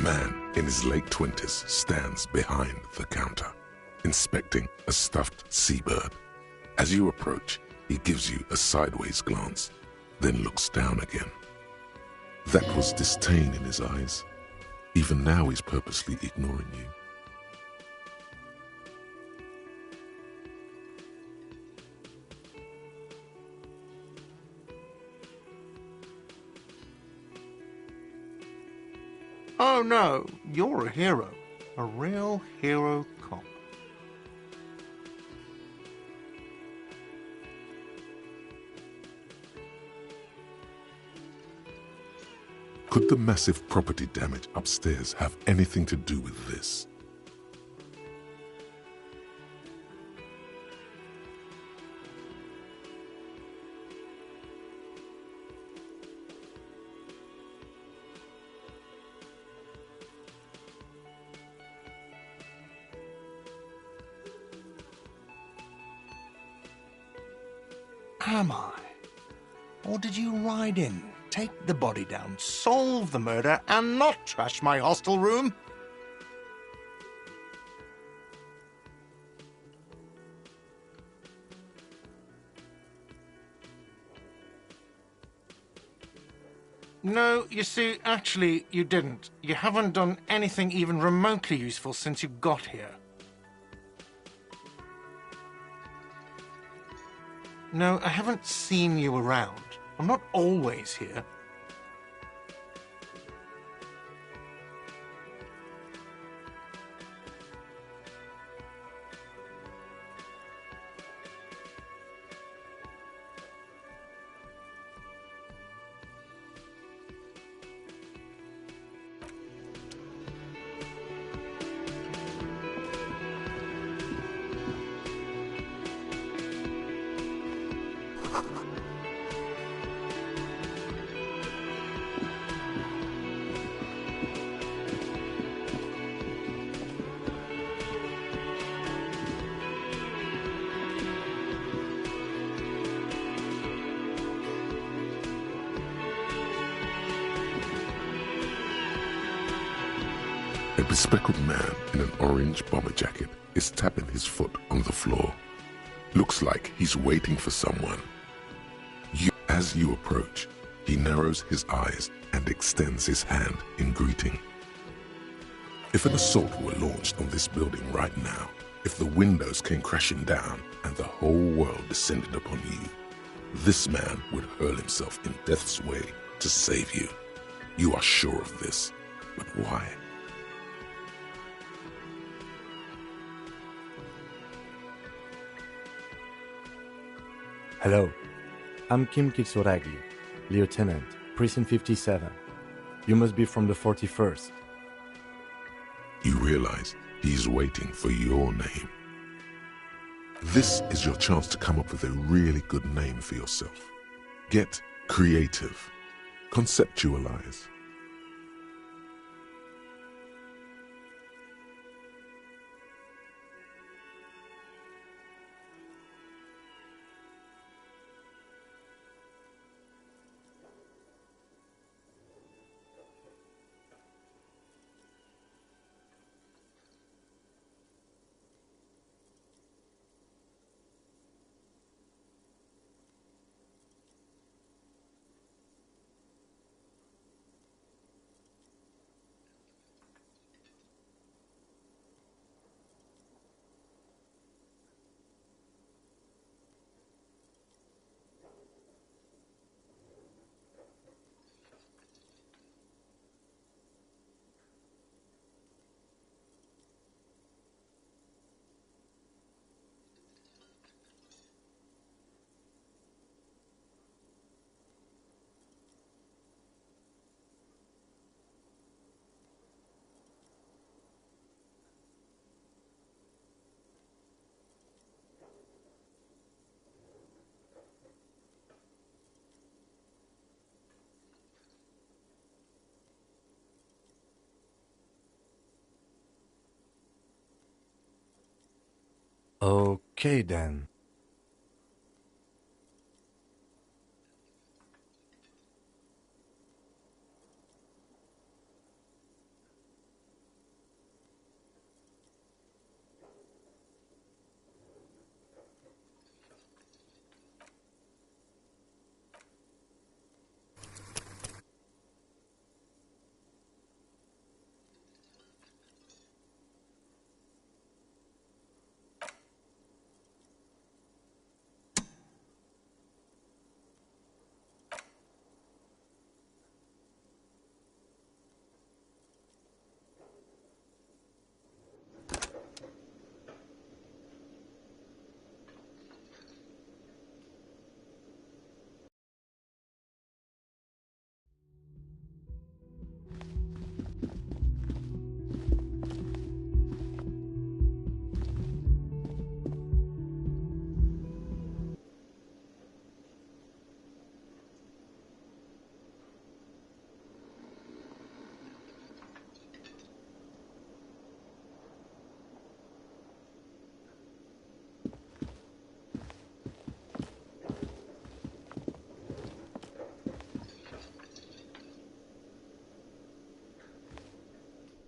man in his late 20s stands behind the counter, inspecting a stuffed seabird. As you approach, he gives you a sideways glance, then looks down again. That was disdain in his eyes. Even now he's purposely ignoring you. Oh no, you're a hero. A real hero cop. Could the massive property damage upstairs have anything to do with this? Am I? Or did you ride in, take the body down, solve the murder, and not trash my hostel room? No, you see, actually, you didn't. You haven't done anything even remotely useful since you got here. No, I haven't seen you around. I'm not always here. A bespectacled man in an orange bomber jacket is tapping his foot on the floor. Looks like he's waiting for someone. As you approach, he narrows his eyes and extends his hand in greeting. If an assault were launched on this building right now, if the windows came crashing down and the whole world descended upon you, this man would hurl himself in death's way to save you. You are sure of this, but why? Hello, I'm Kim Kitsuragi, Lieutenant, Precinct 57. You must be from the 41st. You realize he's waiting for your name. This is your chance to come up with a really good name for yourself. Get creative. Conceptualize. Okay then.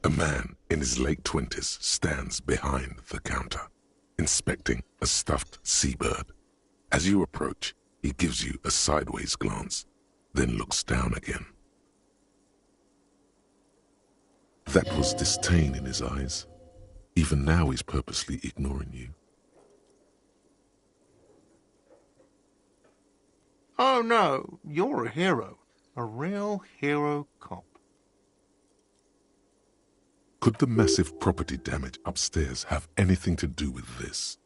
A man in his late 20s stands behind the counter, inspecting a stuffed seabird. As you approach, he gives you a sideways glance, then looks down again. That was disdain in his eyes. Even now he's purposely ignoring you. Oh no, you're a hero. A real hero cop. Could the massive property damage upstairs have anything to do with this?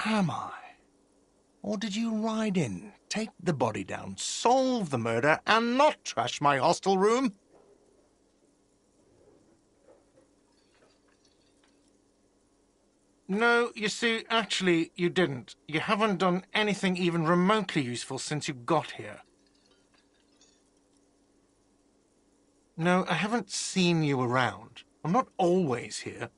Am I? Or did you ride in, take the body down, solve the murder, and not trash my hostel room? No, you see, actually, you didn't. You haven't done anything even remotely useful since you got here. No, I haven't seen you around. I'm not always here.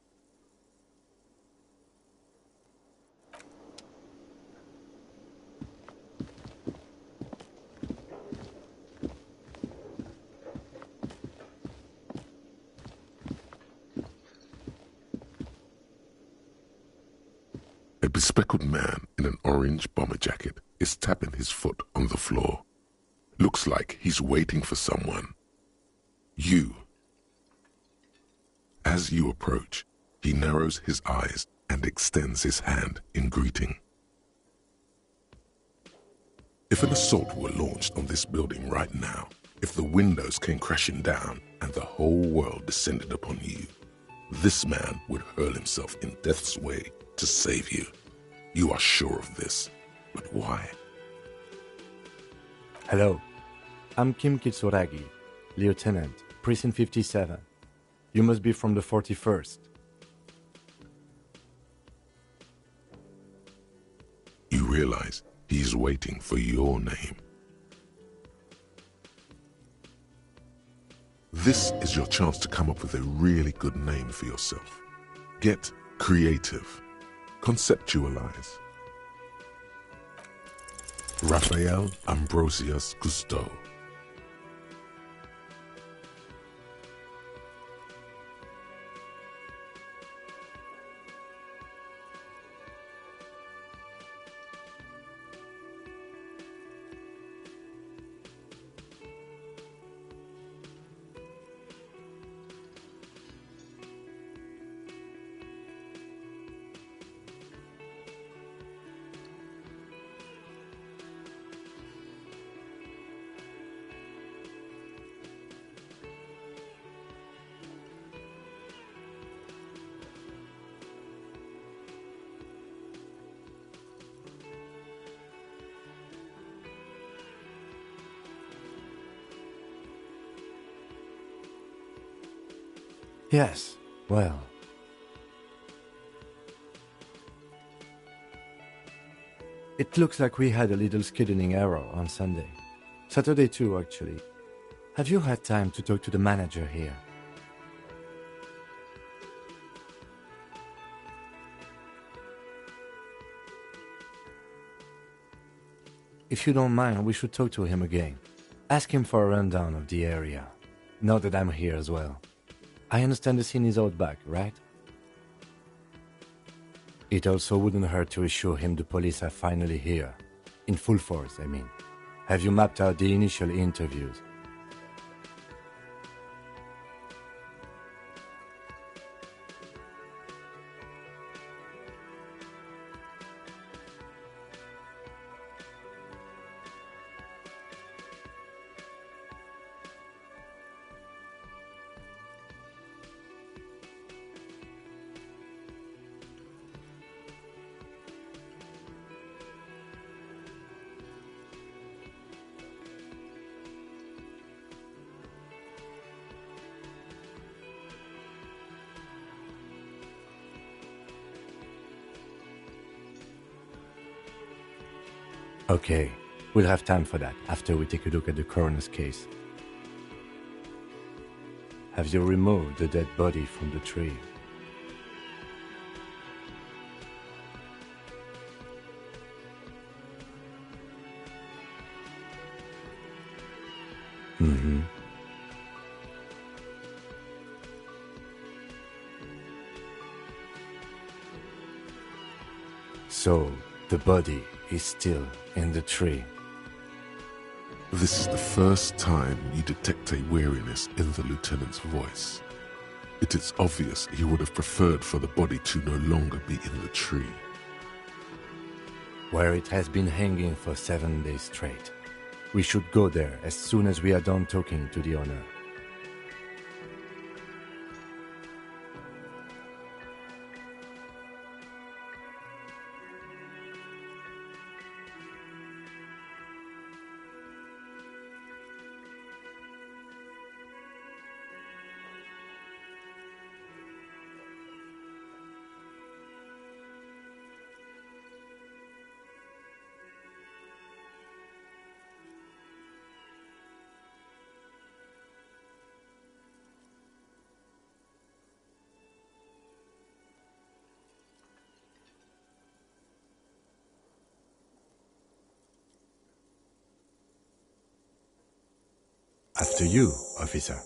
A bespectacled man in an orange bomber jacket is tapping his foot on the floor. Looks like he's waiting for someone. You. As you approach, he narrows his eyes and extends his hand in greeting. If an assault were launched on this building right now, if the windows came crashing down and the whole world descended upon you, this man would hurl himself in death's way to save you. You are sure of this, but why? Hello, I'm Kim Kitsuragi, Lieutenant, Precinct 57. You must be from the 41st. You realize he's waiting for your name. This is your chance to come up with a really good name for yourself. Get creative. Conceptualize. Raphael Ambrosius Cousteau. Yes, well. It looks like we had a little scheduling error on Sunday. Saturday too, actually. Have you had time to talk to the manager here? If you don't mind, we should talk to him again. Ask him for a rundown of the area. Now that I'm here as well. I understand the scene is out back, right? It also wouldn't hurt to assure him the police are finally here. In full force, I mean. Have you mapped out the initial interviews? Okay, we'll have time for that after we take a look at the coroner's case. Have you removed the dead body from the tree? So, the body is still in the tree. This is the first time you detect a weariness in the lieutenant's voice. It is obvious he would have preferred for the body to no longer be in the tree. Where it has been hanging for 7 days straight. We should go there as soon as we are done talking to the owner. After you, officer.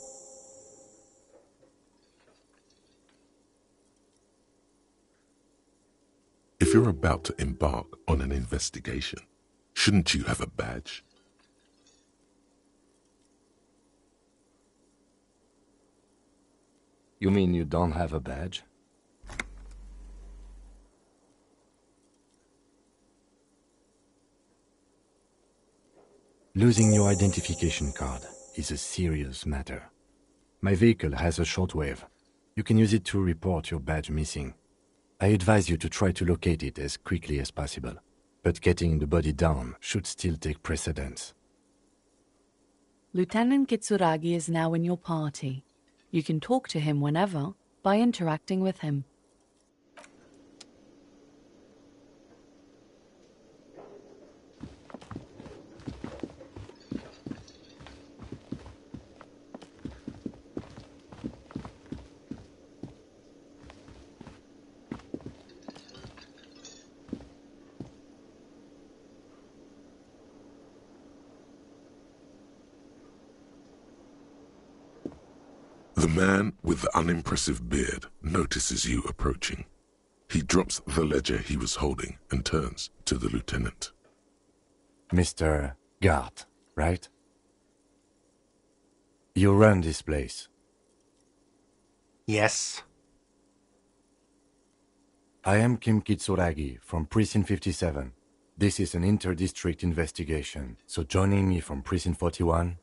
If you're about to embark on an investigation, shouldn't you have a badge? You mean you don't have a badge? Losing your identification card is a serious matter. My vehicle has a shortwave. You can use it to report your badge missing. I advise you to try to locate it as quickly as possible, but getting the body down should still take precedence. Lieutenant Kitsuragi is now in your party. You can talk to him whenever by interacting with him. The man with the unimpressive beard notices you approaching. He drops the ledger he was holding and turns to the lieutenant. Mr. Gart, right? You run this place. Yes. I am Kim Kitsuragi from Precinct 57. This is an inter-district investigation, so joining me from Precinct 41...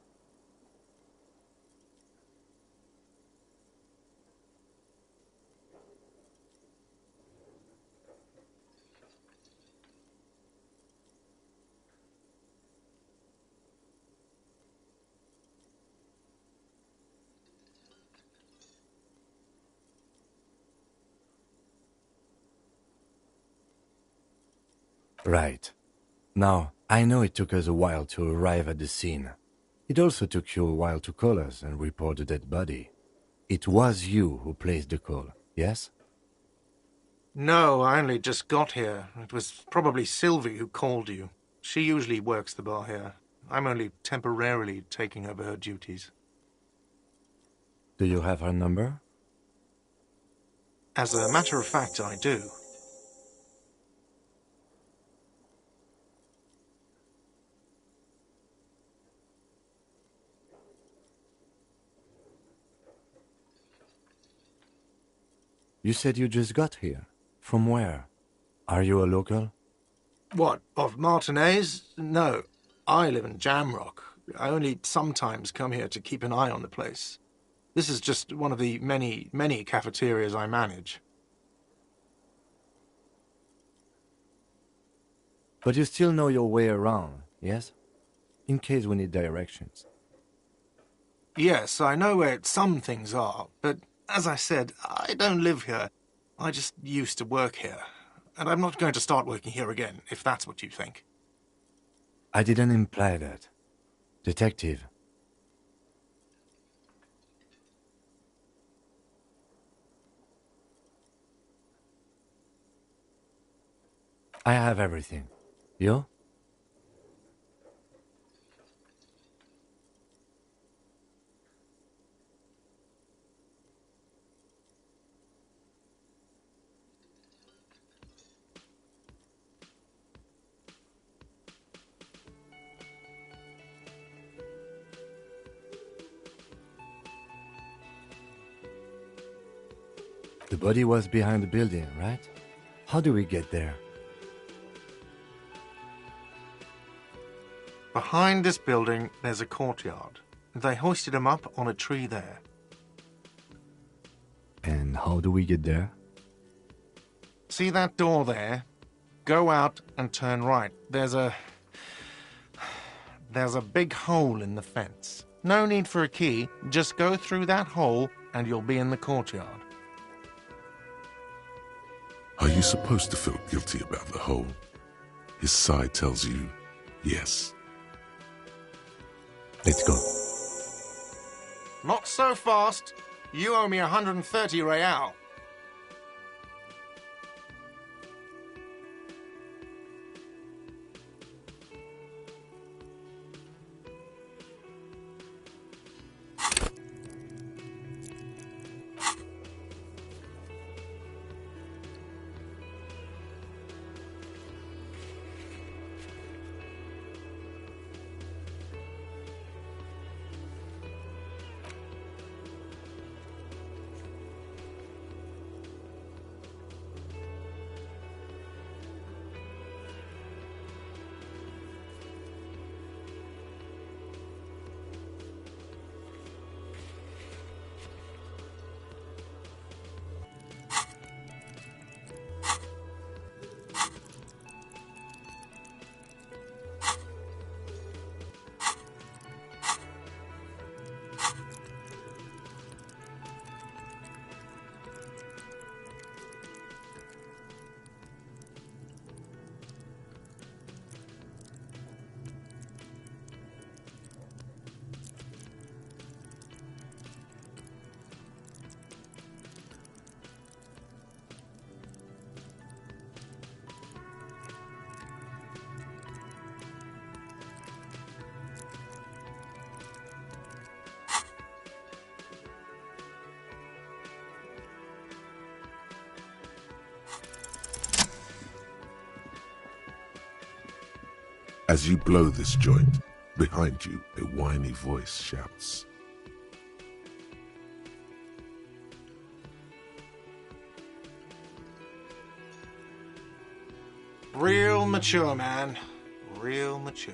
Right. Now, I know it took us a while to arrive at the scene. It also took you a while to call us and report the dead body. It was you who placed the call, yes? No, I only just got here. It was probably Sylvie who called you. She usually works the bar here. I'm only temporarily taking over her duties. Do you have her number? As a matter of fact, I do. You said you just got here. From where? Are you a local? What, of Martinez? No, I live in Jamrock. I only sometimes come here to keep an eye on the place. This is just one of the many, many cafeterias I manage. But you still know your way around, yes? In case we need directions. Yes, I know where some things are, but as I said, I don't live here. I just used to work here. And I'm not going to start working here again, if that's what you think. I didn't imply that. Detective. I have everything. You? The body was behind the building, right? How do we get there? Behind this building, there's a courtyard. They hoisted him up on a tree there. And how do we get there? See that door there? Go out and turn right. There's a big hole in the fence. No need for a key. Just go through that hole and you'll be in the courtyard. Are you supposed to feel guilty about the hole? His side tells you yes. Let's go. Not so fast. You owe me 130 real. As you blow this joint, behind you a whiny voice shouts. Real mature, man. Real mature.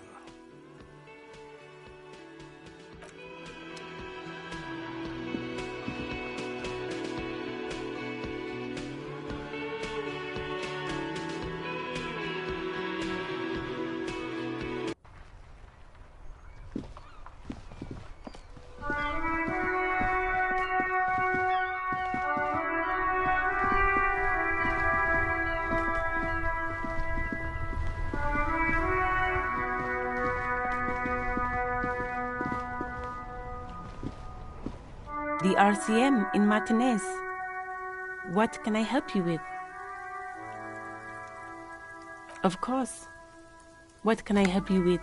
The RCM in Martinez. What can I help you with? Of course. What can I help you with?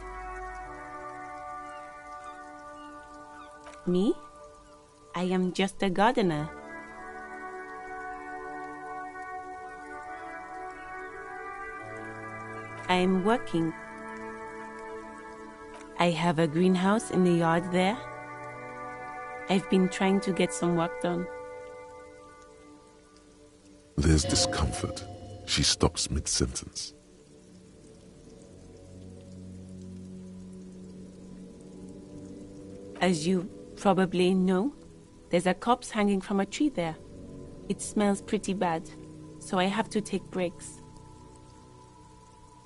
Me? I am just a gardener. I am working. I have a greenhouse in the yard there. I've been trying to get some work done. There's discomfort. She stops mid-sentence. As you probably know, there's a corpse hanging from a tree there. It smells pretty bad, so I have to take breaks.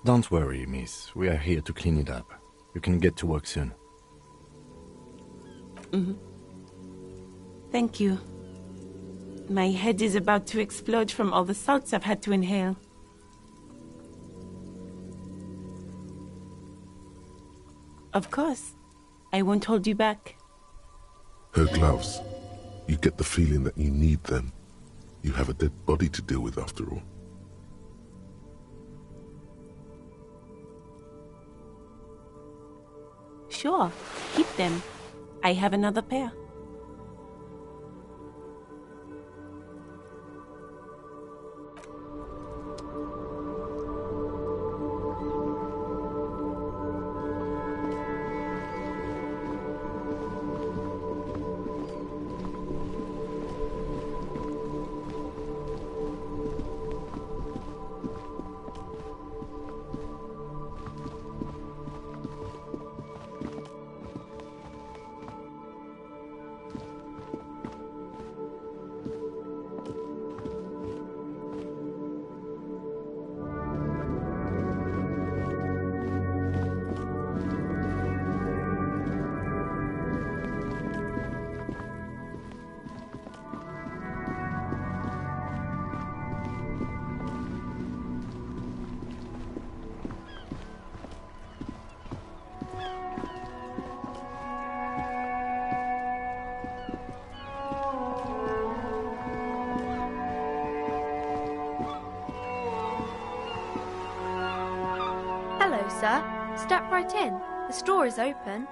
Don't worry, miss. We are here to clean it up. You can get to work soon. Thank you. My head is about to explode from all the salts I've had to inhale. Of course. I won't hold you back. Her gloves. You get the feeling that you need them. You have a dead body to deal with after all. Sure, keep them. I have another pair. sir. Step right in. The store is open.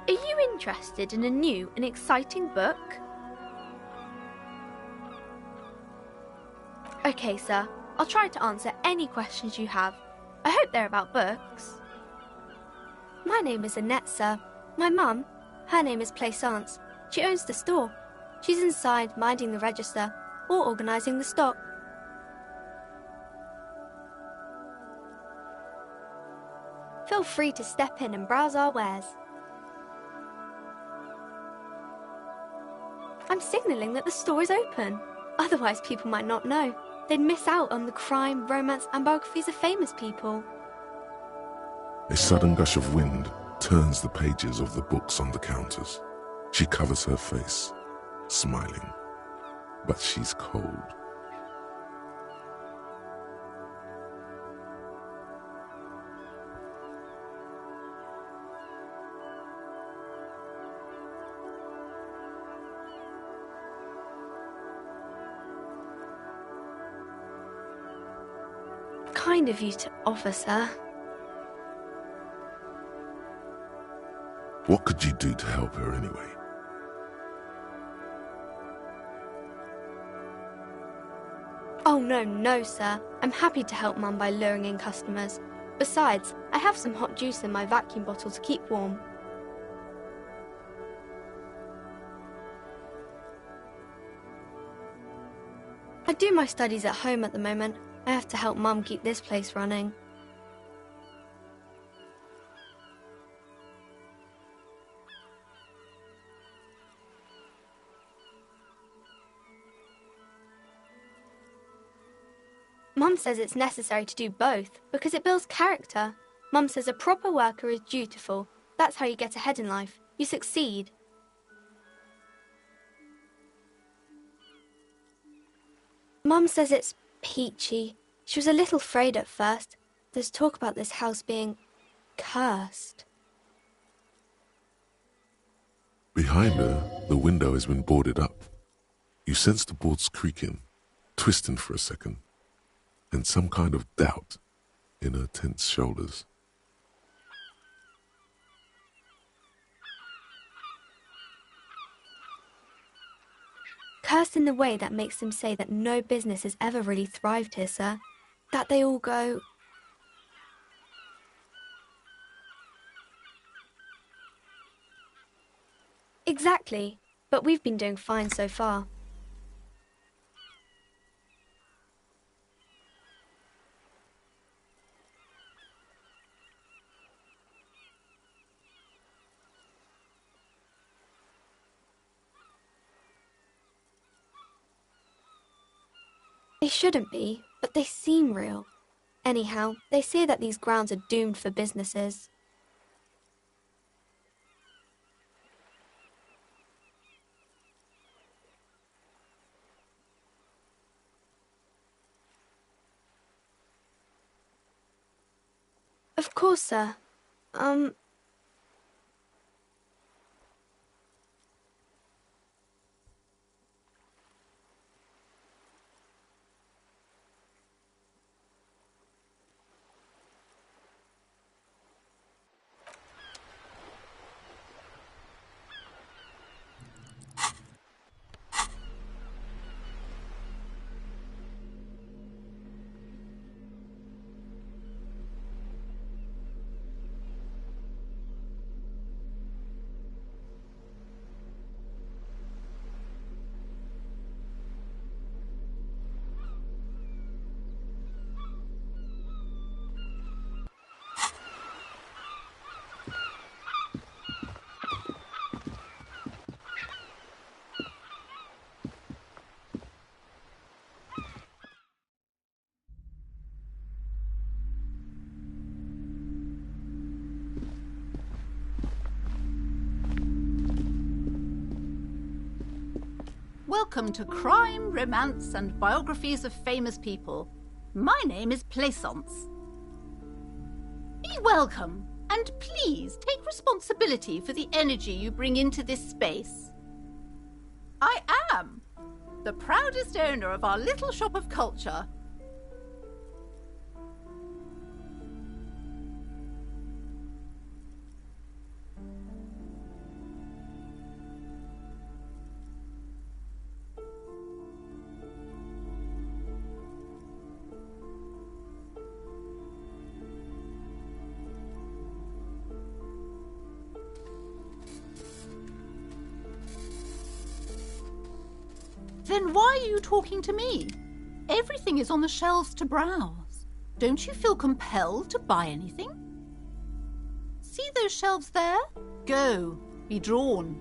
Are you interested in a new and exciting book? Okay, sir. I'll try to answer any questions you have. I hope they're about books. My name is Annette, sir. My mum, her name is Plaisance. She owns the store. She's inside minding the register or organising the stock. Feel free to step in and browse our wares. I'm signalling that the store is open. Otherwise people might not know. They'd miss out on the crime, romance and biographies of famous people. A sudden gush of wind turns the pages of the books on the counters. She covers her face, smiling, but she's cold. Kind of you to offer, sir. What could you do to help her anyway? Oh, no, sir. I'm happy to help Mum by luring in customers. Besides, I have some hot juice in my vacuum bottle to keep warm. I do my studies at home at the moment. I have to help Mum keep this place running. Mum says it's necessary to do both because it builds character. Mum says a proper worker is dutiful. That's how you get ahead in life. You succeed. Mum says it's peachy. She was a little afraid at first. There's talk about this house being cursed. Behind her, the window has been boarded up. You sense the boards creaking, twisting for a second, and some kind of doubt in her tense shoulders. Cursed in the way that makes them say that no business has ever really thrived here, sir. That they all go... Exactly, but we've been doing fine so far. They shouldn't be, but they seem real. Anyhow, they say that these grounds are doomed for businesses. Of course, sir. Welcome to Crime, Romance and Biographies of Famous People. My name is Plaisance. Be welcome, and please take responsibility for the energy you bring into this space. I am. The proudest owner of our little shop of culture. Then why are you talking to me? Everything is on the shelves to browse. Don't you feel compelled to buy anything? See those shelves there? Go, be drawn.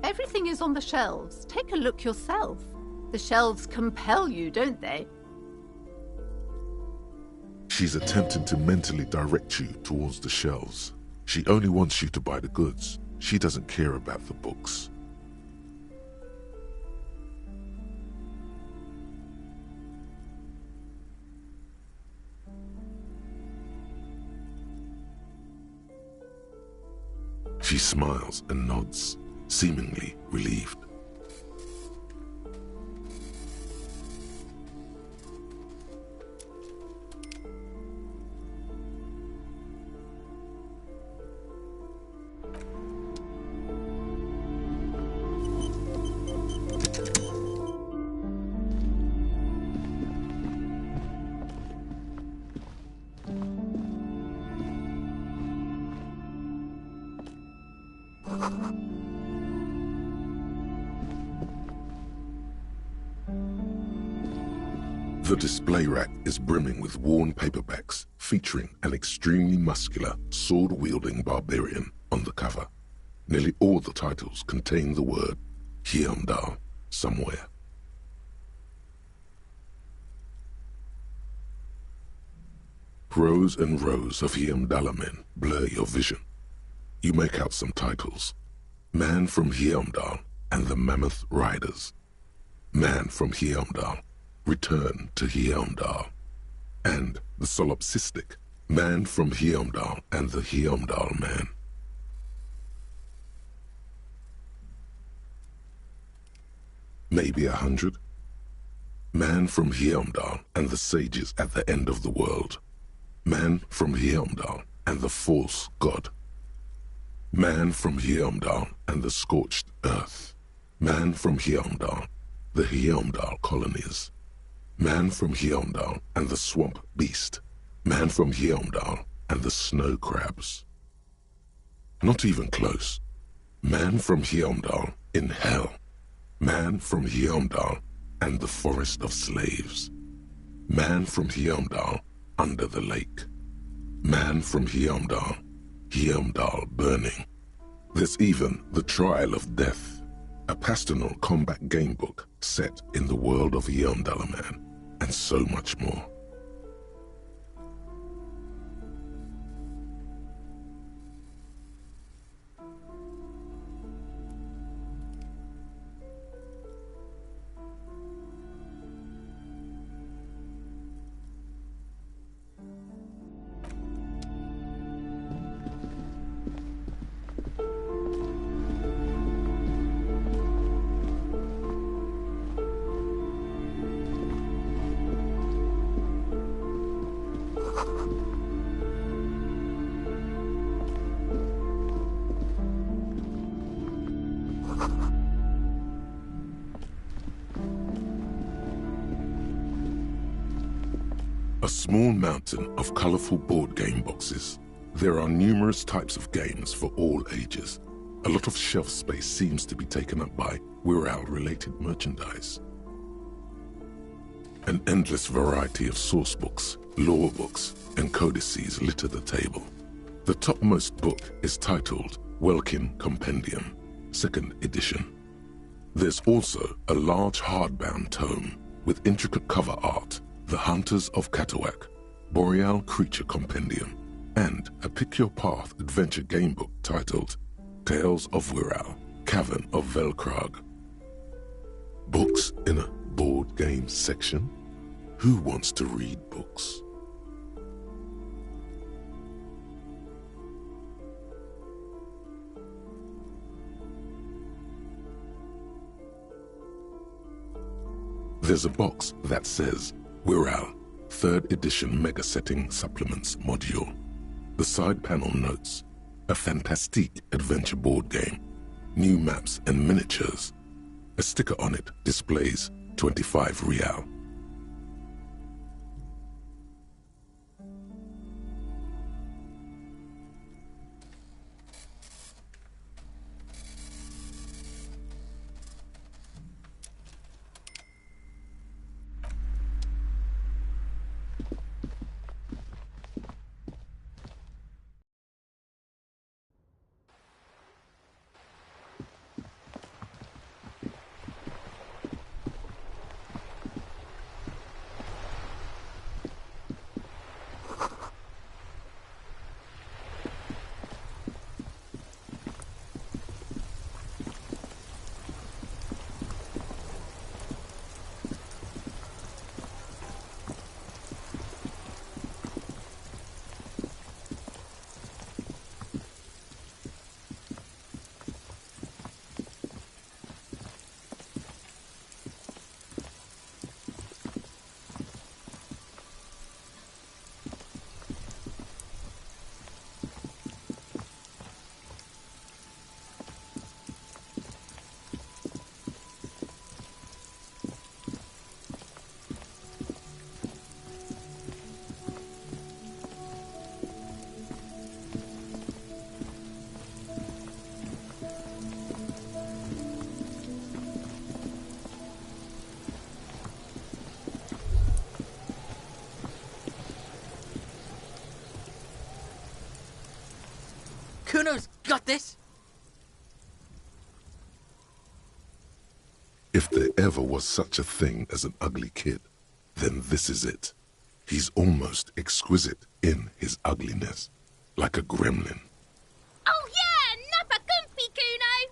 Everything is on the shelves. Take a look yourself. The shelves compel you, don't they? She's attempting to mentally direct you towards the shelves. She only wants you to buy the goods. She doesn't care about the books. She smiles and nods, seemingly relieved. The display rack is brimming with worn paperbacks featuring an extremely muscular, sword-wielding barbarian on the cover. Nearly all the titles contain the word Heimdall somewhere. Rows and rows of Heimdall men blur your vision. You make out some titles. Man from Heimdall and the Mammoth Riders. Man from Heimdall, Return to Heimdall. And the solipsistic Man from Heimdall and the Heimdall Man. Maybe 100. Man from Heimdall and the sages at the end of the world. Man from Heimdall and the false god. Man from Heimdall and the scorched earth. Man from Heimdall, the Heimdall colonies. Man from Heimdall and the swamp beast. Man from Heimdall and the snow crabs. Not even close. Man from Heimdall in hell. Man from Heimdall and the forest of slaves. Man from Heimdall under the lake. Man from Heimdall, Heimdall burning. There's even The Trial of Death, a pastoral combat game book set in the world of Heimdall Man, and so much more. A small mountain of colorful board game boxes. There are numerous types of games for all ages. A lot of shelf space seems to be taken up by Wirral-related merchandise. An endless variety of source books, lore books, and codices litter the table. The topmost book is titled Welkin Compendium, 2nd edition. There's also a large hardbound tome with intricate cover art, The Hunters of Katawak, Boreal Creature Compendium, and a pick-your-path adventure game book titled Tales of Wirral, Cavern of Velkrag. Books in a board game section? Who wants to read books? There's a box that says Wirral, 3rd edition Mega Setting Supplements Module. The side panel notes, a fantastique adventure board game, new maps and miniatures. A sticker on it displays 25 real. Kuno's got this! If there ever was such a thing as an ugly kid, then this is it. He's almost exquisite in his ugliness, like a gremlin. Oh yeah, nappa gumpy, Kuno!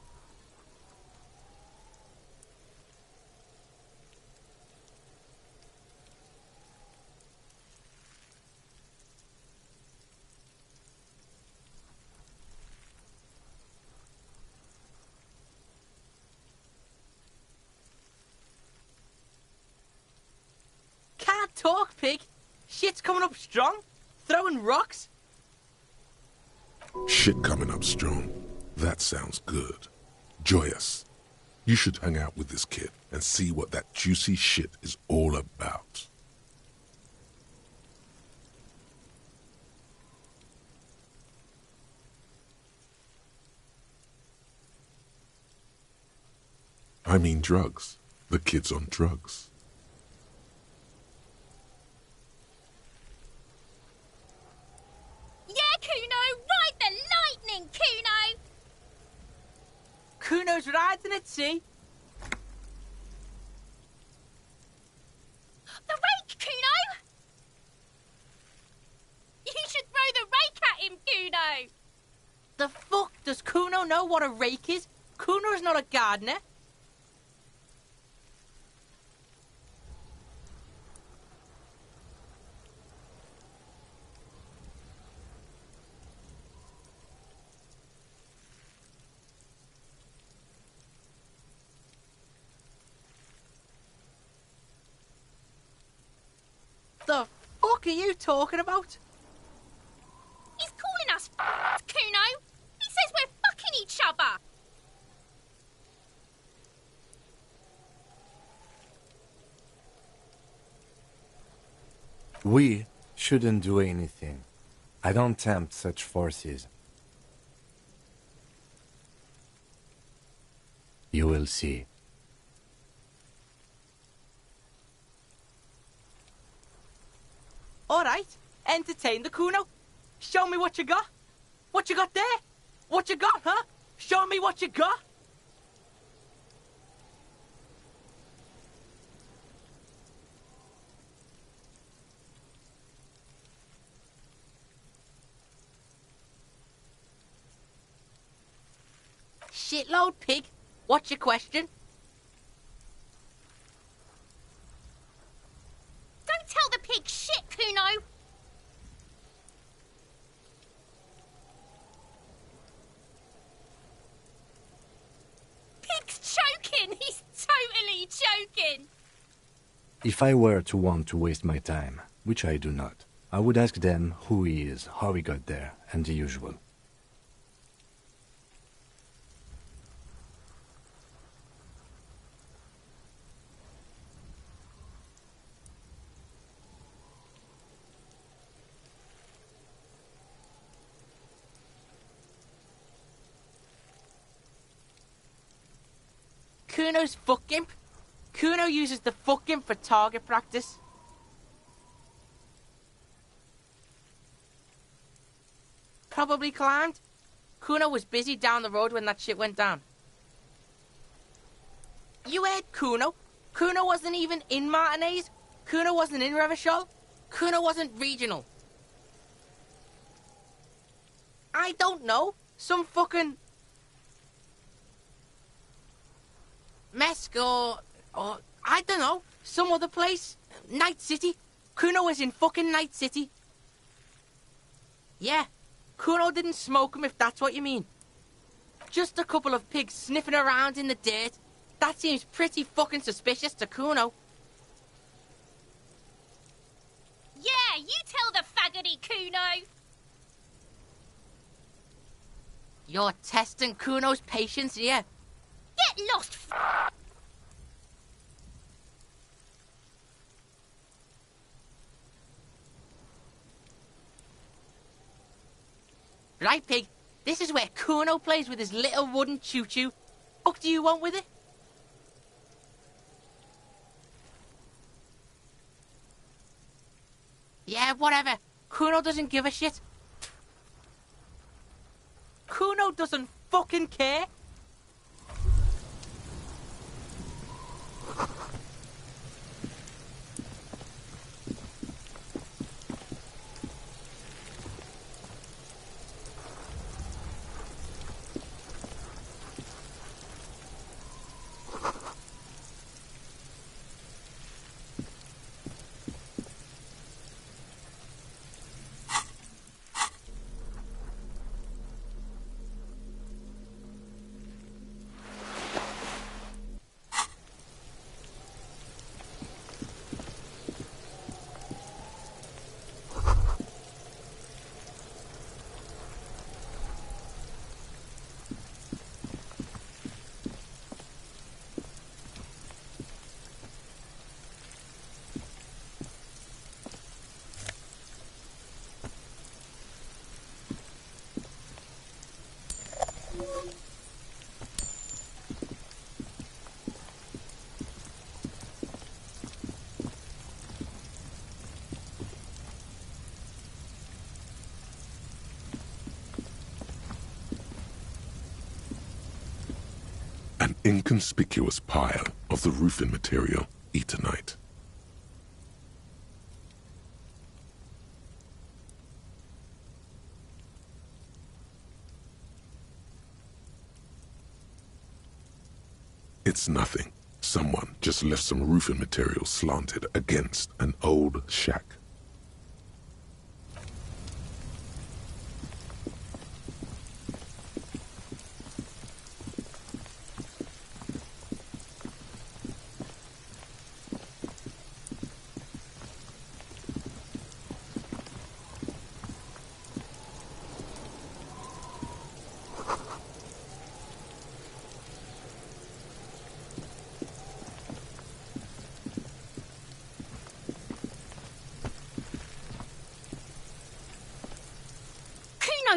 Can't talk, pig! Shit's coming up strong! Throwing rocks! Shit coming up strong. That sounds good. Joyous. You should hang out with this kid and see what that juicy shit is all about. I mean drugs. The kid's on drugs. Yeah, Kuno! Ride the lightning, Kuno! Kuno's riding at sea! The rake, Kuno! You should throw the rake at him, Kuno! The fuck does Kuno know what a rake is? Kuno's not a gardener. The fuck are you talking about? He's calling us Kuno! He says we're fucking each other! We shouldn't do anything. I don't tempt such forces. You will see. Alright, entertain the Kuno. Show me what you got. What you got there? What you got, huh? Show me what you got. Shitload, pig. What's your question? Don't If I were to want to waste my time, which I do not, I would ask them who he is, how he got there, and the usual. Kuno's fuck gimp. Kuno uses the fuck gimp for target practice. Probably climbed. Kuno was busy down the road when that shit went down. You heard Kuno? Kuno wasn't even in Martinez. Kuno wasn't in Revachol. Kuno wasn't regional. I don't know. Some fucking... Mesk or I don't know, some other place. Night City. Kuno was in fucking Night City. Yeah, Kuno didn't smoke him if that's what you mean. Just a couple of pigs sniffing around in the dirt. That seems pretty fucking suspicious to Kuno. Yeah, you tell the faggoty, Kuno. You're testing Kuno's patience here. Get lost, Right, pig. This is where Kuno plays with his little wooden choo-choo. What do you want with it? Yeah, whatever. Kuno doesn't give a shit. Kuno doesn't fucking care. An inconspicuous pile of the roofing material, Eternite. It's nothing. Someone just left some roofing material slanted against an old shack.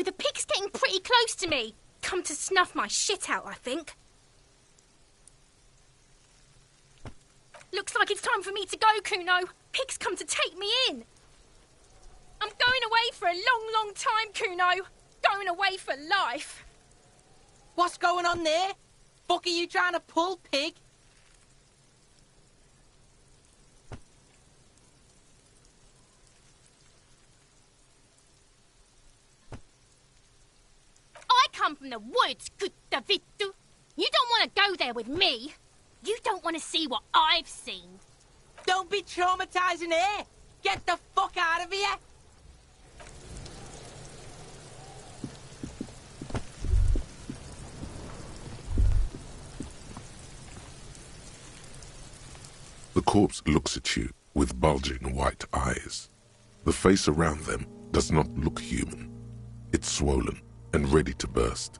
The pig's getting pretty close to me. Come to snuff my shit out, I think. Looks like it's time for me to go, Kuno. Pig's come to take me in. I'm going away for a long, long time, Kuno. Going away for life. What's going on there? Fuck are you trying to pull, pig? I come from the woods, Gutta Vittu. You don't want to go there with me. You don't want to see what I've seen. Don't be traumatizing here. Get the fuck out of here. The corpse looks at you with bulging white eyes. The face around them does not look human. It's swollen and ready to burst.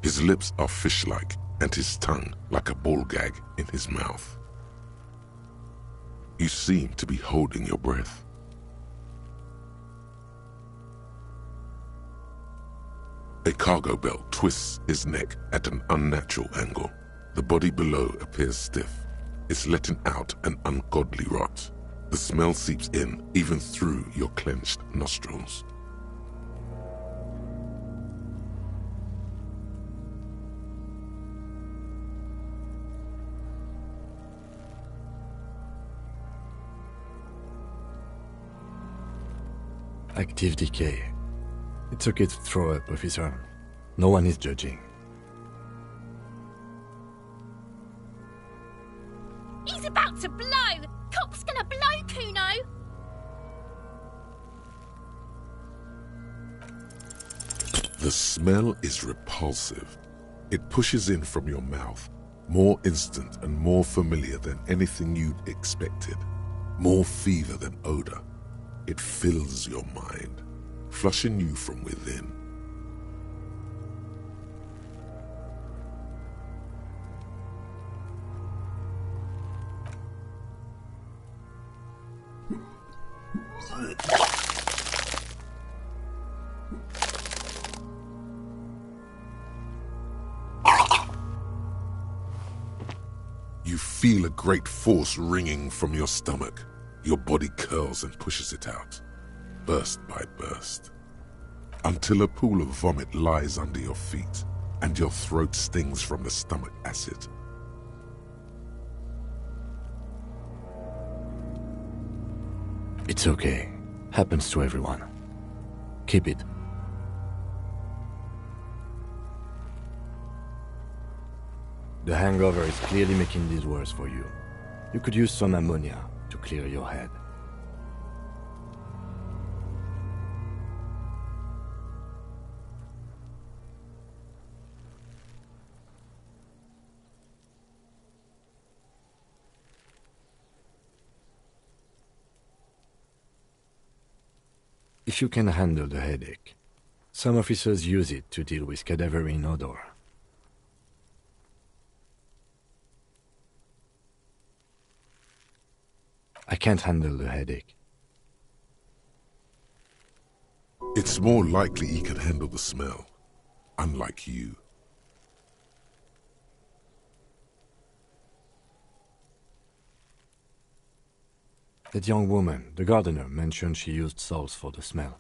His lips are fish-like and his tongue like a ball gag in his mouth. You seem to be holding your breath. A cargo belt twists his neck at an unnatural angle. The body below appears stiff. It's letting out an ungodly rot. The smell seeps in even through your clenched nostrils. Active decay. It's okay to throw up, officer. No one is judging. He's about to blow! Cop's gonna blow, Kuno! The smell is repulsive. It pushes in from your mouth, more instant and more familiar than anything you'd expected, more fever than odor. It fills your mind, flushing you from within. You feel a great force ringing from your stomach. Your body curls and pushes it out, burst by burst, until a pool of vomit lies under your feet and your throat stings from the stomach acid. It's okay. Happens to everyone. Keep it. The hangover is clearly making this worse for you. You could use some ammonia to clear your head. If you can handle the headache, some officers use it to deal with cadaverine odor. I can't handle the headache. It's more likely he can handle the smell, unlike you. That young woman, the gardener, mentioned she used salts for the smell.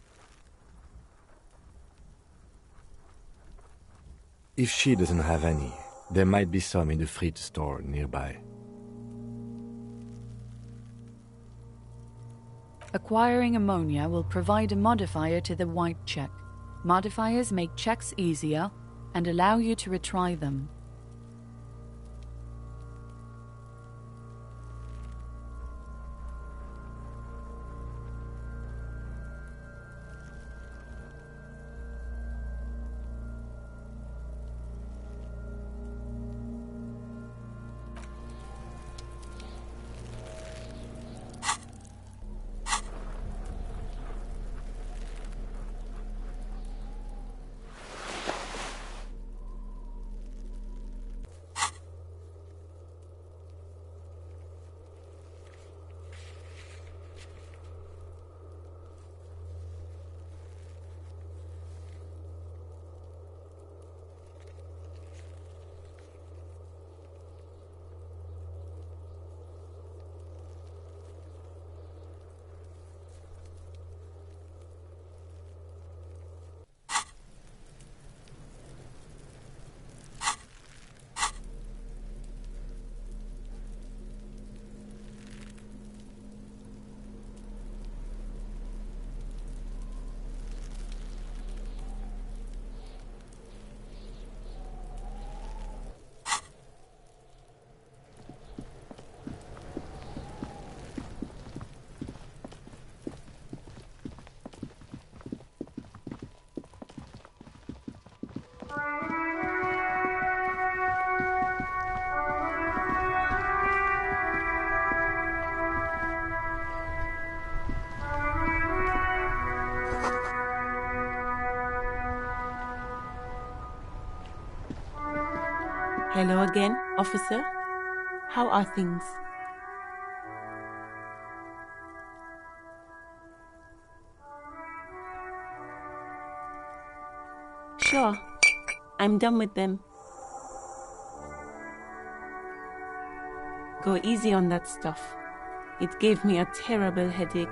If she doesn't have any, there might be some in the fridge store nearby. Acquiring ammonia will provide a modifier to the white check. Modifiers make checks easier and allow you to retry them. Hello again, officer. How are things? Sure, I'm done with them. Go easy on that stuff. It gave me a terrible headache.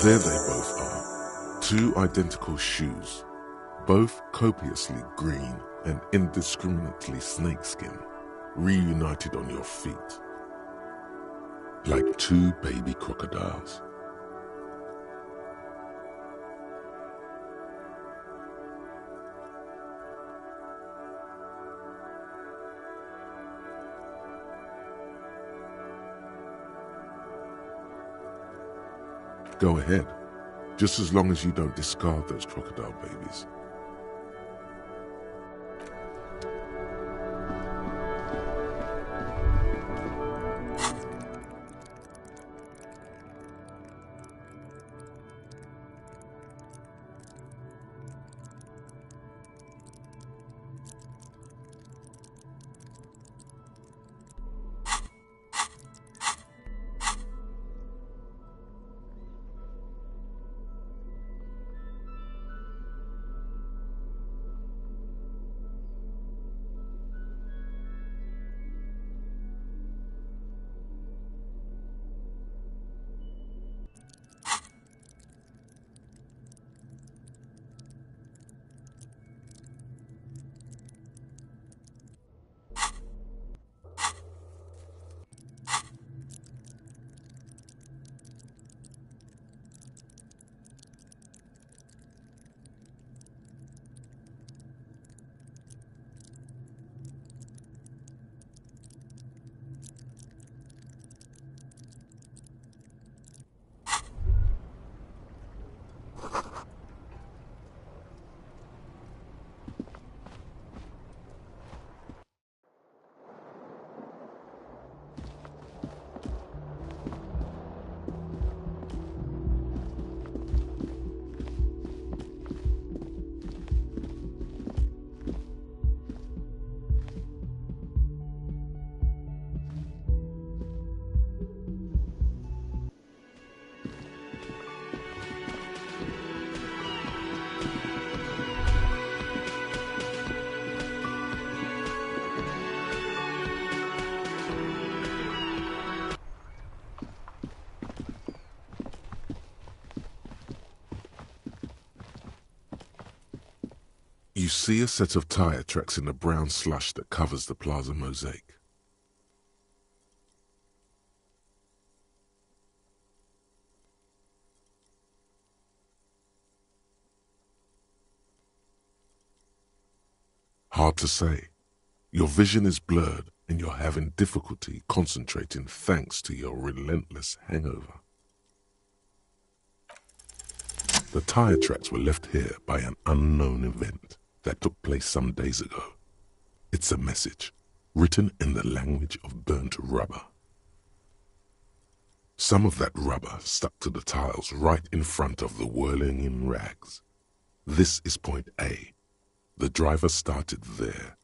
There they both are, two identical shoes, both copiously green and indiscriminately snakeskin, reunited on your feet, like two baby crocodiles. Go ahead, just as long as you don't discard those crocodile babies. You see a set of tire tracks in the brown slush that covers the plaza mosaic. Hard to say. Your vision is blurred and you're having difficulty concentrating thanks to your relentless hangover. The tire tracks were left here by an unknown event that took place some days ago. It's a message, written in the language of burnt rubber. Some of that rubber stuck to the tiles right in front of the whirling in rags. This is point A. The driver started there.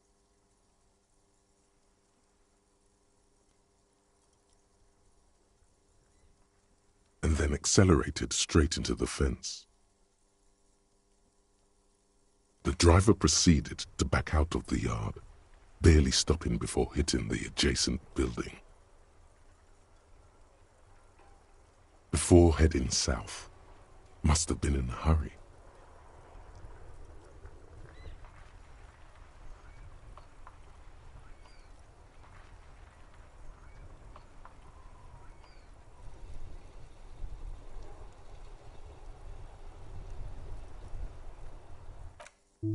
And then accelerated straight into the fence. The driver proceeded to back out of the yard, barely stopping before hitting the adjacent building. Before heading south, must have been in a hurry.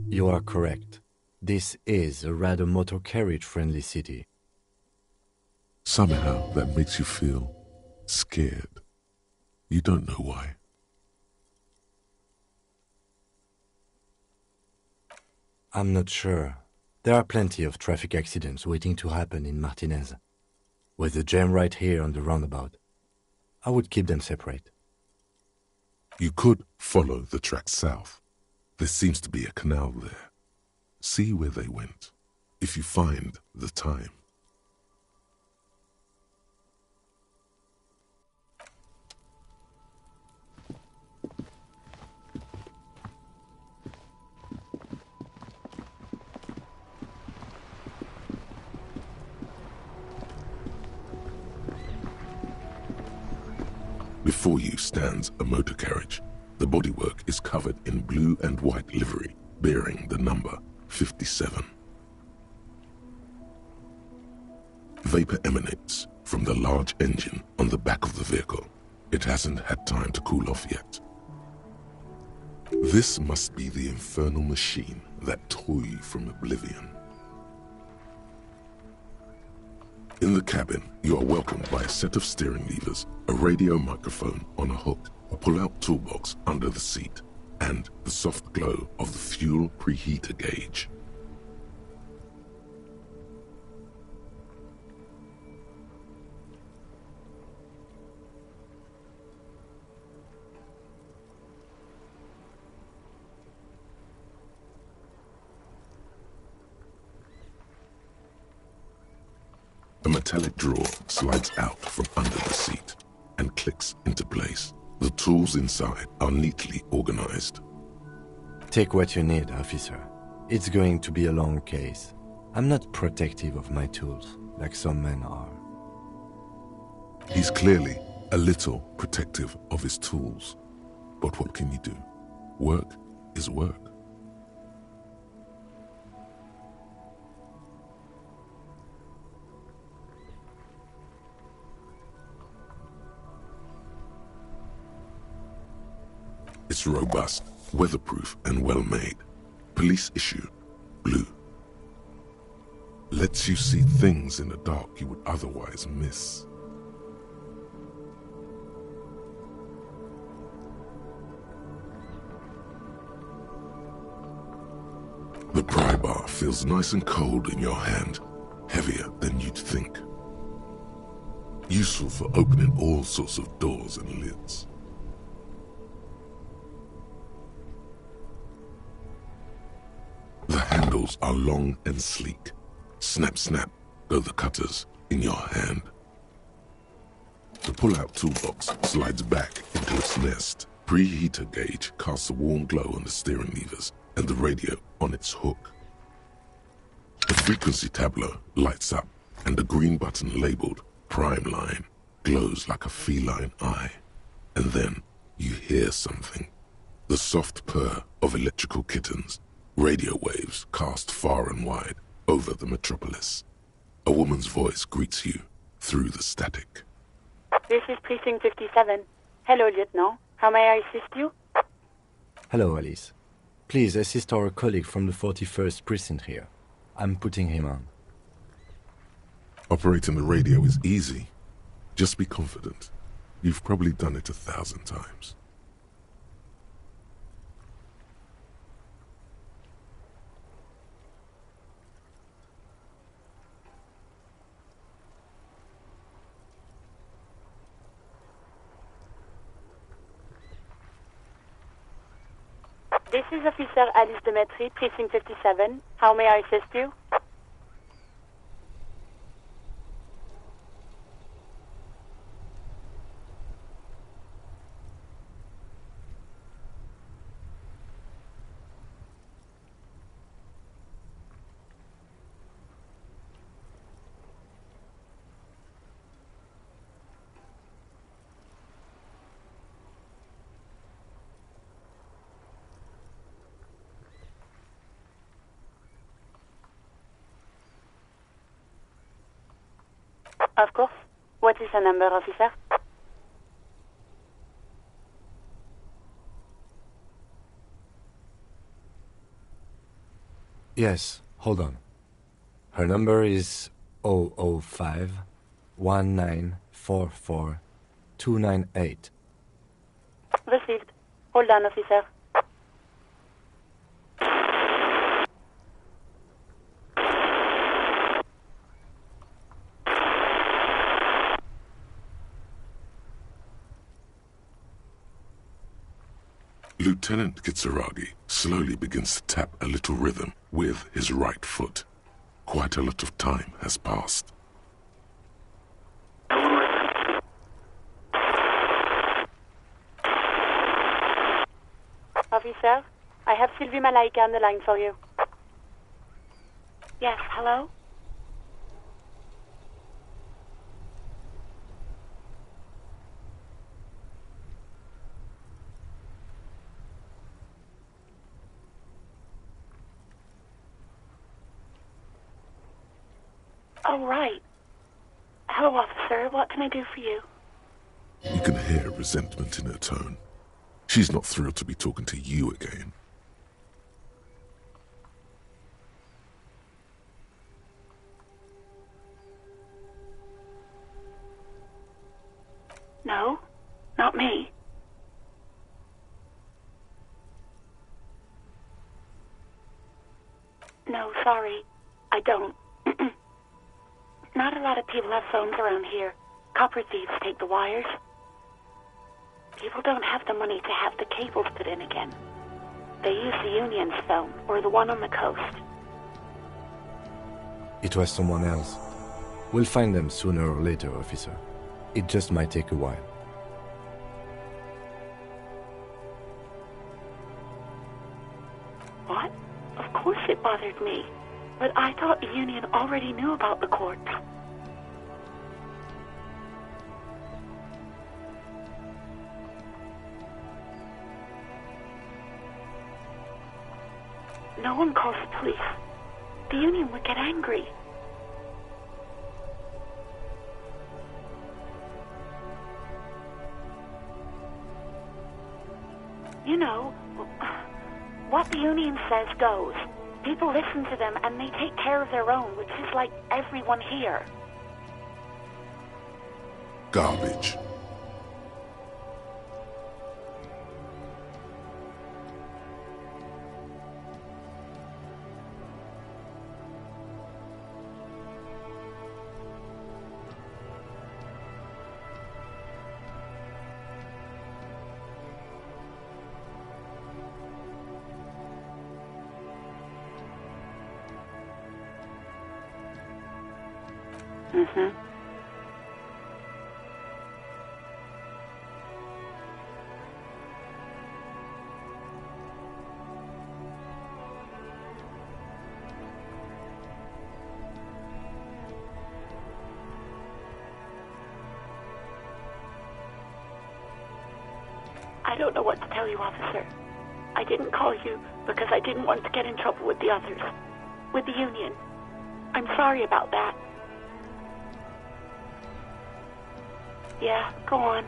You are correct. This is a rather motor carriage-friendly city. Somehow that makes you feel scared. You don't know why. I'm not sure. There are plenty of traffic accidents waiting to happen in Martinez. With the jam right here on the roundabout, I would keep them separate. You could follow the track south. There seems to be a canal there. See where they went, if you find the time. Before you stands a motor carriage. The bodywork is covered in blue and white livery, bearing the number 57. Vapor emanates from the large engine on the back of the vehicle. It hasn't had time to cool off yet. This must be the infernal machine that tore you from oblivion. In the cabin, you are welcomed by a set of steering levers, a radio microphone on a hook, a pull-out toolbox under the seat, and the soft glow of the fuel preheater gauge. A metallic drawer slides out from under the seat and clicks into place. The tools inside are neatly organized. Take what you need, officer. It's going to be a long case. I'm not protective of my tools, like some men are. He's clearly a little protective of his tools. But what can you do? Work is work. It's robust, weatherproof, and well-made. Police issue, blue. Lets you see things in the dark you would otherwise miss. The pry bar feels nice and cold in your hand, heavier than you'd think. Useful for opening all sorts of doors and lids. The handles are long and sleek. Snap, snap, go the cutters in your hand. The pull-out toolbox slides back into its nest. Preheater gauge casts a warm glow on the steering levers and the radio on its hook. The frequency tableau lights up and the green button labeled Prime Line glows like a feline eye. And then you hear something. The soft purr of electrical kittens. Radio waves cast far and wide over the metropolis. A woman's voice greets you through the static. This is Precinct 57. Hello, Lieutenant. How may I assist you? Hello, Alice. Please assist our colleague from the 41st Precinct here. I'm putting him on. Operating the radio is easy. Just be confident. You've probably done it 1,000 times. This is Officer Alice Demetri, Precinct 57. How may I assist you? Of course. What is the number, officer? Yes, hold on. Her number is 005 1944 298. Received. Hold on, officer. Lieutenant Kitsuragi slowly begins to tap a little rhythm with his right foot. Quite a lot of time has passed. Officer, I have Sylvie Malaika on the line for you. Yes, hello? Oh, right. Hello, officer. What can I do for you? You can hear resentment in her tone. She's not thrilled to be talking to you again. No, not me. No, sorry. I don't. Not a lot of people have phones around here. Copper thieves take the wires. People don't have the money to have the cables put in again. They use the Union's phone, or the one on the coast. It was someone else. We'll find them sooner or later, officer. It just might take a while. What? Of course it bothered me. But I thought the Union already knew about the corpse. No one calls the police. The Union would get angry. You know, what the Union says goes. People listen to them and they take care of their own, which is like everyone here. Garbage. Mm-hmm. I don't know what to tell you, officer. I didn't call you because I didn't want to get in trouble with the others, with the Union. I'm sorry about that. Yeah, go on.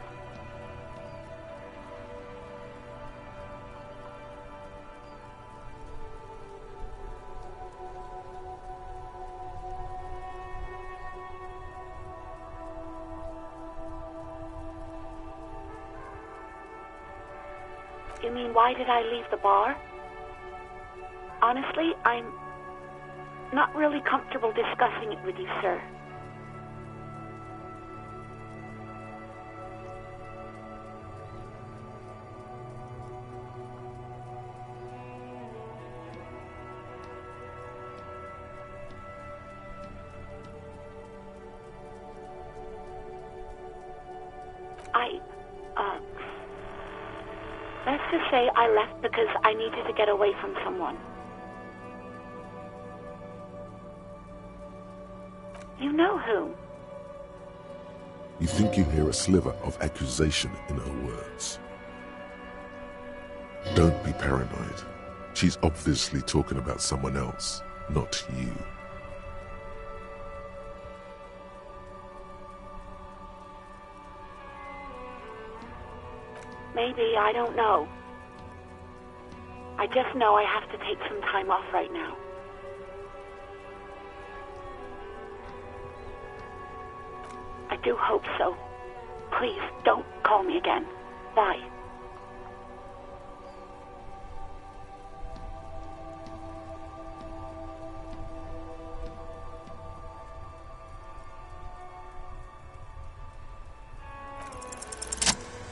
You mean, why did I leave the bar? Honestly, I'm not really comfortable discussing it with you, sir. Let's just say I left because I needed to get away from someone. You know whom? You think you hear a sliver of accusation in her words. Don't be paranoid. She's obviously talking about someone else, not you. Maybe, I don't know. I just know I have to take some time off right now. I do hope so. Please, don't call me again. Bye.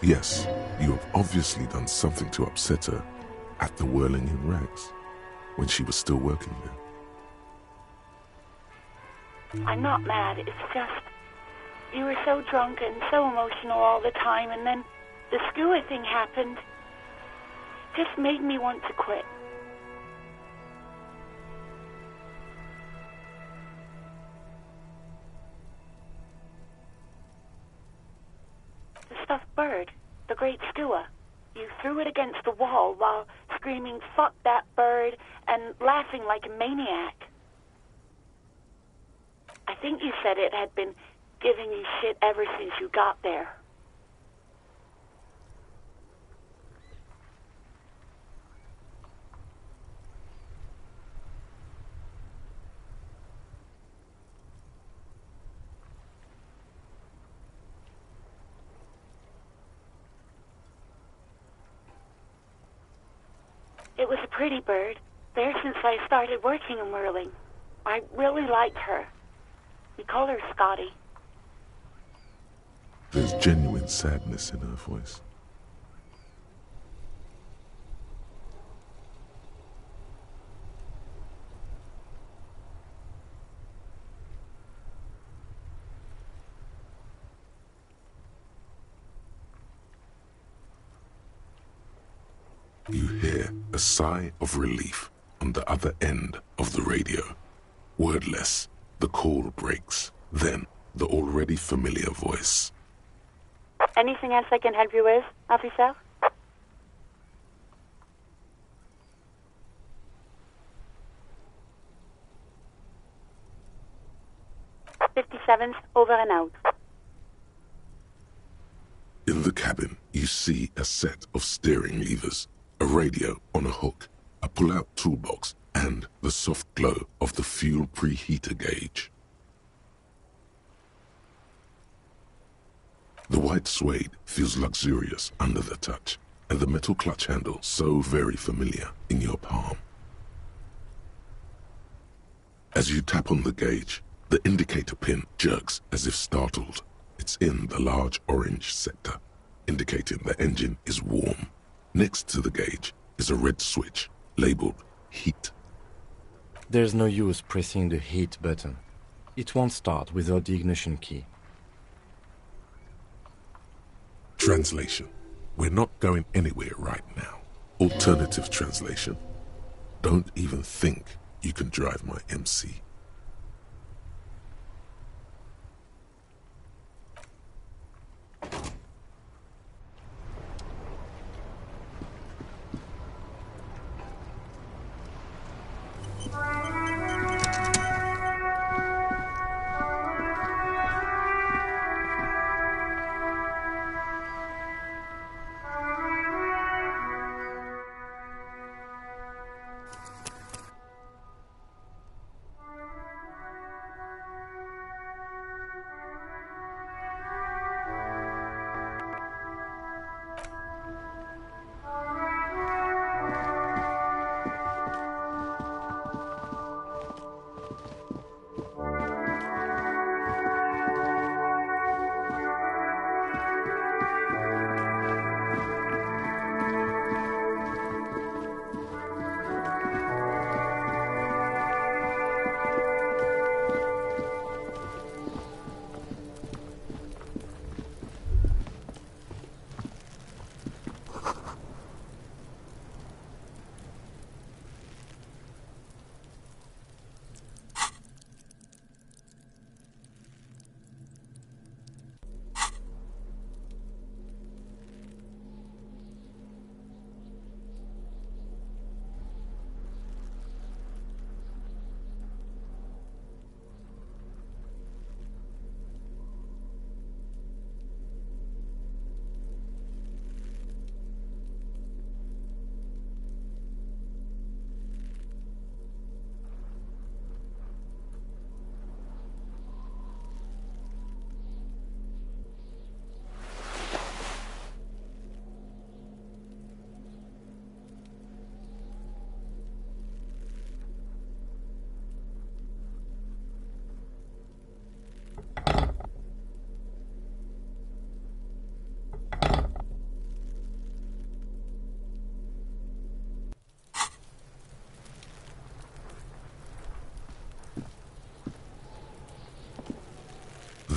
Yes, you have obviously done something to upset her at the Whirling in Rags when she was still working there. I'm not mad, it's just... You were so drunk and so emotional all the time, and then the skewer thing happened. It just made me want to quit. The stuffed bird, the great skua. You threw it against the wall while screaming, "Fuck that bird," and laughing like a maniac. I think you said it had been giving you shit ever since you got there. It was a pretty bird, there since I started working in whirling. I really liked her. We call her Scotty. There's genuine sadness in her voice. You hear a sigh of relief on the other end of the radio. Wordless, the call breaks. Then, the already familiar voice. Anything else I can help you with, officer? 57th, over and out. In the cabin, you see a set of steering levers, a radio on a hook, a pull-out toolbox, and the soft glow of the fuel preheater gauge. The white suede feels luxurious under the touch, and the metal clutch handle so very familiar in your palm. As you tap on the gauge, the indicator pin jerks as if startled. It's in the large orange sector, indicating the engine is warm. Next to the gauge is a red switch labeled heat. There's no use pressing the heat button. It won't start without the ignition key. Translation. We're not going anywhere right now. Alternative translation. Don't even think you can drive my MC.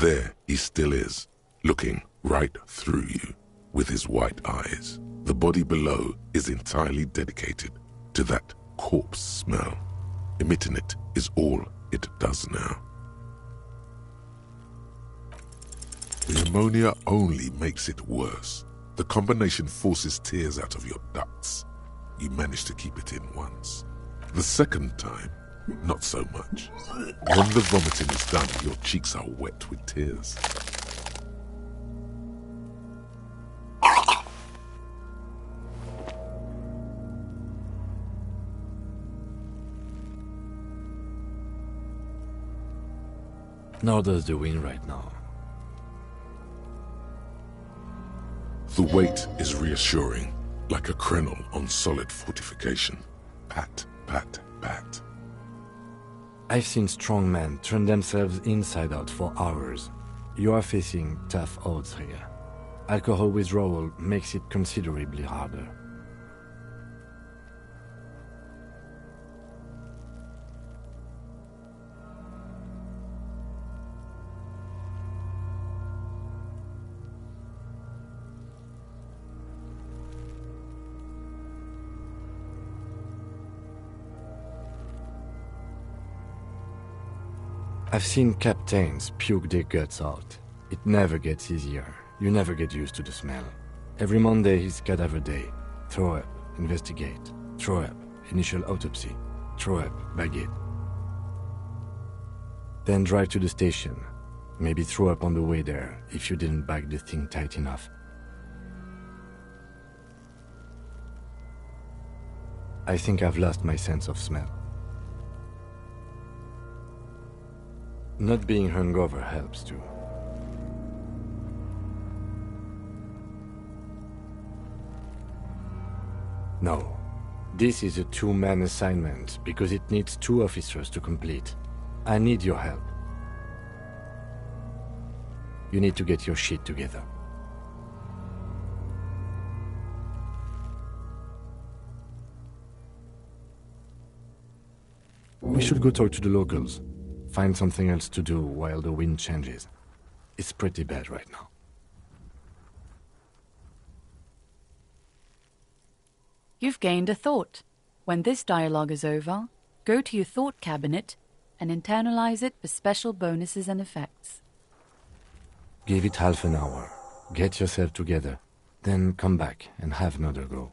There he still is, looking right through you with his white eyes. The body below is entirely dedicated to that corpse smell. Emitting it is all it does now. The ammonia only makes it worse. The combination forces tears out of your ducts. You manage to keep it in once. The second time, not so much. When the vomiting is done, your cheeks are wet with tears. Nor does the wind right now. The weight is reassuring, like a crenel on solid fortification. Pat, pat, pat. I've seen strong men turn themselves inside out for hours. You are facing tough odds here. Alcohol withdrawal makes it considerably harder. I've seen captains puke their guts out. It never gets easier. You never get used to the smell. Every Monday is cadaver day. Throw up, investigate. Throw up, initial autopsy. Throw up, bag it. Then drive to the station. Maybe throw up on the way there if you didn't bag the thing tight enough. I think I've lost my sense of smell. Not being hungover helps too. No, this is a two-man assignment because it needs 2 officers to complete. I need your help. You need to get your shit together. We should go talk to the locals. Find something else to do while the wind changes. It's pretty bad right now. You've gained a thought. When this dialogue is over, go to your thought cabinet and internalize it for special bonuses and effects. Give it half an hour. Get yourself together. Then come back and have another go.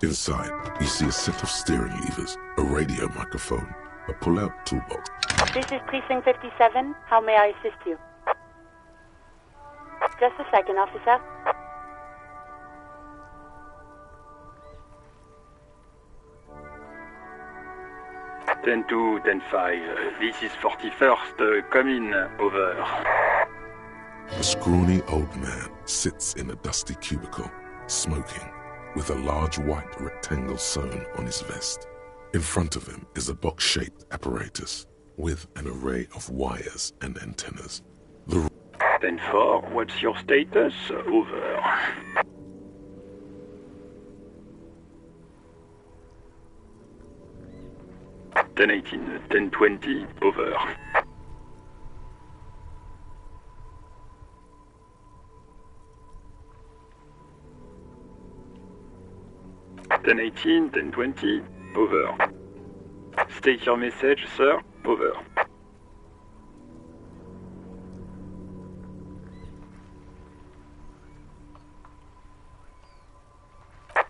Inside, you see a set of steering levers, a radio microphone, a pull-out toolbox. This is Precinct 57. How may I assist you? Just a second, officer. Ten 2, 10-5. This is 41st. Come in. Over. A scrawny old man sits in a dusty cubicle, smoking, with a large white rectangle sewn on his vest. In front of him is a box-shaped apparatus with an array of wires and antennas. 10-4, what's your status? Over. Ten 18, 10-20, over. Ten 18, 10-20, over. State your message, sir. Over.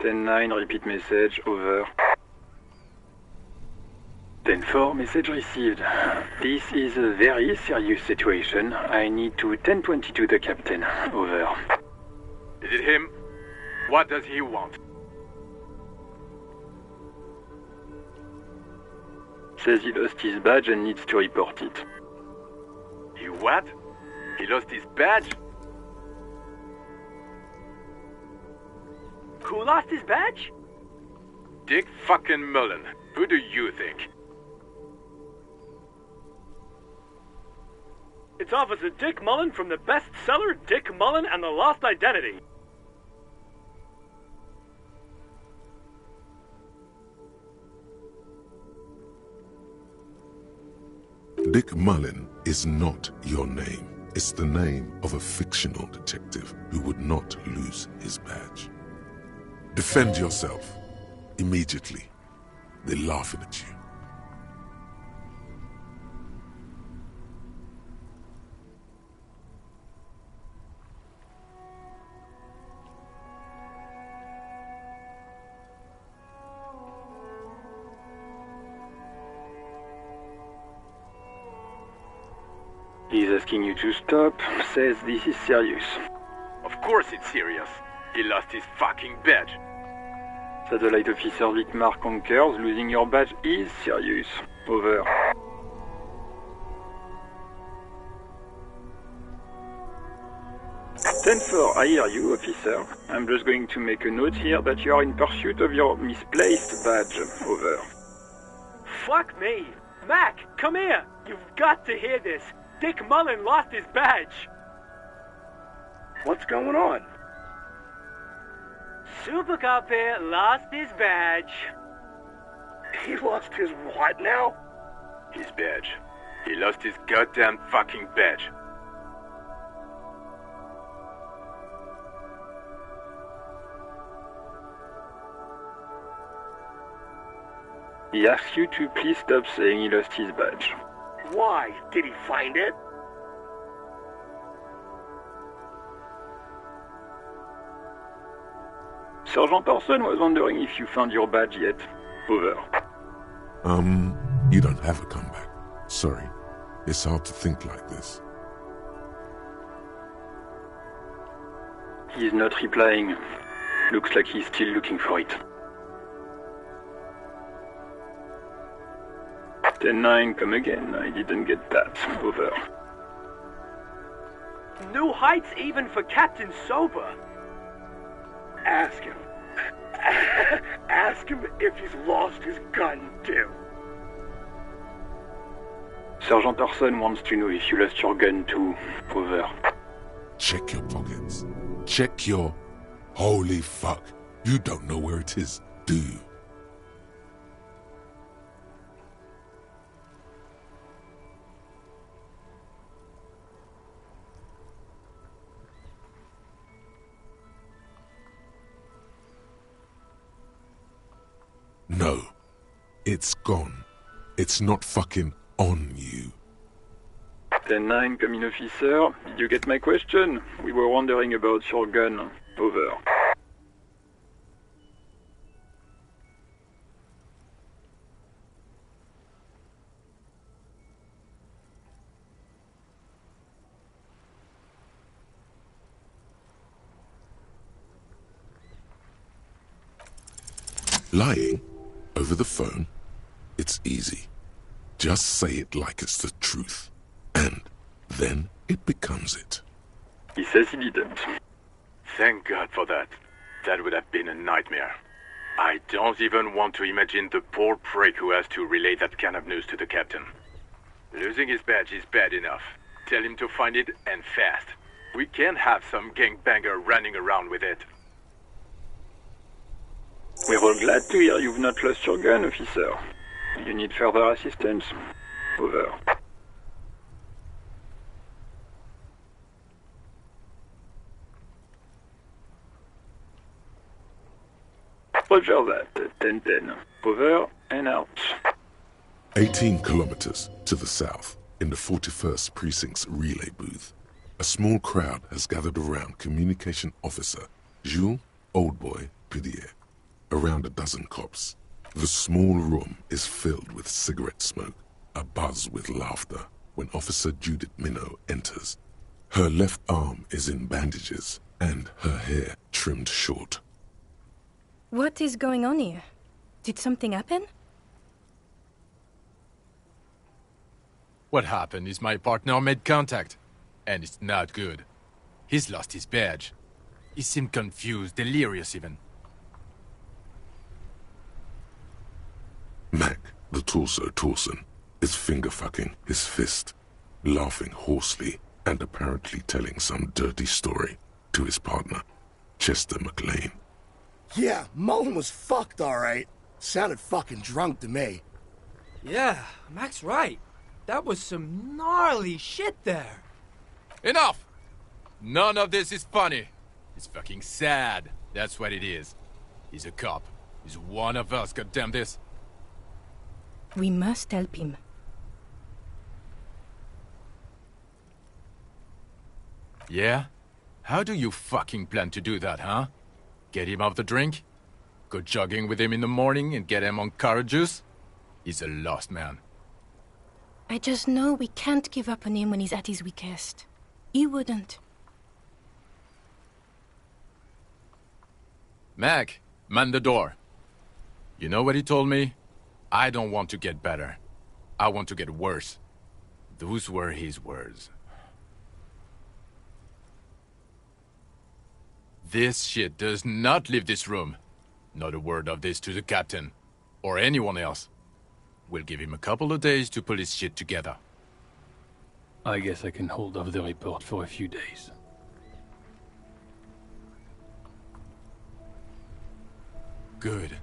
10-9, repeat message, over. 10-4, message received. This is a very serious situation. I need to 10-22 the captain. Over. Is it him? What does he want? Says he lost his badge and needs to report it. He what? He lost his badge? Who lost his badge? Dick fucking Mullen. Who do you think? It's Officer Dick Mullen from the bestseller Dick Mullen and the Lost Identity. Dick Mullen is not your name. It's the name of a fictional detective who would not lose his badge. Defend yourself. Immediately. They're laughing at you. He's asking you to stop, says this is serious. Of course it's serious. He lost his fucking badge. Satellite Officer Vic concurs, losing your badge is serious. Over. Ten-4, I hear you, officer. I'm just going to make a note here that you are in pursuit of your misplaced badge. Over. Fuck me! Mac, come here! You've got to hear this! Dick Mullen lost his badge! What's going on? Super Cop here lost his badge. He lost his what now? His badge. He lost his goddamn fucking badge. He asks you to please stop saying he lost his badge. Why? Did he find it? Sergeant Orson was wondering if you found your badge yet. Over. You don't have a comeback. Sorry. It's hard to think like this. He's not replying. Looks like he's still looking for it. 10-9, come again. I didn't get that. Over. New heights even for Captain Sober. Ask him. Ask him if he's lost his gun, too. Sergeant Orson wants to know if you lost your gun too. Over. Check your pockets. Check your... Holy fuck. You don't know where it is, do you? No. It's gone. It's not fucking on you. 10-9, come in, officer. Did you get my question? We were wondering about your gun. Over. Lying over the phone, it's easy. Just say it like it's the truth, and then it becomes it. He says he didn't. Thank God for that. That would have been a nightmare. I don't even want to imagine the poor prick who has to relay that kind of news to the captain. Losing his badge is bad enough. Tell him to find it, and fast. We can't have some gangbanger running around with it. We're all glad to hear you've not lost your gun, officer. You need further assistance? Over. Roger that. 10-10. Over and out. 18 kilometers to the south, in the 41st Precinct's relay booth, a small crowd has gathered around Communication Officer Jules Oldboy Pidier. Around a dozen cops. The small room is filled with cigarette smoke, abuzz with laughter, when Officer Judith Minot enters. Her left arm is in bandages, and her hair trimmed short. What is going on here? Did something happen? What happened is my partner made contact, and it's not good. He's lost his badge. He seemed confused, delirious even. Mac, the torso Torson, is finger-fucking his fist, laughing hoarsely and apparently telling some dirty story to his partner, Chester McLean. Yeah, Mullen was fucked, alright. Sounded fucking drunk to me. Yeah, Mac's right. That was some gnarly shit there. Enough! None of this is funny. It's fucking sad. That's what it is. He's a cop. He's one of us, goddamn this. We must help him. Yeah? How do you fucking plan to do that, huh? Get him off the drink? Go jogging with him in the morning and get him on carrot juice? He's a lost man. I just know we can't give up on him when he's at his weakest. He wouldn't. Mac, man the door. You know what he told me? I don't want to get better. I want to get worse. Those were his words. This shit does not leave this room. Not a word of this to the captain. Or anyone else. We'll give him a couple of days to pull his shit together. I guess I can hold off the report for a few days. Good.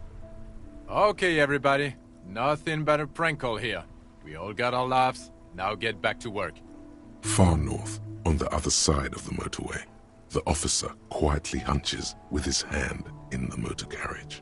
Okay, everybody. Nothing but a prank call here. We all got our laughs. Now get back to work. Far north, on the other side of the motorway, the officer quietly hunches with his hand in the motor carriage.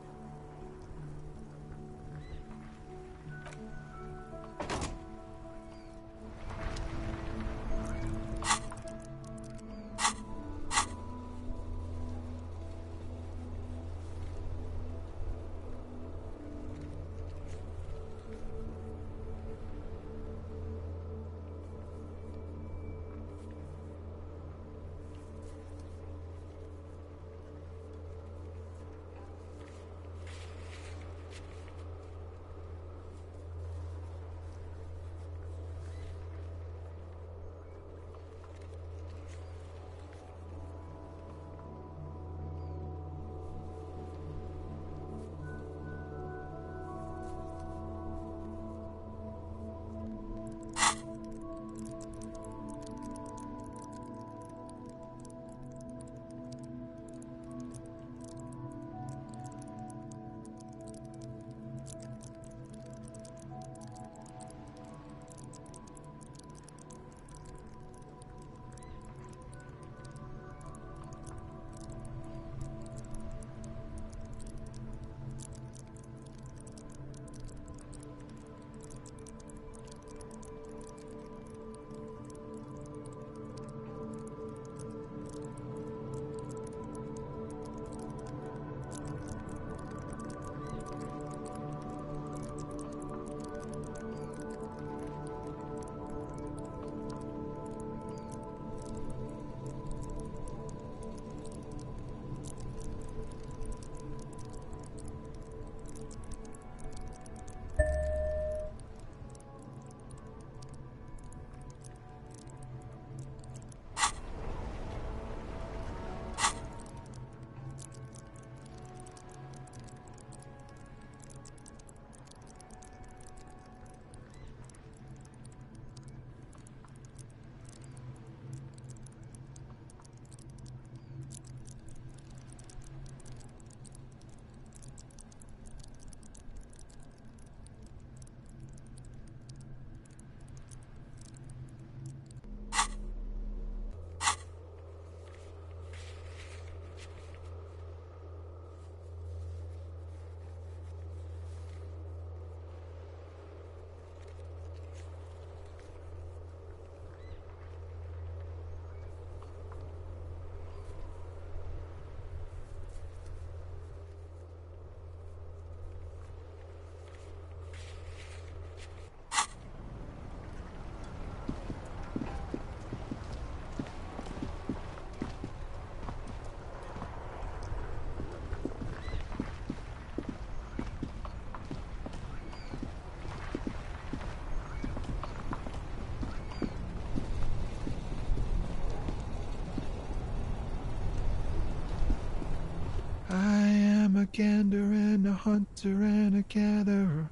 gander and a hunter and a gatherer.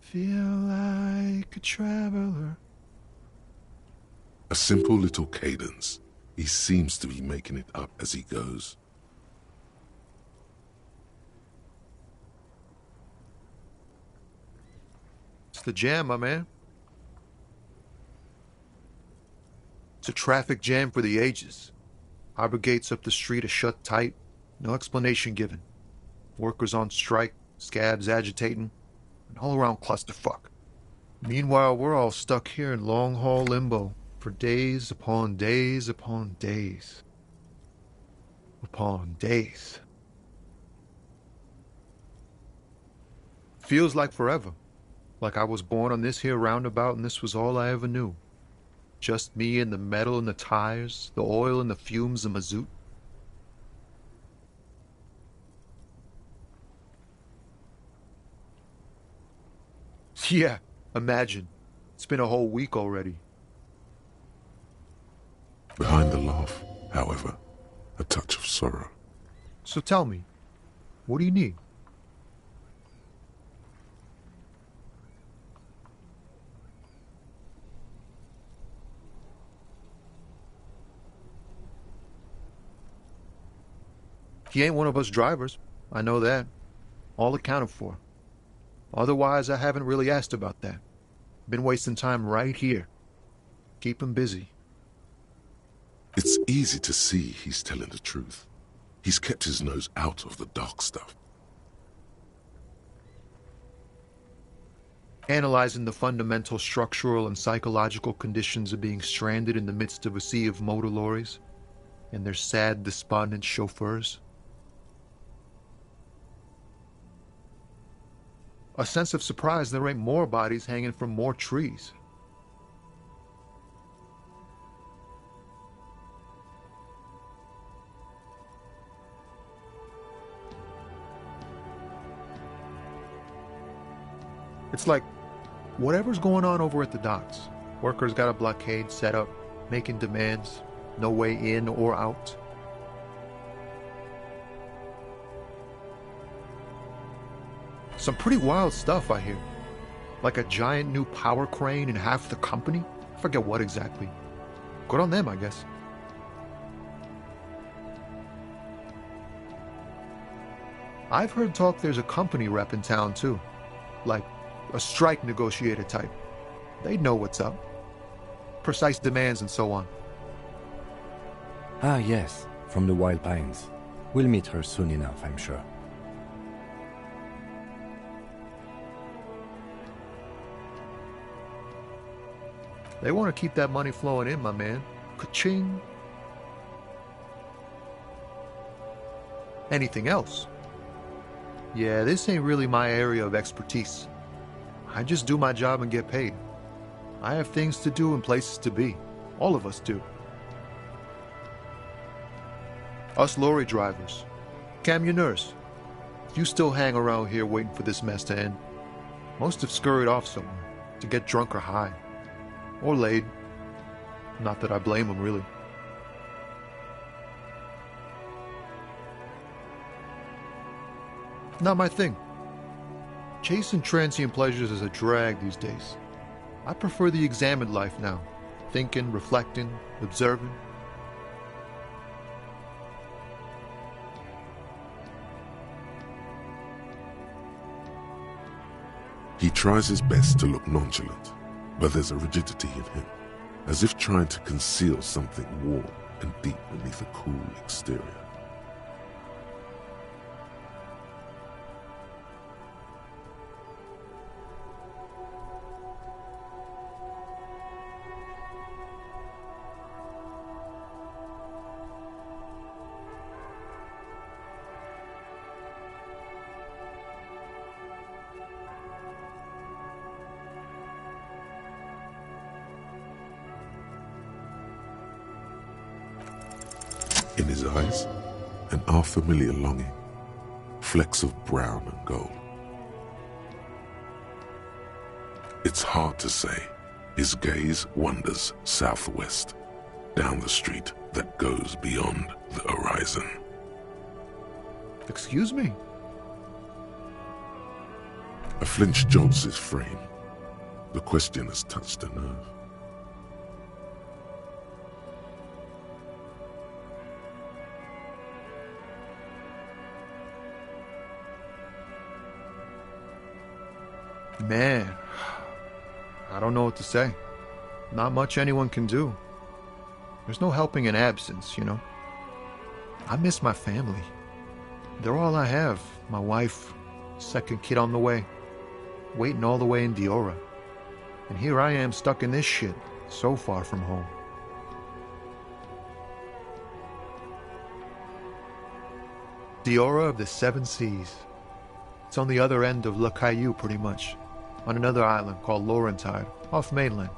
Feel like a traveler. A simple little cadence. He seems to be making it up as he goes. It's the jam, my man. It's a traffic jam for the ages. Harbor gates up the street are shut tight. No explanation given. Workers on strike, scabs agitating, an all-around clusterfuck. Meanwhile, we're all stuck here in long-haul limbo for days upon days upon days. Upon days. Feels like forever. Like I was born on this here roundabout and this was all I ever knew. Just me and the metal and the tires, the oil and the fumes of mazout. Yeah, imagine. It's been a whole week already. Behind the laugh, however, a touch of sorrow. So tell me, what do you need? He ain't one of us drivers. I know that. All accounted for. Otherwise, I haven't really asked about that. Been wasting time right here. Keep him busy. It's easy to see he's telling the truth. He's kept his nose out of the dark stuff. Analyzing the fundamental structural and psychological conditions of being stranded in the midst of a sea of motor lorries and their sad, despondent chauffeurs. A sense of surprise there ain't more bodies hanging from more trees. It's like, whatever's going on over at the docks. Workers got a blockade set up, making demands, no way in or out. Some pretty wild stuff, I hear. Like a giant new power crane in half the company? I forget what exactly. Good on them, I guess. I've heard talk there's a company rep in town, too. Like a strike negotiator type. They'd know what's up. Precise demands and so on. Ah, yes, from the Wild Pines. We'll meet her soon enough, I'm sure. They want to keep that money flowing in, my man. Ka-ching. Anything else? Yeah, this ain't really my area of expertise. I just do my job and get paid. I have things to do and places to be. All of us do. Us lorry drivers. Camionneurs. You still hang around here waiting for this mess to end. Most have scurried off somewhere to get drunk or high. Or laid. Not that I blame them, really. Not my thing. Chasing transient pleasures is a drag these days. I prefer the examined life now. Thinking, reflecting, observing. He tries his best to look nonchalant, but there's a rigidity in him, as if trying to conceal something warm and deep beneath a cool exterior. In his eyes, an unfamiliar longing, flecks of brown and gold. It's hard to say. His gaze wanders southwest, down the street that goes beyond the horizon. Excuse me? A flinch jolts his frame. The question has touched a nerve. Man, I don't know what to say. Not much anyone can do. There's no helping in absence, you know. I miss my family. They're all I have. My wife, second kid on the way, waiting all the way in Diora. And here I am stuck in this shit, so far from home. Diora of the Seven Seas. It's on the other end of Le Caillou, pretty much, on another island called Laurentide, off mainland.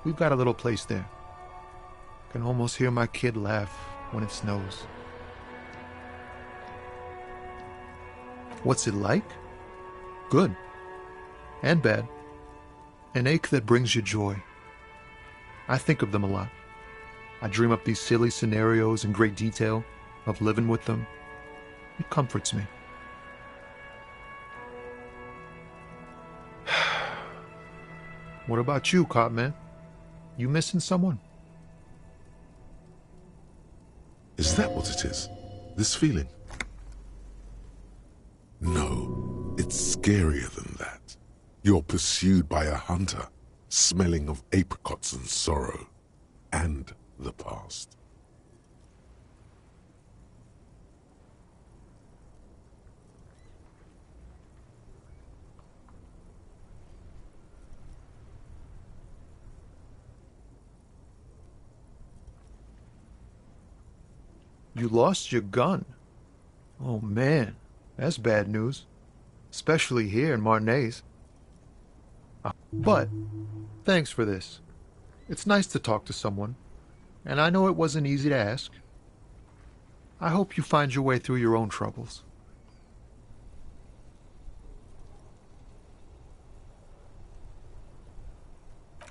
We've got a little place there. Can almost hear my kid laugh when it snows. What's it like? Good. And bad. An ache that brings you joy. I think of them a lot. I dream up these silly scenarios in great detail of living with them. It comforts me. What about you, Cop Man? You missing someone? Is that what it is? This feeling? No, it's scarier than that. You're pursued by a hunter, smelling of apricots and sorrow, and the past. You lost your gun. Oh man, that's bad news. Especially here in Martinez. But, thanks for this. It's nice to talk to someone, and I know it wasn't easy to ask. I hope you find your way through your own troubles.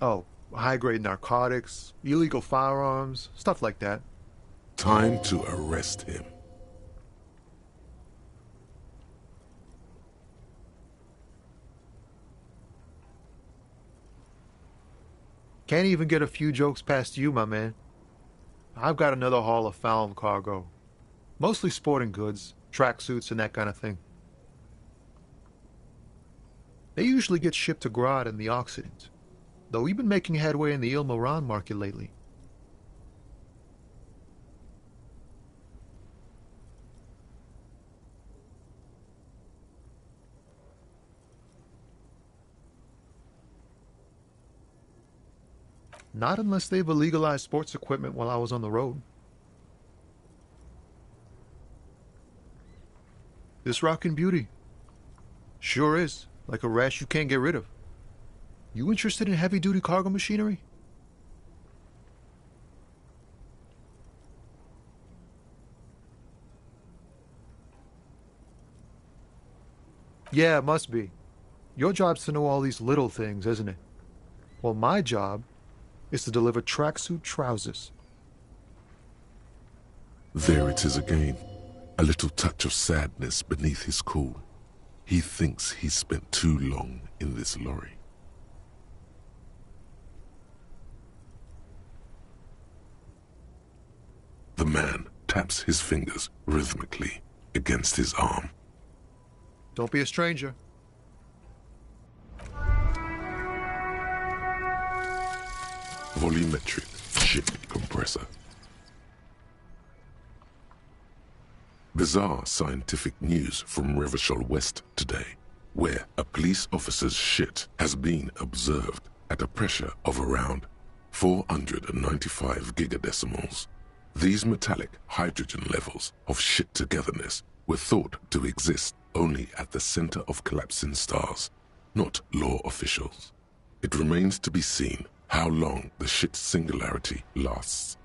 Oh, high-grade narcotics, illegal firearms, stuff like that. Time to arrest him. Can't even get a few jokes past you, my man. I've got another haul of found cargo. Mostly sporting goods, tracksuits, and that kind of thing. They usually get shipped to Grad in the Occident, though we've been making headway in the Il Moran market lately. Not unless they've illegalized sports equipment while I was on the road. This rockin' beauty. Sure is, like a rash you can't get rid of. You interested in heavy-duty cargo machinery? Yeah, it must be. Your job's to know all these little things, isn't it? Well, my job is to deliver tracksuit trousers. There it is again. A little touch of sadness beneath his cool. He thinks he's spent too long in this lorry. The man taps his fingers rhythmically against his arm. Don't be a stranger. Volumetric ship compressor. Bizarre scientific news from Revachol West today, where a police officer's shit has been observed at a pressure of around 495 gigadecimals. These metallic hydrogen levels of shit togetherness were thought to exist only at the center of collapsing stars, not law officials. It remains to be seen how long the shit singularity lasts.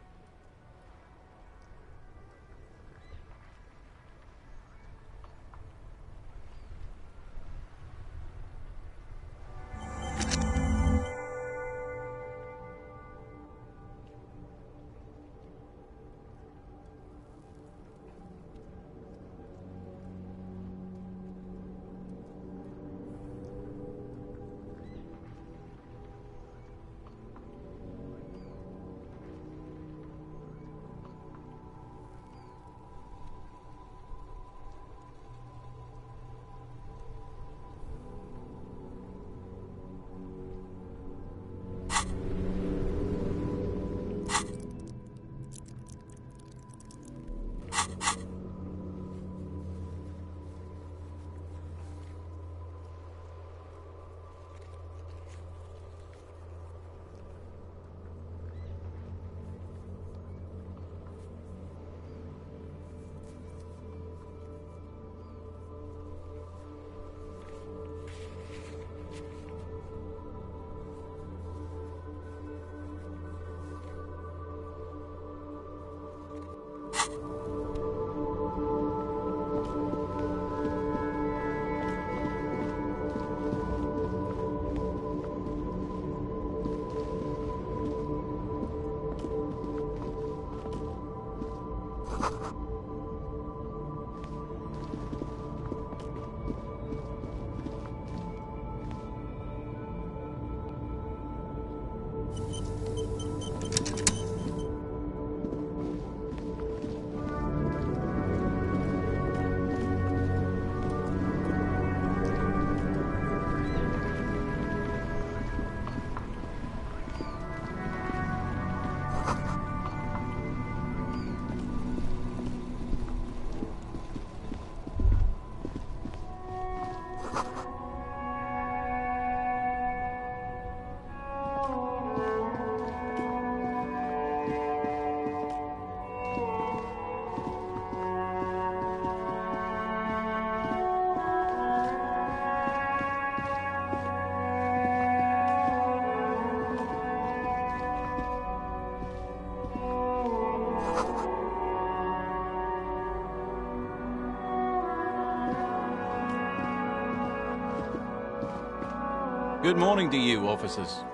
Good morning to you, officers.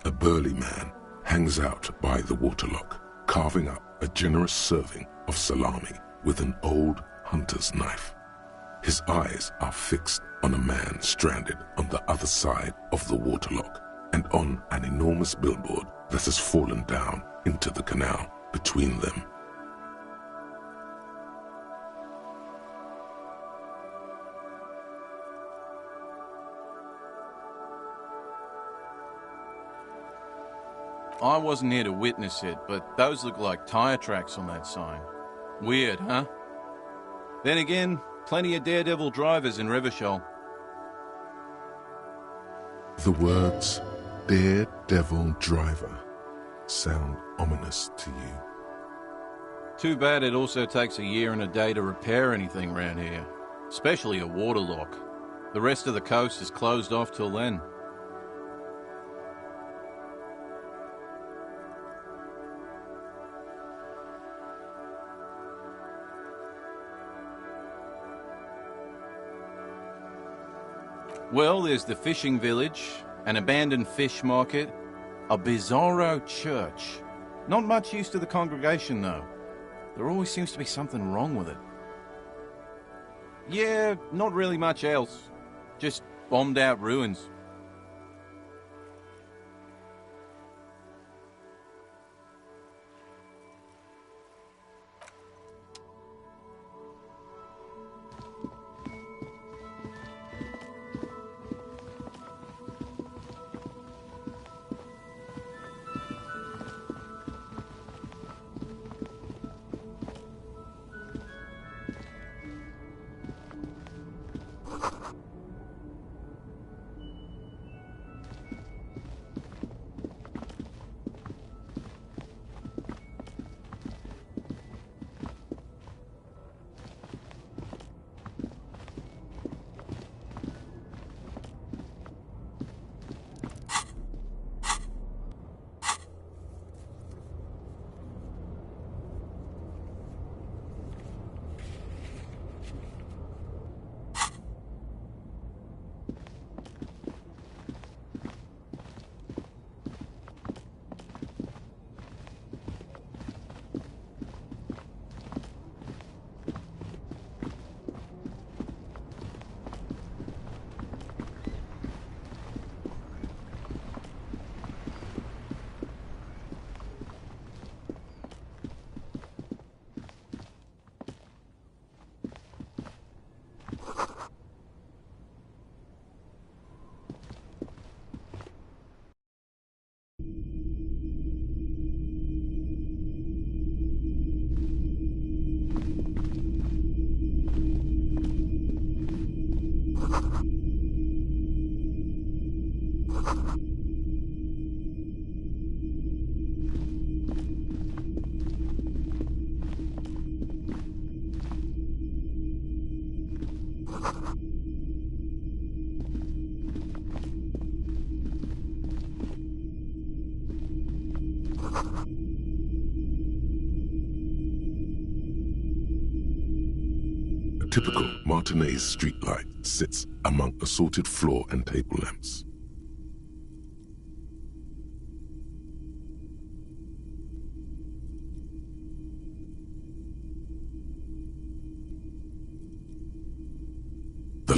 A burly man hangs out by the waterlock, carving up a generous serving of salami with an old hunter's knife. His eyes are fixed on a man stranded on the other side of the waterlock and on an enormous billboard that has fallen down into the canal between them. I wasn't here to witness it, but those look like tire tracks on that sign. Weird, huh? Then again, plenty of daredevil drivers in Revachol. The words daredevil driver sound ominous to you. Too bad it also takes a year and a day to repair anything around here, especially a waterlock. The rest of the coast is closed off till then. Well, there's the fishing village, an abandoned fish market, a bizarro church. Not much use to the congregation, though. There always seems to be something wrong with it. Yeah, not really much else. Just bombed out ruins. A typical Martinez streetlight sits among assorted floor and table lamps.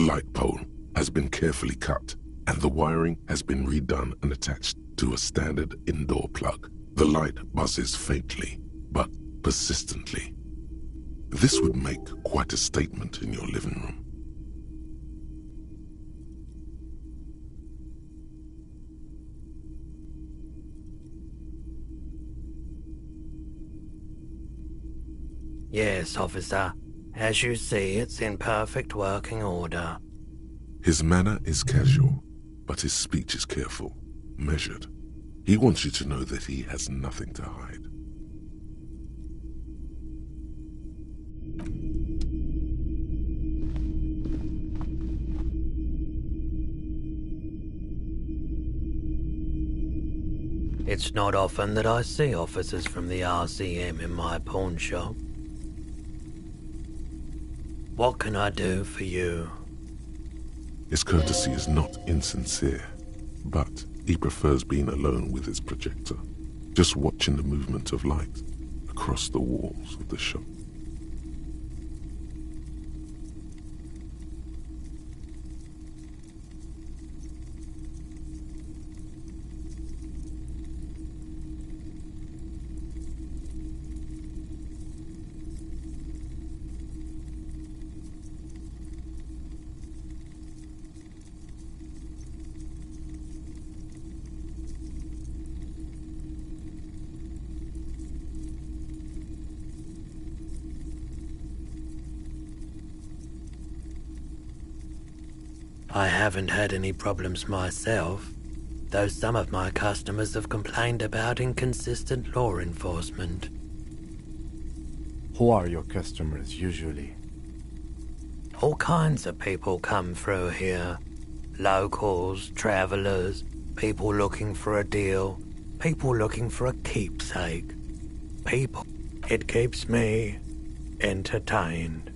light pole has been carefully cut, and the wiring has been redone and attached to a standard indoor plug. The light buzzes faintly, but persistently. This would make quite a statement in your living room. Yes, officer. As you see, it's in perfect working order. His manner is casual, but his speech is careful, measured. He wants you to know that he has nothing to hide. It's not often that I see officers from the RCM in my pawn shop. What can I do for you? His courtesy is not insincere, but he prefers being alone with his projector, just watching the movement of light across the walls of the shop. I haven't had any problems myself, though some of my customers have complained about inconsistent law enforcement. Who are your customers usually? All kinds of people come through here. Locals, travelers, people looking for a deal, people looking for a keepsake. People. It keeps me entertained.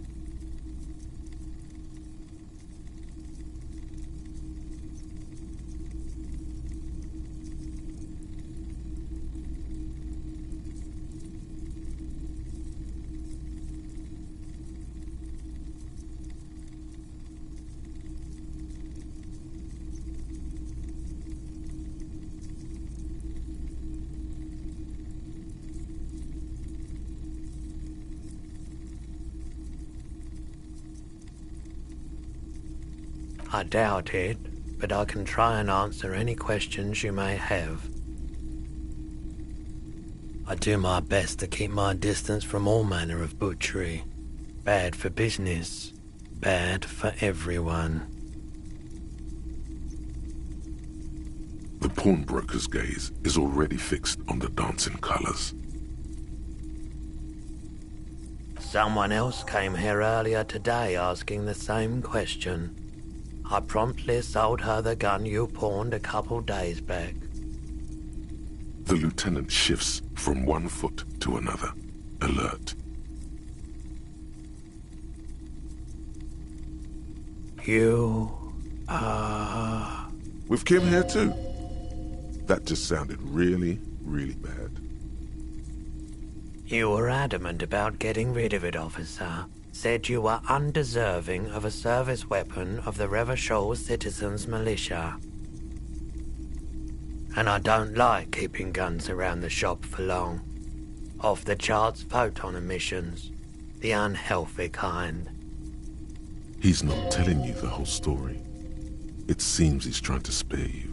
I doubt it, but I can try and answer any questions you may have. I do my best to keep my distance from all manner of butchery. Bad for business, bad for everyone. The pawnbroker's gaze is already fixed on the dancing colors. Someone else came here earlier today asking the same question. I promptly sold her the gun you pawned a couple days back. The lieutenant shifts from one foot to another, alert. You With Kim here too? That just sounded really, really bad. You were adamant about getting rid of it, officer. Said you were undeserving of a service weapon of the Revachol Citizens Militia. And I don't like keeping guns around the shop for long. Off-the-charts photon emissions. The unhealthy kind. He's not telling you the whole story. It seems he's trying to spare you.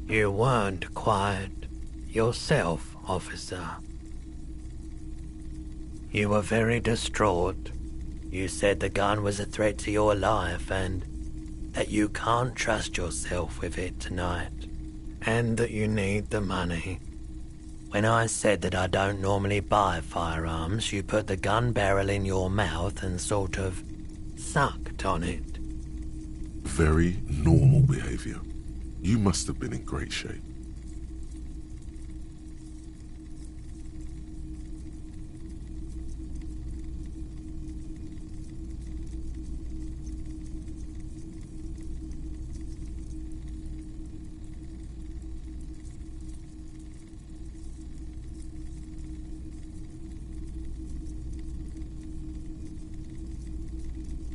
You weren't quite yourself, officer. You were very distraught. You said the gun was a threat to your life and that you can't trust yourself with it tonight, and that you need the money. When I said that I don't normally buy firearms, you put the gun barrel in your mouth and sort of sucked on it. Very normal behavior. You must have been in great shape.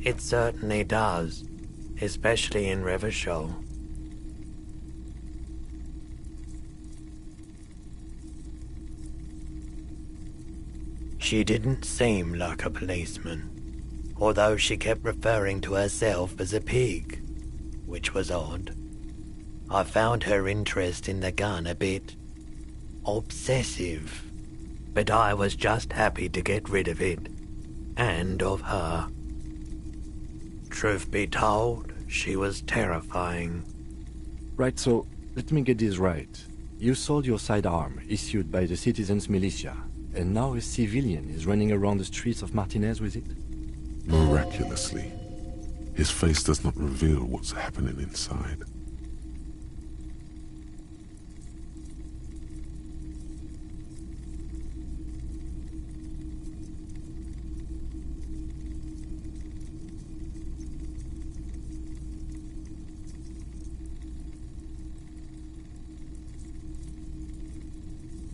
It certainly does, especially in Rivershoal. She didn't seem like a policeman, although she kept referring to herself as a pig, which was odd. I found her interest in the gun a bit obsessive, but I was just happy to get rid of it, and of her. Truth be told, she was terrifying. Right, so let me get this right. You sold your sidearm, issued by the citizens' militia, and now a civilian is running around the streets of Martinez with it? Miraculously, his face does not reveal what's happening inside.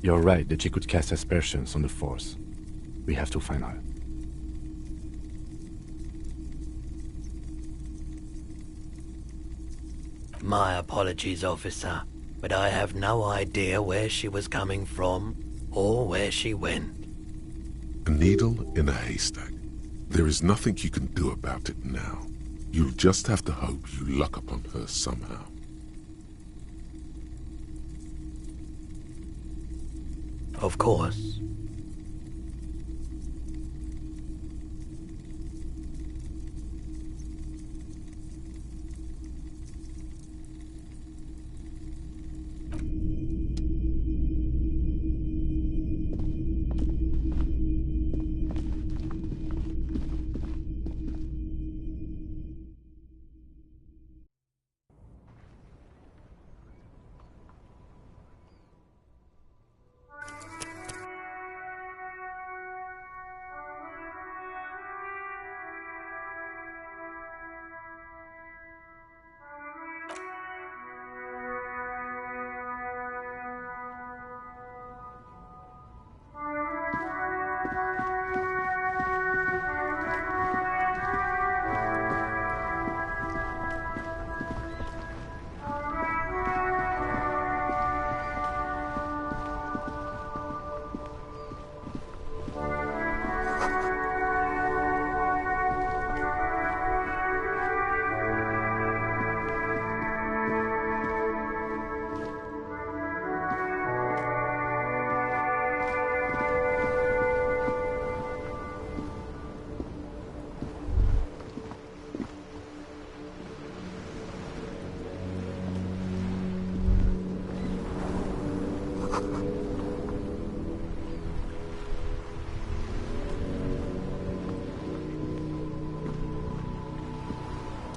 You're right that she could cast aspersions on the Force. We have to find her. My apologies, officer, but I have no idea where she was coming from or where she went. A needle in a haystack. There is nothing you can do about it now. You'll just have to hope you luck upon her somehow. Of course.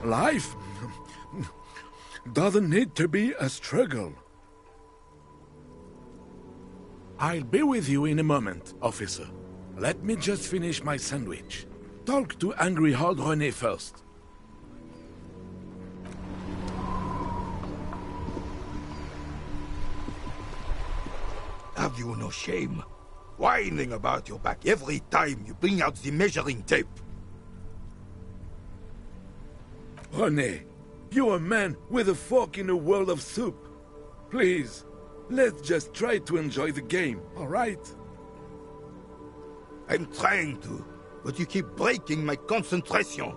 Life doesn't need to be a struggle. I'll be with you in a moment, officer. Let me just finish my sandwich. Talk to Angry Hard René first. Have you no shame? Whining about your back every time you bring out the measuring tape. René, you're a man with a fork in a world of soup. Please, let's just try to enjoy the game, all right? I'm trying to, but you keep breaking my concentration.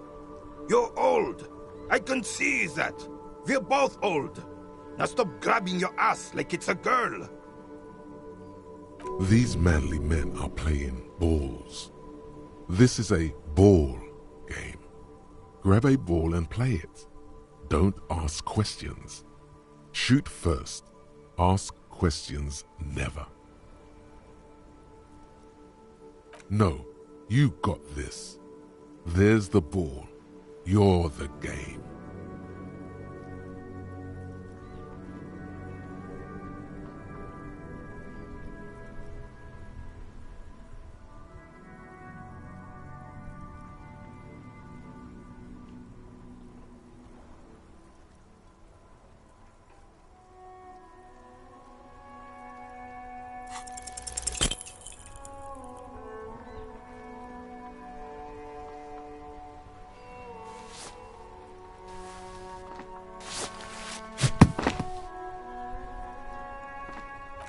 You're old. I can see that. We're both old. Now stop grabbing your ass like it's a girl. These manly men are playing balls. This is a ball game. Grab a ball and play it. Don't ask questions. Shoot first. Ask questions never. No, you got this. There's the ball. You're the game.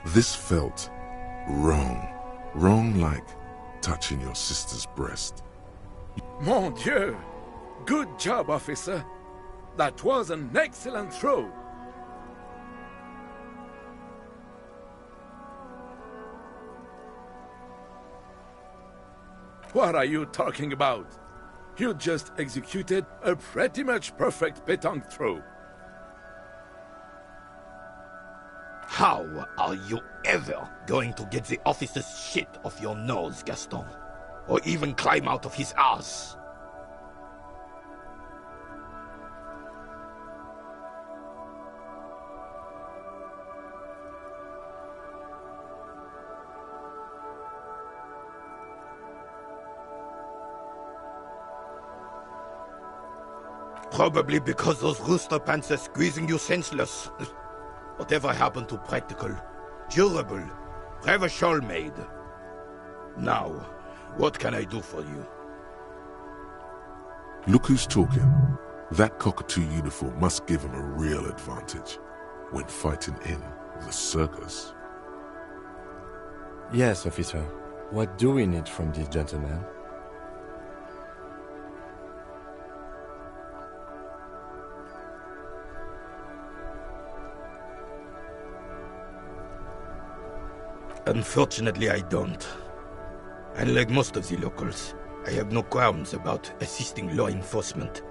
This felt wrong. Wrong like touching your sister's breast. Mon Dieu! Good job, officer. That was an excellent throw. What are you talking about? You just executed a pretty much perfect pétanque throw. How are you ever going to get the officer's shit off your nose, Gaston? Or even climb out of his ass? Probably because those rooster pants are squeezing you senseless. Whatever happened to practical, durable, Revachol made? Now, what can I do for you? Look who's talking. That cockatoo uniform must give him a real advantage when fighting in the circus. Yes, officer. What do we need from this gentleman? Unfortunately, I don't. Unlike most of the locals, I have no qualms about assisting law enforcement,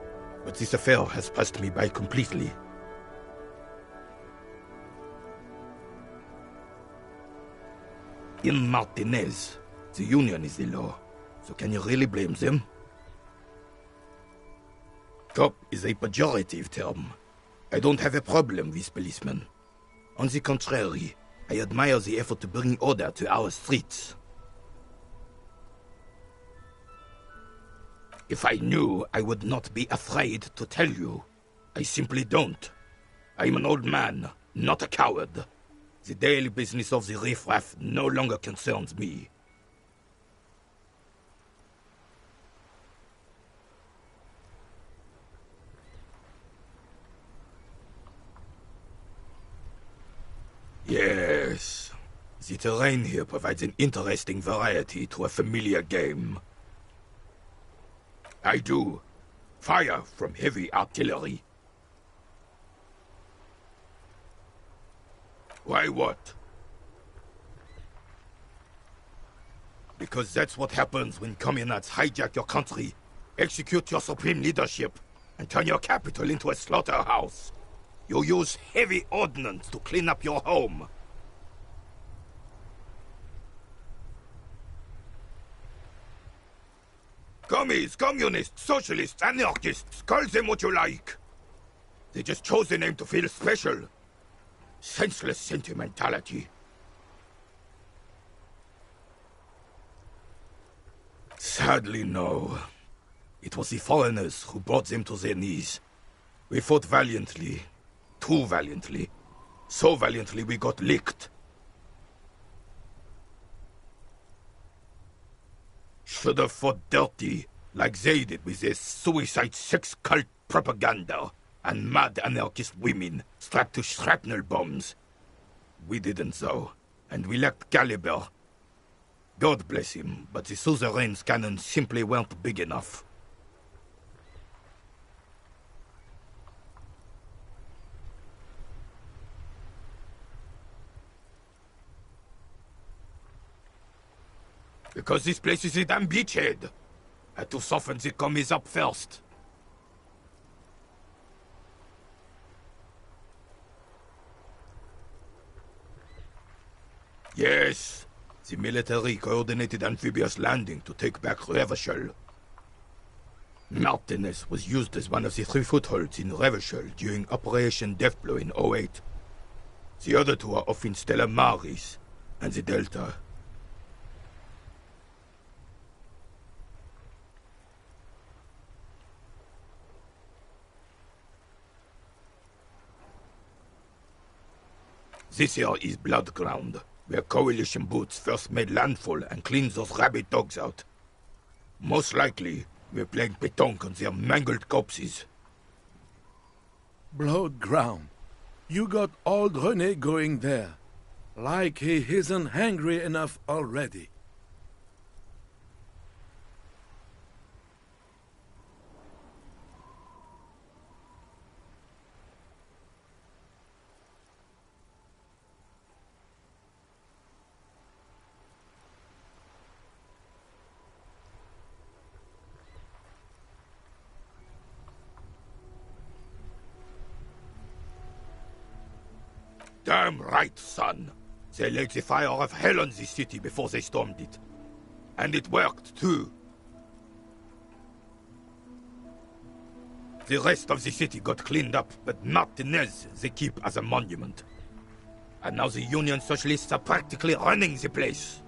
but this affair has passed me by completely. In Martinez, the union is the law, so can you really blame them? Cop is a pejorative term. I don't have a problem with policemen. On the contrary, I admire the effort to bring order to our streets. If I knew, I would not be afraid to tell you. I simply don't. I'm an old man, not a coward. The daily business of the riffraff no longer concerns me. Yes. The terrain here provides an interesting variety to a familiar game. I do. Fire from heavy artillery. Why what? Because that's what happens when communards hijack your country, execute your supreme leadership, and turn your capital into a slaughterhouse. You use heavy ordnance to clean up your home. Commies, communists, socialists, anarchists, call them what you like. They just chose the name to feel special. Senseless sentimentality. Sadly, no. It was the foreigners who brought them to their knees. We fought valiantly. Too valiantly. So valiantly we got licked. Should have fought dirty, like they did with their suicide sex cult propaganda and mad anarchist women strapped to shrapnel bombs. We didn't though, and we lacked caliber. God bless him, but the suzerain's cannons simply weren't big enough. Because this place is a damn beachhead. Had to soften the commies up first. Yes, the military coordinated amphibious landing to take back Revachol. Martinez was used as one of the 3 footholds in Revachol during Operation Deathblow in 08. The other 2 are off in Stella Maris and the Delta. This here is Blood Ground, where Coalition boots first made landfall and cleaned those rabid dogs out. Most likely, we're playing pétanque on their mangled corpses. Blood Ground. You got old René going there. Like he isn't hungry enough already. Damn right, son. They laid the fire of hell on the city before they stormed it. And it worked, too. The rest of the city got cleaned up, but Martinez they keep as a monument. And now the Union Socialists are practically running the place.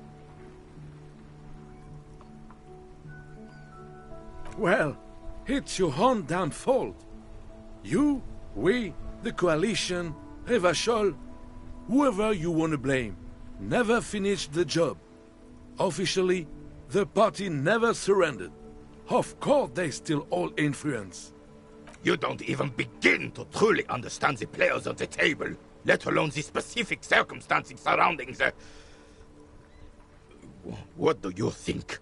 Well, it's your own damn fault. You, we, the Coalition, Revachol, whoever you want to blame, never finished the job. Officially, the party never surrendered. Of course they still hold influence. You don't even begin to truly understand the players at the table, let alone the specific circumstances surrounding the... What do you think?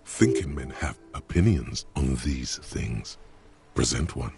Thinking men have opinions on these things. Present one.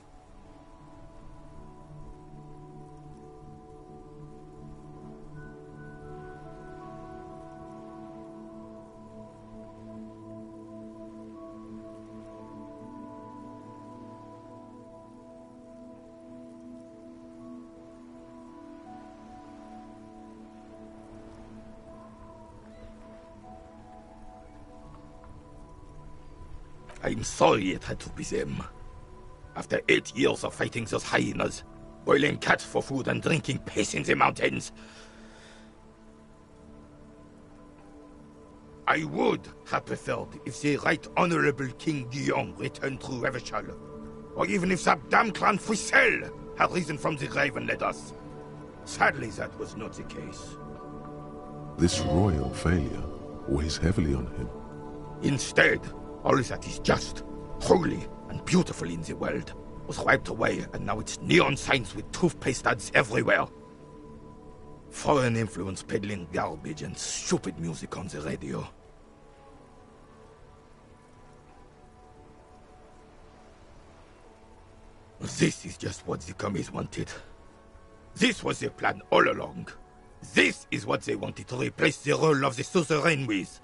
I'm sorry it had to be them. After 8 years of fighting those hyenas, boiling cats for food and drinking piss in the mountains, I would have preferred if the Right Honorable King Guillaume returned through Revachol, or even if that damn clan Frisel had risen from the grave and led us. Sadly, that was not the case. This royal failure weighs heavily on him. Instead, all that is just, holy, and beautiful in the world was wiped away, and now it's neon signs with toothpaste ads everywhere. Foreign influence peddling garbage and stupid music on the radio. This is just what the commies wanted. This was their plan all along. This is what they wanted to replace the role of the suzerain with.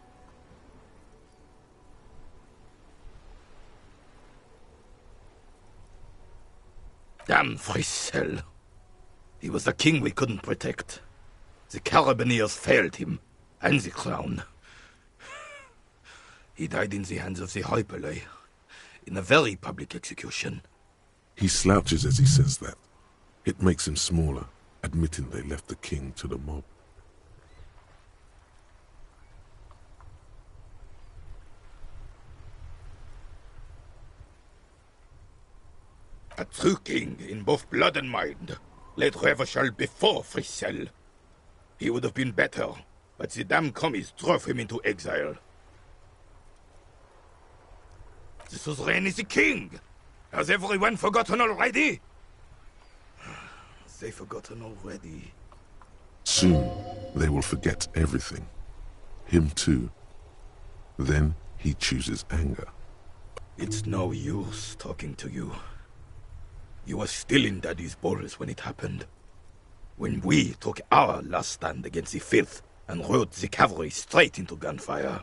Damn Frisel. He was the king we couldn't protect. The Carabineers failed him, and the crown. He died in the hands of the Hyperlay, in a very public execution. He slouches as he says that. It makes him smaller, admitting they left the king to the mob. A true king in both blood and mind led Revachol before Frisel. He would have been better, but the damn commies drove him into exile. The suzerain is the king! Has everyone forgotten already? They've forgotten already. Soon, they will forget everything. Him too. Then he chooses anger. It's no use talking to you. You were still in Daddy's balls when it happened. When we took our last stand against the filth and rode the cavalry straight into gunfire.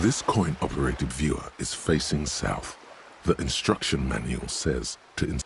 This coin-operated viewer is facing south. The instruction manual says to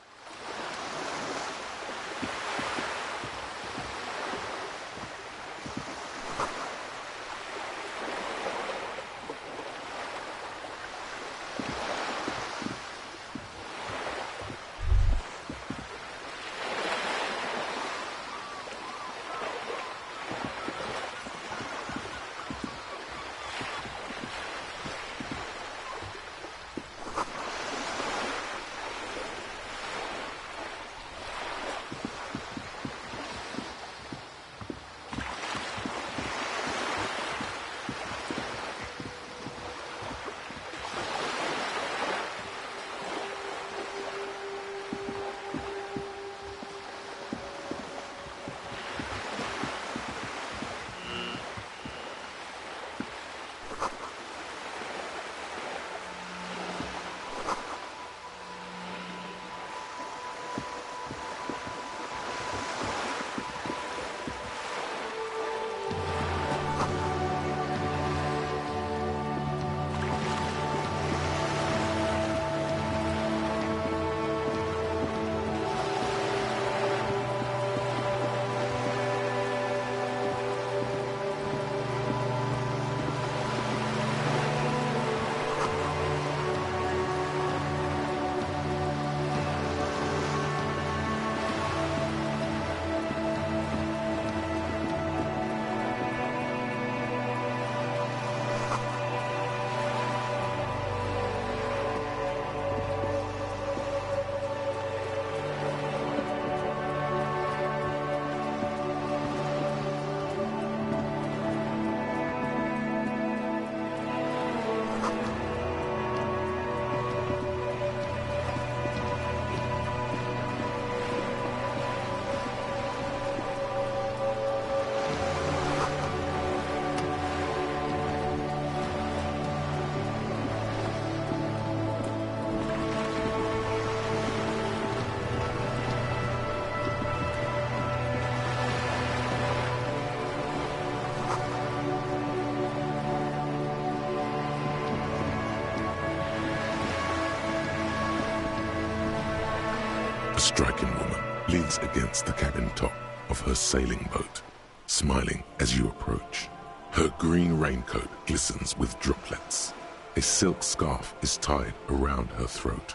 A striking woman leans against the cabin top of her sailing boat, smiling as you approach. Her green raincoat glistens with droplets. A silk scarf is tied around her throat.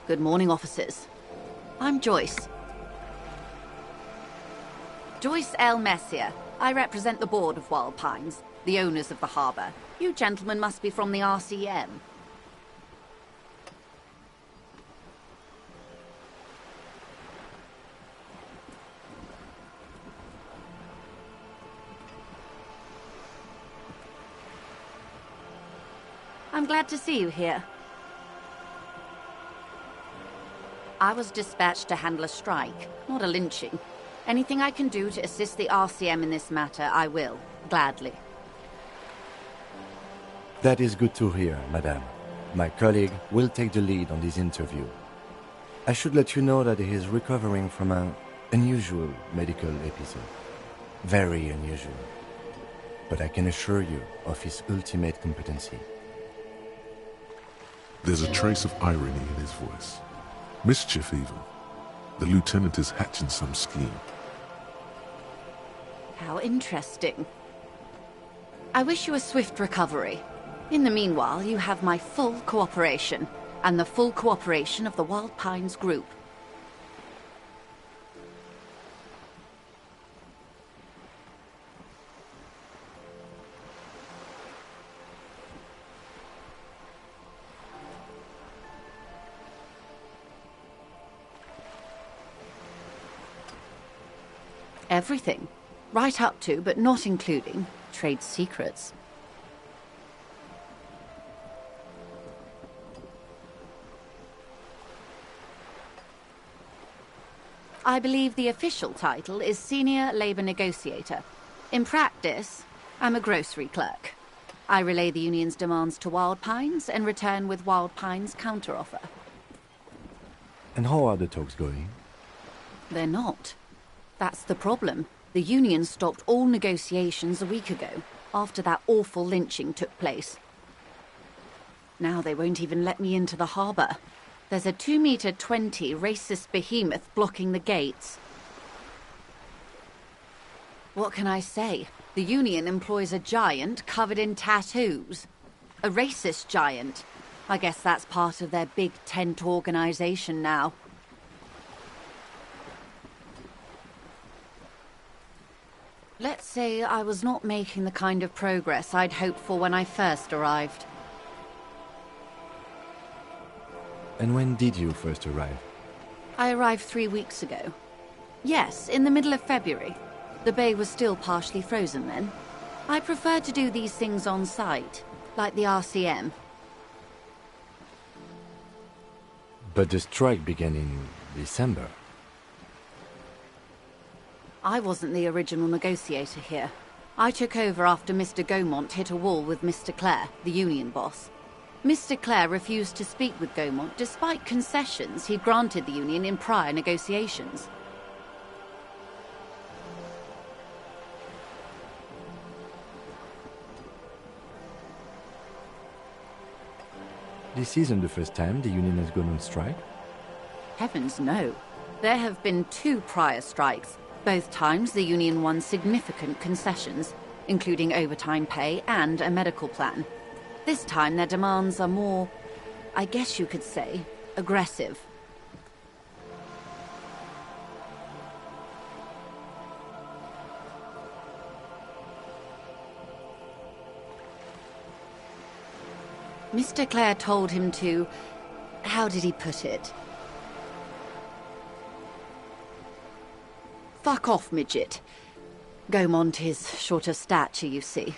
Good morning, officers. I'm Joyce. Joyce L. Messier. I represent the board of Wild Pines, the owners of the harbour. You gentlemen must be from the RCM. I'm glad to see you here. I was dispatched to handle a strike, not a lynching. Anything I can do to assist the RCM in this matter, I will, gladly. That is good to hear, madame. My colleague will take the lead on this interview. I should let you know that he is recovering from an unusual medical episode. Very unusual. But I can assure you of his ultimate competency. There's a trace of irony in his voice. Mischief, even. The lieutenant is hatching some scheme. How interesting. I wish you a swift recovery. In the meanwhile, you have my full cooperation, and the full cooperation of the Wild Pines Group. Everything. Right up to, but not including, trade secrets. I believe the official title is Senior Labor Negotiator. In practice, I'm a grocery clerk. I relay the union's demands to Wild Pines and return with Wild Pines' counteroffer. And how are the talks going? They're not. That's the problem. The union stopped all negotiations a week ago, after that awful lynching took place. Now they won't even let me into the harbour. There's a 2-meter-20 racist behemoth blocking the gates. What can I say? The Union employs a giant covered in tattoos. A racist giant. I guess that's part of their big tent organization now. Let's say I was not making the kind of progress I'd hoped for when I first arrived. And when did you first arrive? I arrived 3 weeks ago. Yes, in the middle of February. The bay was still partially frozen then. I prefer to do these things on site, like the RCM. But the strike began in December. I wasn't the original negotiator here. I took over after Mr. Gaumont hit a wall with Mr. Clare, the union boss. Mr. Clare refused to speak with Gaumont despite concessions he'd granted the union in prior negotiations. This isn't the first time the union has gone on strike? Heavens no. There have been 2 prior strikes. Both times the union won significant concessions, including overtime pay and a medical plan. This time their demands are more, I guess you could say, aggressive. Mr. Clare told him to... how did he put it? Fuck off, midget. Gaumont is short of stature, you see.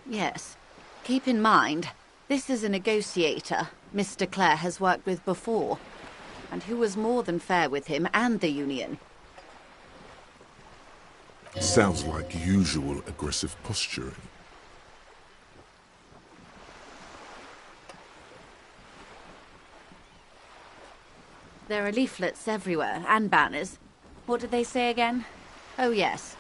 Yes. Keep in mind, this is a negotiator Mr. Clare has worked with before, and who was more than fair with him and the union. Sounds like usual aggressive posturing. There are leaflets everywhere, and banners. What did they say again? Oh, yes.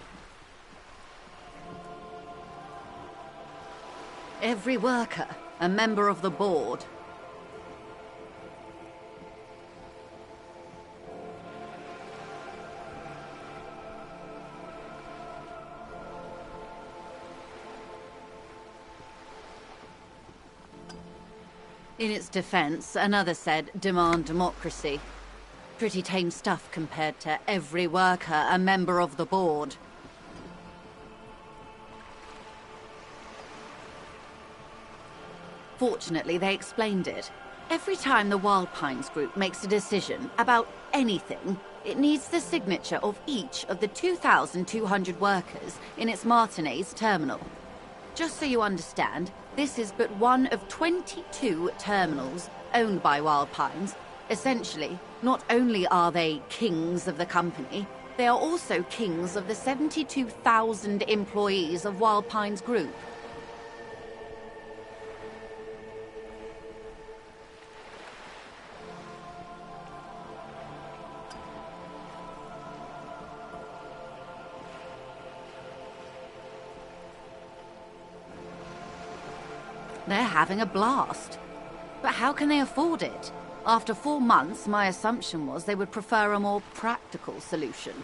Every worker, a member of the board. In its defense, another said, demand democracy. Pretty tame stuff compared to every worker, a member of the board. Fortunately, they explained it. Every time the Wild Pines group makes a decision about anything, it needs the signature of each of the 2,200 workers in its Martinez terminal. Just so you understand, this is but one of 22 terminals owned by Wild Pines. Essentially, not only are they kings of the company, they are also kings of the 72,000 employees of Wild Pines Group. They're having a blast. But how can they afford it? After 4 months, my assumption was they would prefer a more practical solution.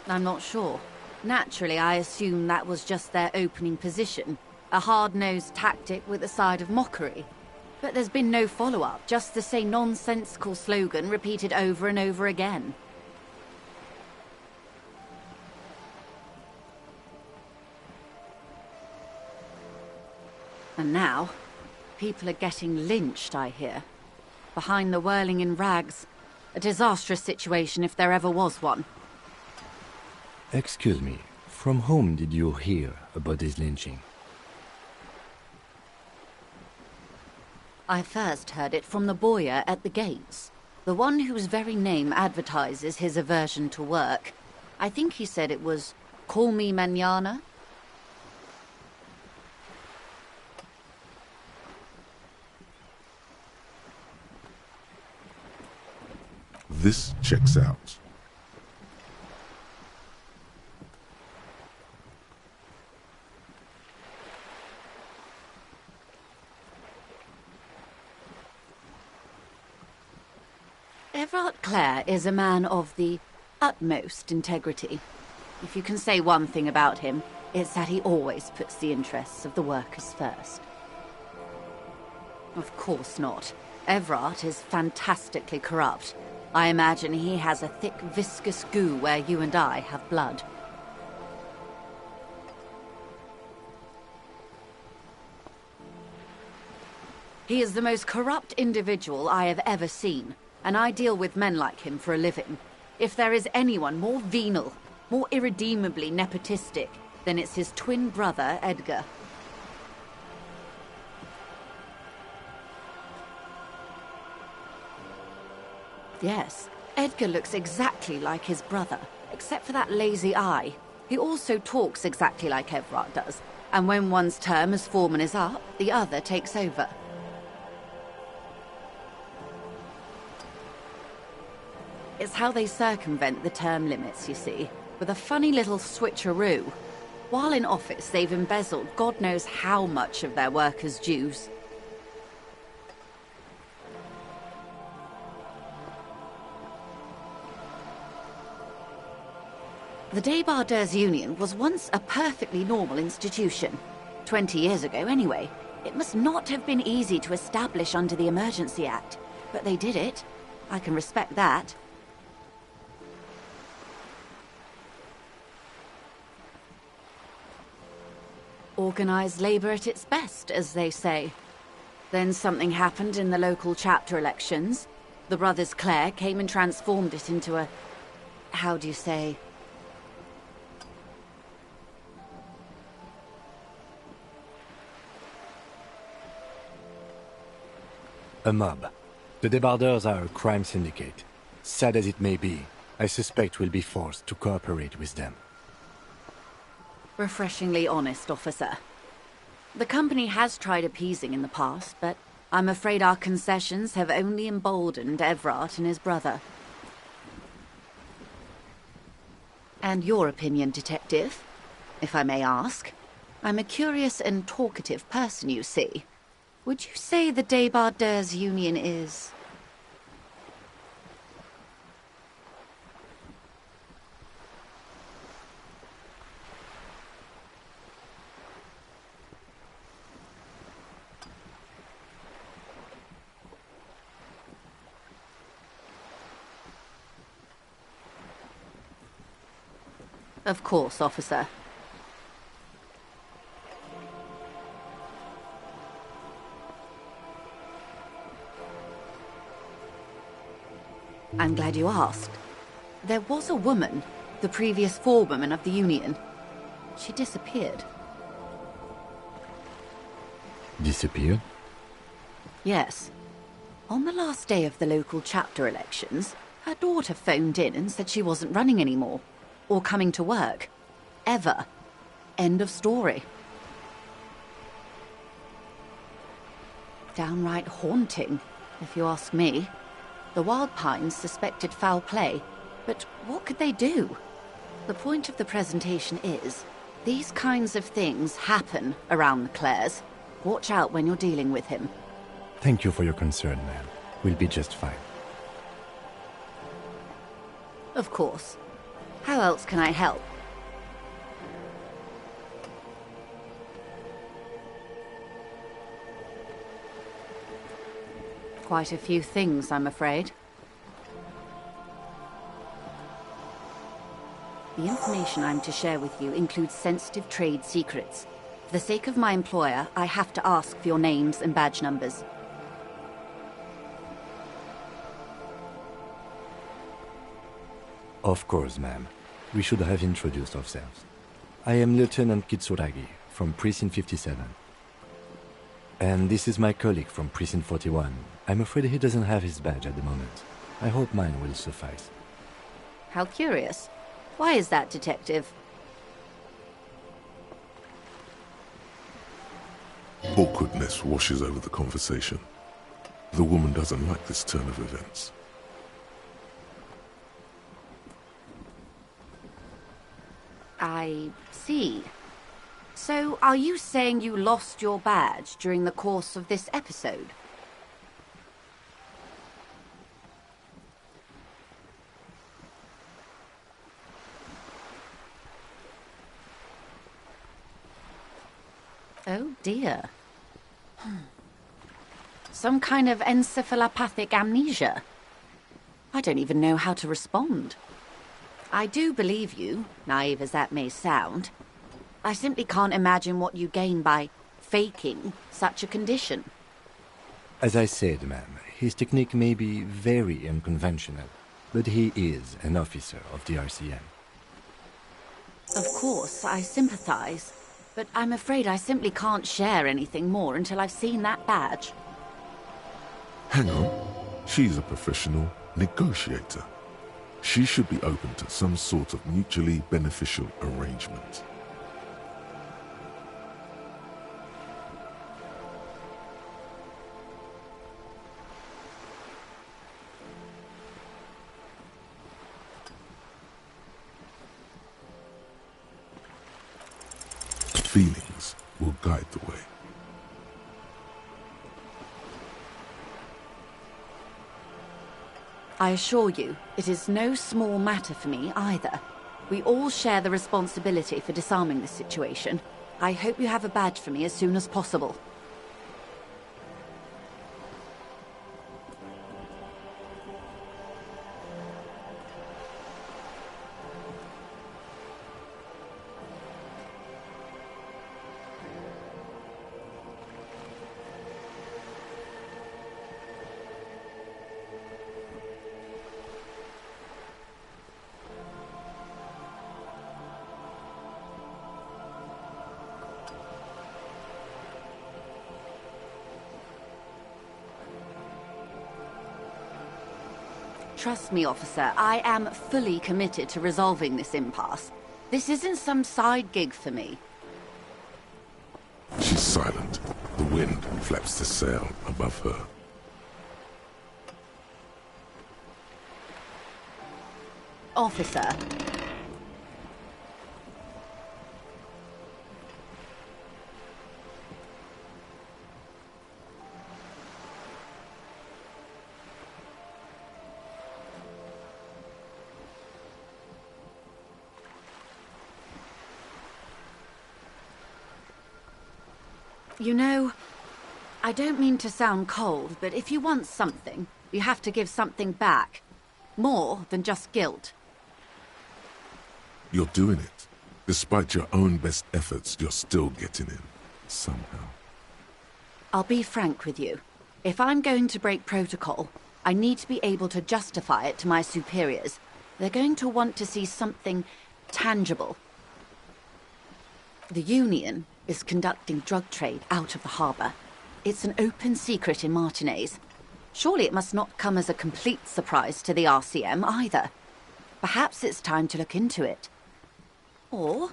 I'm not sure. Naturally, I assume that was just their opening position, a hard-nosed tactic with a side of mockery. But there's been no follow-up, just the same nonsensical slogan repeated over and over again. And now, people are getting lynched, I hear. Behind the whirling in rags. A disastrous situation if there ever was one. Excuse me, from whom did you hear about this lynching? I first heard it from the bowyer at the gates. The one whose very name advertises his aversion to work. I think he said it was, "Call me mañana." This checks out. Everard Clare is a man of the utmost integrity. If you can say one thing about him, it's that he always puts the interests of the workers first. Of course not. Everard is fantastically corrupt. I imagine he has a thick, viscous goo where you and I have blood. He is the most corrupt individual I have ever seen, and I deal with men like him for a living. If there is anyone more venal, more irredeemably nepotistic, then it's his twin brother, Edgar. Yes, Edgar looks exactly like his brother, except for that lazy eye. He also talks exactly like Everard does, and when one's term as foreman is up, the other takes over. It's how they circumvent the term limits, you see, with a funny little switcheroo. While in office, they've embezzled God knows how much of their workers' dues. The Débardeurs Union was once a perfectly normal institution. 20 years ago, anyway. It must not have been easy to establish under the Emergency Act, but they did it. I can respect that. Organised labour at its best, as they say. Then something happened in the local chapter elections. The brothers Clare came and transformed it into a... how do you say... a mob. The Débardeurs are a crime syndicate. Sad as it may be, I suspect we'll be forced to cooperate with them. Refreshingly honest, officer. The company has tried appeasing in the past, but I'm afraid our concessions have only emboldened Everard and his brother. And your opinion, Detective, if I may ask? I'm a curious and talkative person, you see. Would you say the Débardeurs Union is... Of course, officer. I'm glad you asked. There was a woman, the previous forewoman of the Union. She disappeared. Disappeared? Yes. On the last day of the local chapter elections, her daughter phoned in and said she wasn't running anymore. Or coming to work. Ever. End of story. Downright haunting, if you ask me. The Wild Pines suspected foul play, but what could they do? The point of the presentation is, these kinds of things happen around the Clares. Watch out when you're dealing with him. Thank you for your concern, ma'am. We'll be just fine. Of course. How else can I help? Quite a few things, I'm afraid. The information I'm to share with you includes sensitive trade secrets. For the sake of my employer, I have to ask for your names and badge numbers. Of course, ma'am. We should have introduced ourselves. I am Lieutenant Kitsuragi from Precinct 57. And this is my colleague from Precinct 41. I'm afraid he doesn't have his badge at the moment. I hope mine will suffice. How curious. Why is that, Detective? Awkwardness washes over the conversation. The woman doesn't like this turn of events. I see. So, are you saying you lost your badge during the course of this episode? Oh dear. Some kind of encephalopathic amnesia. I don't even know how to respond. I do believe you, naive as that may sound. I simply can't imagine what you gain by faking such a condition. As I said, ma'am, his technique may be very unconventional, but he is an officer of the RCM. Of course, I sympathize, but I'm afraid I simply can't share anything more until I've seen that badge. Hang on. She's a professional negotiator. She should be open to some sort of mutually beneficial arrangement. Feelings will guide the way. I assure you, it is no small matter for me either. We all share the responsibility for disarming this situation. I hope you have a badge for me as soon as possible. Trust me, officer, I am fully committed to resolving this impasse. This isn't some side gig for me. She's silent. The wind flaps the sail above her. Officer. You know, I don't mean to sound cold, but if you want something, you have to give something back. More than just guilt. You're doing it. Despite your own best efforts, you're still getting in. Somehow. I'll be frank with you. If I'm going to break protocol, I need to be able to justify it to my superiors. They're going to want to see something tangible. The Union is conducting drug trade out of the harbour. It's an open secret in Martinez. Surely it must not come as a complete surprise to the RCM either. Perhaps it's time to look into it. Or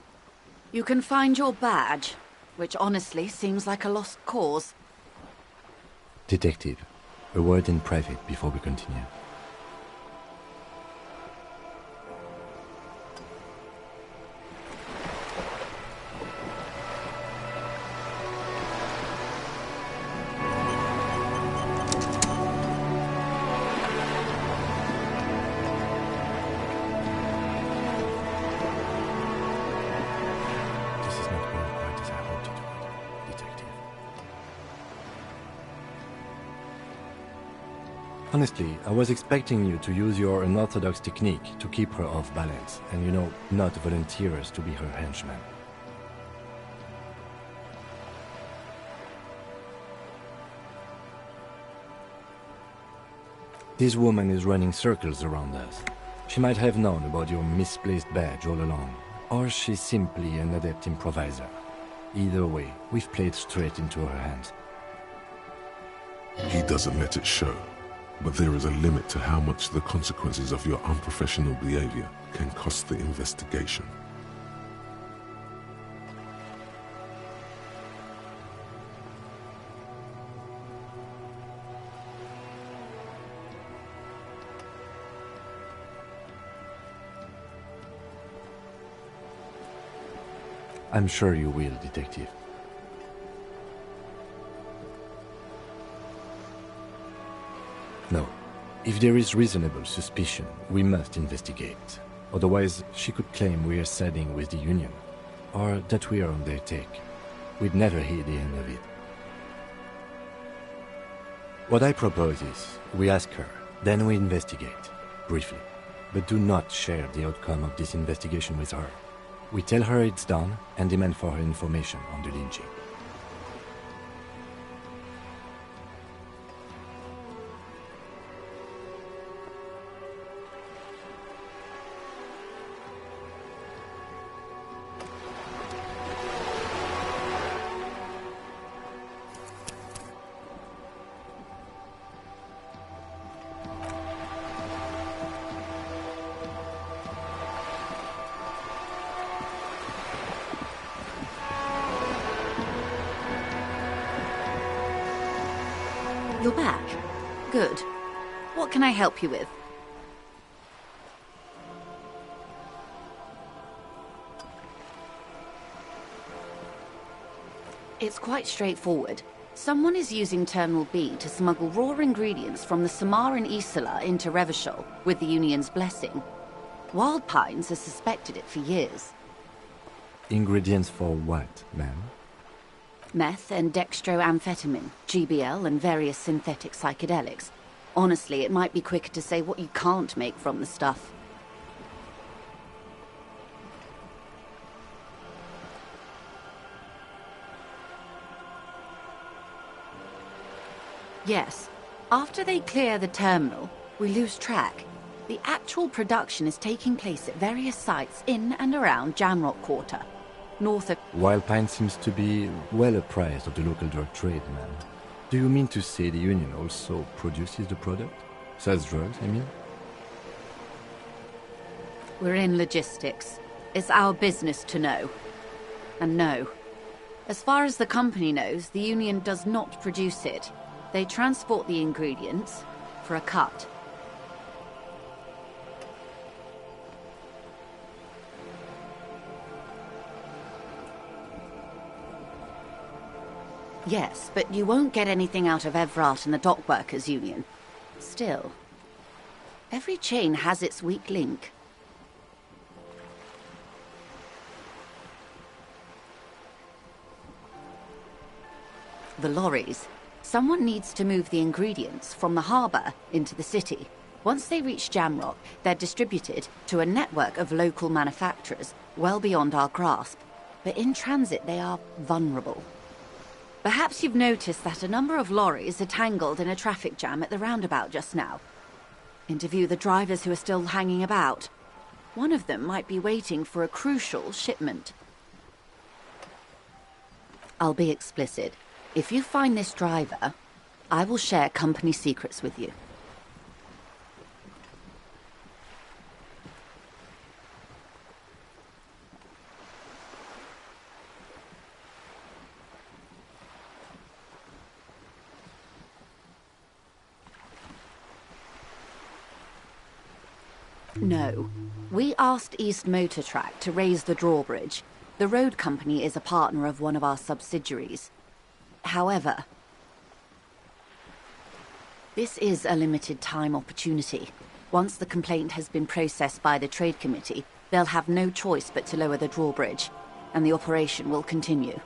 you can find your badge, which honestly seems like a lost cause. Detective, a word in private before we continue. Honestly, I was expecting you to use your unorthodox technique to keep her off balance, and not volunteer us to be her henchmen. This woman is running circles around us. She might have known about your misplaced badge all along, or she's simply an adept improviser. Either way, we've played straight into her hands. He doesn't let it show, but there is a limit to how much the consequences of your unprofessional behavior can cost the investigation. I'm sure you will, Detective. No. If there is reasonable suspicion, we must investigate. Otherwise, she could claim we are siding with the Union, or that we are on their take. We'd never hear the end of it. What I propose is, we ask her, then we investigate, briefly. But do not share the outcome of this investigation with her. We tell her it's done and demand for her information on the lynching. You're back. Good. What can I help you with? It's quite straightforward. Someone is using Terminal B to smuggle raw ingredients from the Samar and Isola into Revachol with the Union's blessing. Wild Pines has suspected it for years. Ingredients for what, ma'am? Meth and dextroamphetamine, GBL and various synthetic psychedelics. Honestly, it might be quicker to say what you can't make from the stuff. Yes. After they clear the terminal, we lose track. The actual production is taking place at various sites in and around Jamrock Quarter, north of... Wild Pine seems to be well apprised of the local drug trade, ma'am. Do you mean to say the Union also produces the product? Sells drugs, I mean? We're in logistics. It's our business to know. And no. As far as the company knows, the Union does not produce it. They transport the ingredients for a cut. Yes, but you won't get anything out of Evrat and the Dockworkers Union. Still, every chain has its weak link. The lorries. Someone needs to move the ingredients from the harbour into the city. Once they reach Jamrock, they're distributed to a network of local manufacturers well beyond our grasp. But in transit, they are vulnerable. Perhaps you've noticed that a number of lorries are tangled in a traffic jam at the roundabout just now. Interview the drivers who are still hanging about. One of them might be waiting for a crucial shipment. I'll be explicit. If you find this driver, I will share company secrets with you. No. We asked East Motor Track to raise the drawbridge. The road company is a partner of one of our subsidiaries. However, this is a limited time opportunity. Once the complaint has been processed by the Trade Committee, they'll have no choice but to lower the drawbridge, and the operation will continue.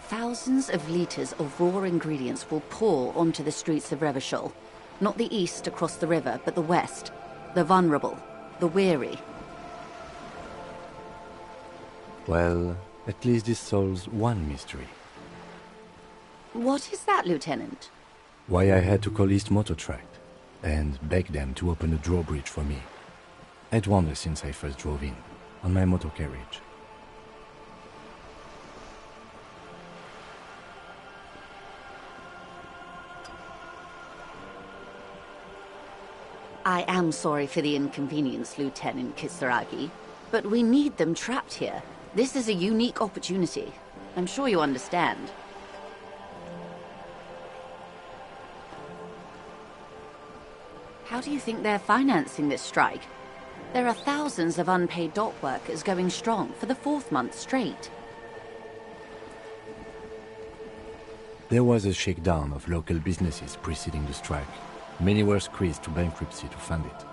Thousands of litres of raw ingredients will pour onto the streets of Revachol. Not the east across the river, but the west. The vulnerable, the weary. Well, at least this solves one mystery. What is that, Lieutenant? Why I had to call East Motor Track. and beg them to open a drawbridge for me. I'd wandered since I first drove in, on my motor carriage. I am sorry for the inconvenience, Lieutenant Kisaragi, but we need them trapped here. This is a unique opportunity. I'm sure you understand. How do you think they're financing this strike? There are thousands of unpaid dock workers going strong for the 4th month straight. There was a shakedown of local businesses preceding the strike. Many were squeezed to bankruptcy to fund it.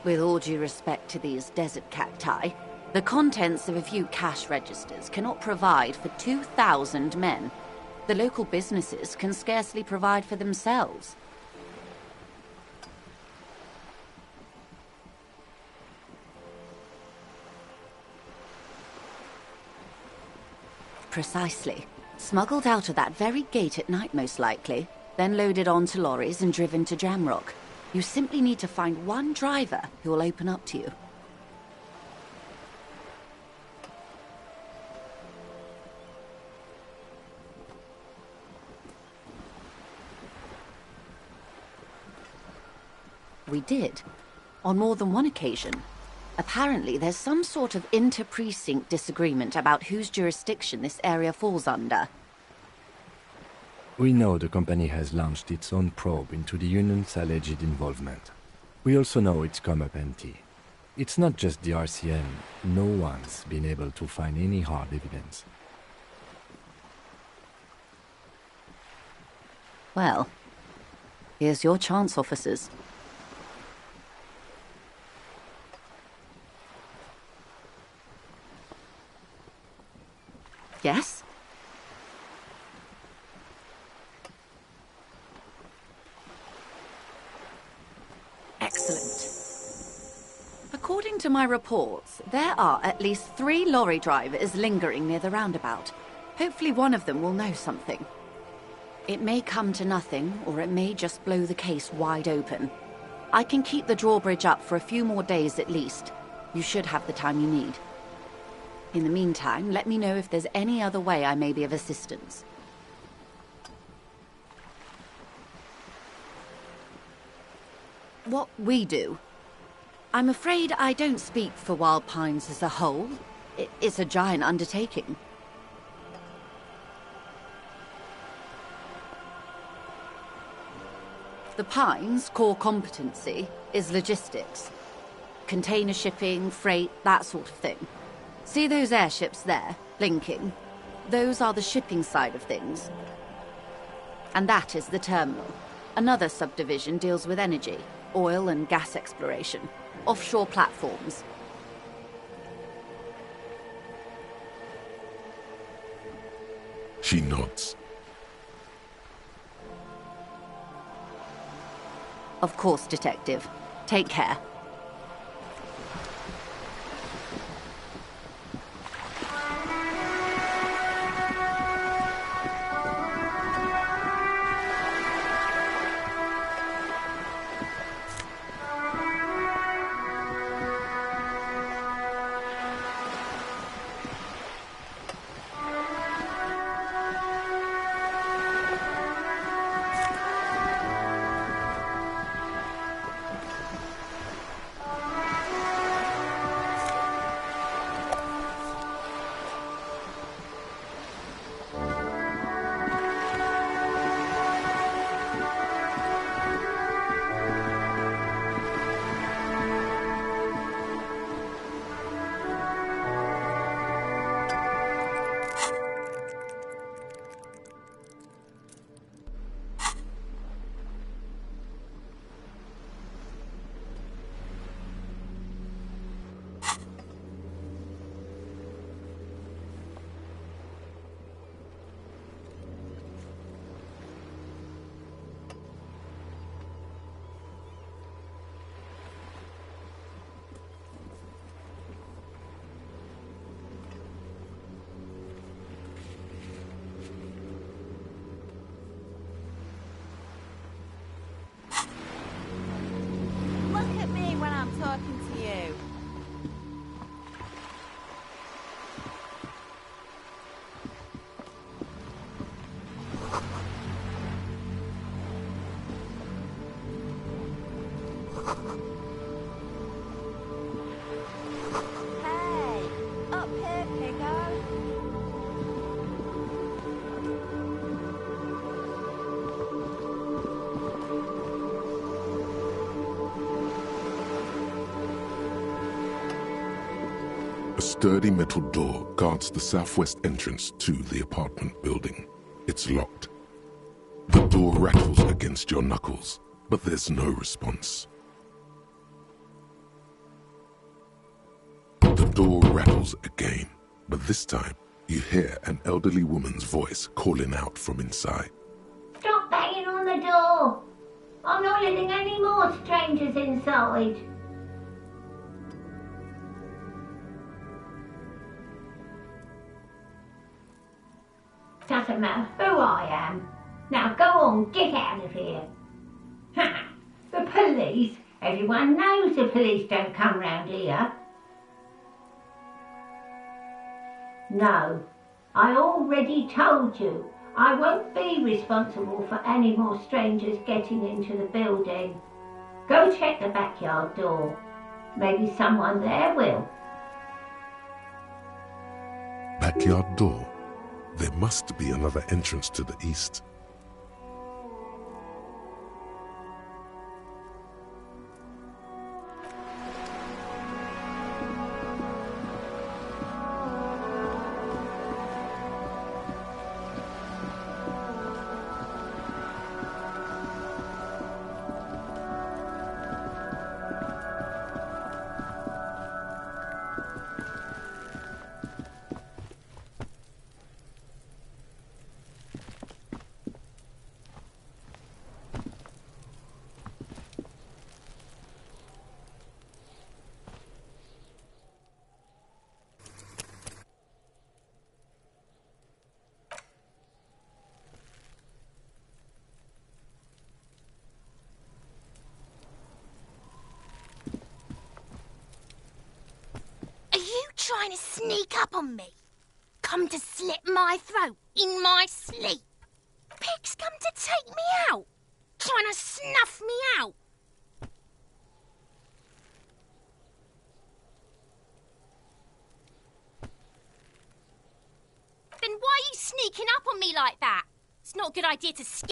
With all due respect to these desert cacti, the contents of a few cash registers cannot provide for 2,000 men. The local businesses can scarcely provide for themselves. Precisely. Smuggled out of that very gate at night, most likely, then loaded onto lorries and driven to Jamrock. You simply need to find one driver who will open up to you. We did, on more than one occasion. Apparently, there's some sort of inter-precinct disagreement about whose jurisdiction this area falls under. We know the company has launched its own probe into the union's alleged involvement. We also know it's come up empty. It's not just the RCM. No one's been able to find any hard evidence. Well, here's your chance, officers. Yes? Excellent. According to my reports, there are at least 3 lorry drivers lingering near the roundabout. Hopefully one of them will know something. It may come to nothing, or it may just blow the case wide open. I can keep the drawbridge up for a few more days at least. You should have the time you need. In the meantime, let me know if there's any other way I may be of assistance. What we do? I'm afraid I don't speak for Wild Pines as a whole. It's a giant undertaking. The Pines' core competency is logistics. Container shipping, freight, that sort of thing. See those airships there, blinking? Those are the shipping side of things. And that is the terminal. Another subdivision deals with energy, oil and gas exploration, offshore platforms. She nods. Of course, Detective. Take care. Hey, up here, Piggo. A sturdy metal door guards the southwest entrance to the apartment building. It's locked. The door rattles against your knuckles, but there's no response. The door rattles again, but this time you hear an elderly woman's voice calling out from inside. Stop banging on the door! I'm not letting any more strangers inside. Doesn't matter who I am. Now go on, get out of here. The police? Everyone knows the police don't come round here. No, I already told you. I won't be responsible for any more strangers getting into the building. Go check the backyard door. Maybe someone there will. Backyard door? There must be another entrance to the east. Trying to sneak up on me? Come to slit my throat in my sleep? Pigs come to take me out? Trying to snuff me out? Then why are you sneaking up on me like that? It's not a good idea to skip.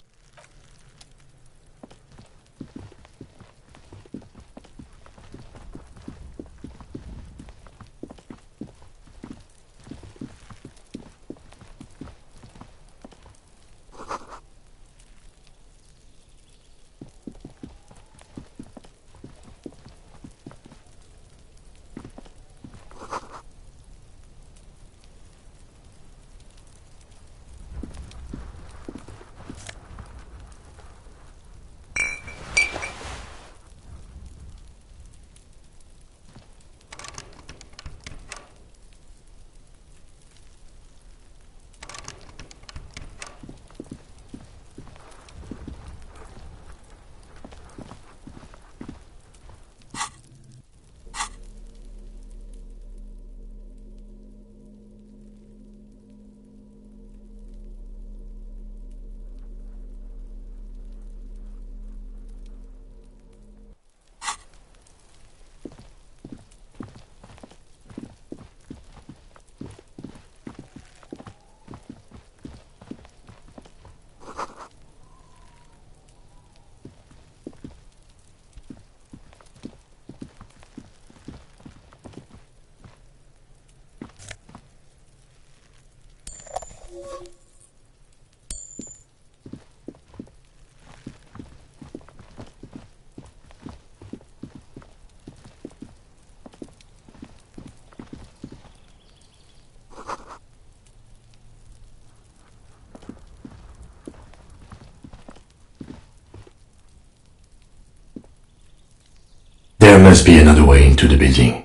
There must be another way into the building.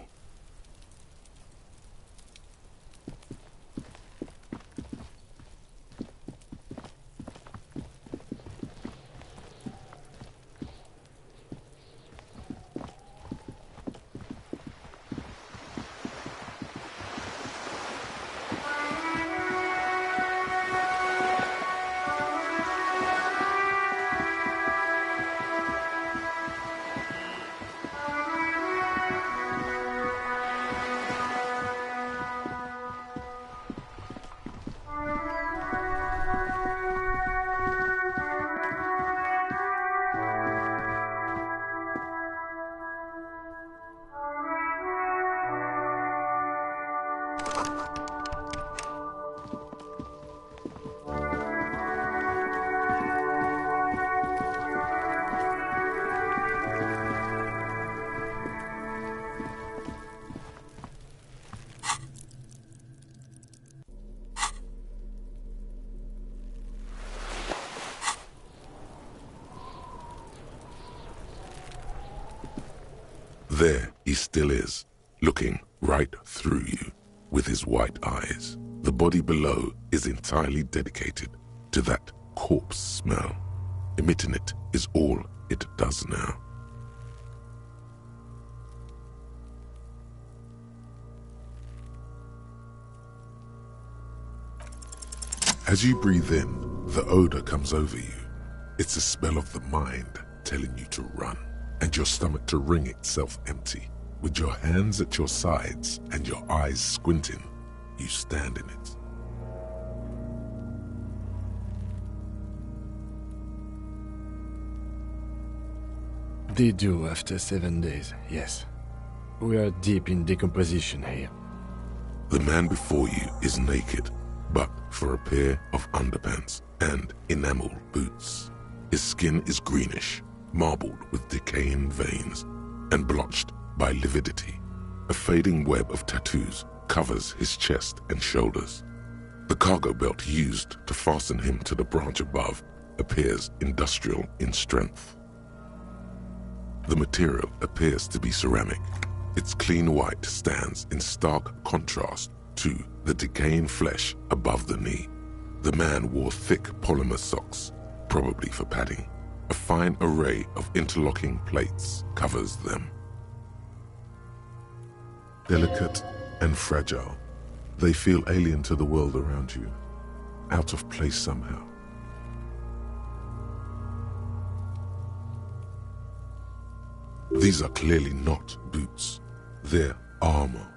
There he still is, looking right through you with his white eyes. The body below is entirely dedicated to that corpse smell. Emitting it is all it does now. As you breathe in, the odor comes over you. It's the smell of the mind telling you to run, and your stomach to wring itself empty. With your hands at your sides and your eyes squinting, you stand in it. They do after 7 days, yes. We are deep in decomposition here. The man before you is naked, but for a pair of underpants and enamel boots. His skin is greenish, marbled with decaying veins, and blotched by lividity. A fading web of tattoos covers his chest and shoulders. The cargo belt used to fasten him to the branch above appears industrial in strength. The material appears to be ceramic. Its clean white stands in stark contrast to the decaying flesh above the knee. The man wore thick polymer socks, probably for padding. A fine array of interlocking plates covers them. Delicate and fragile, they feel alien to the world around you, out of place somehow. These are clearly not boots. They're armor,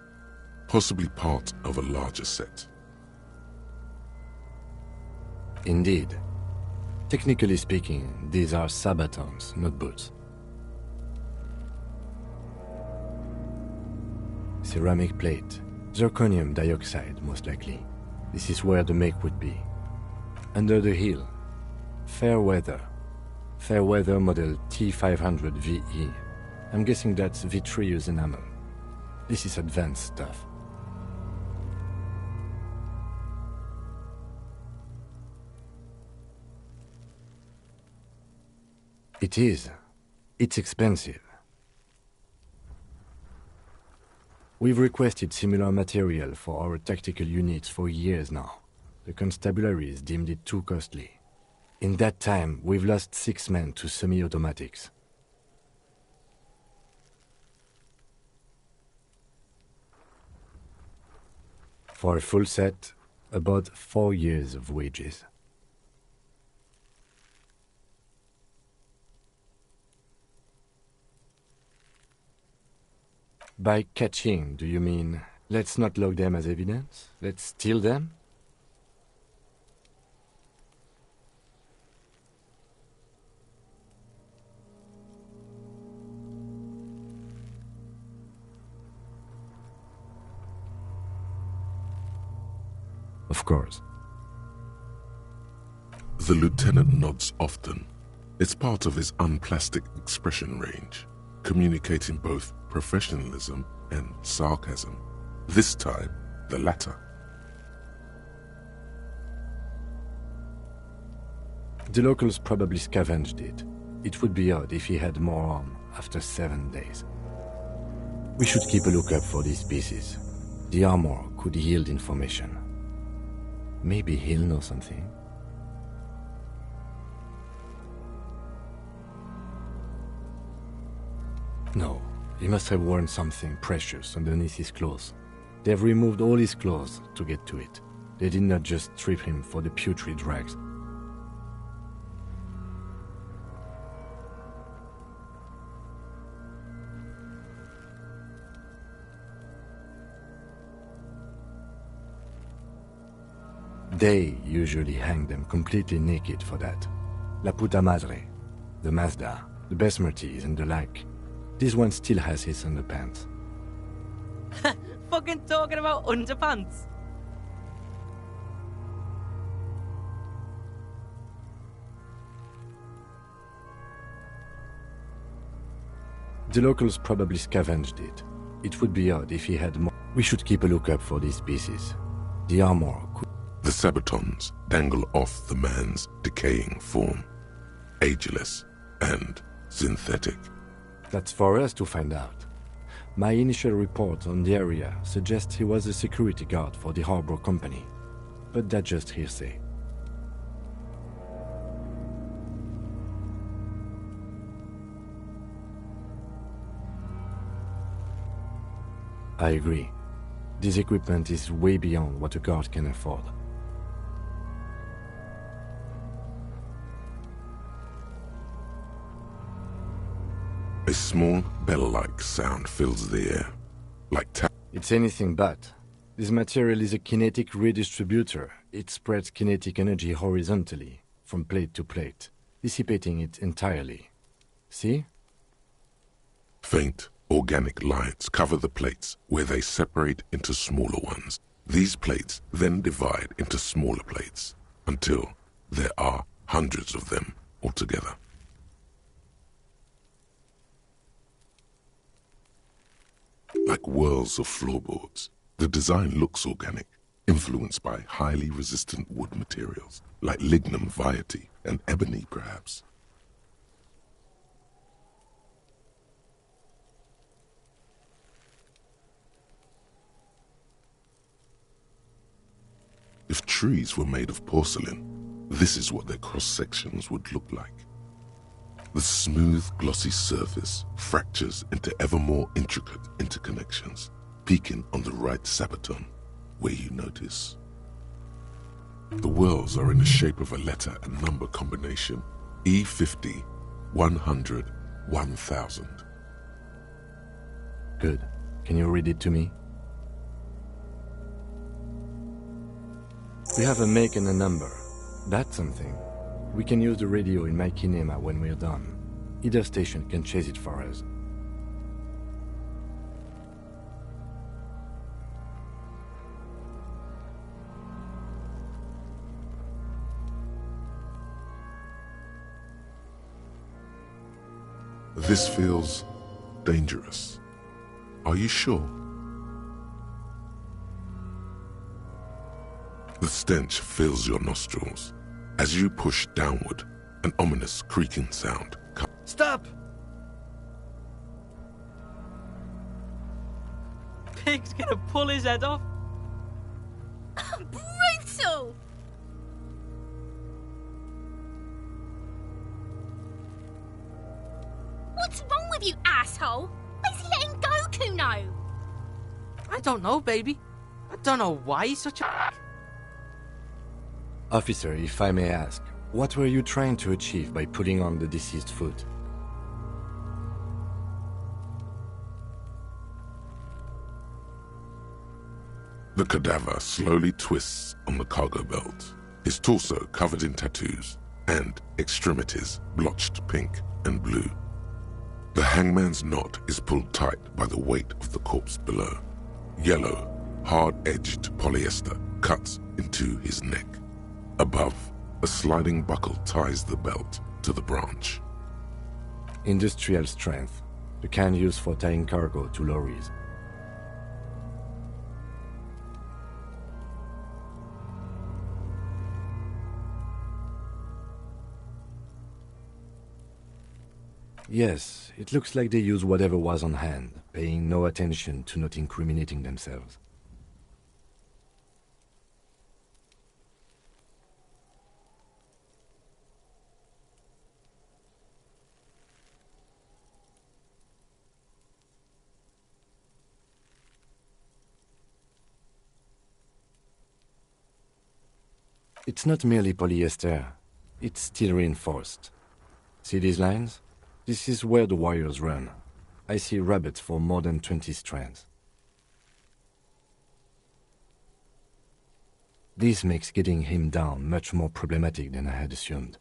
possibly part of a larger set. Indeed. Technically speaking, these are sabatons, not boots. Ceramic plate. Zirconium dioxide, most likely. This is where the make would be. Under the heel. Fair weather. Fair weather model T500 VE. I'm guessing that's vitreous enamel. This is advanced stuff. It is. It's expensive. We've requested similar material for our tactical units for years now. The constabularies deemed it too costly. In that time, we've lost 6 men to semi-automatics. For a full set, about 4 years of wages. By catching, do you mean, let's not log them as evidence? Let's steal them? Of course. The lieutenant nods often. It's part of his unplastic expression range, communicating both professionalism and sarcasm. This time, the latter. The locals probably scavenged it. It would be odd if he had more on after 7 days. We should keep a lookout for these pieces. The armor could yield information. Maybe he'll know something. No, he must have worn something precious underneath his clothes. They've removed all his clothes to get to it. They did not just strip him for the putrid rags. They usually hang them completely naked for that. La puta madre, the Mazda, the Besmerties and the like. This one still has his underpants. Fucking talking about underpants. The locals probably scavenged it. It would be odd if he had more. We should keep a lookout for these pieces. The armor could... The sabatons dangle off the man's decaying form, ageless and synthetic. That's for us to find out. My initial report on the area suggests he was a security guard for the harbor company, but that's just hearsay. I agree. This equipment is way beyond what a guard can afford. A small bell-like sound fills the air, like It's anything but. This material is a kinetic redistributor. It spreads kinetic energy horizontally, from plate to plate, dissipating it entirely. See? Faint, organic lines cover the plates where they separate into smaller ones. These plates then divide into smaller plates until there are hundreds of them altogether. Like whirls of floorboards, the design looks organic, influenced by highly resistant wood materials, like lignum vitae and ebony perhaps. If trees were made of porcelain, this is what their cross-sections would look like. The smooth, glossy surface fractures into ever more intricate interconnections, peaking on the right sabaton, where you notice. The whirls are in the shape of a letter and number combination, E50, 100, 1000. Good. Can you read it to me? We have a make and a number. That's something. We can use the radio in my kinema when we're done. Either station can chase it for us. This feels dangerous. Are you sure? The stench fills your nostrils. As you push downward, an ominous creaking sound comes. Stop! Pig's gonna pull his head off. Brutal! What's wrong with you, asshole? Where's he letting go, Kuno? I don't know, baby. I don't know why he's such a... Officer, if I may ask, what were you trying to achieve by pulling on the deceased foot? The cadaver slowly twists on the cargo belt, his torso covered in tattoos, and extremities blotched pink and blue. The hangman's knot is pulled tight by the weight of the corpse below. Yellow, hard-edged polyester cuts into his neck. Above, a sliding buckle ties the belt to the branch. Industrial strength, the kind used for tying cargo to lorries. Yes, it looks like they used whatever was on hand, paying no attention to not incriminating themselves. It's not merely polyester, it's steel reinforced. See these lines? This is where the wires run. I see rabbits for more than 20 strands. This makes getting him down much more problematic than I had assumed.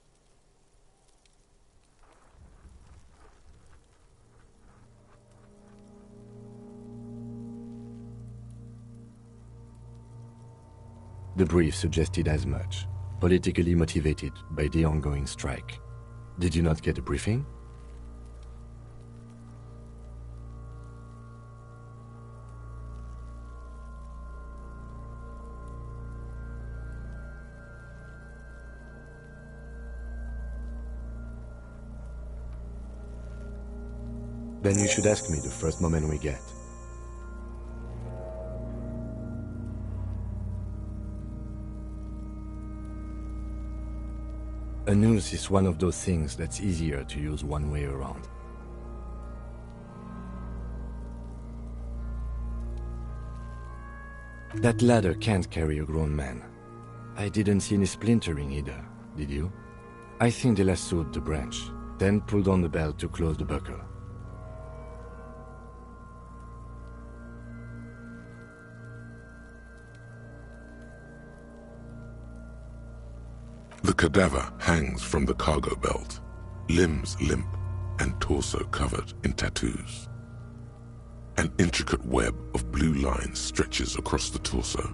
The brief suggested as much, politically motivated by the ongoing strike. Did you not get a briefing? Then you should ask me the first moment we get. A noose is one of those things that's easier to use one way around. That ladder can't carry a grown man. I didn't see any splintering either, did you? I think they lassoed the branch, then pulled on the belt to close the buckle. The cadaver hangs from the cargo belt, limbs limp and torso covered in tattoos. An intricate web of blue lines stretches across the torso,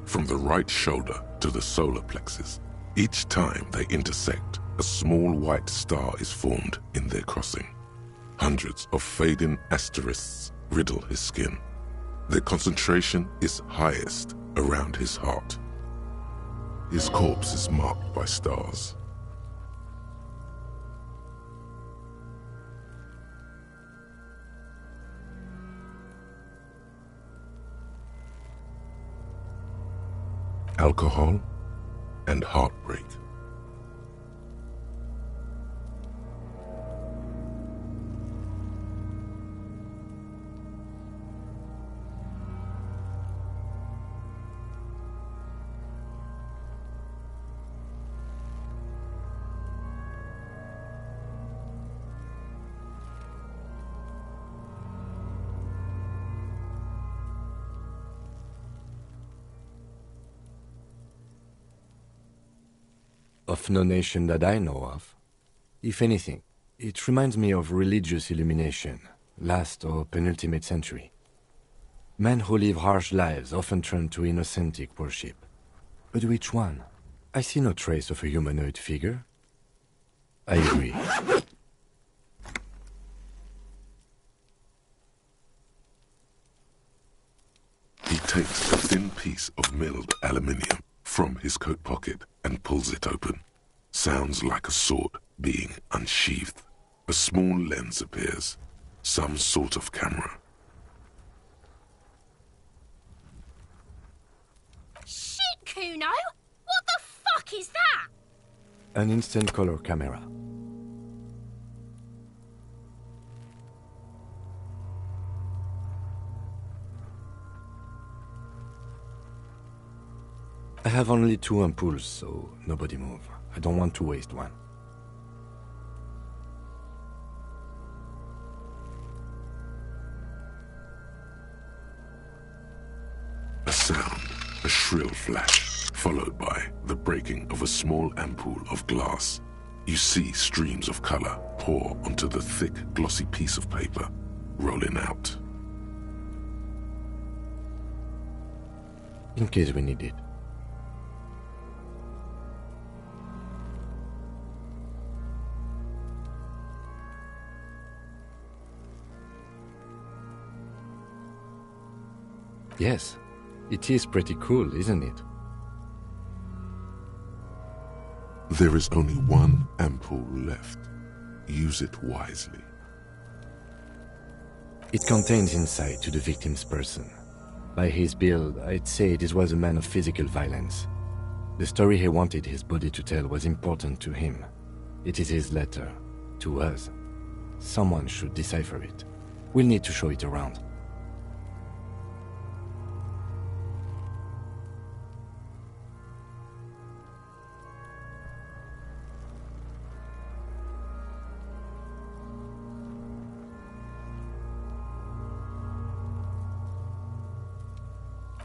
from the right shoulder to the solar plexus. Each time they intersect, a small white star is formed in their crossing. Hundreds of fading asterisks riddle his skin. Their concentration is highest around his heart. His corpse is marked by stars. Alcohol and heartbreak. Of no nation that I know of. If anything, it reminds me of religious illumination, last or penultimate century. Men who live harsh lives often turn to innocentic worship. But which one? I see no trace of a humanoid figure. I agree. He takes a thin piece of milled aluminium from his coat pocket and pulls it open. Sounds like a sword being unsheathed. A small lens appears, some sort of camera. Shit, Kuno! What the fuck is that? An instant color camera. I have only 2 ampoules, so nobody move. I don't want to waste one. A sound, a shrill flash, followed by the breaking of a small ampoule of glass. You see streams of color pour onto the thick, glossy piece of paper, rolling out. In case we need it. Yes, it is pretty cool, isn't it? There is only one ampoule left. Use it wisely. It contains insight to the victim's person. By his build, I'd say this was a man of physical violence. The story he wanted his body to tell was important to him. It is his letter, to us. Someone should decipher it. We'll need to show it around.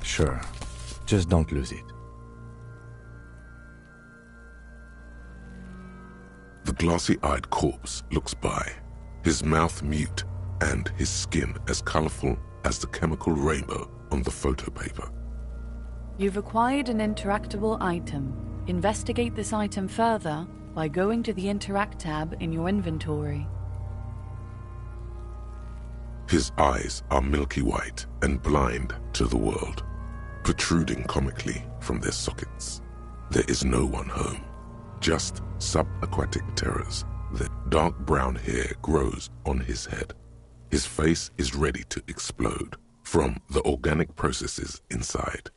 Sure. Just don't lose it. The glossy-eyed corpse looks by, his mouth mute and his skin as colorful as the chemical rainbow on the photo paper. You've acquired an interactable item. Investigate this item further by going to the Interact tab in your inventory. His eyes are milky white and blind to the world, protruding comically from their sockets. There is no one home, just subaquatic terrors. The dark brown hair grows on his head. His face is ready to explode from the organic processes inside.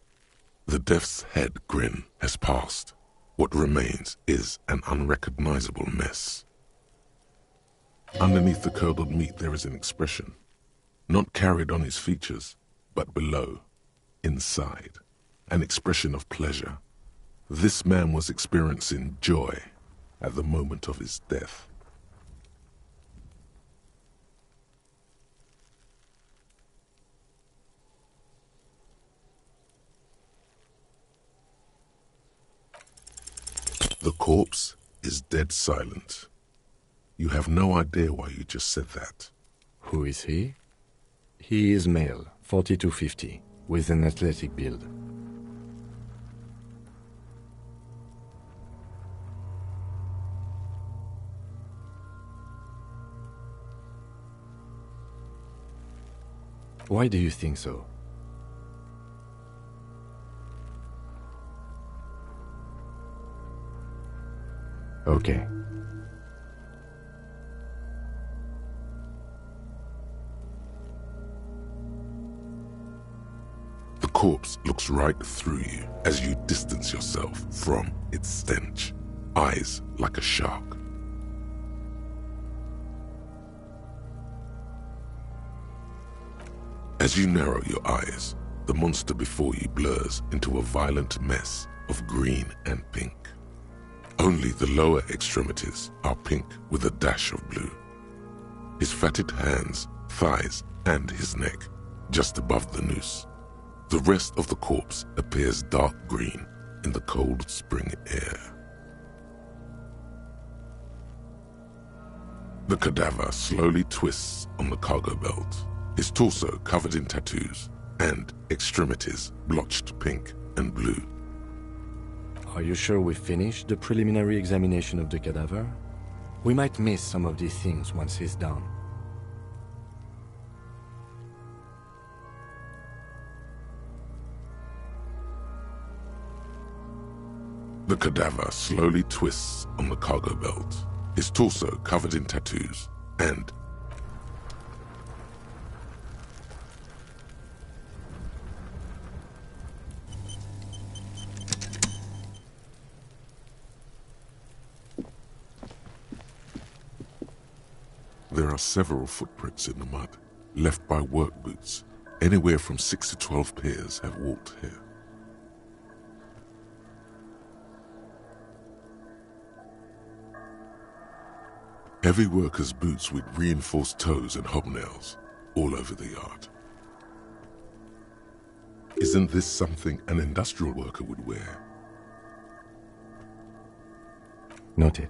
The death's head grin has passed. What remains is an unrecognizable mess. Underneath the curdled meat there is an expression, not carried on his features, but below, inside, an expression of pleasure. This man was experiencing joy at the moment of his death. The corpse is dead silent. You have no idea why you just said that. Who is he? He is male, 40 to 50, with an athletic build. Why do you think so? Okay. The corpse looks right through you as you distance yourself from its stench, eyes like a shark. As you narrow your eyes, the monster before you blurs into a violent mess of green and pink. Only the lower extremities are pink with a dash of blue. His fatted hands, thighs, and his neck, just above the noose. The rest of the corpse appears dark green in the cold spring air. The cadaver slowly twists on the cargo belt, his torso covered in tattoos, and extremities blotched pink and blue. Are you sure we finished the preliminary examination of the cadaver? We might miss some of these things once he's done. The cadaver slowly twists on the cargo belt, his torso covered in tattoos, and there are several footprints in the mud, left by work boots. Anywhere from 6 to 12 pairs have walked here. Heavy workers' boots with reinforced toes and hobnails all over the yard. Isn't this something an industrial worker would wear? Noted.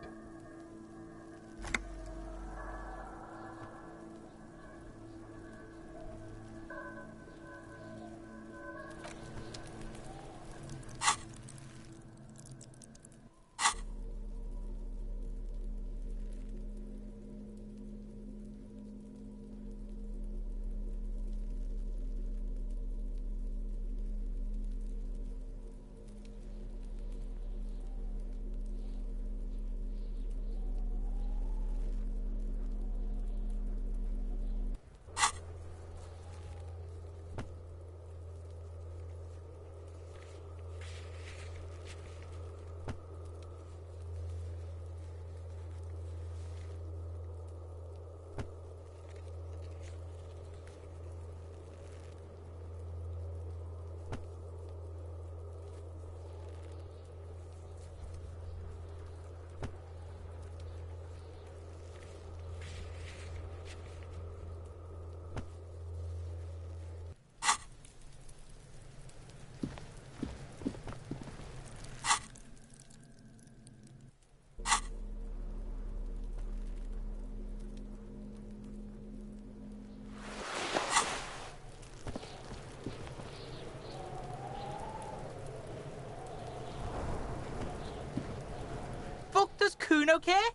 Does Kuno care?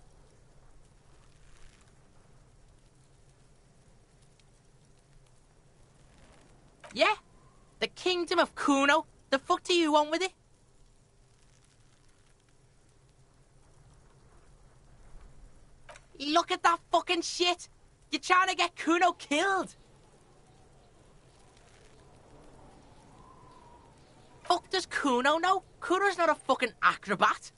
Yeah? The kingdom of Kuno? The fuck do you want with it? Look at that fucking shit! You're trying to get Kuno killed! Fuck does Kuno know? Kuno's not a fucking acrobat.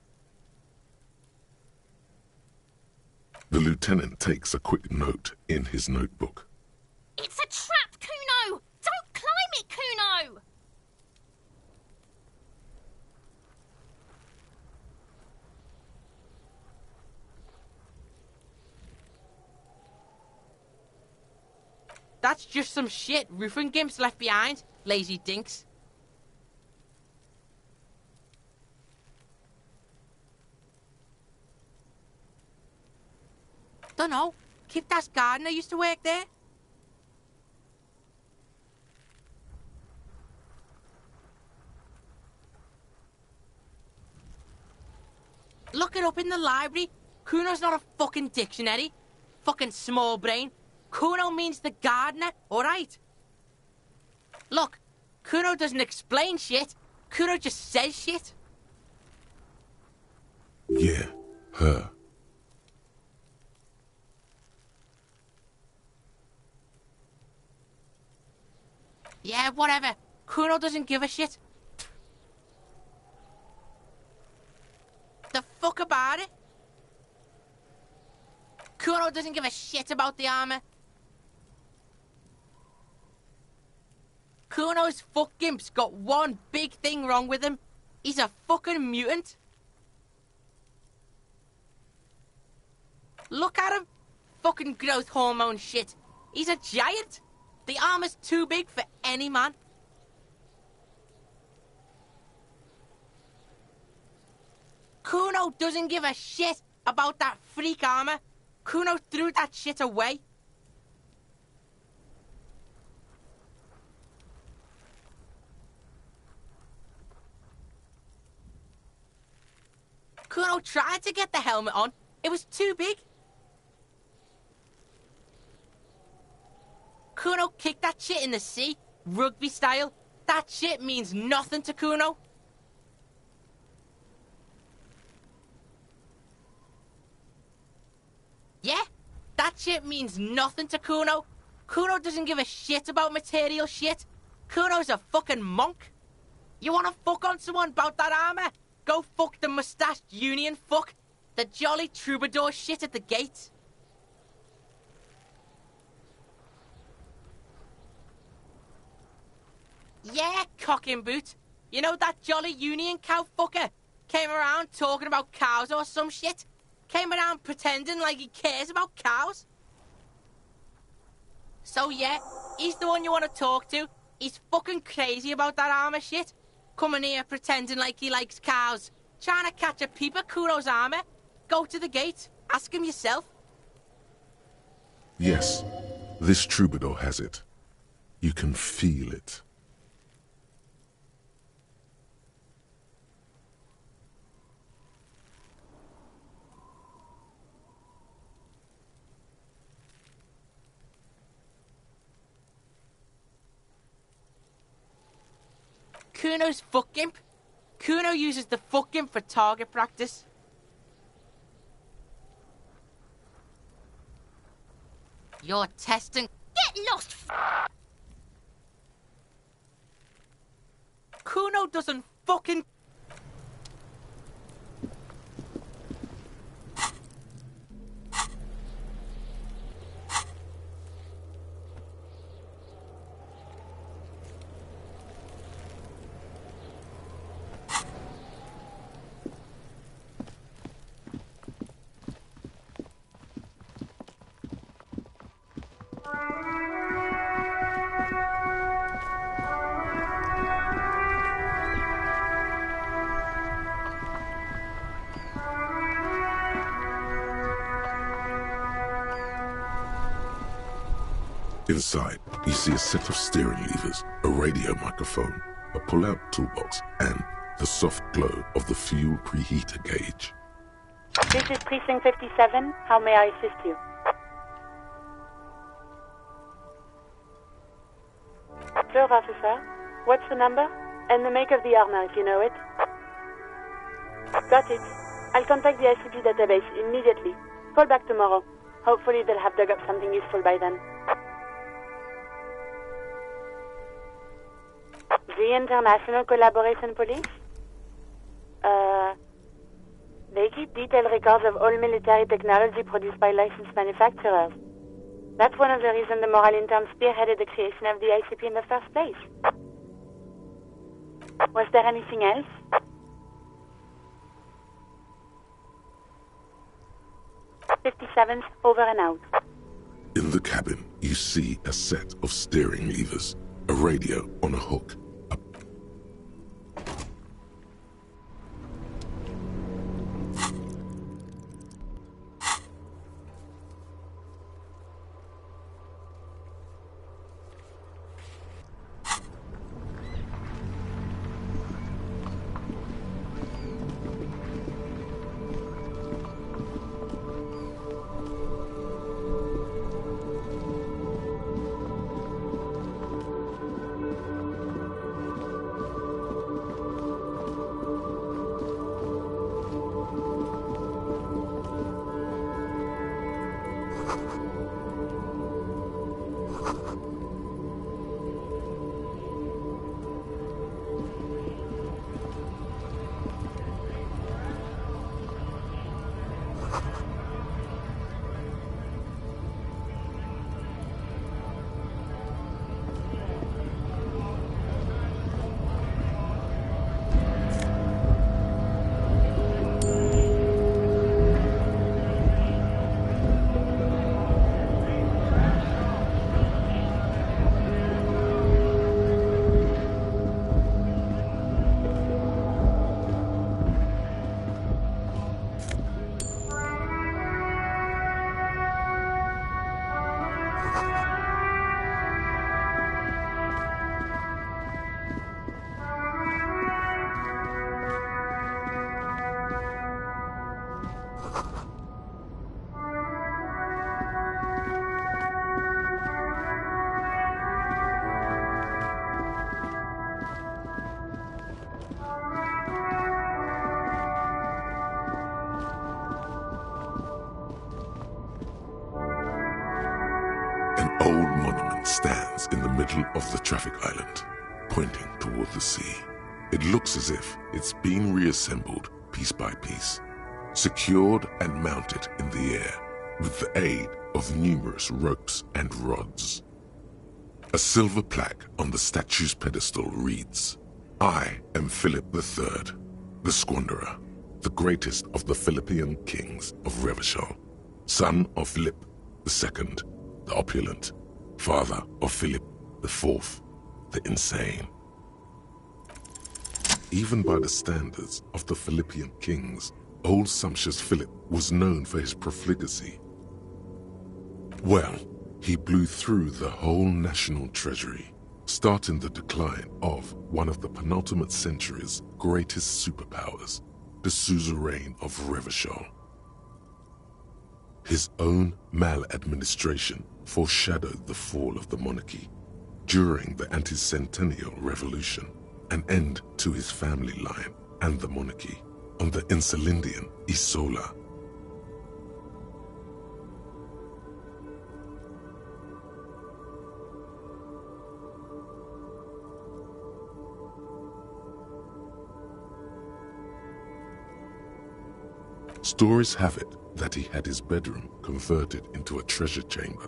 The lieutenant takes a quick note in his notebook. It's a trap, Kuno! Don't climb it, Kuno! That's just some shit roofing gimps left behind. Lazy dinks. Dunno. Kiptas gardener used to work there. Look it up in the library. Kuno's not a fucking dictionary. Fucking small brain. Kuno means the gardener, alright? Look, Kuno doesn't explain shit. Kuno just says shit. Yeah, her. Yeah, whatever. Kuno doesn't give a shit. The fuck about it? Kuno doesn't give a shit about the armor. Kuno's fuck gimp's got one big thing wrong with him. He's a fucking mutant. Look at him. Fucking growth hormone shit. He's a giant. The armor's too big for any man. Kuno doesn't give a shit about that freak armor. Kuno threw that shit away. Kuno tried to get the helmet on. It was too big. Kuno kicked that shit in the sea, rugby style. That shit means nothing to Kuno. Yeah, that shit means nothing to Kuno. Kuno doesn't give a shit about material shit. Kuno's a fucking monk. You wanna fuck on someone about that armor? Go fuck the mustached union fuck. The jolly troubadour shit at the gate. Yeah, cocking boot. You know that jolly union cow fucker? Came around talking about cows or some shit? Came around pretending like he cares about cows? So yeah, he's the one you want to talk to. He's fucking crazy about that armor shit. Coming here pretending like he likes cows. Trying to catch a peep at Kuno's armor. Go to the gate. Ask him yourself. Yes, this troubadour has it. You can feel it. Kuno's fuck gimp. Kuno uses the fuck gimp for target practice. You're testing. Get lost, Kuno doesn't fucking. Inside, you see a set of steering levers, a radio microphone, a pull-out toolbox, and the soft glow of the fuel preheater gauge. This is Precinct 57. How may I assist you? Field officer, what's the number? And the make of the armor, if you know it. Got it. I'll contact the ICP database immediately. Call back tomorrow. Hopefully they'll have dug up something useful by then. The International Collaboration Police? They keep detailed records of all military technology produced by licensed manufacturers. That's one of the reasons the Moralintern spearheaded the creation of the ICP in the first place. Was there anything else? "57th, over and out." In the cabin, you see a set of steering levers, a radio on a hook, An old monument stands in the middle of the traffic island, pointing toward the sea. It looks as if it's been reassembled piece by piece, secured and mounted in the air with the aid of numerous ropes and rods. A silver plaque on the statue's pedestal reads, "I am Philip III, the Squanderer, the greatest of the Philippian kings of Revachol, son of Philip II, the opulent, father of Philip IV, the insane." Even by the standards of the Philippian kings, old sumptuous Philip was known for his profligacy. Well, he blew through the whole national treasury, starting the decline of one of the penultimate century's greatest superpowers, the suzerain of Revachol. His own maladministration foreshadowed the fall of the monarchy. During the anti-centennial revolution, an end to his family line and the monarchy on the Insulindian Isola. Stories have it that he had his bedroom converted into a treasure chamber,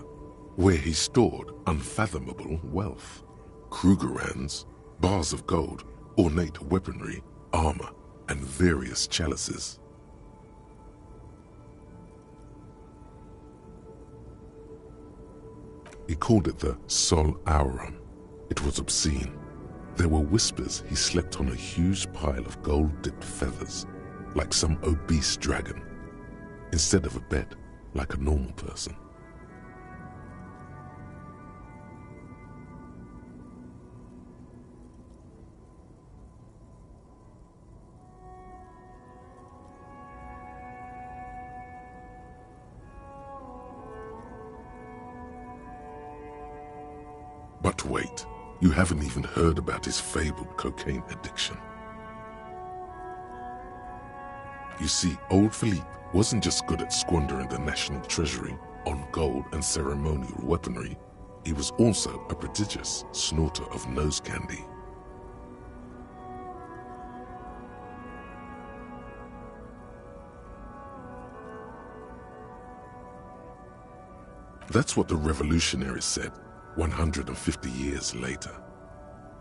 where he stored unfathomable wealth. Krugerrands, bars of gold, ornate weaponry, armor, and various chalices. He called it the Sol Aurum. It was obscene. There were whispers he slept on a huge pile of gold-dipped feathers, like some obese dragon, instead of a bed like a normal person. But wait, you haven't even heard about his fabled cocaine addiction. You see, old Philippe wasn't just good at squandering the national treasury on gold and ceremonial weaponry, he was also a prodigious snorter of nose candy. That's what the revolutionaries said 150 years later,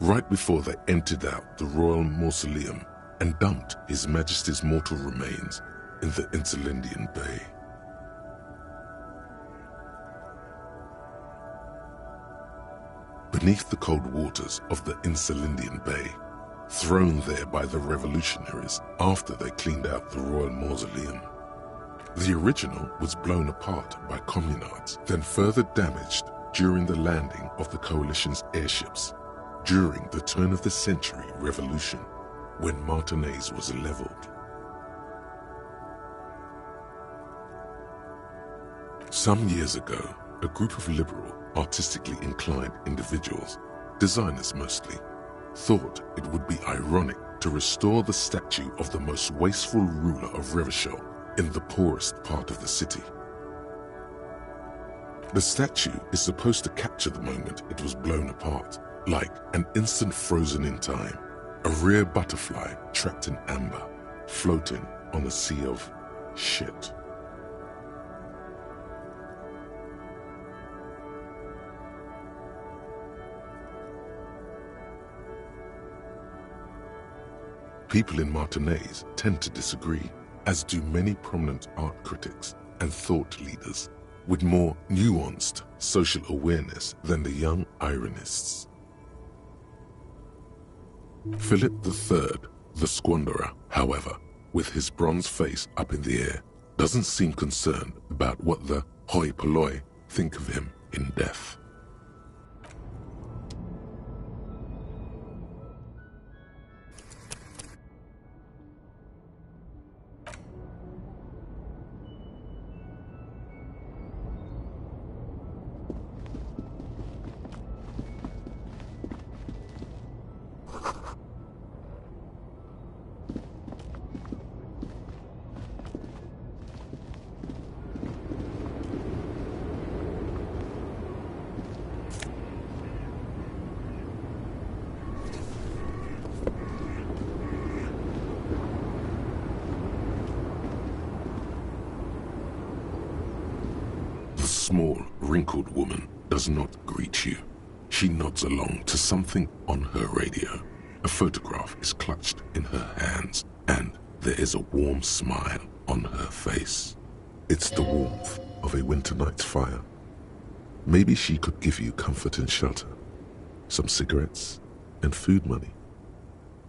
right before they emptied out the royal mausoleum and dumped His Majesty's mortal remains in the Insulindian Bay. Beneath the cold waters of the Insulindian Bay, thrown there by the revolutionaries after they cleaned out the royal mausoleum, the original was blown apart by communards, then further damaged during the landing of the coalition's airships during the turn-of-the-century revolution, when Martinez was leveled. Some years ago, a group of liberal, artistically inclined individuals, designers mostly, thought it would be ironic to restore the statue of the most wasteful ruler of Revachol in the poorest part of the city. The statue is supposed to capture the moment it was blown apart, like an instant frozen in time, a rare butterfly trapped in amber, floating on a sea of shit. People in Martinez tend to disagree, as do many prominent art critics and thought leaders with more nuanced social awareness than the young ironists. Philip III, the squanderer, however, with his bronze face up in the air, doesn't seem concerned about what the hoi polloi think of him in death. The small, wrinkled woman does not greet you. She nods along to something on her radio. A photograph is clutched in her hands, and there is a warm smile on her face. It's the warmth of a winter night's fire. Maybe she could give you comfort and shelter, some cigarettes and food money.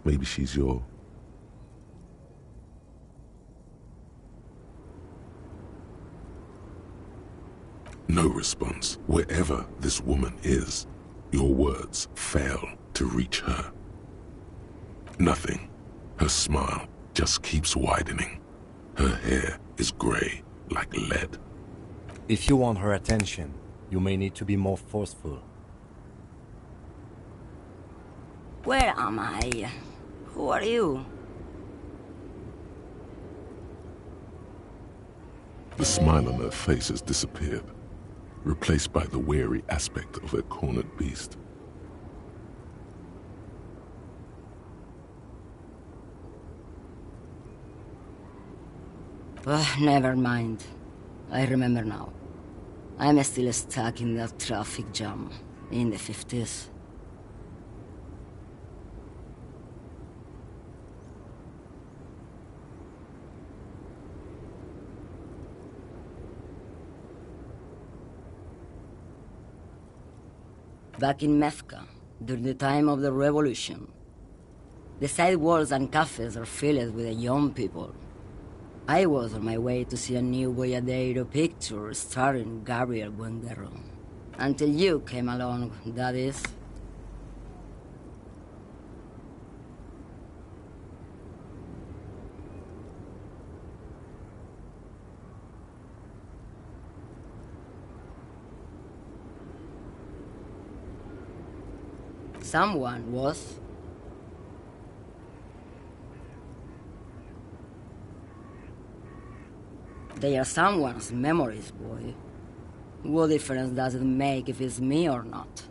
Maybe she's your... No response. Wherever this woman is, your words fail to reach her. Nothing. Her smile just keeps widening. Her hair is gray like lead. If you want her attention, you may need to be more forceful. Where am I? Who are you? The smile on her face has disappeared, replaced by the wary aspect of a cornered beast. Never mind. I remember now. I'm still stuck in that traffic jam in the 50s. Back in Mefka, during the time of the revolution, the sidewalks and cafes are filled with young people. I was on my way to see a new Boyadero picture starring Gabriel Buendero. Until you came along, that is. Someone was. They are someone's memories, boy. What difference does it make if it's me or not?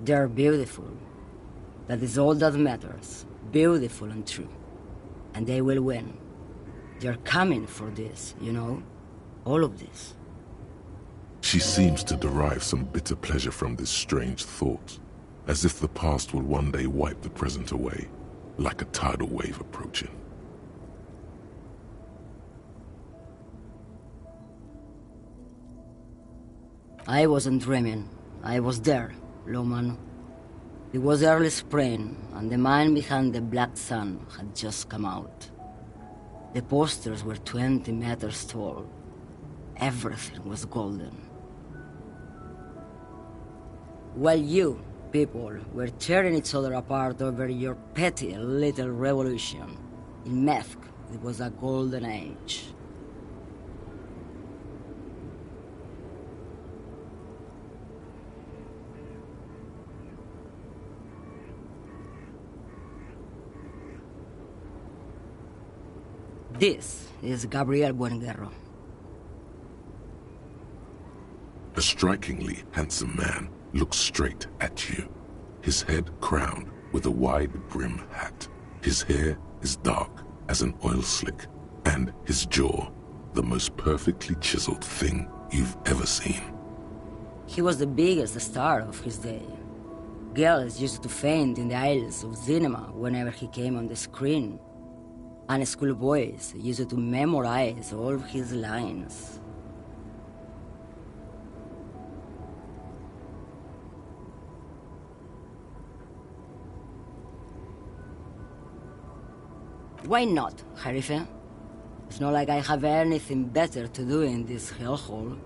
They're beautiful. That is all that matters. Beautiful and true. And they will win. They're coming for this, you know? All of this. She seems to derive some bitter pleasure from this strange thought, as if the past will one day wipe the present away, like a tidal wave approaching. I wasn't dreaming. I was there, Loman. It was early spring, and the man behind the black sun had just come out. The posters were 20 meters tall. Everything was golden. While you, people, were tearing each other apart over your petty little revolution, in Methk, it was a golden age. This is Gabriel Buenguerro. A strikingly handsome man looks straight at you, his head crowned with a wide brim hat. His hair is dark as an oil slick, and his jaw the most perfectly chiseled thing you've ever seen. He was the biggest star of his day. Girls used to faint in the aisles of cinema whenever he came on the screen. And schoolboys used to memorize all of his lines. Why not, Harife? It's not like I have anything better to do in this hellhole.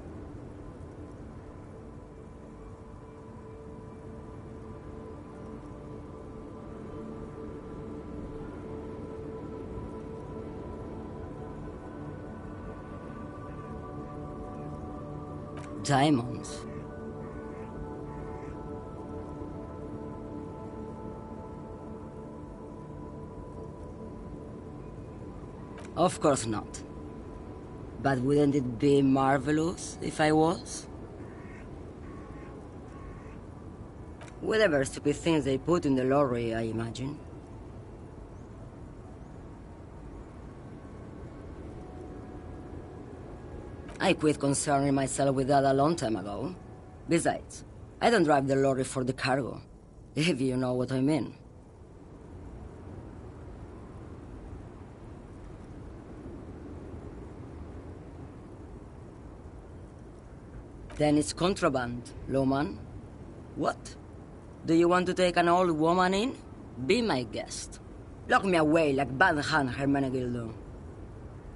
Diamonds. Of course not. But wouldn't it be marvelous if I was? Whatever stupid things they put in the lorry, I imagine. I quit concerning myself with that a long time ago. Besides, I don't drive the lorry for the cargo, if you know what I mean. Then it's contraband, Loman. What? Do you want to take an old woman in? Be my guest. Lock me away like Bad Hand Hermenegildo.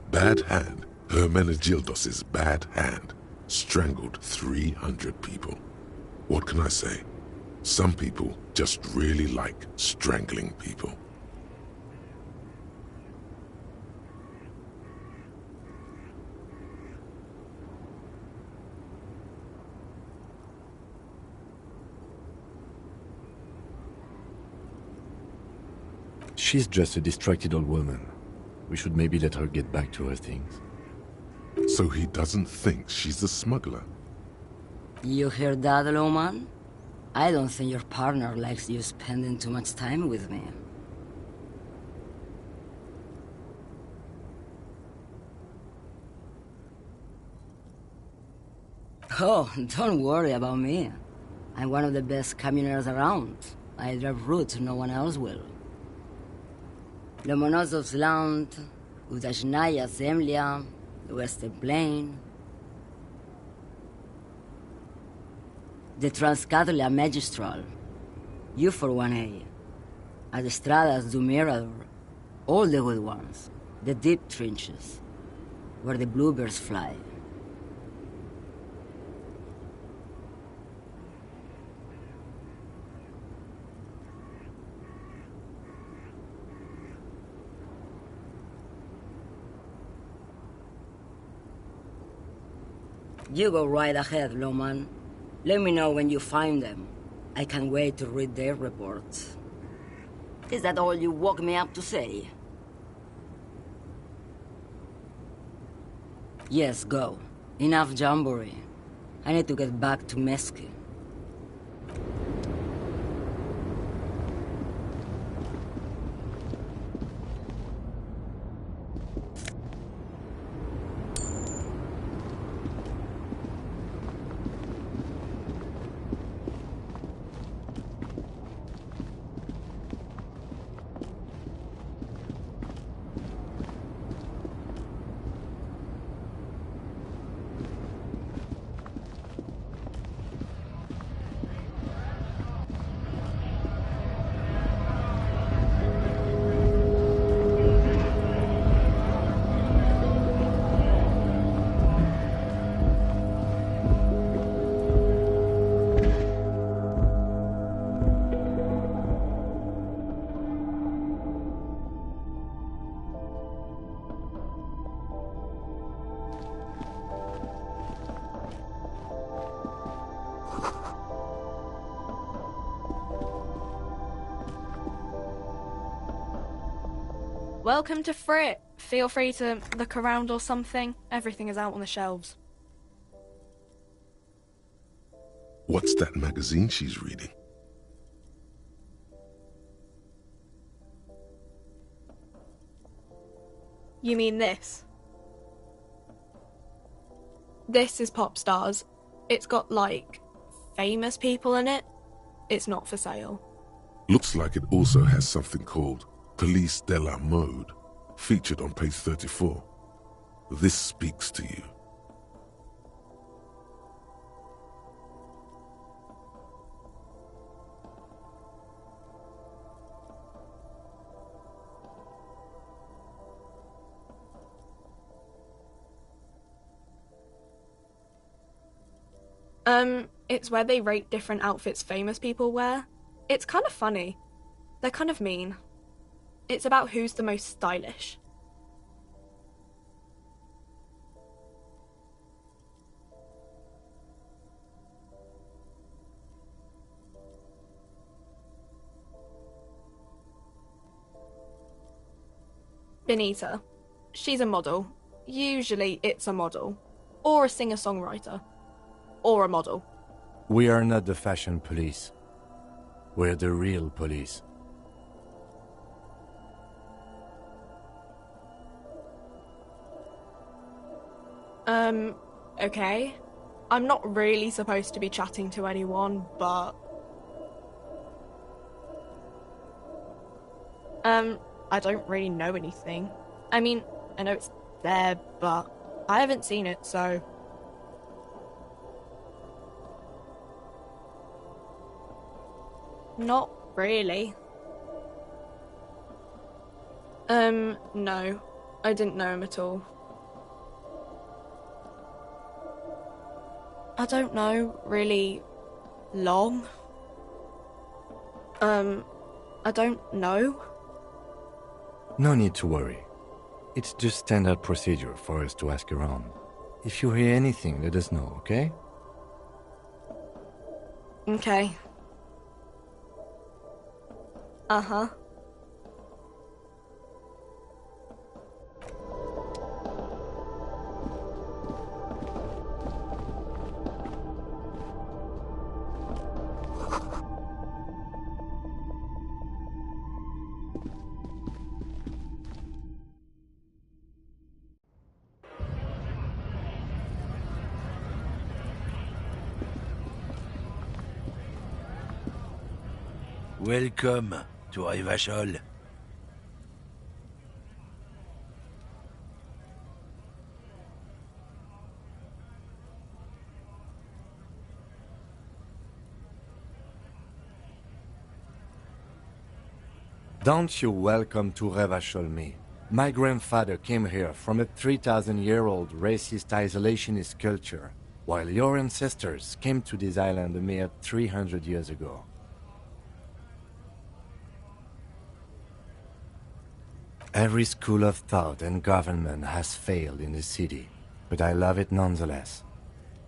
Bad Hand? Hermenegildos's bad hand strangled 300 people. What can I say? Some people just really like strangling people. She's just a distracted old woman. We should maybe let her get back to her things. So he doesn't think she's a smuggler? You hear that, Loman? I don't think your partner likes you spending too much time with me. Oh, don't worry about me. I'm one of the best camioners around. I drive routes no one else will. Lomonosov's Land, Udashnaya Zemlya, the Western Plain, the Transcatalia Magistral, U41A, Autostradas do Mirador, all the good ones, the deep trenches, where the bluebirds fly. You go right ahead, Loman. Let me know when you find them. I can't wait to read their reports. Is that all you woke me up to say? Yes, go. Enough jamboree. I need to get back to Mesky. Welcome to Frit. Feel free to look around or something. Everything is out on the shelves. What's that magazine she's reading? You mean this? This is Pop Stars. It's got, like, famous people in it. It's not for sale. Looks like it also has something called Police de la Mode, featured on page 34. This speaks to you. It's where they rate different outfits famous people wear. It's kind of funny. They're kind of mean. It's about who's the most stylish. Benita. She's a model. Usually it's a model. Or a singer-songwriter. Or a model. We are not the fashion police. We're the real police. Okay. I'm not really supposed to be chatting to anyone, but... I don't really know anything. I mean, I know it's there, but I haven't seen it, so... Not really. No. I didn't know him at all. I don't know, really long. I don't know. No need to worry. It's just standard procedure for us to ask around. If you hear anything, let us know, okay? Okay. Uh-huh. Welcome to Rivachol. Don't you welcome to Revachol me. My grandfather came here from a 3,000-year-old racist isolationist culture, while your ancestors came to this island a mere 300 years ago. Every school of thought and government has failed in the city, but I love it nonetheless.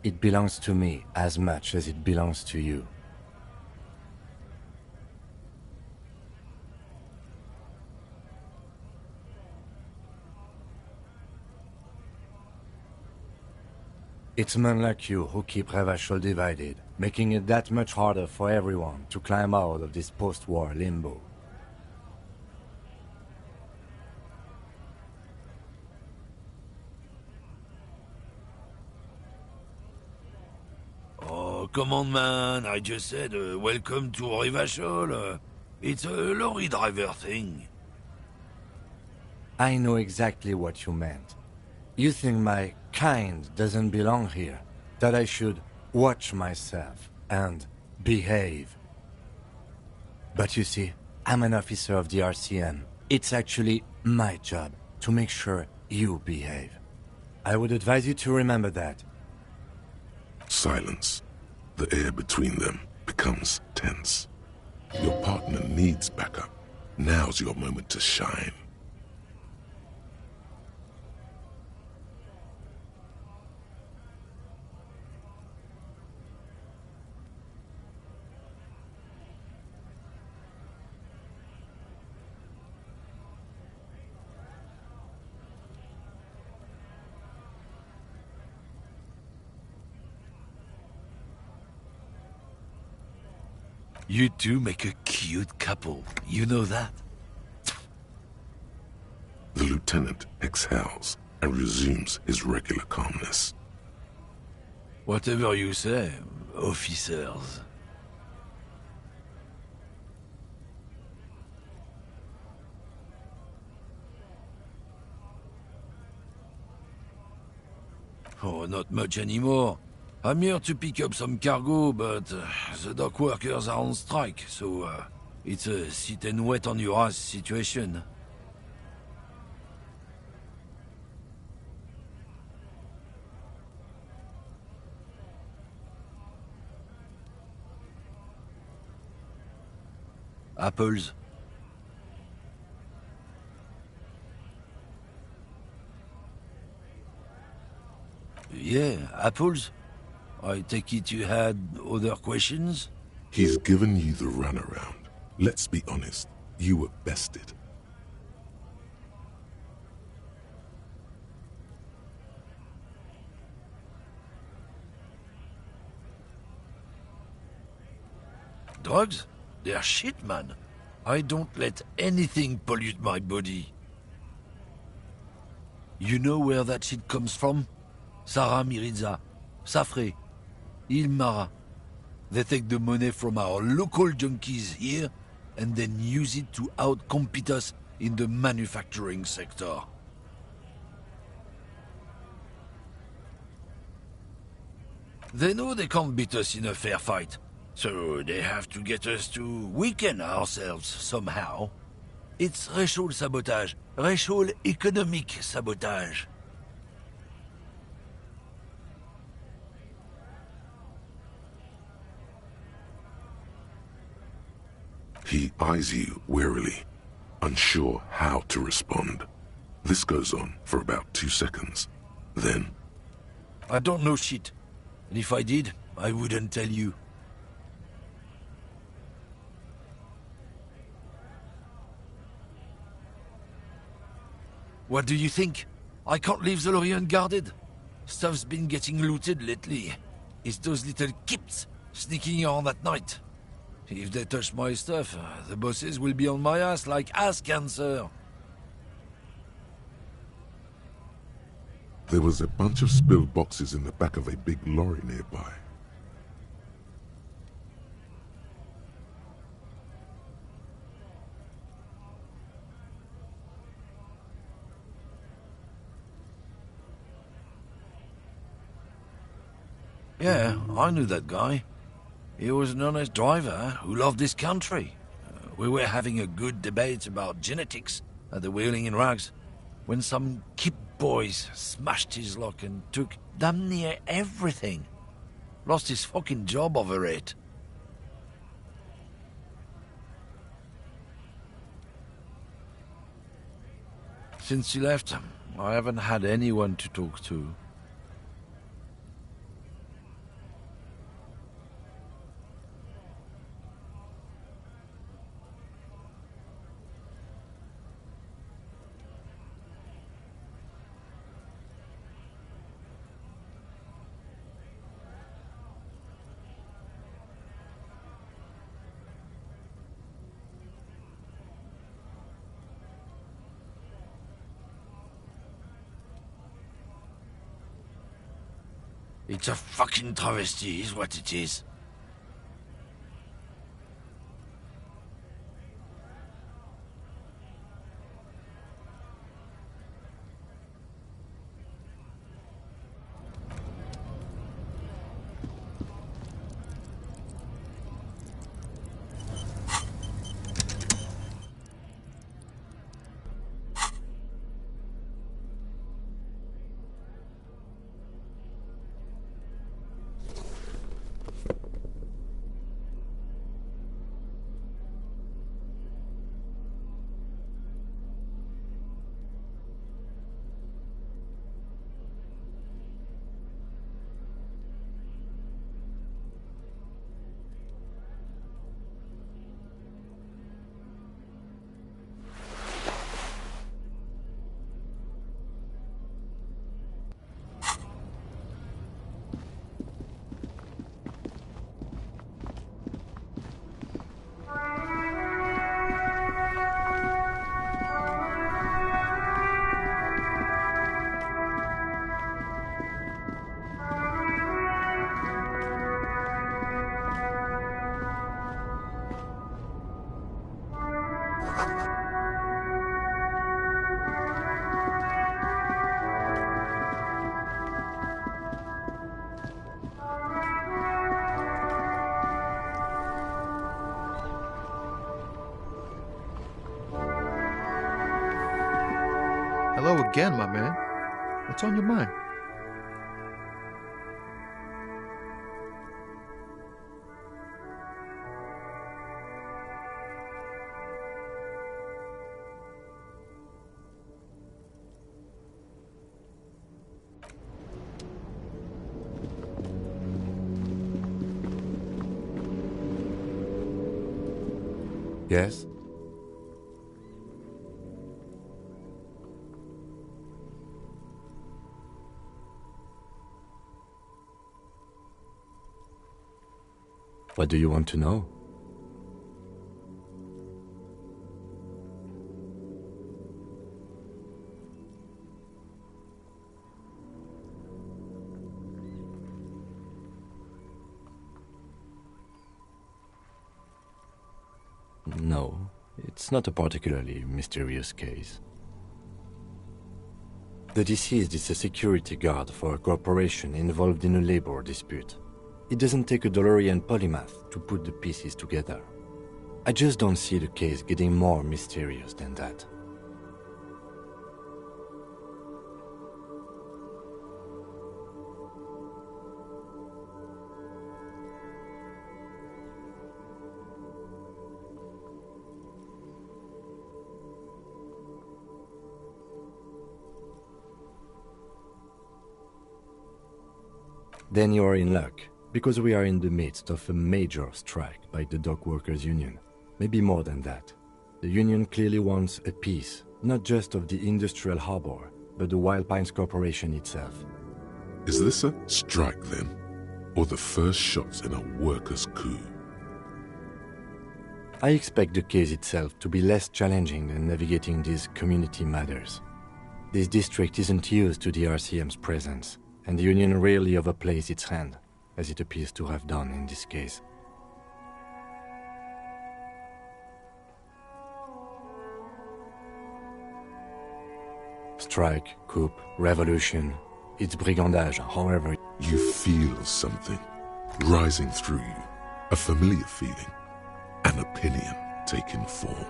It belongs to me as much as it belongs to you. It's men like you who keep Revachol divided, making it that much harder for everyone to climb out of this post-war limbo. Oh, come on, man. I just said, welcome to Rivachol. It's a lorry driver thing. I know exactly what you meant. You think my kind doesn't belong here, that I should watch myself and behave. But you see, I'm an officer of the RCM. It's actually my job to make sure you behave. I would advise you to remember that. Silence. The air between them becomes tense. Your partner needs backup. Now's your moment to shine. You two make a cute couple. You know that? The lieutenant exhales and resumes his regular calmness. Whatever you say, officers. Oh, not much anymore. I'm here to pick up some cargo, but the dock workers are on strike, so it's a sit and wait on your ass situation. Apples. Yeah, apples. I take it you had other questions? He's given you the runaround. Let's be honest, you were bested. Drugs? They're shit, man. I don't let anything pollute my body. You know where that shit comes from? Sarah Miriza, Safre, Ilmara. They take the money from our local junkies here and then use it to outcompete us in the manufacturing sector. They know they can't beat us in a fair fight, so they have to get us to weaken ourselves somehow. It's racial sabotage, racial economic sabotage. He eyes you warily, unsure how to respond. This goes on for about 2 seconds. Then... I don't know shit. And if I did, I wouldn't tell you. What do you think? I can't leave the lorry unguarded. Stuff's been getting looted lately. It's those little kips sneaking around at night. If they touch my stuff, the bosses will be on my ass like ass cancer. There was a bunch of spilled boxes in the back of a big lorry nearby. Yeah, I knew that guy. He was an honest driver who loved his country. We were having a good debate about genetics at the Wheeling in Rags when some kip boys smashed his lock and took damn near everything. Lost his fucking job over it. Since he left, I haven't had anyone to talk to. It's a fucking travesty, is what it is. Hello again, my man. What's on your mind? Yes? What do you want to know? No, it's not a particularly mysterious case. The deceased is a security guard for a corporation involved in a labor dispute. It doesn't take a DeLorean polymath to put the pieces together. I just don't see the case getting more mysterious than that. Then you are in luck, because we are in the midst of a major strike by the dock workers union. Maybe more than that. The union clearly wants a piece, not just of the industrial harbor, but the Wild Pines Corporation itself. Is this a strike then? Or the first shots in a workers' coup? I expect the case itself to be less challenging than navigating these community matters. This district isn't used to the RCM's presence, and the union rarely overplays its hand, as it appears to have done in this case. Strike, coup, revolution, it's brigandage, however. You feel something rising through you, a familiar feeling, an opinion taking form.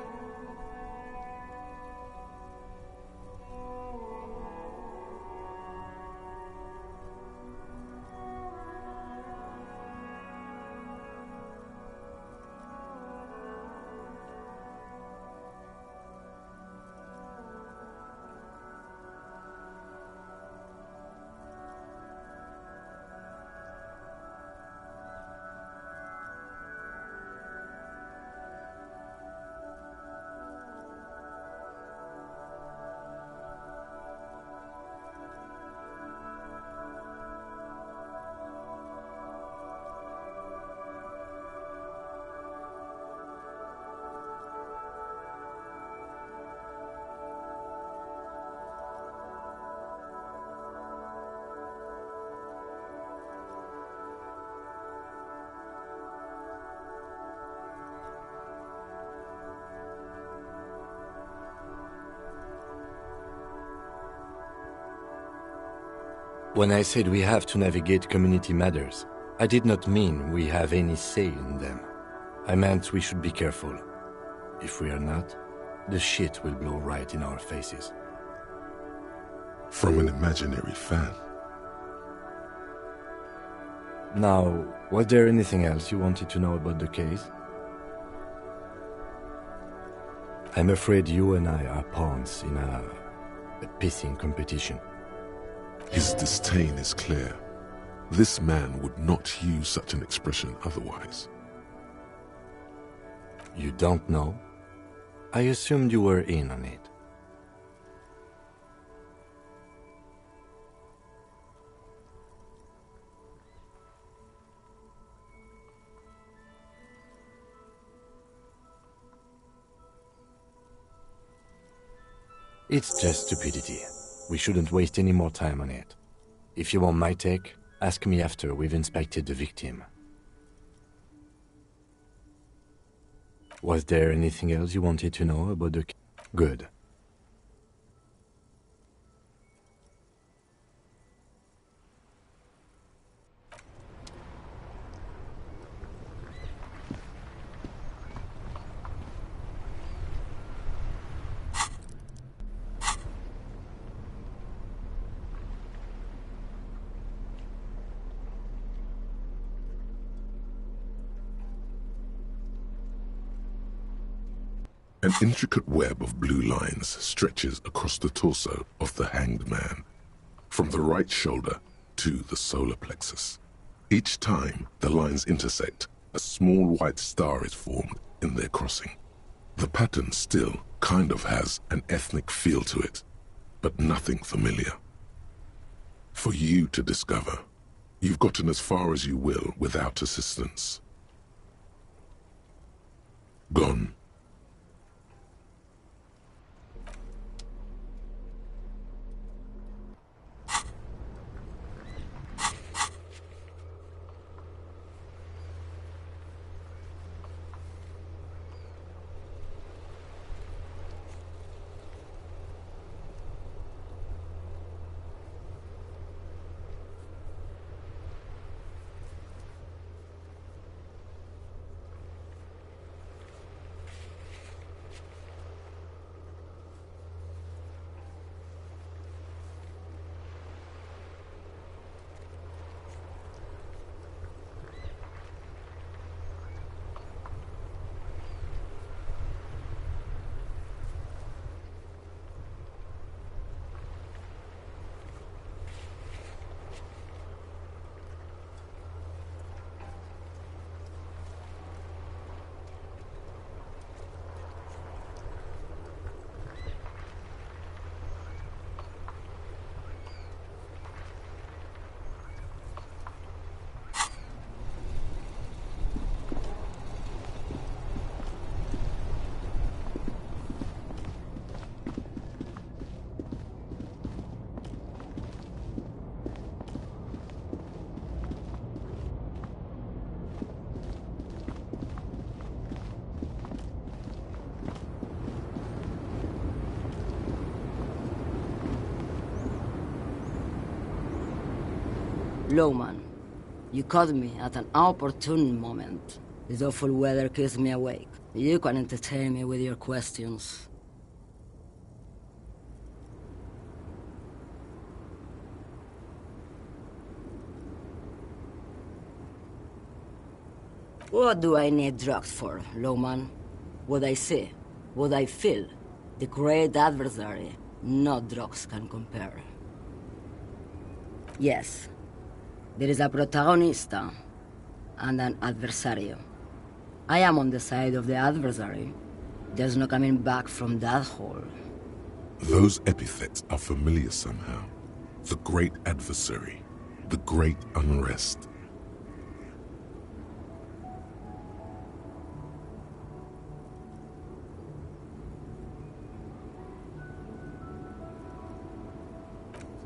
When I said we have to navigate community matters, I did not mean we have any say in them. I meant we should be careful. If we are not, the shit will blow right in our faces. From an imaginary fan. Now, was there anything else you wanted to know about the case? I'm afraid you and I are pawns in a pissing competition. His disdain is clear. This man would not use such an expression otherwise. You don't know? I assumed you were in on it. It's just stupidity. We shouldn't waste any more time on it. If you want my take, ask me after we've inspected the victim. Was there anything else you wanted to know about the... Good. An intricate web of blue lines stretches across the torso of the hanged man, from the right shoulder to the solar plexus. Each time the lines intersect, a small white star is formed in their crossing. The pattern still kind of has an ethnic feel to it, but nothing familiar. For you to discover, you've gotten as far as you will without assistance. Gone. Lowman, you caught me at an opportune moment. This awful weather keeps me awake. You can entertain me with your questions. What do I need drugs for, Lowman? What I see, what I feel, the great adversary, no drugs can compare. Yes, there is a protagonista and an adversario. I am on the side of the adversary. There's no coming back from that hole. Those epithets are familiar somehow. The great adversary, the great unrest.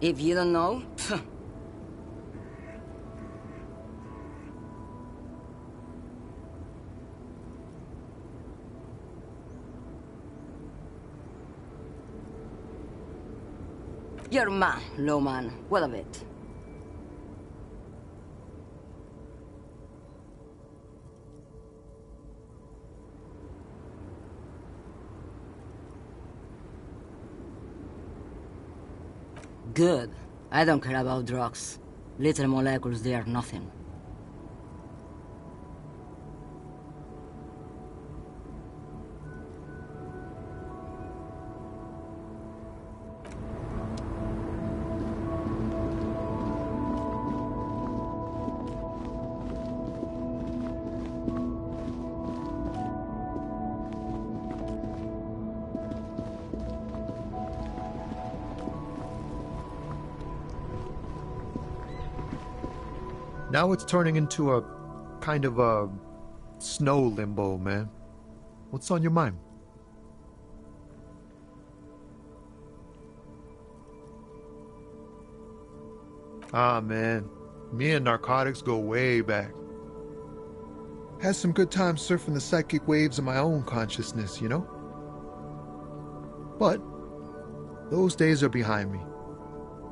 If you don't know, you're man, Lowman. What of it? Good. I don't care about drugs. Little molecules, they are nothing. Now it's turning into a kind of a snow limbo, man. What's on your mind? Ah, man. Me and narcotics go way back. Had some good times surfing the psychic waves of my own consciousness, you know? But those days are behind me.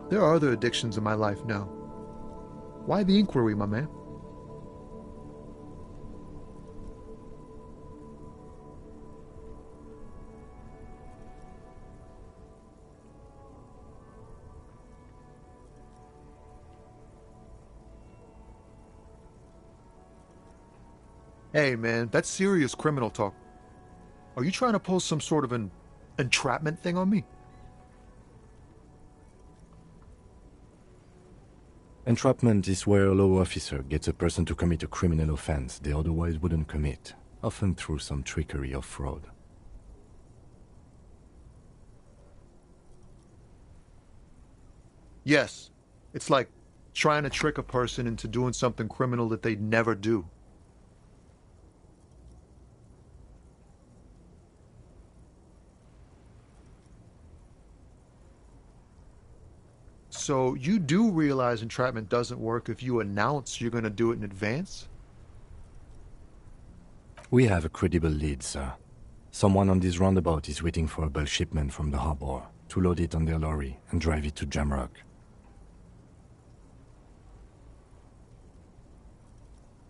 There are other addictions in my life now. Why the inquiry, my man? Hey, man, that's serious criminal talk. Are you trying to pull some sort of an entrapment thing on me? Entrapment is where a law officer gets a person to commit a criminal offense they otherwise wouldn't commit, often through some trickery or fraud. Yes, it's like trying to trick a person into doing something criminal that they'd never do. So you do realize entrapment doesn't work if you announce you're going to do it in advance? We have a credible lead, sir. Someone on this roundabout is waiting for a bulk shipment from the harbor to load it on their lorry and drive it to Jamrock.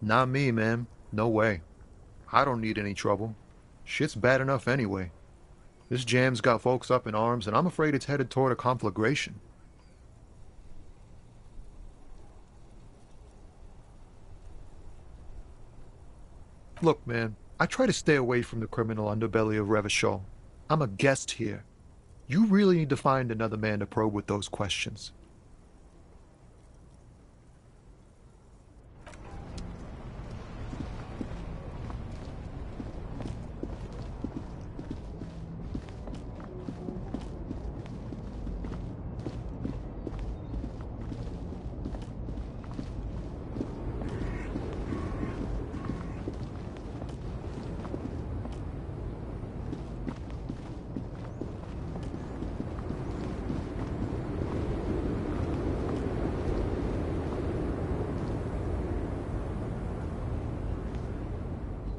Not me, man. No way. I don't need any trouble. Shit's bad enough anyway. This jam's got folks up in arms, and I'm afraid it's headed toward a conflagration. Look, man, I try to stay away from the criminal underbelly of Revachol. I'm a guest here. You really need to find another man to probe with those questions.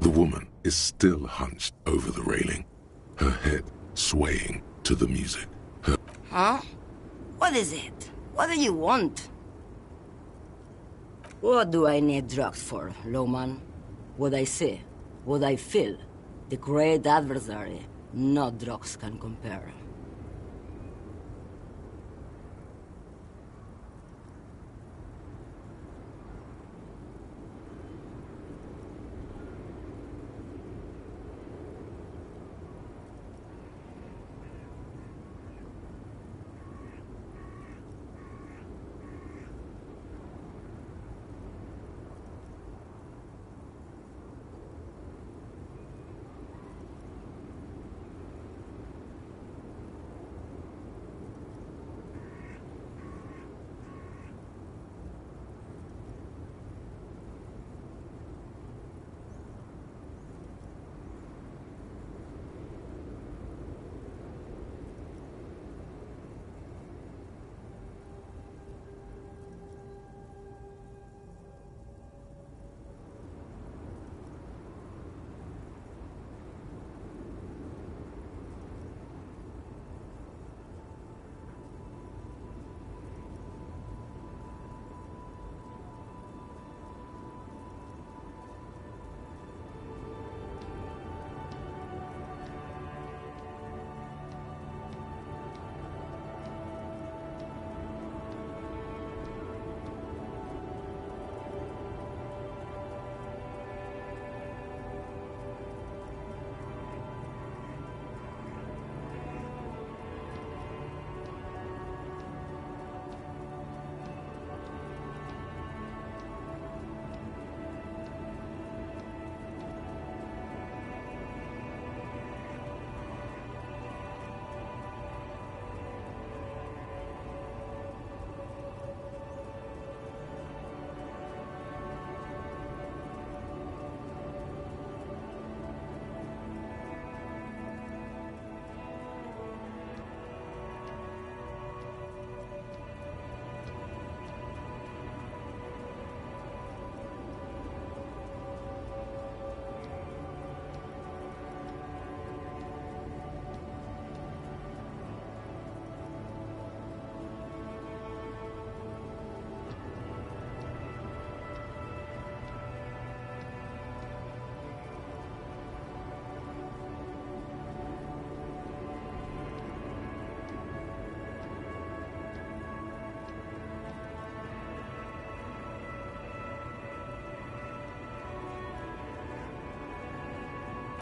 The woman is still hunched over the railing, her head swaying to the music. Huh? What is it? What do you want? What do I need drugs for, lawman? What I see, what I feel, the great adversary, no drugs can compare.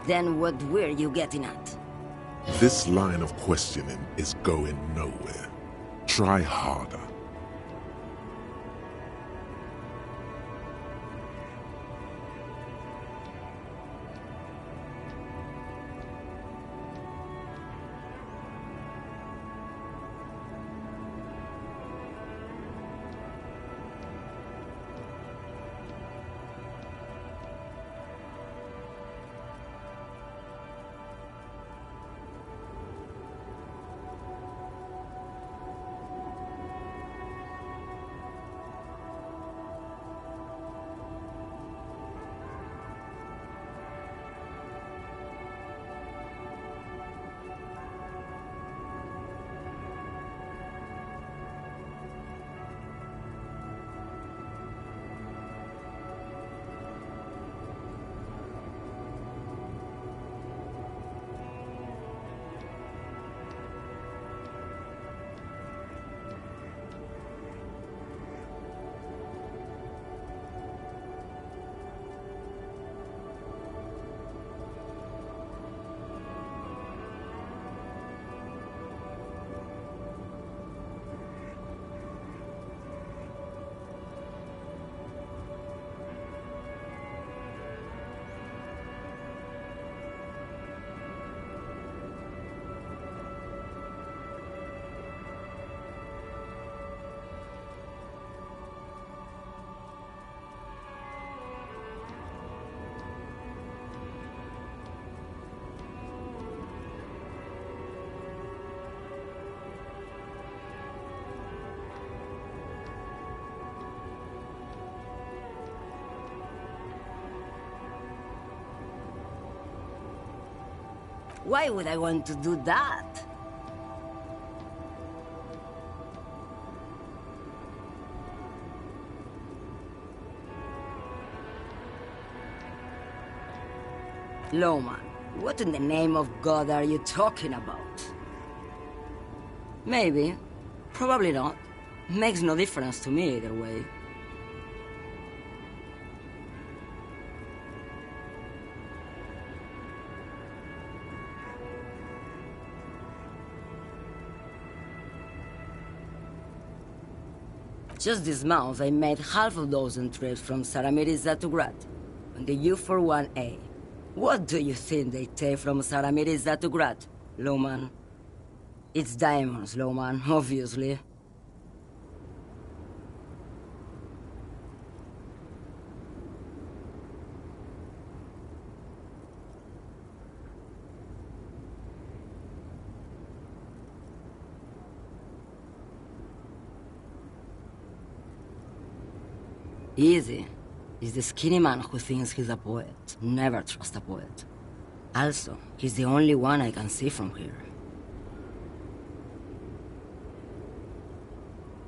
Then what were you getting at? This line of questioning is going nowhere. Try harder. Why would I want to do that? Loman, what in the name of God are you talking about? Maybe. Probably not. Makes no difference to me either way. Just this month, I made half a dozen trips from Saramiriza to Grad, on the U41A. What do you think they take from Saramiriza to Grad, Loman? It's diamonds, Loman, obviously. Easy. He's the skinny man who thinks he's a poet. Never trust a poet. Also, he's the only one I can see from here.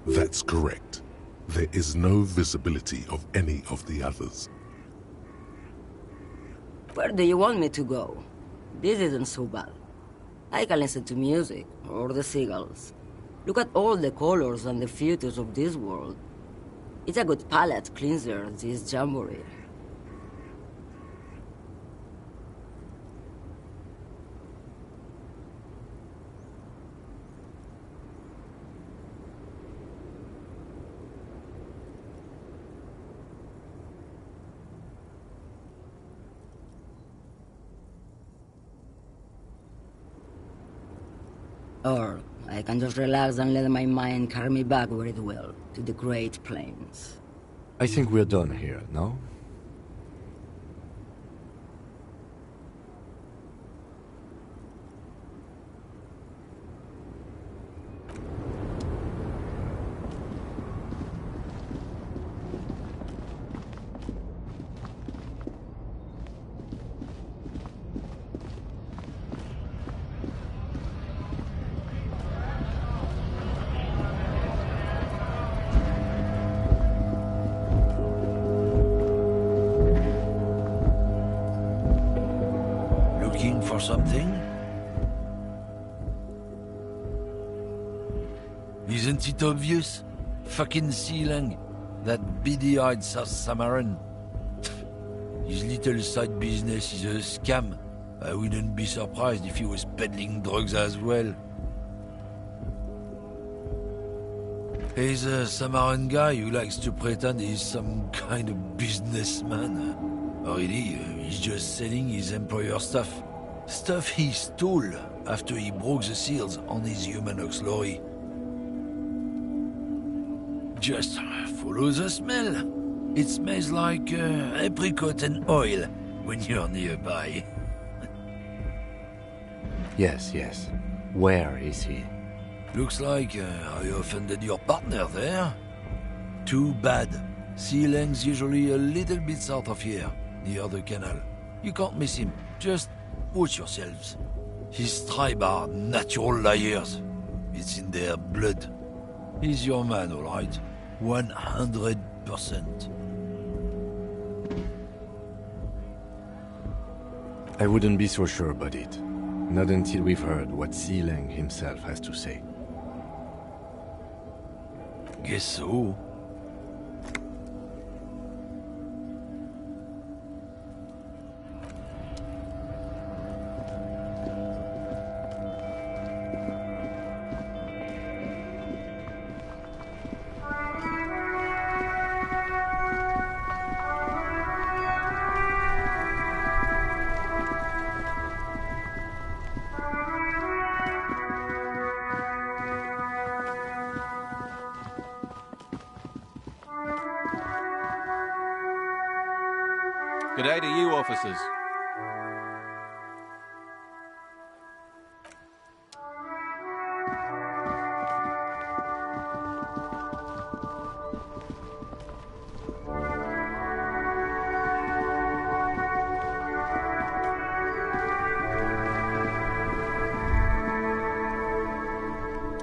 That's correct. There is no visibility of any of the others. Where do you want me to go? This isn't so bad. I can listen to music, or the seagulls. Look at all the colors and the futures of this world. It's a good palate cleanser, this jamboree. Or I can just relax and let my mind carry me back where it will, to the Great Plains. I think we're done here, no? For something? Isn't it obvious? Fucking Sealang, that beady-eyed South Samaran. His little side business is a scam. I wouldn't be surprised if he was peddling drugs as well. He's a Samaran guy who likes to pretend he's some kind of businessman. Really, he's just selling his employer stuff. Stuff he stole after he broke the seals on his Humanox lorry. Just follow the smell. It smells like apricot and oil when you're nearby. Yes, yes. Where is he? Looks like I offended your partner there. Too bad. Sealing's usually a little bit south of here, near the canal. You can't miss him. Just watch yourselves. His tribe are natural liars. It's in their blood. He's your man, all right. 100%. I wouldn't be so sure about it. Not until we've heard what Sealing himself has to say. Guess so. G'day to you, officers.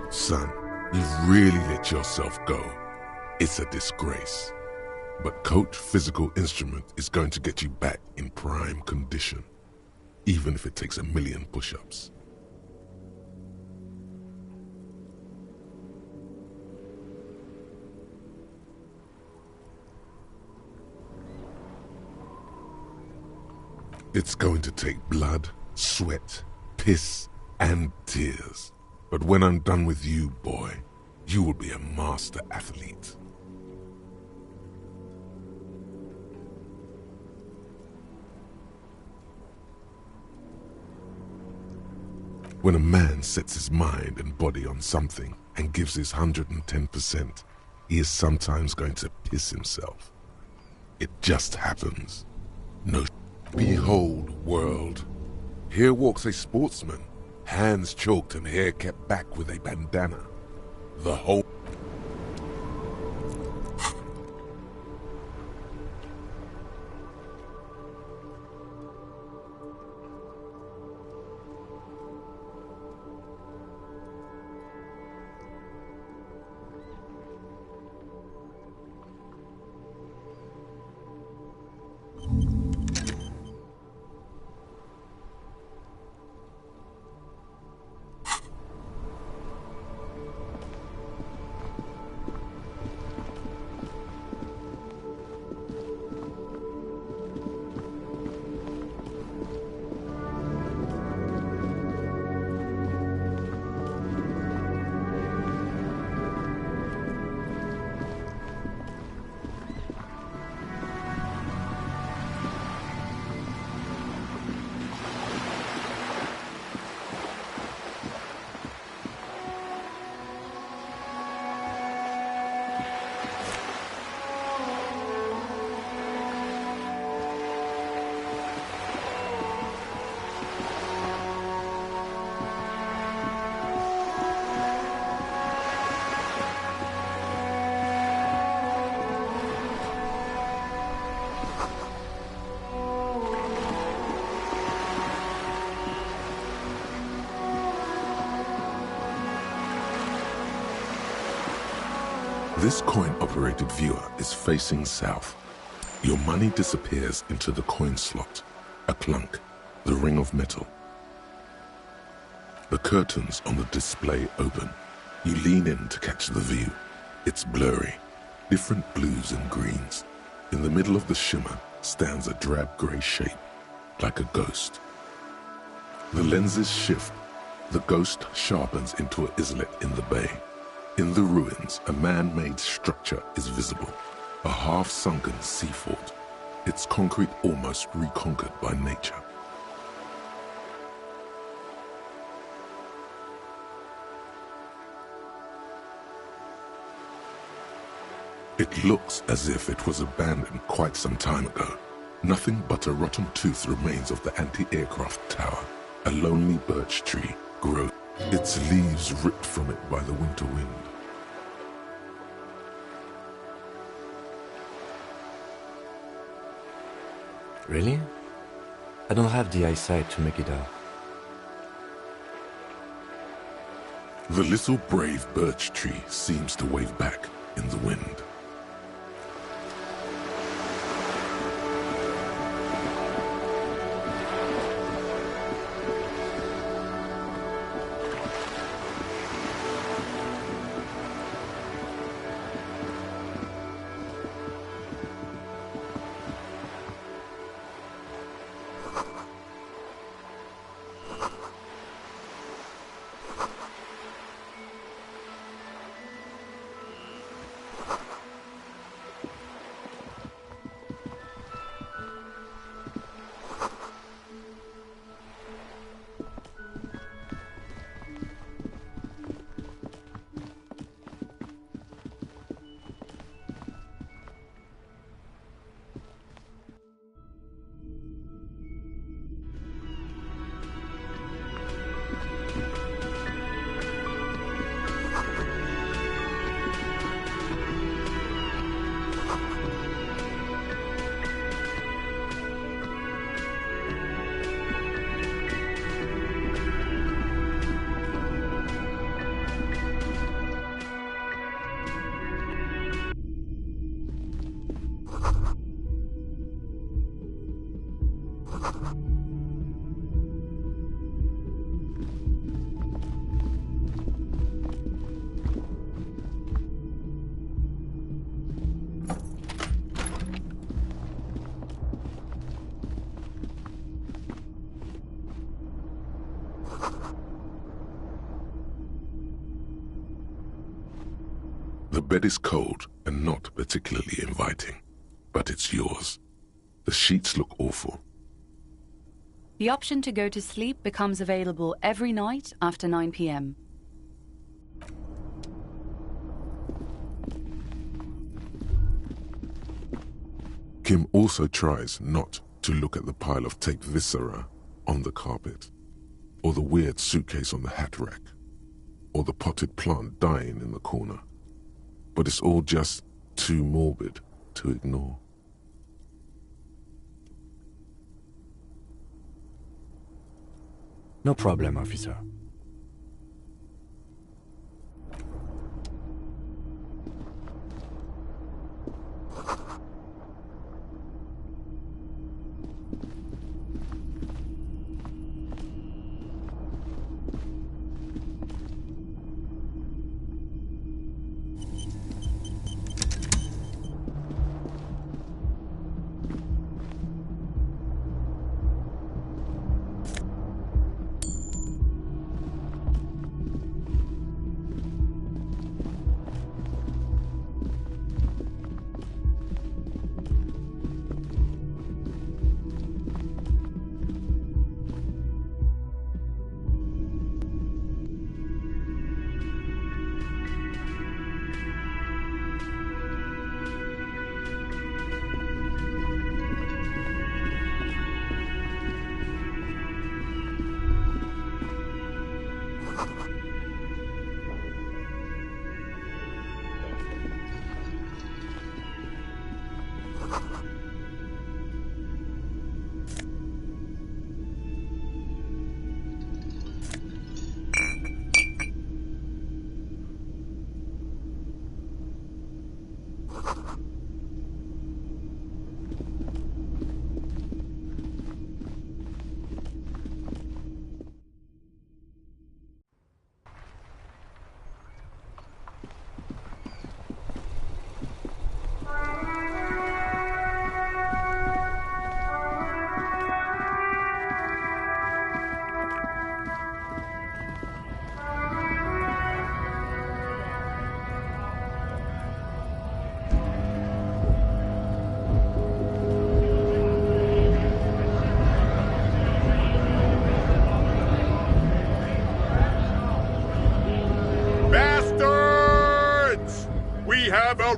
Son, you've really let yourself go. It's a disgrace. But Coach Physical Instrument is going to get you back in prime condition, even if it takes 1,000,000 push-ups. It's going to take blood, sweat, piss, and tears. But when I'm done with you, boy, you will be a master athlete. When a man sets his mind and body on something and gives his 110%, he is sometimes going to piss himself. It just happens. No. Behold, world. Here walks a sportsman, hands choked and hair kept back with a bandana. The whole... This coin-operated viewer is facing south. Your money disappears into the coin slot, a clunk, the ring of metal. The curtains on the display open. You lean in to catch the view. It's blurry, different blues and greens. In the middle of the shimmer stands a drab grey shape, like a ghost. The lenses shift. The ghost sharpens into an islet in the bay. In the ruins, a man-made structure is visible. A half-sunken sea fort. Its concrete almost reconquered by nature. It looks as if it was abandoned quite some time ago. Nothing but a rotten tooth remains of the anti-aircraft tower. A lonely birch tree grows, its leaves ripped from it by the winter wind. Really? I don't have the eyesight to make it out. The little brave birch tree seems to wave back in the wind. The bed is cold and not particularly inviting, but it's yours. The sheets look awful. The option to go to sleep becomes available every night after 9 p.m. Kim also tries not to look at the pile of taped viscera on the carpet, or the weird suitcase on the hat rack, or the potted plant dying in the corner. But it's all just too morbid to ignore. No problem, officer.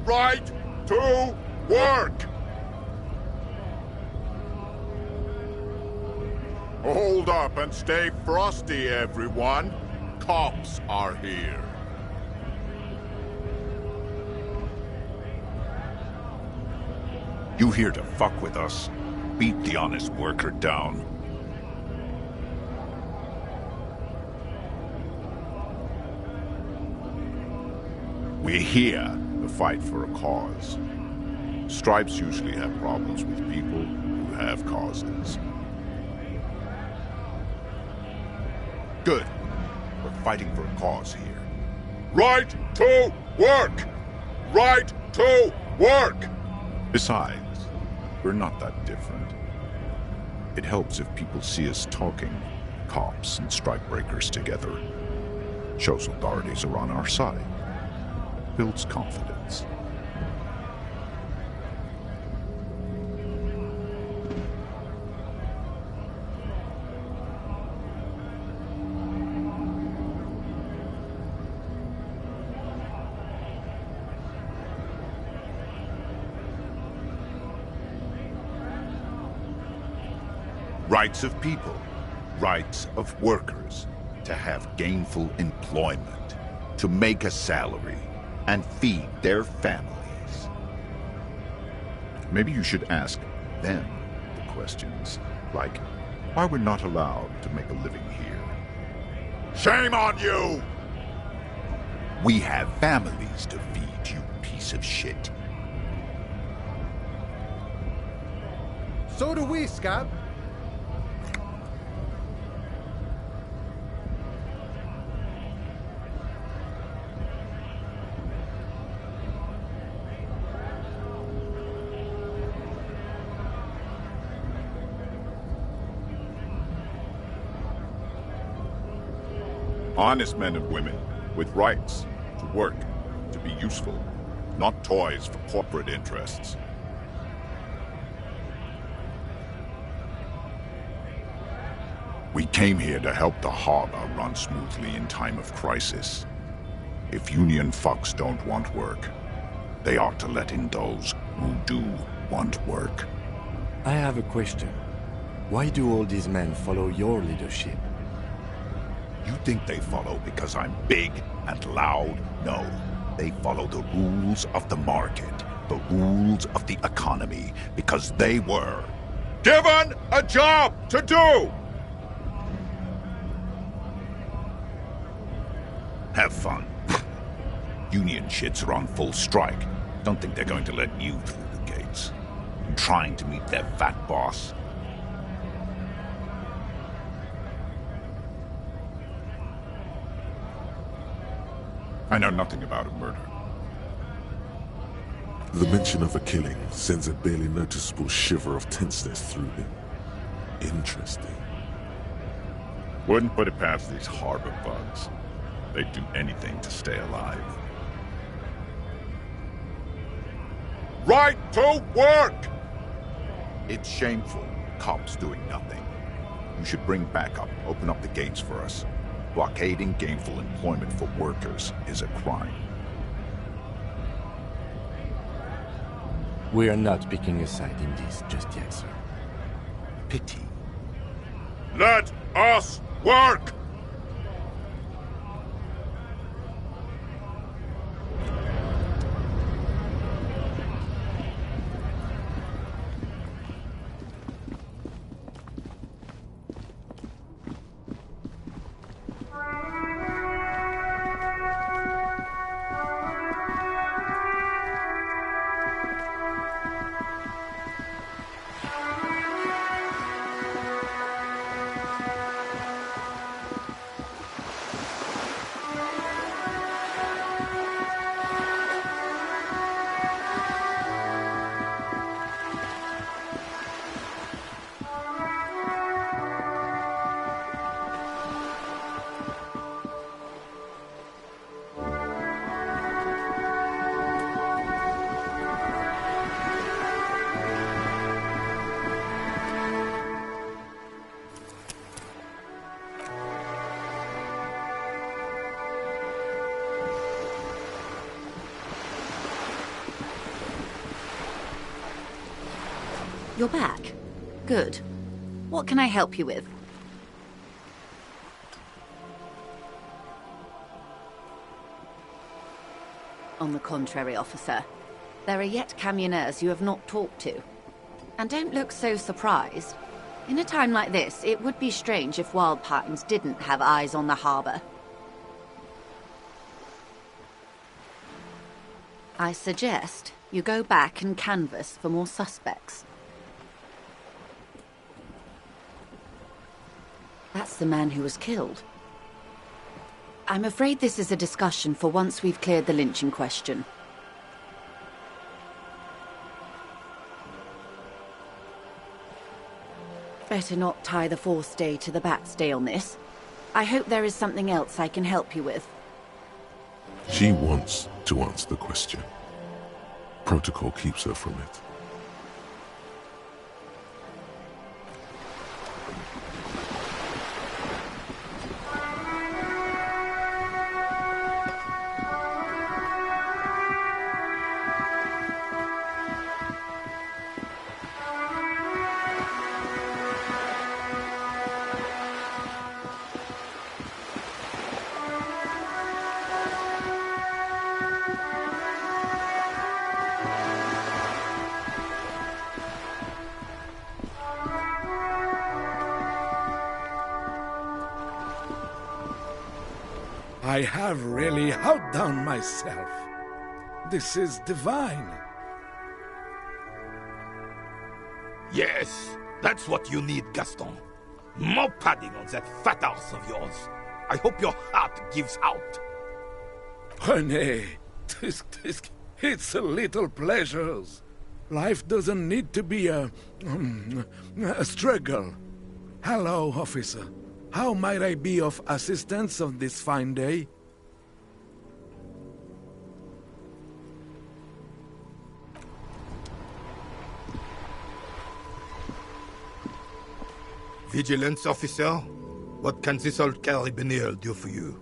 right to work! Hold up and stay frosty, everyone. Cops are here. You here to fuck with us? Beat the honest worker down. We're here to fight for a cause. Stripes usually have problems with people who have causes. Good. We're fighting for a cause here. Right to work! Right to work! Besides, we're not that different. It helps if people see us talking, cops and strikebreakers together. Shows authorities are on our side. Builds confidence. Rights of people, rights of workers, to have gainful employment, to make a salary, and feed their families. Maybe you should ask them the questions, like why we're not allowed to make a living here. Shame on you! We have families to feed, you piece of shit. So do we, Scab. Honest men and women with rights to work, to be useful, not toys for corporate interests. We came here to help the harbor run smoothly in time of crisis. If union fucks don't want work, they ought to let in those who do want work. I have a question. Why do all these men follow your leadership? You think they follow because I'm big and loud? No. They follow the rules of the market, the rules of the economy, because they were given a job to do! Have fun. Union shits are on full strike. Don't think they're going to let you through the gates. I'm trying to meet their fat boss. I know nothing about a murder. The mention of a killing sends a barely noticeable shiver of tenseness through him. Interesting. Wouldn't put it past these harbor bugs. They'd do anything to stay alive. Right to work! It's shameful. Cops doing nothing. You should bring backup. Open up the gates for us. Blockading gainful employment for workers is a crime. We are not picking a side in this just yet, sir. Pity. Let us work! You're back. Good. What can I help you with? On the contrary, officer. There are yet camionneurs you have not talked to. And don't look so surprised. In a time like this, it would be strange if Wild Pines didn't have eyes on the harbor. I suggest you go back and canvass for more suspects. That's the man who was killed. I'm afraid this is a discussion for once we've cleared the lynching question. Better not tie the forestay to the backstay on this. I hope there is something else I can help you with. She wants to answer the question. Protocol keeps her from it. I have really outdone myself. This is divine. Yes, that's what you need, Gaston. More padding on that fat ass of yours. I hope your heart gives out. René, it's a little pleasures. Life doesn't need to be a struggle. Hello, officer. How might I be of assistance on this fine day? Vigilance officer, what can this old carabinier do for you?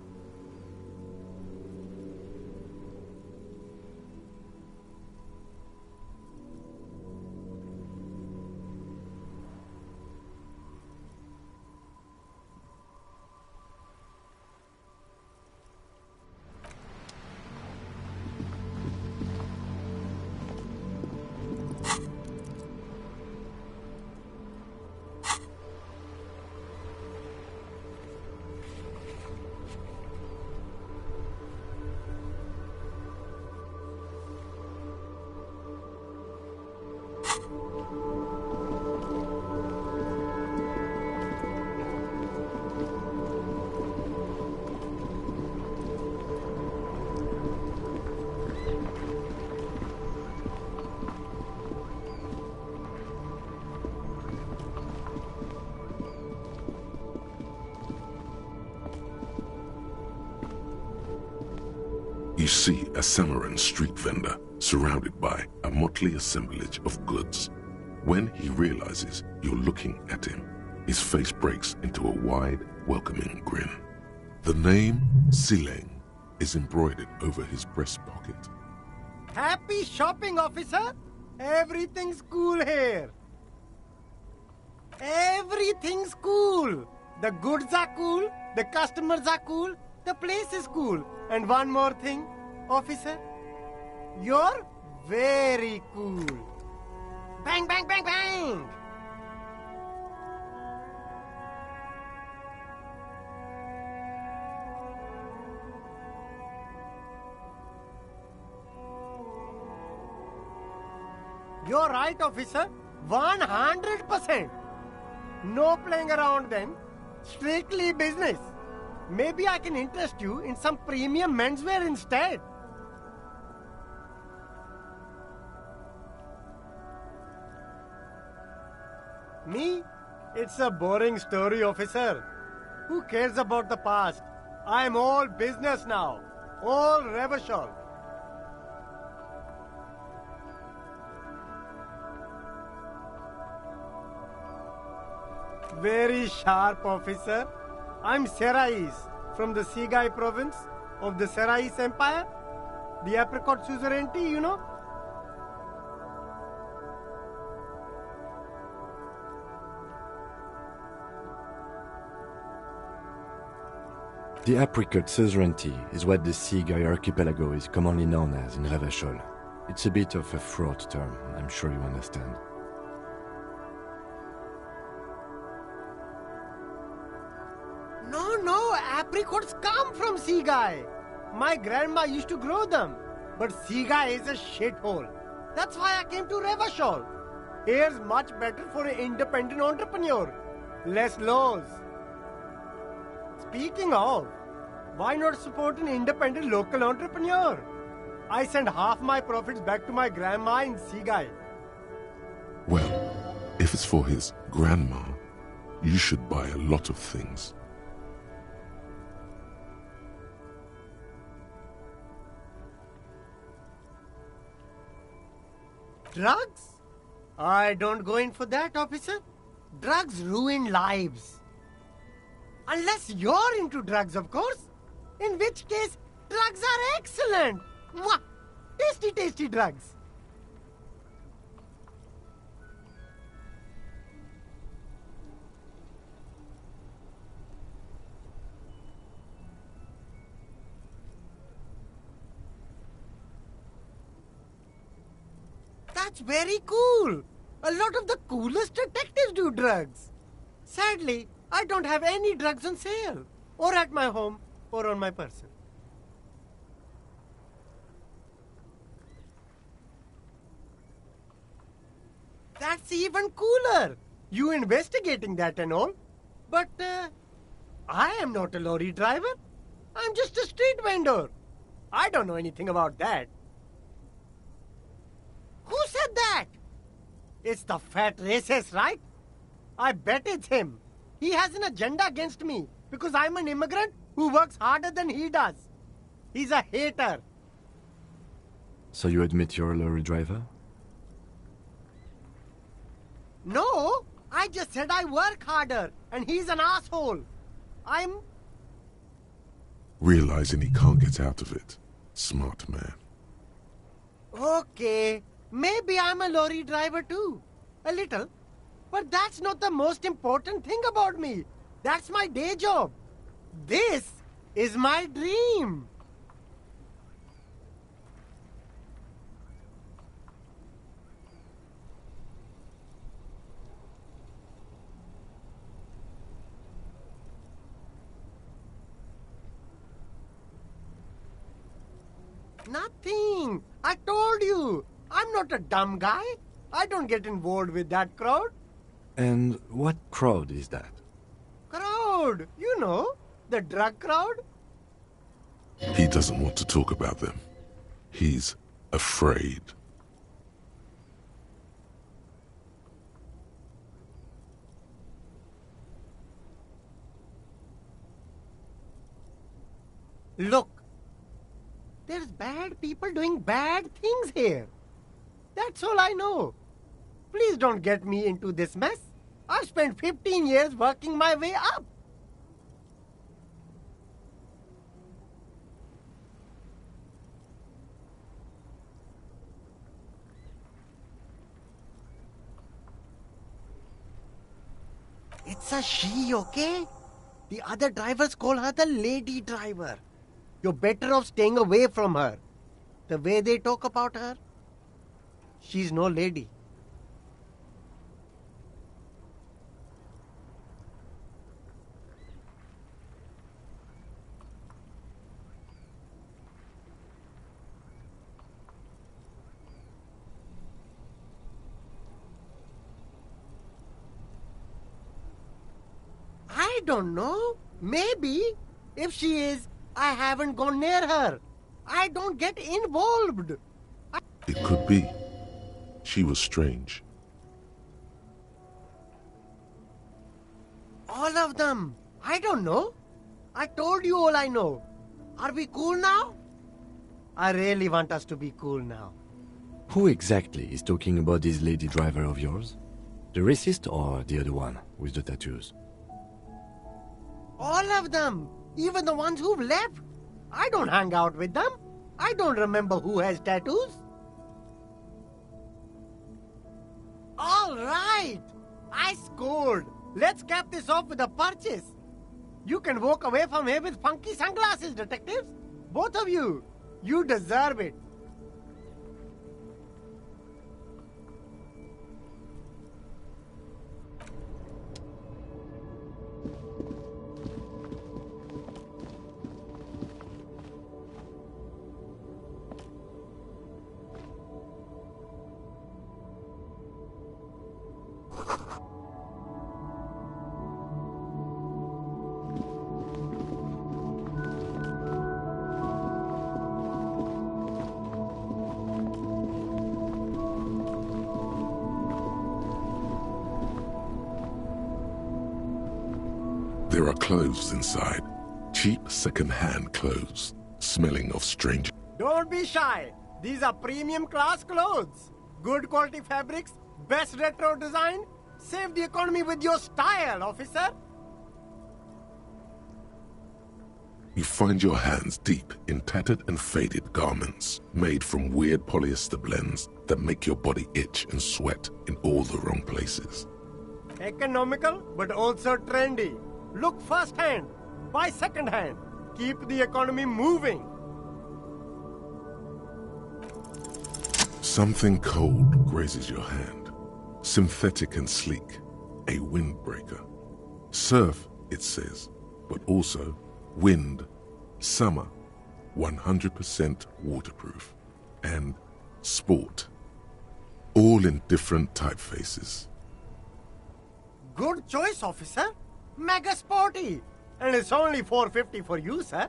You see a Samaran street vendor surrounded by a motley assemblage of goods. When he realizes you're looking at him, his face breaks into a wide, welcoming grin. The name Sileng is embroidered over his breast pocket. Happy shopping, officer! Everything's cool here. Everything's cool. The goods are cool, the customers are cool, the place is cool. And one more thing, officer. You're very cool. Bang, bang, bang, bang! You're right, officer. 100%. No playing around then. Strictly business. Maybe I can interest you in some premium menswear instead. Me? It's a boring story, officer. Who cares about the past? I'm all business now. All Revachol. Very sharp, officer. I'm Serais, from the Sigai province of the Serais Empire. The apricot suzerainty, you know? The apricot suzerainty is what the Seaguy archipelago is commonly known as in Revachol. It's a bit of a fraught term, I'm sure you understand. No, apricots come from Seaguy. My grandma used to grow them. But Seaguy is a shithole. That's why I came to Revachol. Here's much better for an independent entrepreneur. Less laws. Speaking of, why not support an independent local entrepreneur? I send half my profits back to my grandma in Seaguy. Well, if it's for his grandma, you should buy a lot of things. Drugs? I don't go in for that, officer. Drugs ruin lives. Unless you're into drugs, of course. In which case, drugs are excellent. Mwah! Tasty, tasty drugs. That's very cool. A lot of the coolest detectives do drugs. Sadly, I don't have any drugs on sale, or at my home, or on my person. That's even cooler. You investigating that and all. But I am not a lorry driver. I'm just a street vendor. I don't know anything about that. Who said that? It's the fat racist, right? I bet it's him. He has an agenda against me because I'm an immigrant who works harder than he does. He's a hater. So you admit you're a lorry driver? No, I just said I work harder and he's an asshole. Realizing he can't get out of it. Smart man. Okay, maybe I'm a lorry driver too. A little. But that's not the most important thing about me. That's my day job. This is my dream. Nothing. I told you. I'm not a dumb guy. I don't get involved with that crowd. And what crowd is that? Crowd. You know, the drug crowd. He doesn't want to talk about them. He's afraid. Look. There's bad people doing bad things here. That's all I know. Please don't get me into this mess. I've spent 15 years working my way up. It's a she, okay? The other drivers call her the lady driver. You're better off staying away from her. The way they talk about her, she's no lady. I don't know. Maybe. If she is, I haven't gone near her. I don't get involved. It could be. She was strange. All of them. I don't know. I told you all I know. Are we cool now? I really want us to be cool now. Who exactly is talking about this lady driver of yours? The racist or the other one with the tattoos? All of them. Even the ones who've left. I don't hang out with them. I don't remember who has tattoos. All right. I scored. Let's cap this off with a purchase. You can walk away from here with funky sunglasses, detectives. Both of you. You deserve it. There are clothes inside. Cheap second-hand clothes, smelling of strange. Don't be shy. These are premium class clothes. Good quality fabrics, best retro design. Save the economy with your style, officer. You find your hands deep in tattered and faded garments made from weird polyester blends that make your body itch and sweat in all the wrong places. Economical, but also trendy. Look first-hand, buy second-hand. Keep the economy moving. Something cold grazes your hand. Synthetic and sleek. A windbreaker. Surf, it says, but also wind, summer, 100% waterproof, and sport. All in different typefaces. Good choice, officer. Mega sporty. And it's only $4.50 for you, sir.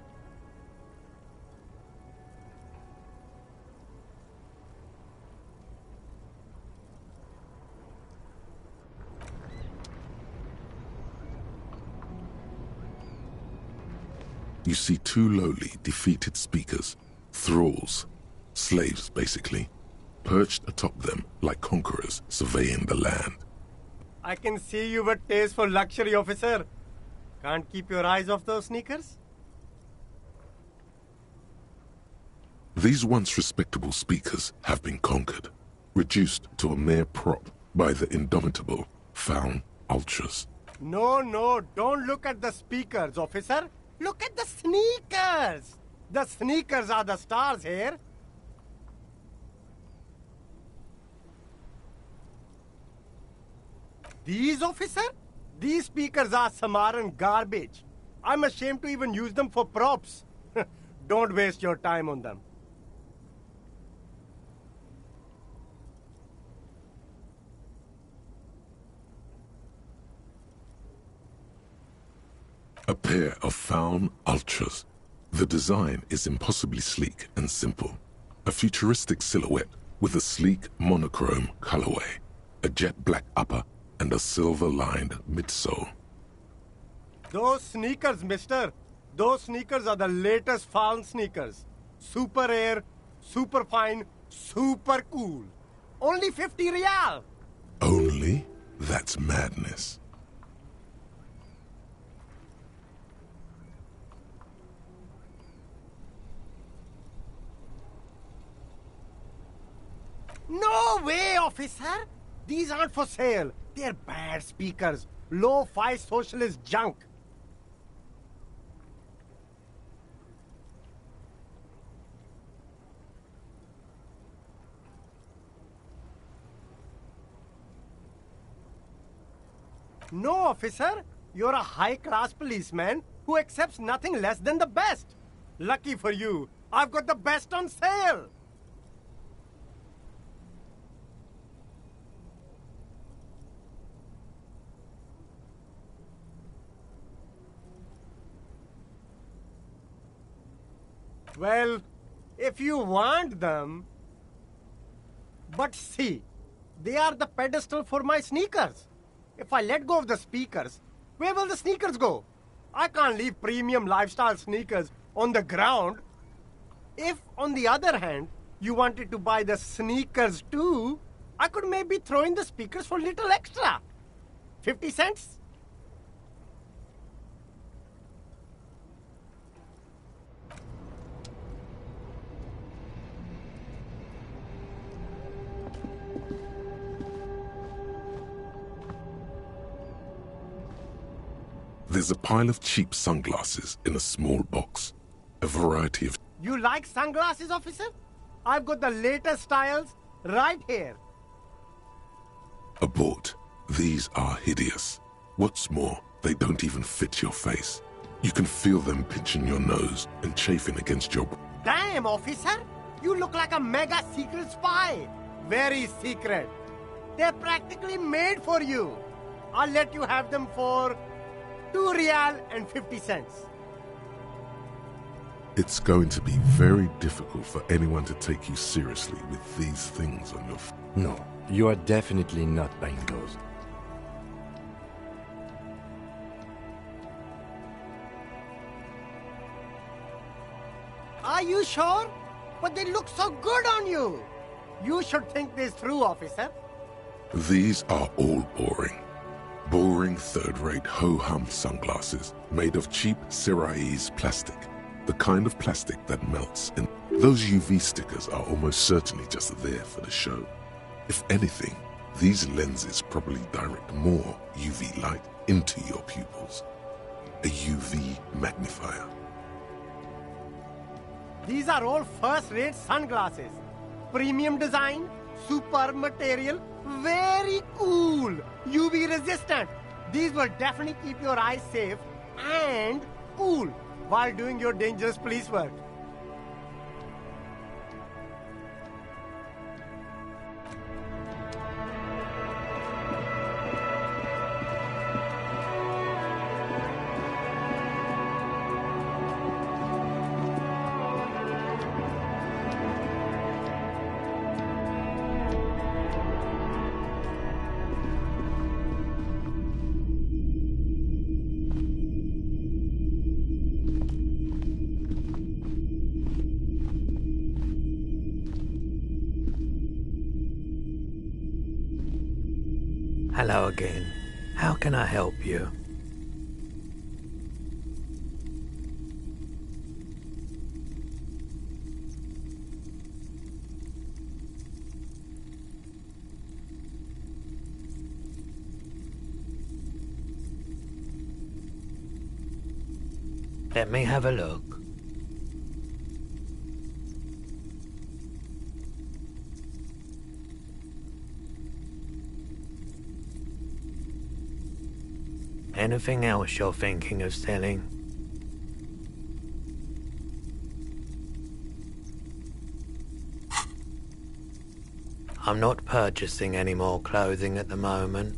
You see two lowly, defeated speakers, thralls, slaves basically, perched atop them like conquerors surveying the land. I can see you've a taste for luxury, officer. Can't keep your eyes off those sneakers? These once respectable speakers have been conquered, reduced to a mere prop by the indomitable Faun Ultras. No, don't look at the speakers, officer. Look at the sneakers. The sneakers are the stars here. These, officer? These speakers are Samaran garbage. I'm ashamed to even use them for props. Don't waste your time on them. A pair of Faun Ultras. The design is impossibly sleek and simple. A futuristic silhouette with a sleek monochrome colorway, a jet black upper, and a silver-lined midsole. Those sneakers, mister. Those sneakers are the latest Faun sneakers. Super air, super fine, super cool. Only 50 real. Only? That's madness. No way, officer. These aren't for sale. They're bad speakers. Low-fi socialist junk. No, officer. You're a high-class policeman who accepts nothing less than the best. Lucky for you, I've got the best on sale. Well, if you want them... But see, they are the pedestal for my sneakers. If I let go of the speakers, where will the sneakers go? I can't leave premium lifestyle sneakers on the ground. If, on the other hand, you wanted to buy the sneakers too, I could maybe throw in the speakers for little extra. 50 cents? There's a pile of cheap sunglasses in a small box. A variety of... You like sunglasses, officer? I've got the latest styles right here. Abort. These are hideous. What's more, they don't even fit your face. You can feel them pinching your nose and chafing against your... Damn, officer! You look like a mega secret spy. Very secret. They're practically made for you. I'll let you have them for $2.50. It's going to be very difficult for anyone to take you seriously with these things on your... No, you are definitely not buying those. Are you sure? But they look so good on you. You should think this through, officer. These are all boring. Boring third-rate ho-hum sunglasses made of cheap Syrahese plastic. The kind of plastic that melts, and those UV stickers are almost certainly just there for the show. If anything, these lenses probably direct more UV light into your pupils. A UV magnifier. These are all first-rate sunglasses. Premium design, superb material, very cool, UV resistant. These will definitely keep your eyes safe and cool while doing your dangerous police work. Hello again. How can I help you? Let me have a look. Anything else you're thinking of selling? I'm not purchasing any more clothing at the moment.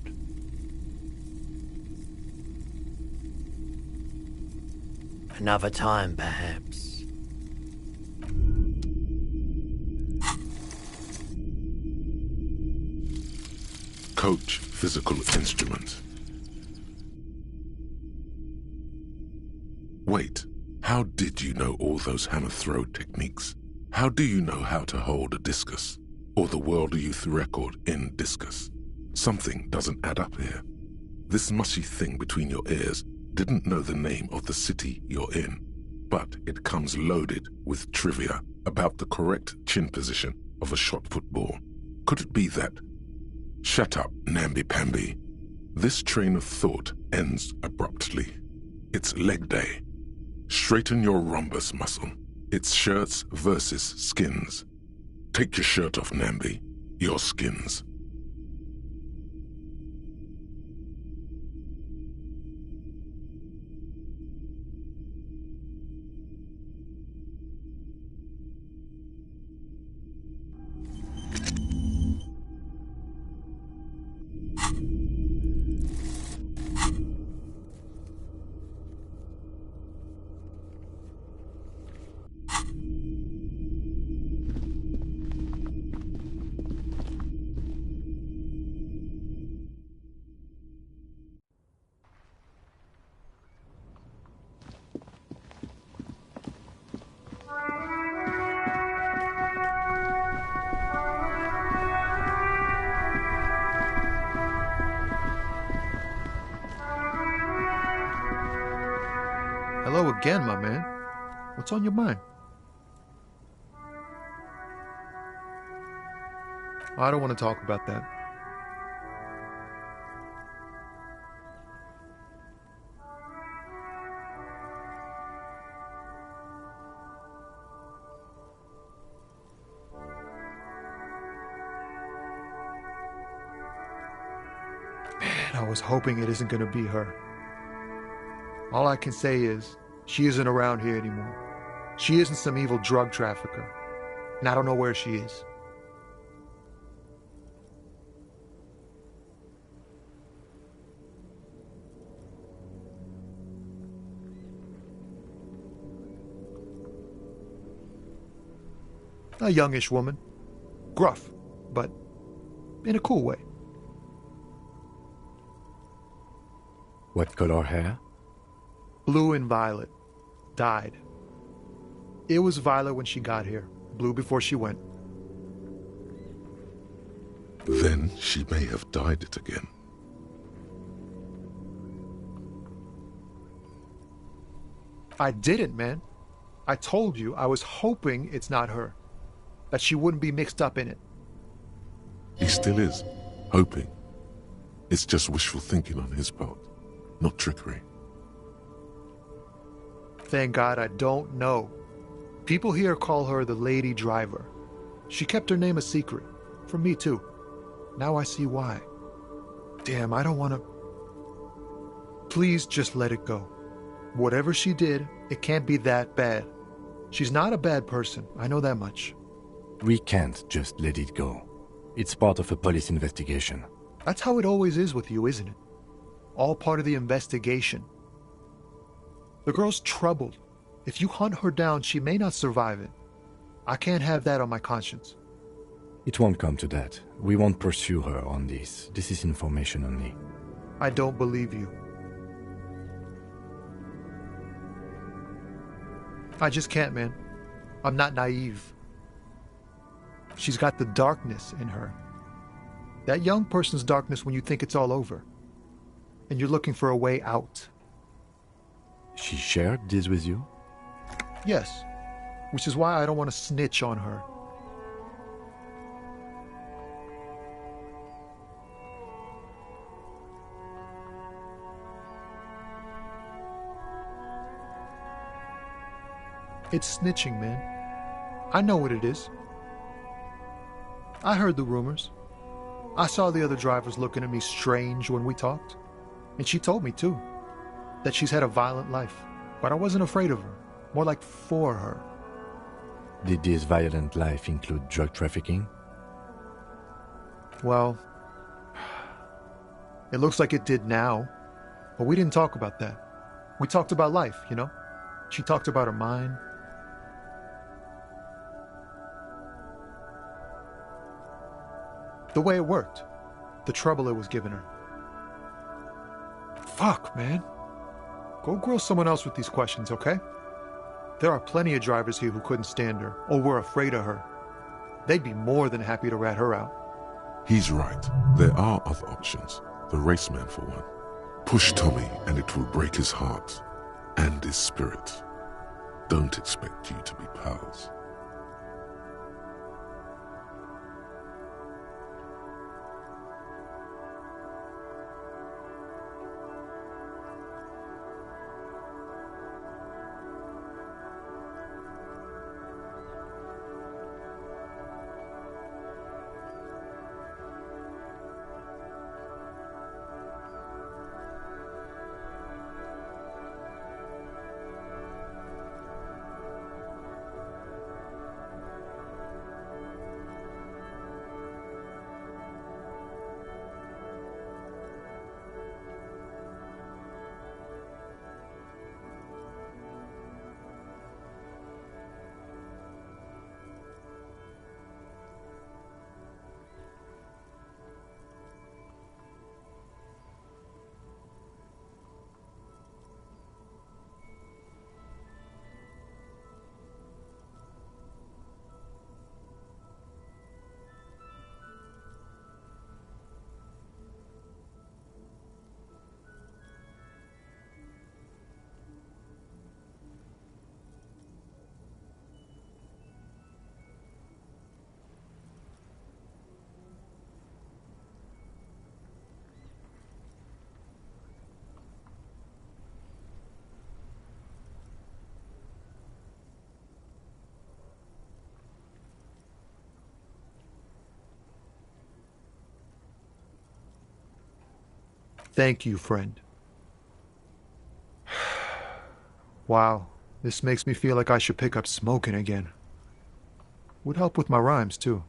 Another time, perhaps. Coach physical instrument. Wait, how did you know all those hammer throw techniques? How do you know how to hold a discus? Or the world youth record in discus? Something doesn't add up here. This mushy thing between your ears didn't know the name of the city you're in, but it comes loaded with trivia about the correct chin position of a shot put ball. Could it be that? Shut up, namby-pamby. This train of thought ends abruptly. It's leg day. Straighten your rhombus muscle. It's shirts versus skins. Take your shirt off, Namby. Your skins. Hello again, my man. What's on your mind? I don't want to talk about that. I was hoping it isn't going to be her. All I can say is, she isn't around here anymore. She isn't some evil drug trafficker, and I don't know where she is. A youngish woman. Gruff, but in a cool way. What color hair? Blue and violet. Dyed. It was violet when she got here. Blue before she went. Then she may have dyed it again. I didn't, man. I told you I was hoping it's not her. That she wouldn't be mixed up in it. He still is, hoping. It's just wishful thinking on his part, not trickery. Thank God I don't know. People here call her the Lady Driver. She kept her name a secret. From me, too. Now I see why. Damn, I don't want to... Please just let it go. Whatever she did, it can't be that bad. She's not a bad person, I know that much. We can't just let it go. It's part of a police investigation. That's how it always is with you, isn't it? All part of the investigation. The girl's troubled. If you hunt her down, she may not survive it. I can't have that on my conscience. It won't come to that. We won't pursue her on this. This is information only. I don't believe you. I just can't, man. I'm not naive. She's got the darkness in her. That young person's darkness when you think it's all over. And you're looking for a way out. She shared this with you? Yes. Which is why I don't want to snitch on her. It's snitching, man. I know what it is. I heard the rumors. I saw the other drivers looking at me strange when we talked. And she told me, too, that she's had a violent life. But I wasn't afraid of her. More like for her. Did this violent life include drug trafficking? Well, it looks like it did now. But we didn't talk about that. We talked about life, you know? She talked about her mind. The way it worked. The trouble it was giving her. Fuck, man. Go grill someone else with these questions, okay? There are plenty of drivers here who couldn't stand her, or were afraid of her. They'd be more than happy to rat her out. He's right. There are other options. The raceman, for one. Push Tommy and it will break his heart. And his spirit. Don't expect you to be pals. Thank you, friend. Wow, this makes me feel like I should pick up smoking again. Would help with my rhymes, too.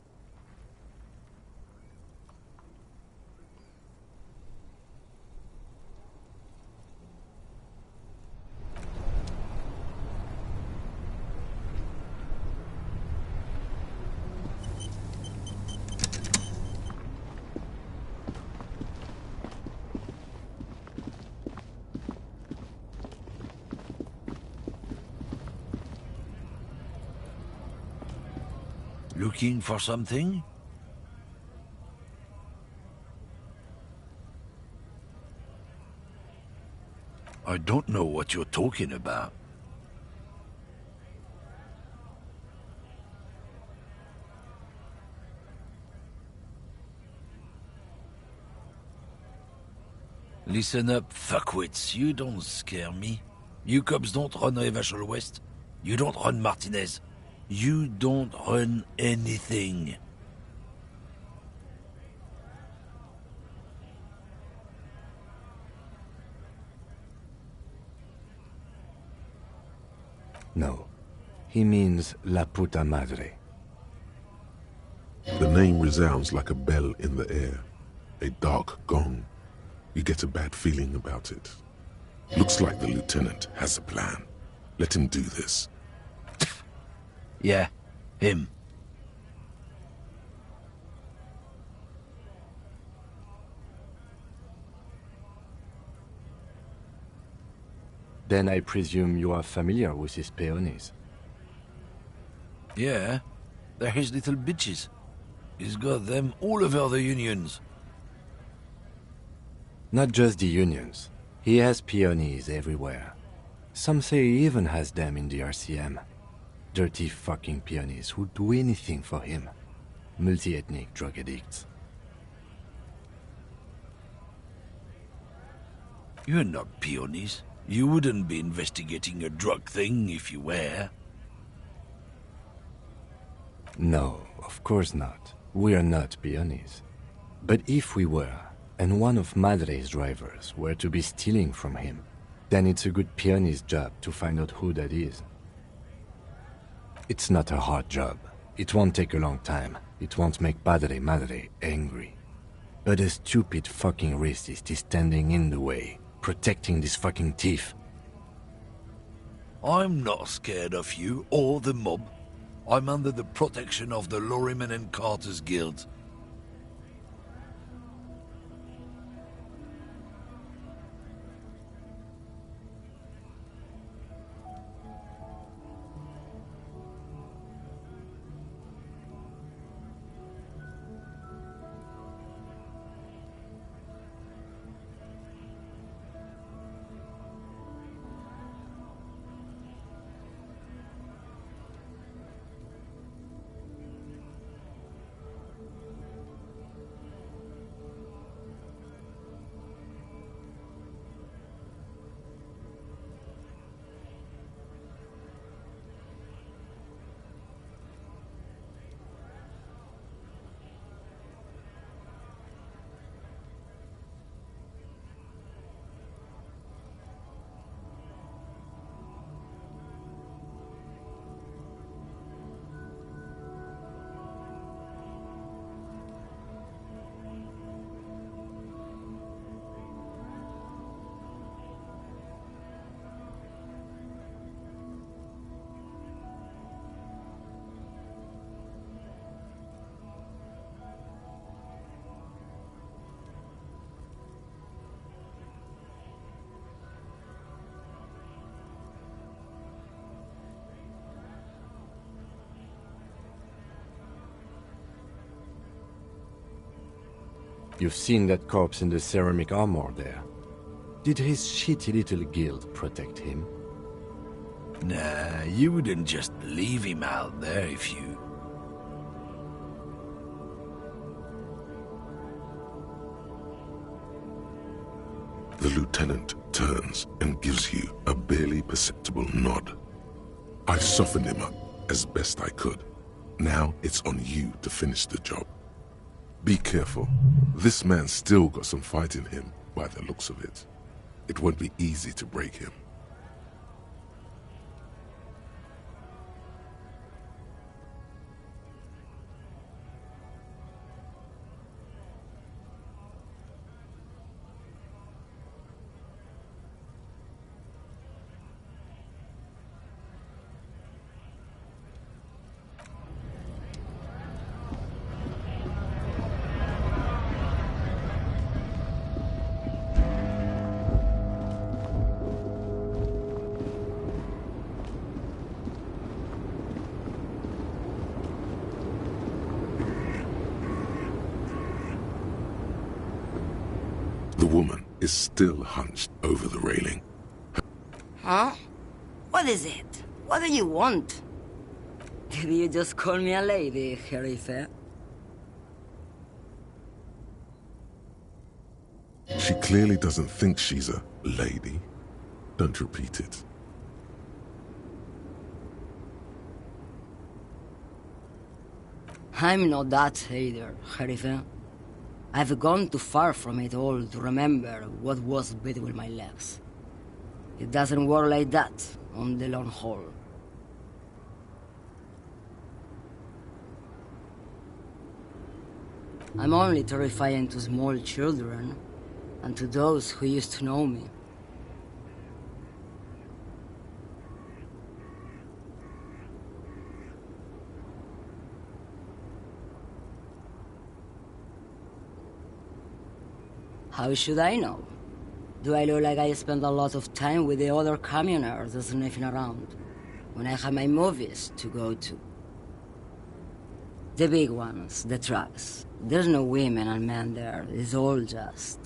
Looking for something? I don't know what you're talking about. Listen up, fuckwits. You don't scare me. You cops don't run Revachol West. You don't run Martinez. You don't run anything. No. He means La Puta Madre. The name resounds like a bell in the air, a dark gong. You get a bad feeling about it. Looks like the lieutenant has a plan. Let him do this. Yeah, him. Then I presume you are familiar with his peonies. Yeah, they're his little bitches. He's got them all over the unions. Not just the unions. He has peonies everywhere. Some say he even has them in the RCM. Dirty fucking peonies who'd do anything for him. Multi-ethnic drug addicts. You're not peonies. You wouldn't be investigating a drug thing if you were. No, of course not. We are not peonies. But if we were, and one of Madre's drivers were to be stealing from him, then it's a good peony's job to find out who that is. It's not a hard job. It won't take a long time. It won't make Padre Madre angry. But a stupid fucking racist is standing in the way, protecting this fucking thief. I'm not scared of you or the mob. I'm under the protection of the Lorryman and Carter's Guild. You've seen that corpse in the ceramic armor there. Did his shitty little guild protect him? Nah, you wouldn't just leave him out there if you... The lieutenant turns and gives you a barely perceptible nod. I softened him up as best I could. Now it's on you to finish the job. Be careful. This man's still got some fight in him, by the looks of it. It won't be easy to break him. The woman is still hunched over the railing. Huh? What is it? What do you want? Did you just call me a lady, Herife? She clearly doesn't think she's a lady. Don't repeat it. I'm not that either, Herife. I've gone too far from it all to remember what was between my legs. It doesn't work like that on the long haul. I'm only terrifying to small children and to those who used to know me. How should I know? Do I look like I spend a lot of time with the other communers sniffing around when I have my movies to go to? The big ones, the trucks. There's no women and men there. It's all just...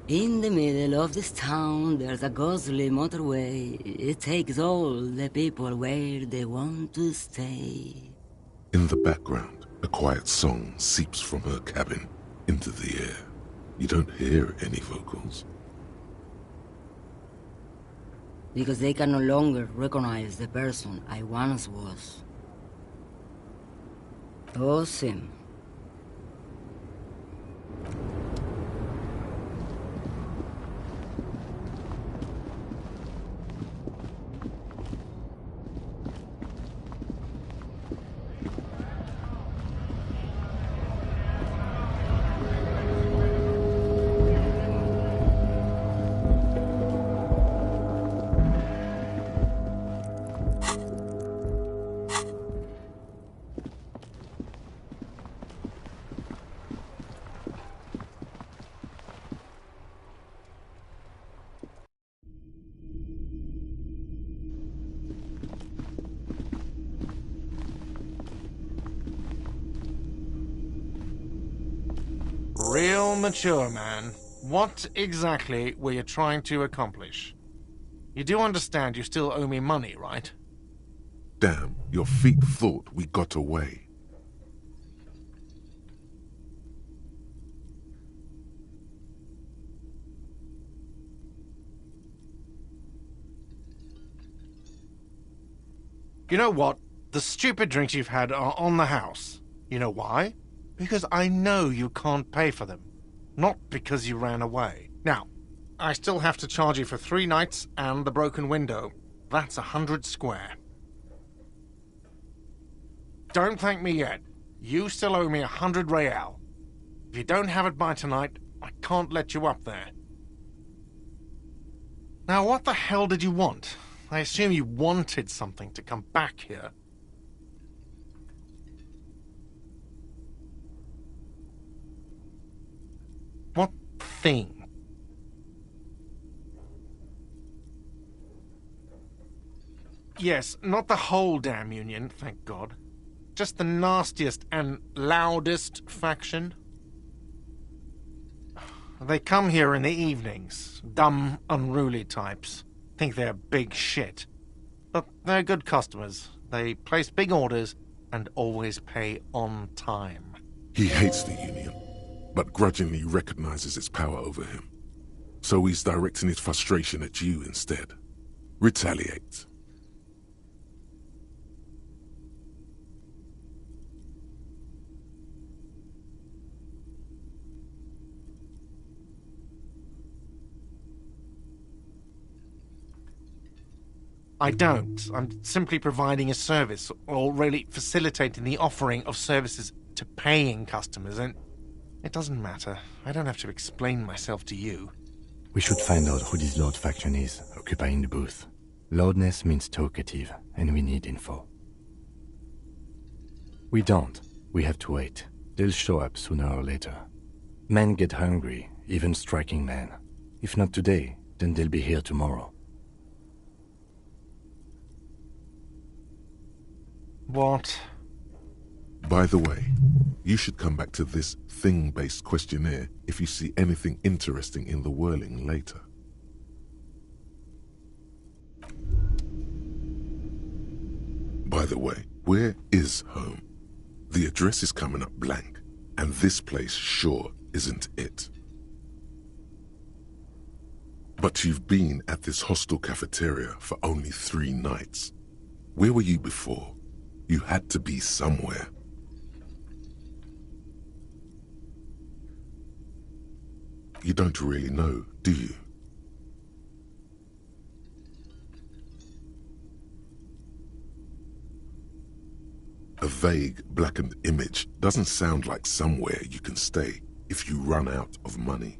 In the middle of this town, there's a ghostly motorway. It takes all the people where they want to stay. In the background, a quiet song seeps from her cabin into the air. You don't hear any vocals. Because they can no longer recognize the person I once was. Oh, Sim. Real mature, man. What exactly were you trying to accomplish? You do understand you still owe me money, right? Damn, your feet thought we got away. You know what? The stupid drinks you've had are on the house. You know why? Because I know you can't pay for them. Not because you ran away. Now, I still have to charge you for 3 nights and the broken window. That's 100 square. Don't thank me yet. You still owe me 100 real. If you don't have it by tonight, I can't let you up there. Now, what the hell did you want? I assume you wanted something to come back here. What thing? Yes, not the whole damn union, thank God. Just the nastiest and loudest faction. They come here in the evenings. Dumb, unruly types. Think they're big shit. But they're good customers. They place big orders and always pay on time. He hates the union, but grudgingly recognizes its power over him. So he's directing his frustration at you instead. Retaliate. I don't. I'm simply providing a service, or really facilitating the offering of services to paying customers, and it doesn't matter. I don't have to explain myself to you. We should find out who this Lord faction is, occupying the booth. Loudness means talkative, and we need info. We don't. We have to wait. They'll show up sooner or later. Men get hungry, even striking men. If not today, then they'll be here tomorrow. What? By the way, you should come back to this thing-based questionnaire if you see anything interesting in the whirling later. By the way, where is home? The address is coming up blank, and this place sure isn't it. But you've been at this hostel cafeteria for only 3 nights. Where were you before? You had to be somewhere. You don't really know, do you? A vague, blackened image doesn't sound like somewhere you can stay if you run out of money.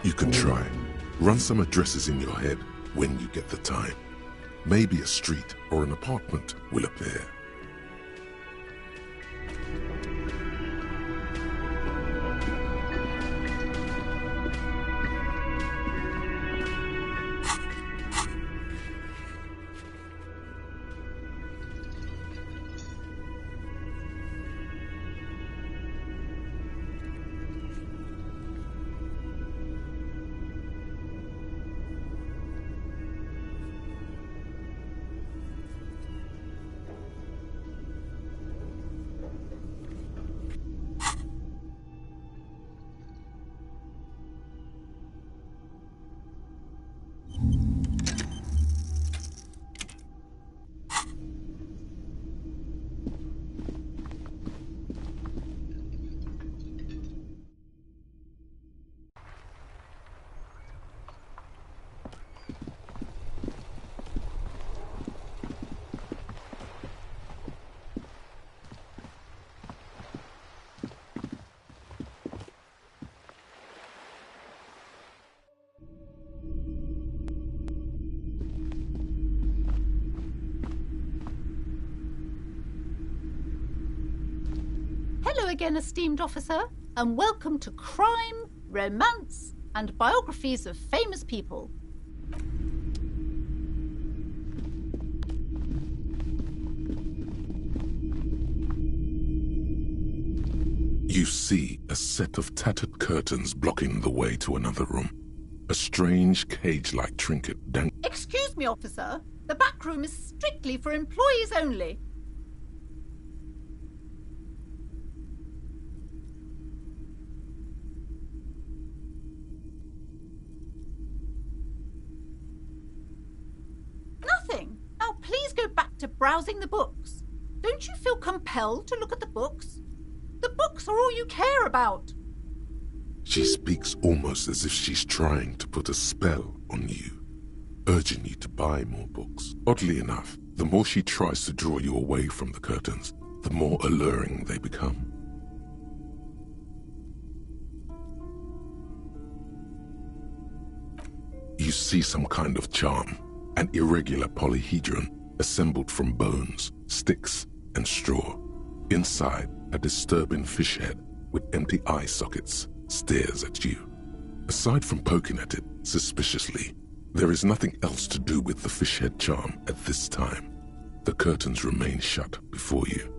You can try. Run some addresses in your head when you get the time. Maybe a street or an apartment will appear. Hello again, esteemed officer, and welcome to Crime, Romance, and Biographies of Famous People. You see a set of tattered curtains blocking the way to another room. A strange cage-like trinket dangling. Excuse me, officer. The back room is strictly for employees only. Nothing. Now please go back to browsing the books. Don't you feel compelled to look at the books? The books are all you care about. She speaks almost as if she's trying to put a spell on you, urging you to buy more books. Oddly enough, the more she tries to draw you away from the curtains, the more alluring they become. You see some kind of charm, an irregular polyhedron assembled from bones, sticks, and straw. Inside, a disturbing fish head with empty eye sockets stares at you. Aside from poking at it suspiciously, there is nothing else to do with the fish head charm at this time. The curtains remain shut before you.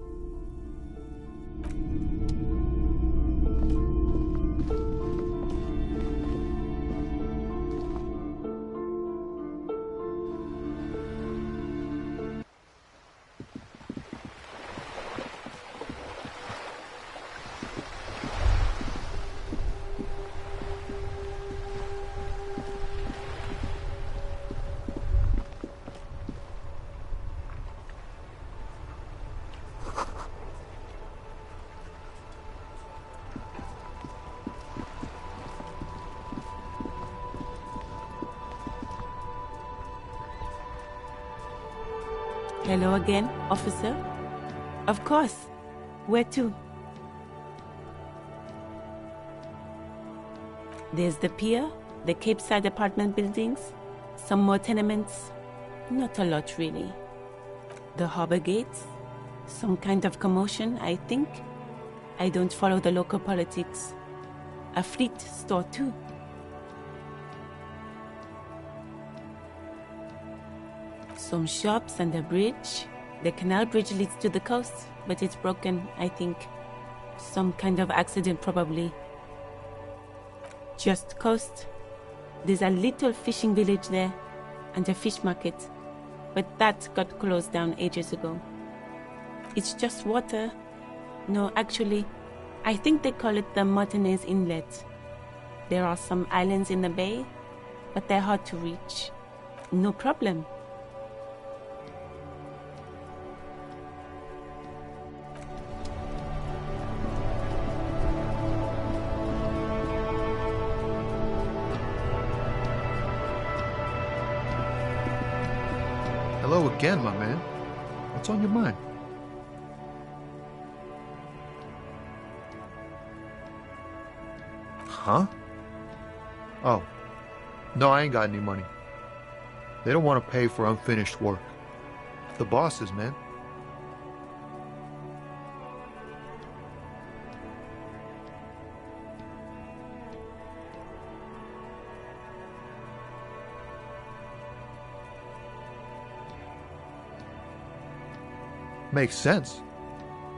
Hello again, officer. Of course. Where to? There's the pier, the Capeside apartment buildings, some more tenements. Not a lot, really. The harbor gates, some kind of commotion, I think. I don't follow the local politics. A fleet store, too. Some shops and a bridge. The canal bridge leads to the coast, but it's broken, I think. Some kind of accident, probably. Just coast. There's a little fishing village there, and a fish market, but that got closed down ages ago. It's just water. No, actually, I think they call it the Martinez Inlet. There are some islands in the bay, but they're hard to reach. No problem. Hello again, my man. What's on your mind? Huh? Oh. No, I ain't got any money. They don't want to pay for unfinished work. The bosses, man. Makes sense.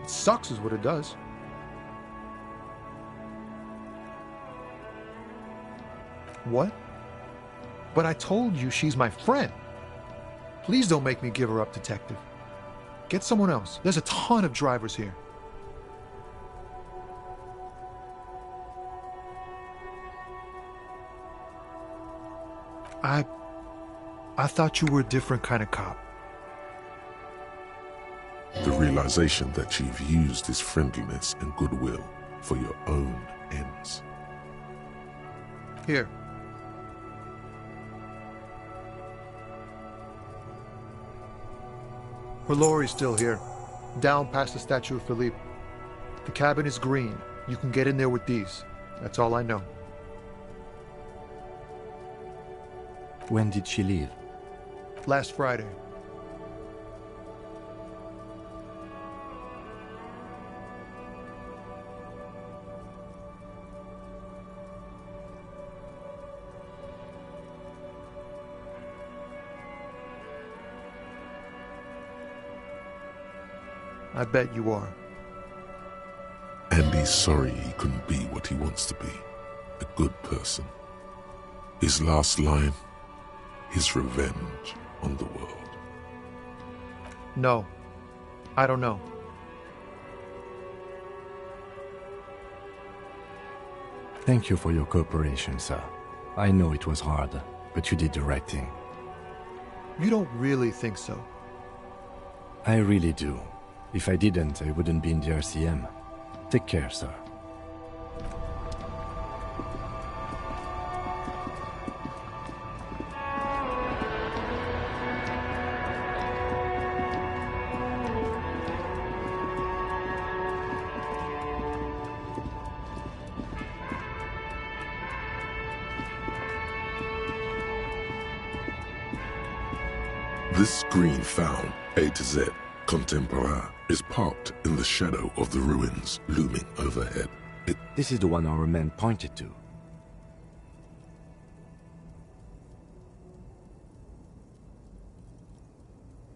It sucks is what it does. What? But I told you she's my friend. Please don't make me give her up, detective. Get someone else. There's a ton of drivers here. I thought you were a different kind of cop. The realization that you've used his friendliness and goodwill for your own ends. Here. Her lorry's still here, down past the statue of Philippe. The cabin is green. You can get in there with these. That's all I know. When did she leave? Last Friday. I bet you are. And he's sorry he couldn't be what he wants to be, a good person. His last line, his revenge on the world. No, I don't know. Thank you for your cooperation, sir. I know it was hard, but you did the right thing. You don't really think so? I really do. If I didn't, I wouldn't be in the RCM. Take care, sir. This green found, A to Z, Contemporain, is parked in the shadow of the ruins looming overhead. This is the one our man pointed to.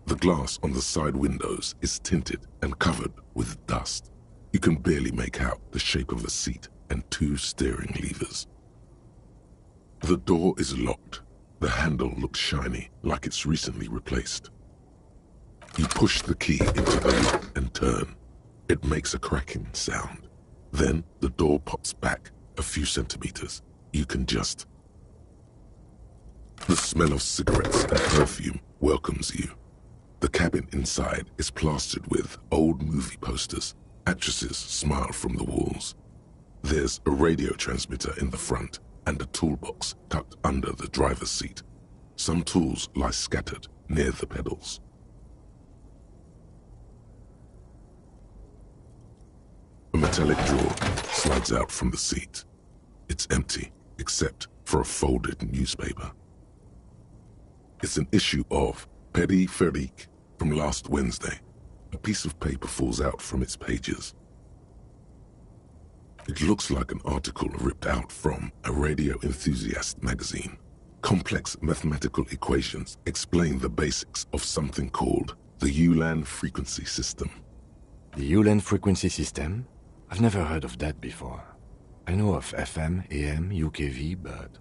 The glass on the side windows is tinted and covered with dust. You can barely make out the shape of a seat and two steering levers. The door is locked. The handle looks shiny, like it's recently replaced. You push the key into the lock and turn. It makes a cracking sound. Then the door pops back a few centimeters. You can just... The smell of cigarettes and perfume welcomes you. The cabin inside is plastered with old movie posters. Actresses smile from the walls. There's a radio transmitter in the front and a toolbox tucked under the driver's seat. Some tools lie scattered near the pedals. A metallic drawer slides out from the seat. It's empty, except for a folded newspaper. It's an issue of Périphérique from last Wednesday. A piece of paper falls out from its pages. It looks like an article ripped out from a radio enthusiast magazine. Complex mathematical equations explain the basics of something called the Ulan frequency system. The Ulan frequency system? I've never heard of that before. I know of FM, AM, UKV, but...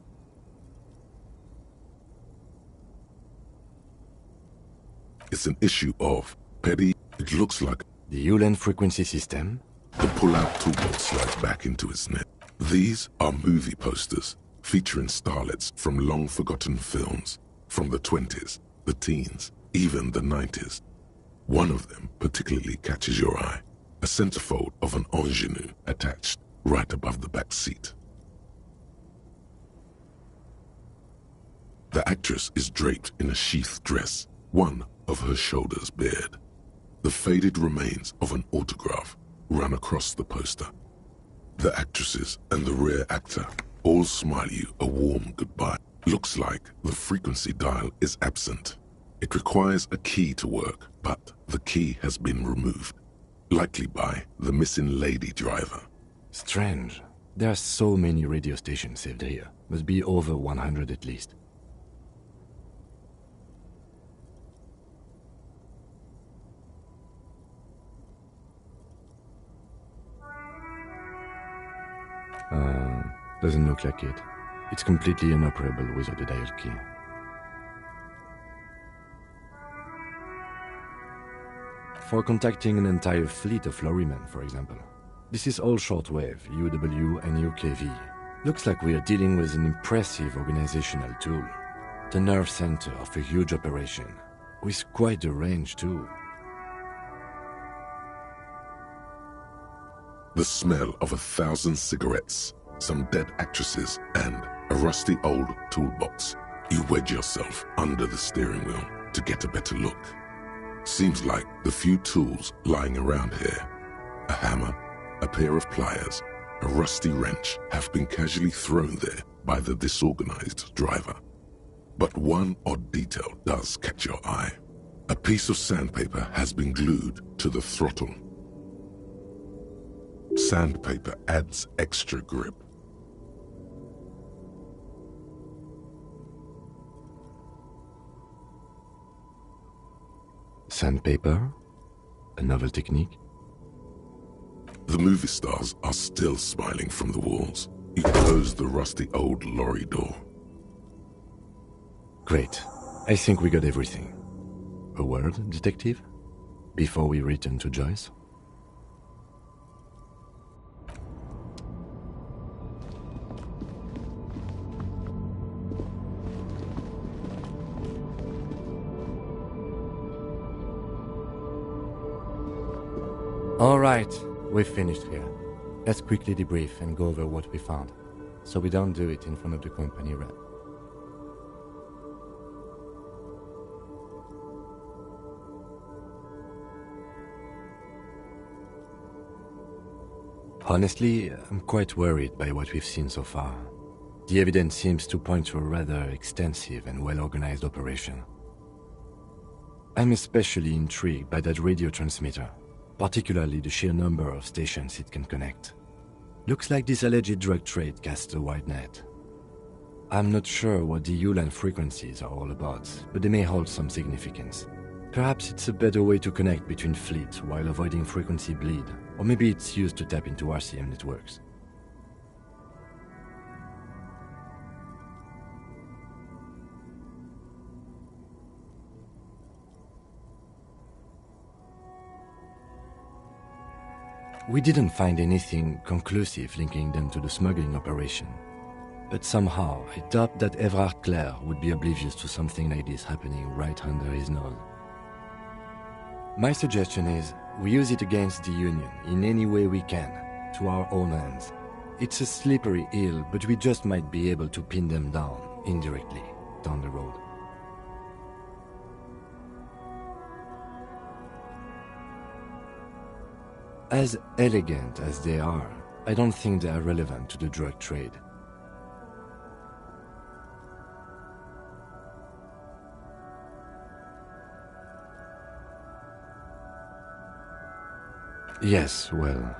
It's an issue of It looks like... The Ulan frequency system? The pull-out toolbox slides back into its net. These are movie posters featuring starlets from long-forgotten films, from the 20s, the teens, even the 90s. One of them particularly catches your eye, a centerfold of an ingenue attached right above the back seat. The actress is draped in a sheath dress, one of her shoulders bared. The faded remains of an autograph run across the poster. The actresses and the rear actor all smile you a warm goodbye. Looks like the frequency dial is absent. It requires a key to work, but the key has been removed, likely by the missing lady driver. Strange. There are so many radio stations saved here. Must be over 100 at least. Doesn't look like it. It's completely inoperable without a dial key. For contacting an entire fleet of lorrymen, for example. This is all shortwave, UW and UKV. Looks like we are dealing with an impressive organizational tool. The nerve center of a huge operation, with quite a range too. The smell of 1,000 cigarettes, some dead actresses, and a rusty old toolbox. You wedge yourself under the steering wheel to get a better look. Seems like the few tools lying around here, a hammer, a pair of pliers, a rusty wrench, have been casually thrown there by the disorganized driver. But one odd detail does catch your eye. A piece of sandpaper has been glued to the throttle. Sandpaper adds extra grip. Sandpaper? A novel technique? The movie stars are still smiling from the walls. You close the rusty old lorry door. Great. I think we got everything. A word, detective? Before we return to Joyce? All right, we've finished here. Let's quickly debrief and go over what we found, so we don't do it in front of the company rep. Honestly, I'm quite worried by what we've seen so far. The evidence seems to point to a rather extensive and well-organized operation. I'm especially intrigued by that radio transmitter, particularly the sheer number of stations it can connect. Looks like this alleged drug trade casts a wide net. I'm not sure what the ULAN frequencies are all about, but they may hold some significance. Perhaps it's a better way to connect between fleets while avoiding frequency bleed, or maybe it's used to tap into RCM networks. We didn't find anything conclusive linking them to the smuggling operation. But somehow, I doubt that Everard Clare would be oblivious to something like this happening right under his nose. My suggestion is, we use it against the Union in any way we can, to our own ends. It's a slippery hill, but we just might be able to pin them down, indirectly, down the road. As elegant as they are, I don't think they are relevant to the drug trade. Yes, well...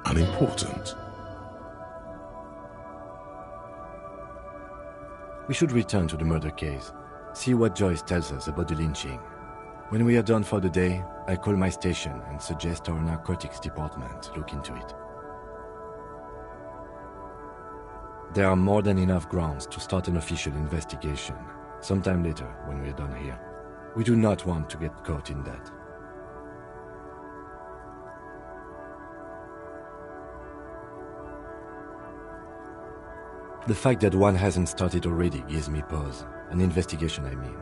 Unimportant. We should return to the murder case, see what Joyce tells us about the lynching. When we are done for the day, I call my station and suggest our narcotics department look into it. There are more than enough grounds to start an official investigation, sometime later when we are done here. We do not want to get caught in that. The fact that one hasn't started already gives me pause. An investigation, I mean.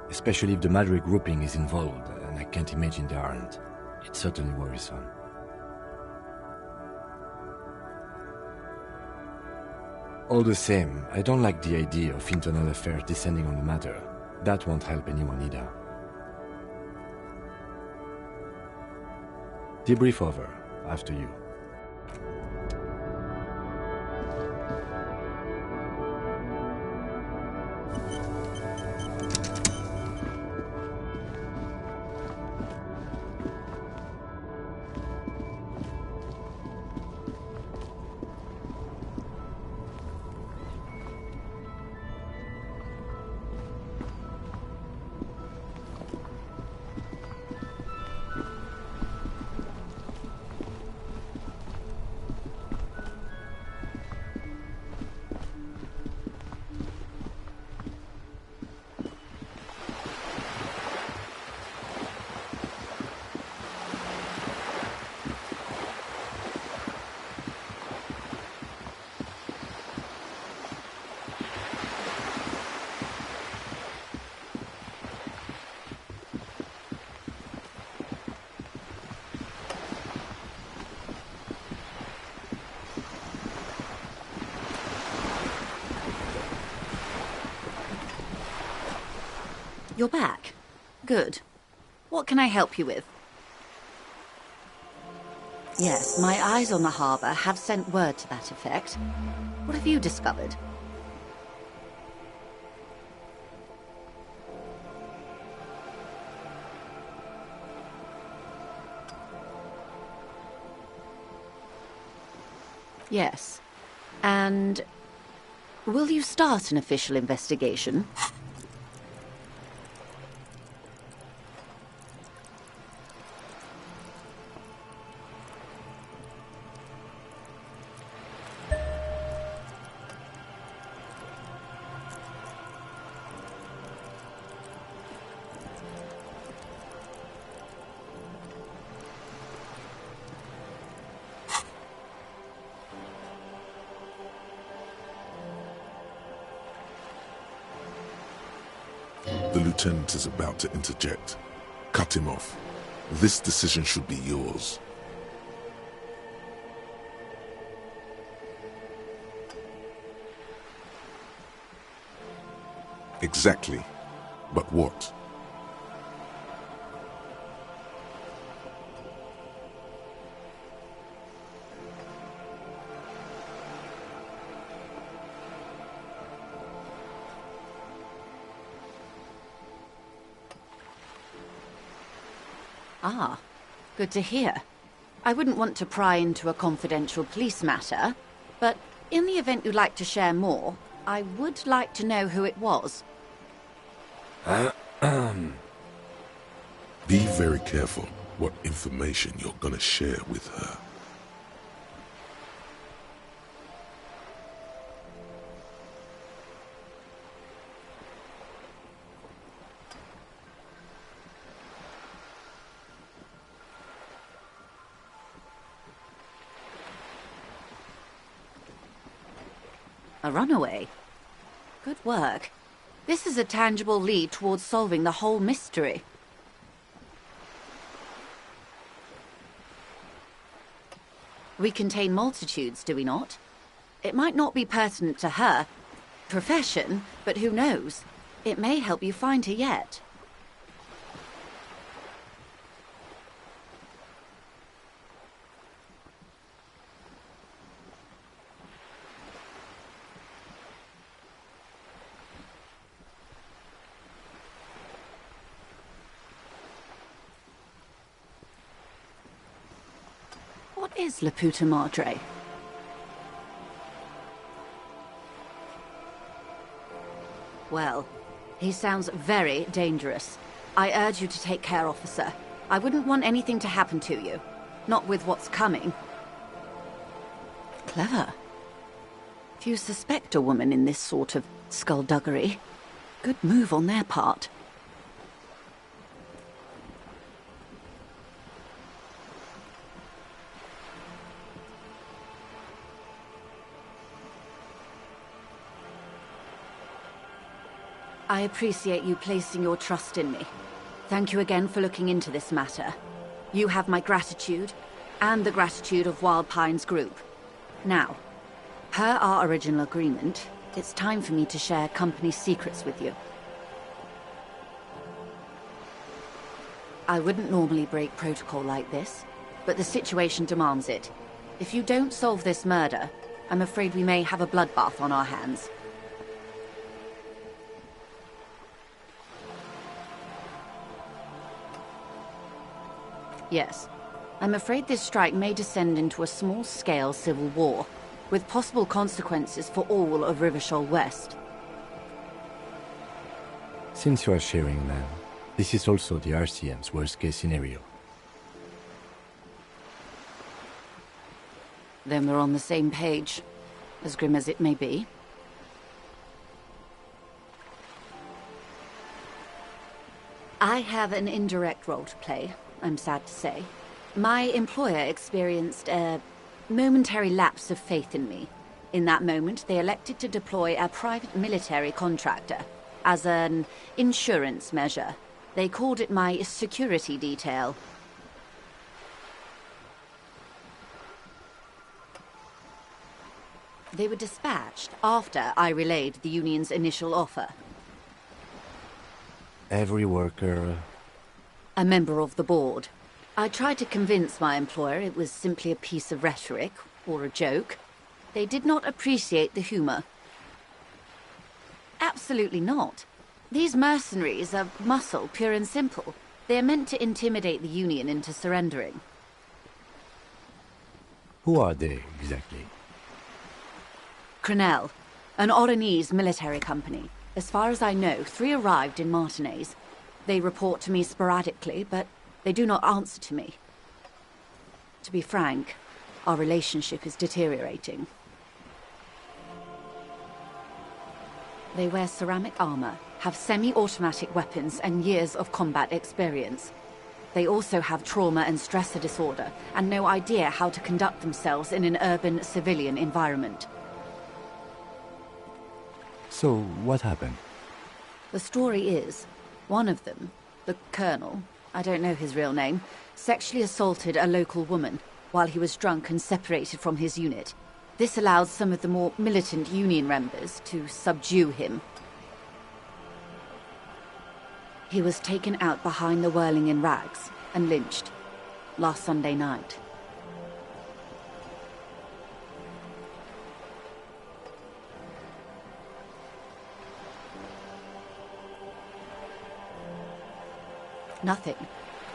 Especially if the Madrid grouping is involved, and I can't imagine they aren't. It's certainly worrisome. All the same, I don't like the idea of internal affairs descending on the matter. That won't help anyone either. Debrief over. After you. You're back. Good. What can I help you with? Yes, my eyes on the harbour have sent word to that effect. What have you discovered? Yes. And will you start an official investigation? The lieutenant is about to interject. Cut him off. This decision should be yours. Exactly. But what? Ah, good to hear. I wouldn't want to pry into a confidential police matter, but in the event you'd like to share more, I would like to know who it was. Be very careful what information you're gonna share with her. A runaway? Good work. This is a tangible lead towards solving the whole mystery. We contain multitudes, do we not? It might not be pertinent to her profession, but who knows? It may help you find her yet. What is La Puta Madre? Well, he sounds very dangerous. I urge you to take care, officer. I wouldn't want anything to happen to you. Not with what's coming. Clever. Few suspect a woman in this sort of skullduggery. Good move on their part. I appreciate you placing your trust in me. Thank you again for looking into this matter. You have my gratitude, and the gratitude of Wild Pines Group. Now, per our original agreement, it's time for me to share company secrets with you. I wouldn't normally break protocol like this, but the situation demands it. If you don't solve this murder, I'm afraid we may have a bloodbath on our hands. Yes. I'm afraid this strike may descend into a small-scale civil war, with possible consequences for all of Rivershoal West. Since you are sharing land, this is also the RCM's worst-case scenario. Then we're on the same page, as grim as it may be. I have an indirect role to play, I'm sad to say. My employer experienced a momentary lapse of faith in me. In that moment, they elected to deploy a private military contractor as an insurance measure. They called it my security detail. They were dispatched after I relayed the union's initial offer. Every worker... A member of the board. I tried to convince my employer it was simply a piece of rhetoric, or a joke. They did not appreciate the humor. Absolutely not. These mercenaries are muscle, pure and simple. They are meant to intimidate the Union into surrendering. Who are they, exactly? Crenell, an Oranese military company. As far as I know, 3 arrived in Martinez. They report to me sporadically, but they do not answer to me. To be frank, our relationship is deteriorating. They wear ceramic armor, have semi-automatic weapons, and years of combat experience. They also have trauma and stressor disorder, and no idea how to conduct themselves in an urban civilian environment. So, what happened? The story is, one of them, the Colonel, I don't know his real name, sexually assaulted a local woman while he was drunk and separated from his unit. This allowed some of the more militant Union members to subdue him. He was taken out behind the whirling in rags and lynched last Sunday night. Nothing.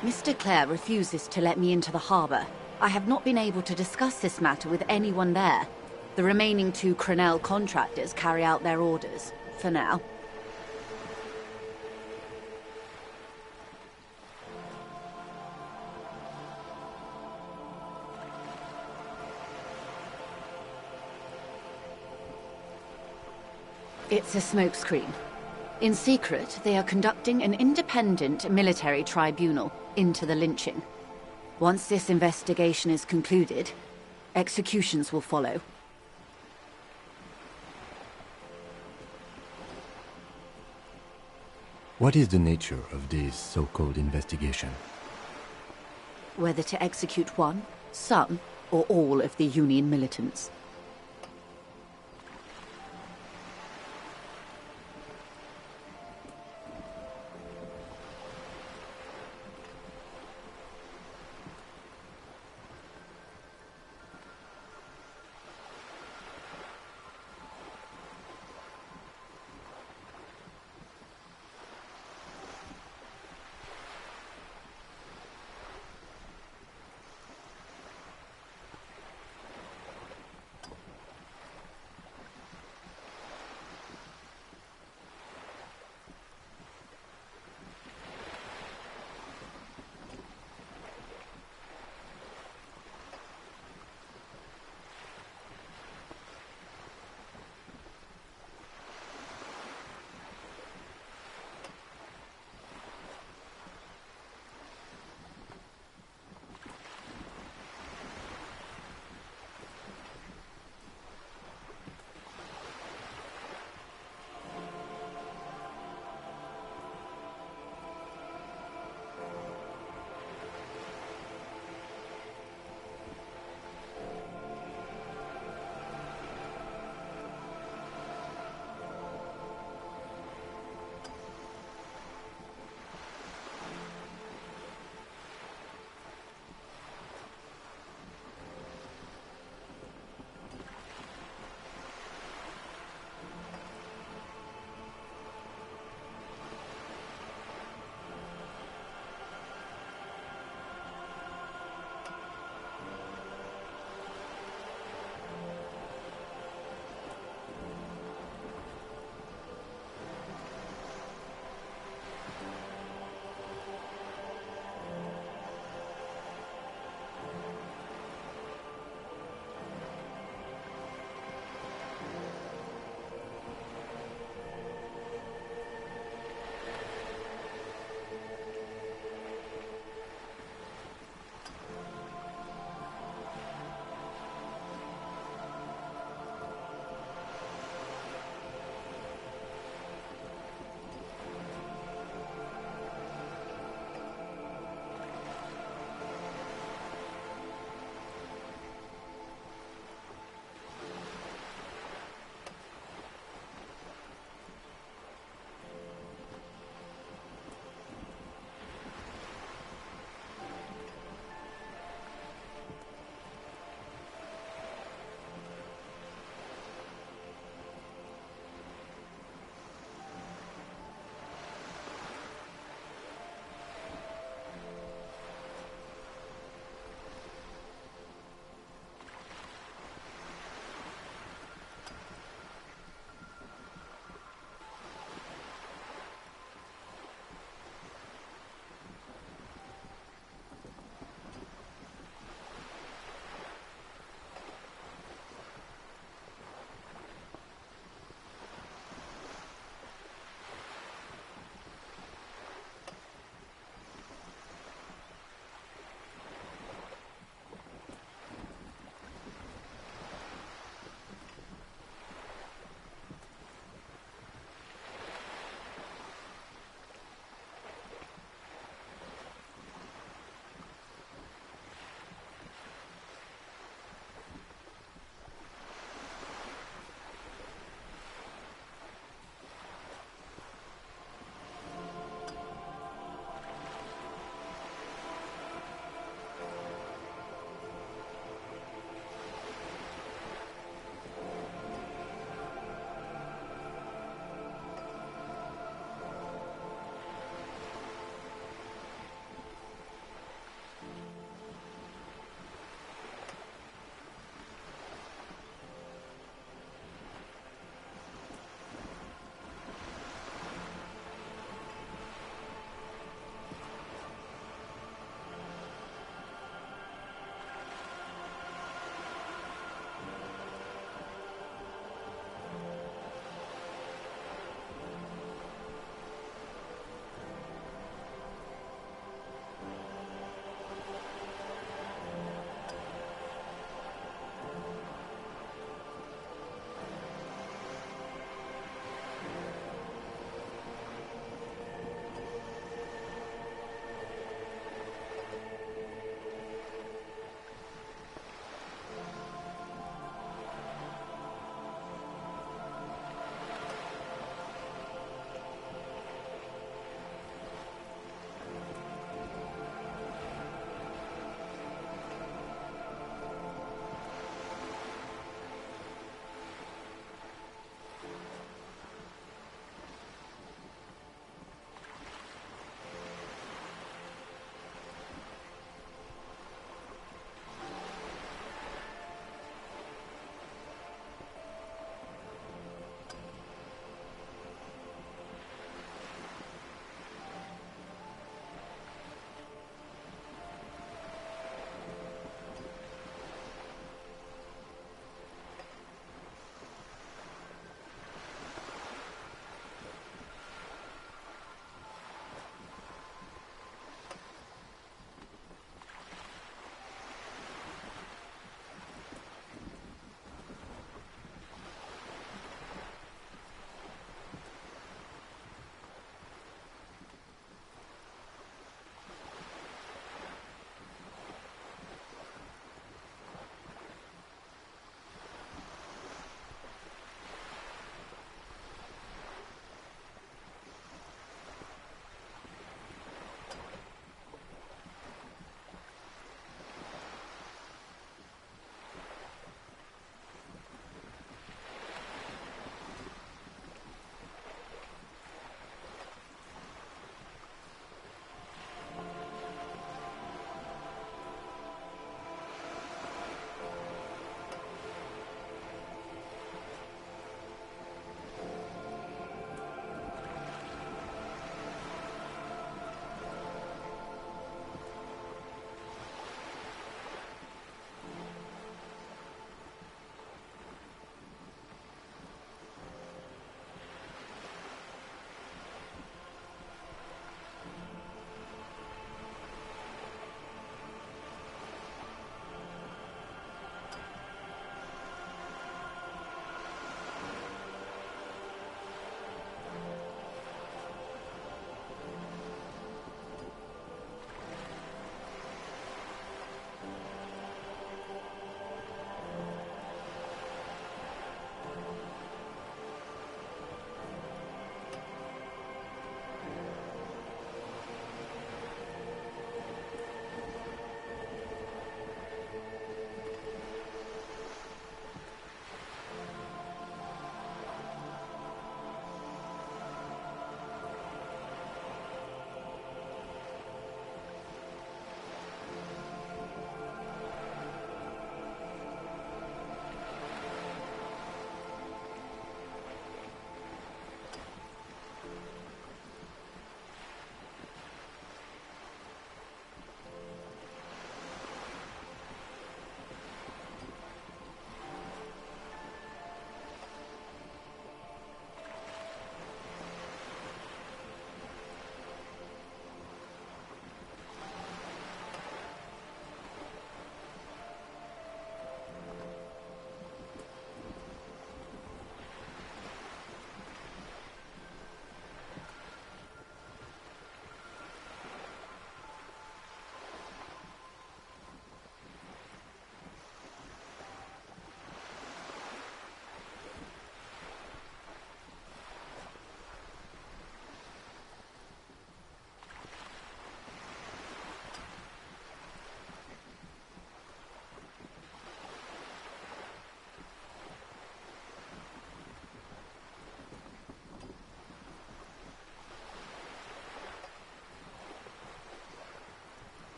Mr. Clare refuses to let me into the harbor. I have not been able to discuss this matter with anyone there. The remaining 2 Crenell contractors carry out their orders, for now. It's a smokescreen. In secret, they are conducting an independent military tribunal into the lynching. Once this investigation is concluded, executions will follow. What is the nature of this so-called investigation? Whether to execute one, some, or all of the Union militants.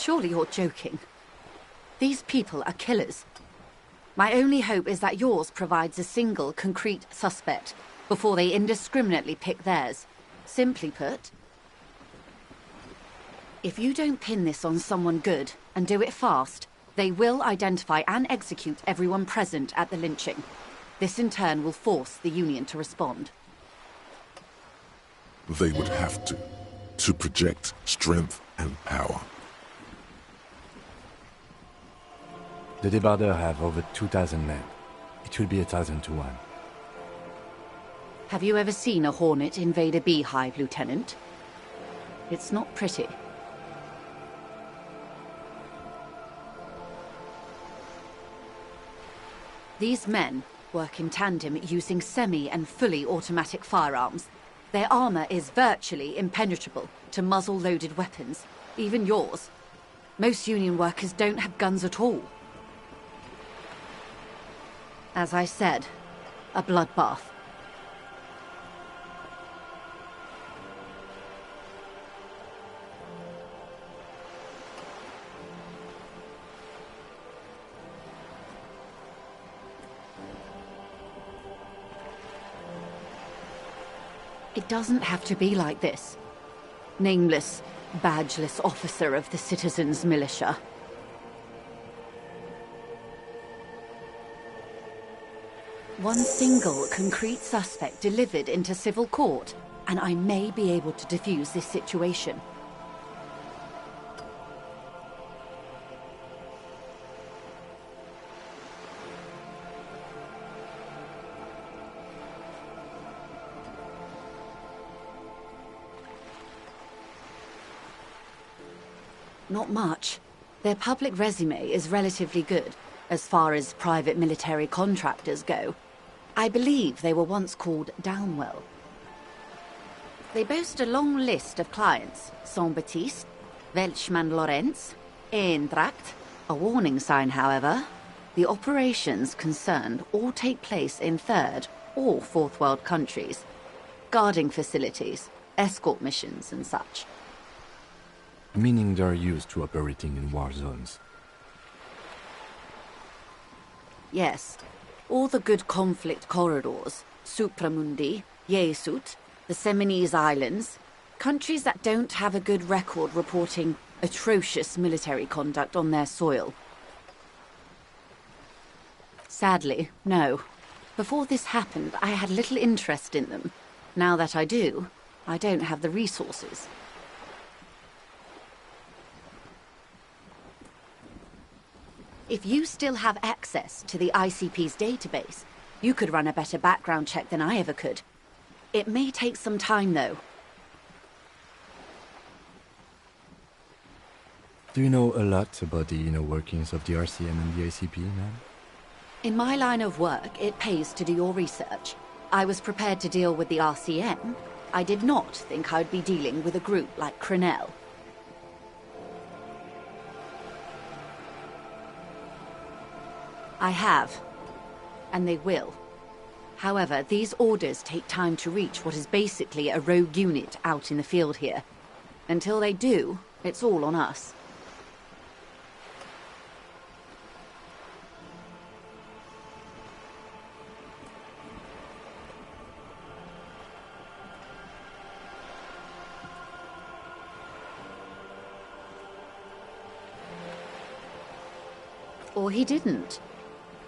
Surely you're joking. These people are killers. My only hope is that yours provides a single, concrete suspect before they indiscriminately pick theirs. Simply put, if you don't pin this on someone good, and do it fast, they will identify and execute everyone present at the lynching. This in turn will force the Union to respond. They would have to project strength and power. The Debarders have over 2,000 men. It will be 1,000 to 1. Have you ever seen a hornet invade a beehive, Lieutenant? It's not pretty. These men work in tandem using semi- and fully automatic firearms. Their armor is virtually impenetrable to muzzle-loaded weapons, even yours. Most Union workers don't have guns at all. As I said, a bloodbath. It doesn't have to be like this. Nameless, badgeless officer of the citizens' militia. One single concrete suspect delivered into civil court, and I may be able to defuse this situation. Not much. Their public resume is relatively good, as far as private military contractors go. I believe they were once called Downwell. They boast a long list of clients: Saint-Baptiste, Welchman-Lorenz, Eendracht. A warning sign, however. The operations concerned all take place in third or fourth world countries. Guarding facilities, escort missions and such. Meaning they're used to operating in war zones. Yes. All the good conflict corridors, Supramundi, Yesut, the Seminese Islands, countries that don't have a good record reporting atrocious military conduct on their soil. Sadly, no. Before this happened, I had little interest in them. Now that I do, I don't have the resources. If you still have access to the ICP's database, you could run a better background check than I ever could. It may take some time, though. Do you know a lot about the inner workings of the RCM and the ICP, ma'am? In my line of work, it pays to do your research. I was prepared to deal with the RCM. I did not think I'd be dealing with a group like Crenel. I have, and they will. However, these orders take time to reach what is basically a rogue unit out in the field here. Until they do, it's all on us. Or he didn't.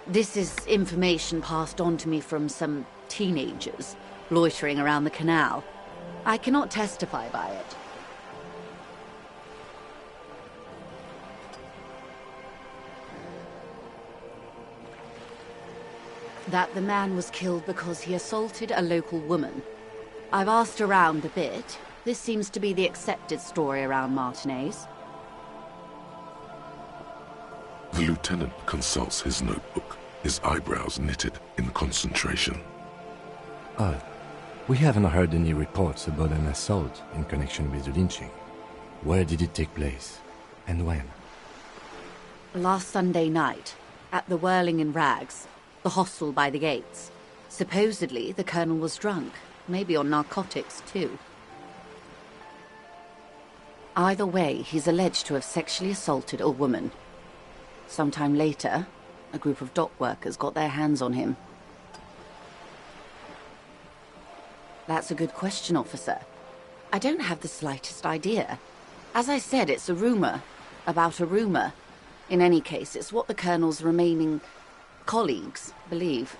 This is information passed on to me from some teenagers loitering around the canal. I cannot testify by it. That the man was killed because he assaulted a local woman. I've asked around a bit. This seems to be the accepted story around Martinez. The lieutenant consults his notebook, his eyebrows knitted in concentration. Odd. We haven't heard any reports about an assault in connection with the lynching. Where did it take place? And when? Last Sunday night, at the Whirling in Rags, the hostel by the gates. Supposedly, the colonel was drunk, maybe on narcotics too. Either way, he's alleged to have sexually assaulted a woman. Sometime later, a group of dock workers got their hands on him. That's a good question, officer. I don't have the slightest idea. As I said, it's a rumor about a rumor. In any case, it's what the Colonel's remaining colleagues believe.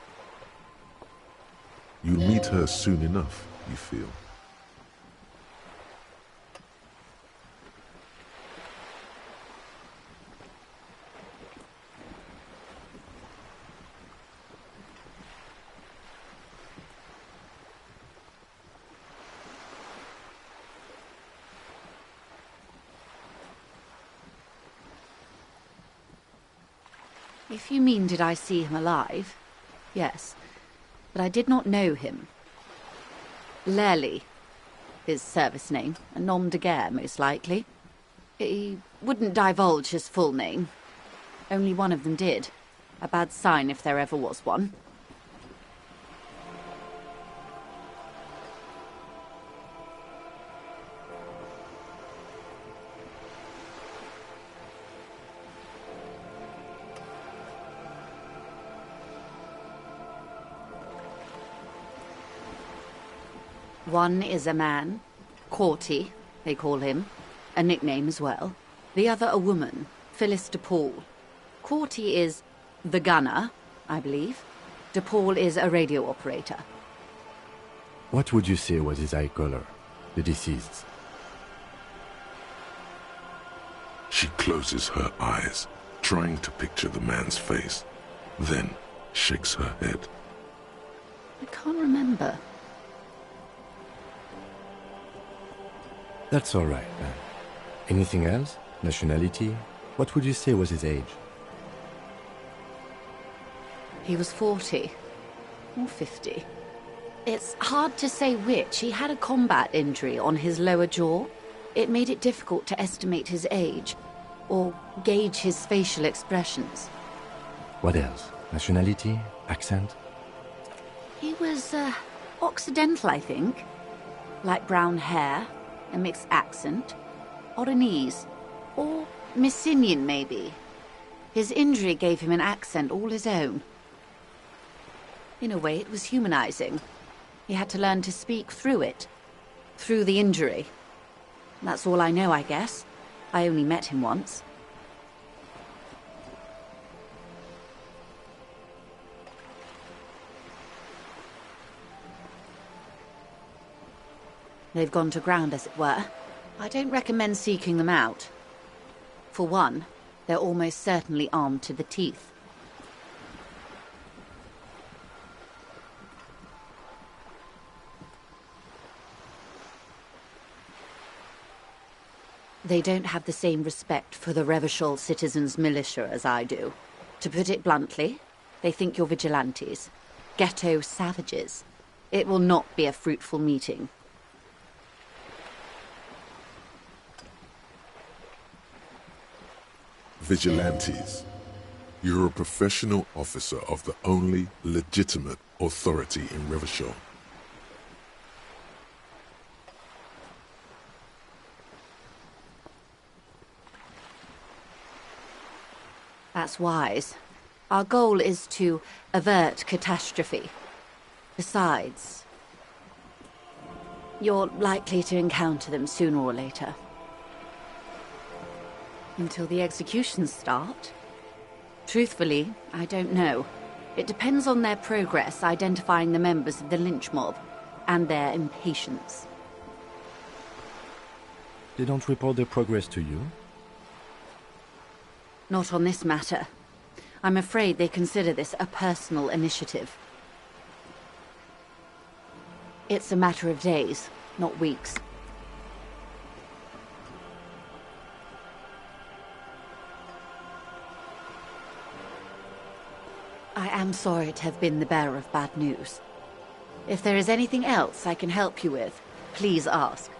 You'll meet her soon enough, you feel. If you mean did I see him alive, yes, but I did not know him. Lely, his service name, a nom de guerre, most likely. He wouldn't divulge his full name. Only one of them did. A bad sign if there ever was one. One is a man, Corty, they call him, a nickname as well. The other a woman, Phyllis DePaul. Corty is the gunner, I believe. DePaul is a radio operator. What would you say was his eye color, the deceased's? She closes her eyes, trying to picture the man's face, then shakes her head. I can't remember. That's all right, then. Anything else? Nationality? What would you say was his age? He was 40. Or 50. It's hard to say which. He had a combat injury on his lower jaw. It made it difficult to estimate his age, or gauge his facial expressions. What else? Nationality? Accent? He was, Occidental, I think. Light brown hair, a mixed accent, Oranese, or Messinian, maybe. His injury gave him an accent all his own. In a way, it was humanizing. He had to learn to speak through it, through the injury. That's all I know, I guess. I only met him once. They've gone to ground, as it were. I don't recommend seeking them out. For one, they're almost certainly armed to the teeth. They don't have the same respect for the Revachol citizens' militia as I do. To put it bluntly, they think you're vigilantes. Ghetto savages. It will not be a fruitful meeting. Vigilantes. You're a professional officer of the only legitimate authority in Revachol. That's wise. Our goal is to avert catastrophe. Besides, you're likely to encounter them sooner or later. Until the executions start? Truthfully, I don't know. It depends on their progress identifying the members of the lynch mob, and their impatience. They don't report their progress to you? Not on this matter. I'm afraid they consider this a personal initiative. It's a matter of days, not weeks. I am sorry to have been the bearer of bad news. If there is anything else I can help you with, please ask.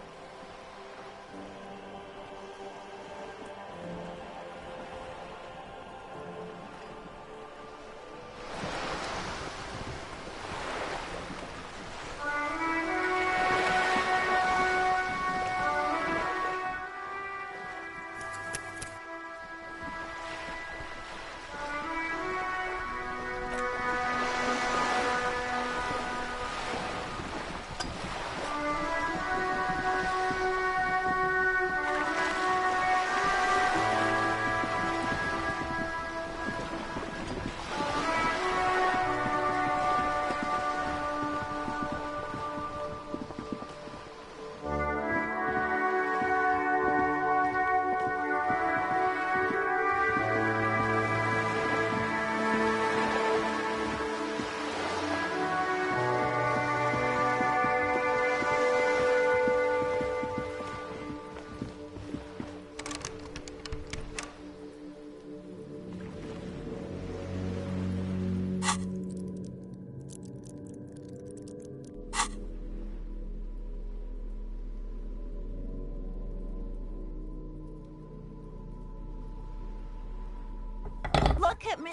Look at me!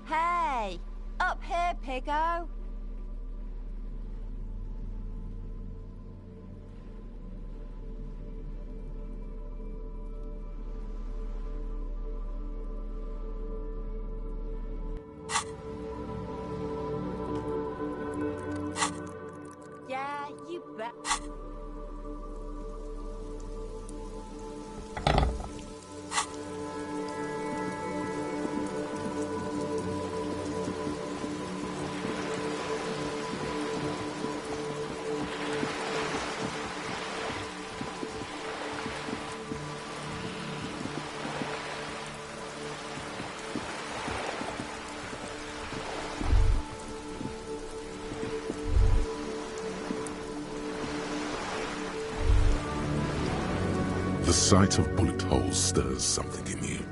Hey! Up here, piggo! Yeah, you bet. The sight of bullet holes stirs something in you,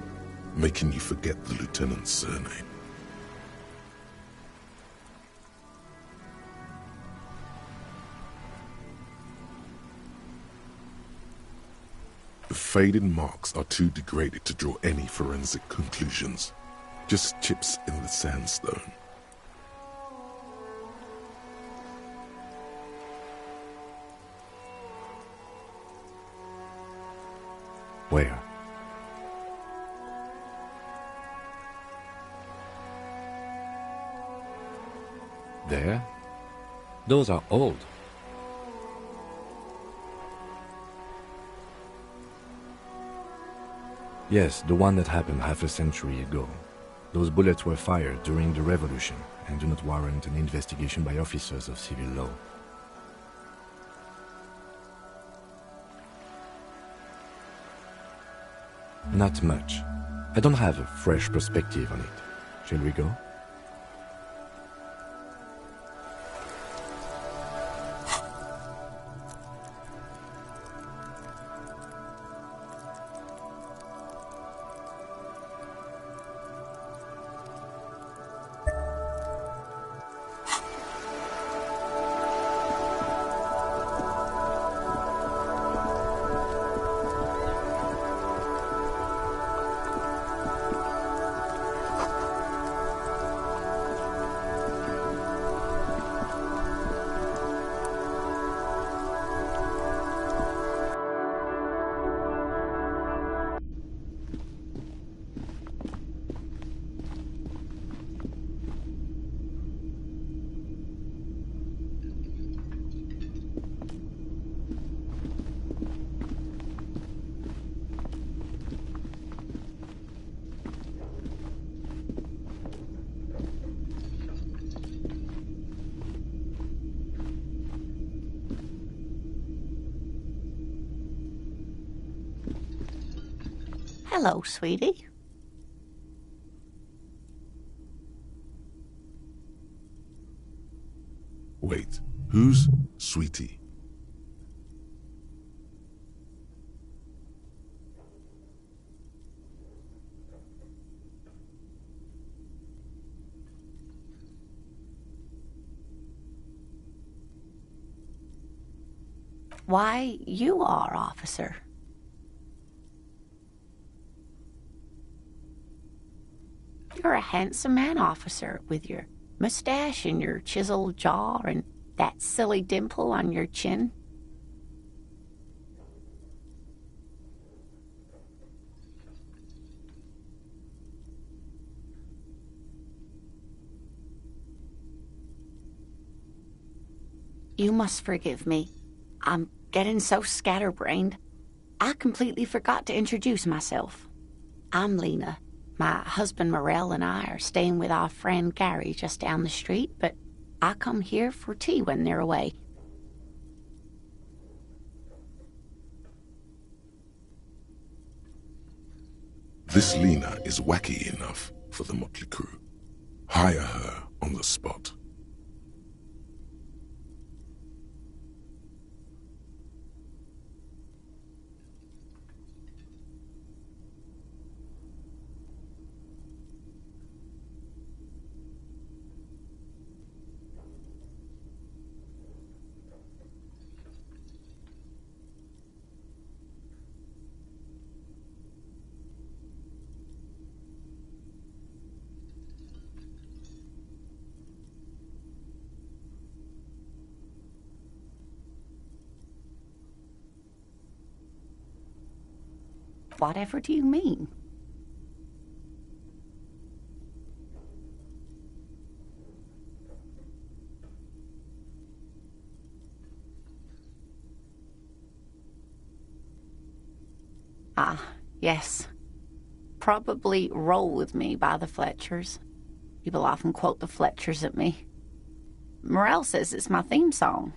making you forget the lieutenant's surname. The faded marks are too degraded to draw any forensic conclusions, just chips in the sandstone. Where? There? Those are old. Yes, the one that happened half a century ago. Those bullets were fired during the revolution and do not warrant an investigation by officers of civil law. Not much. I don't have a fresh perspective on it. Shall we go? Hello, sweetie. Wait, who's Sweetie? Why, you are, officer. You're a handsome man, officer, with your mustache and your chiseled jaw and that silly dimple on your chin. You must forgive me. I'm getting so scatterbrained. I completely forgot to introduce myself. I'm Lena. My husband Morel and I are staying with our friend Gary just down the street, but I come here for tea when they're away. This Lena is wacky enough for the motley crew. Hire her on the spot. Whatever do you mean? Ah, yes. Probably Roll With Me by the Fletchers. People often quote the Fletchers at me. Morel says it's my theme song.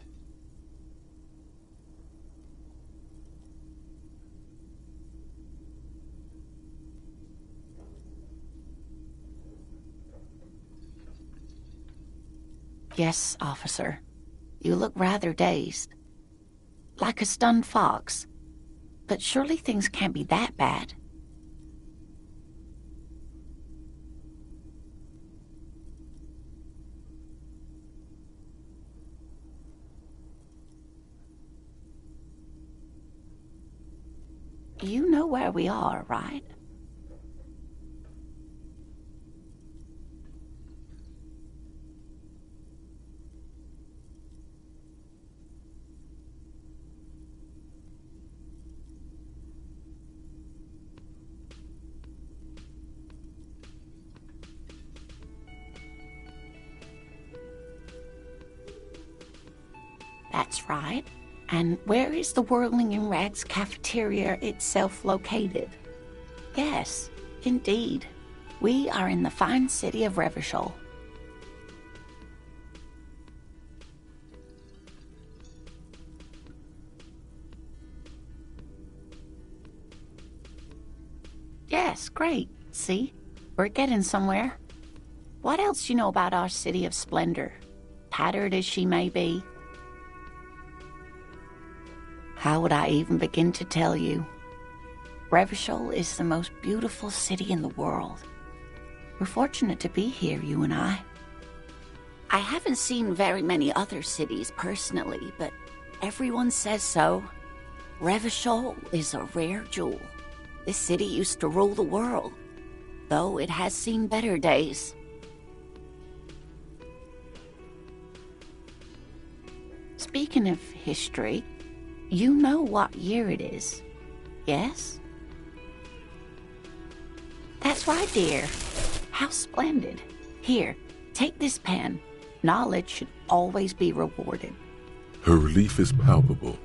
Yes, officer. You look rather dazed. Like a stunned fox. But surely things can't be that bad. You know where we are, right? That's right. And where is the Whirling in Rags cafeteria itself located? Yes, indeed. We are in the fine city of Revachol. Yes, great. See? We're getting somewhere. What else do you know about our city of splendor? Tattered as she may be. How would I even begin to tell you? Revachol is the most beautiful city in the world. We're fortunate to be here, you and I. I haven't seen very many other cities personally, but everyone says so. Revachol is a rare jewel. This city used to rule the world, though it has seen better days. Speaking of history, you know what year it is, yes? That's right, dear. How splendid. Here, take this pen. Knowledge should always be rewarded. Her relief is palpable.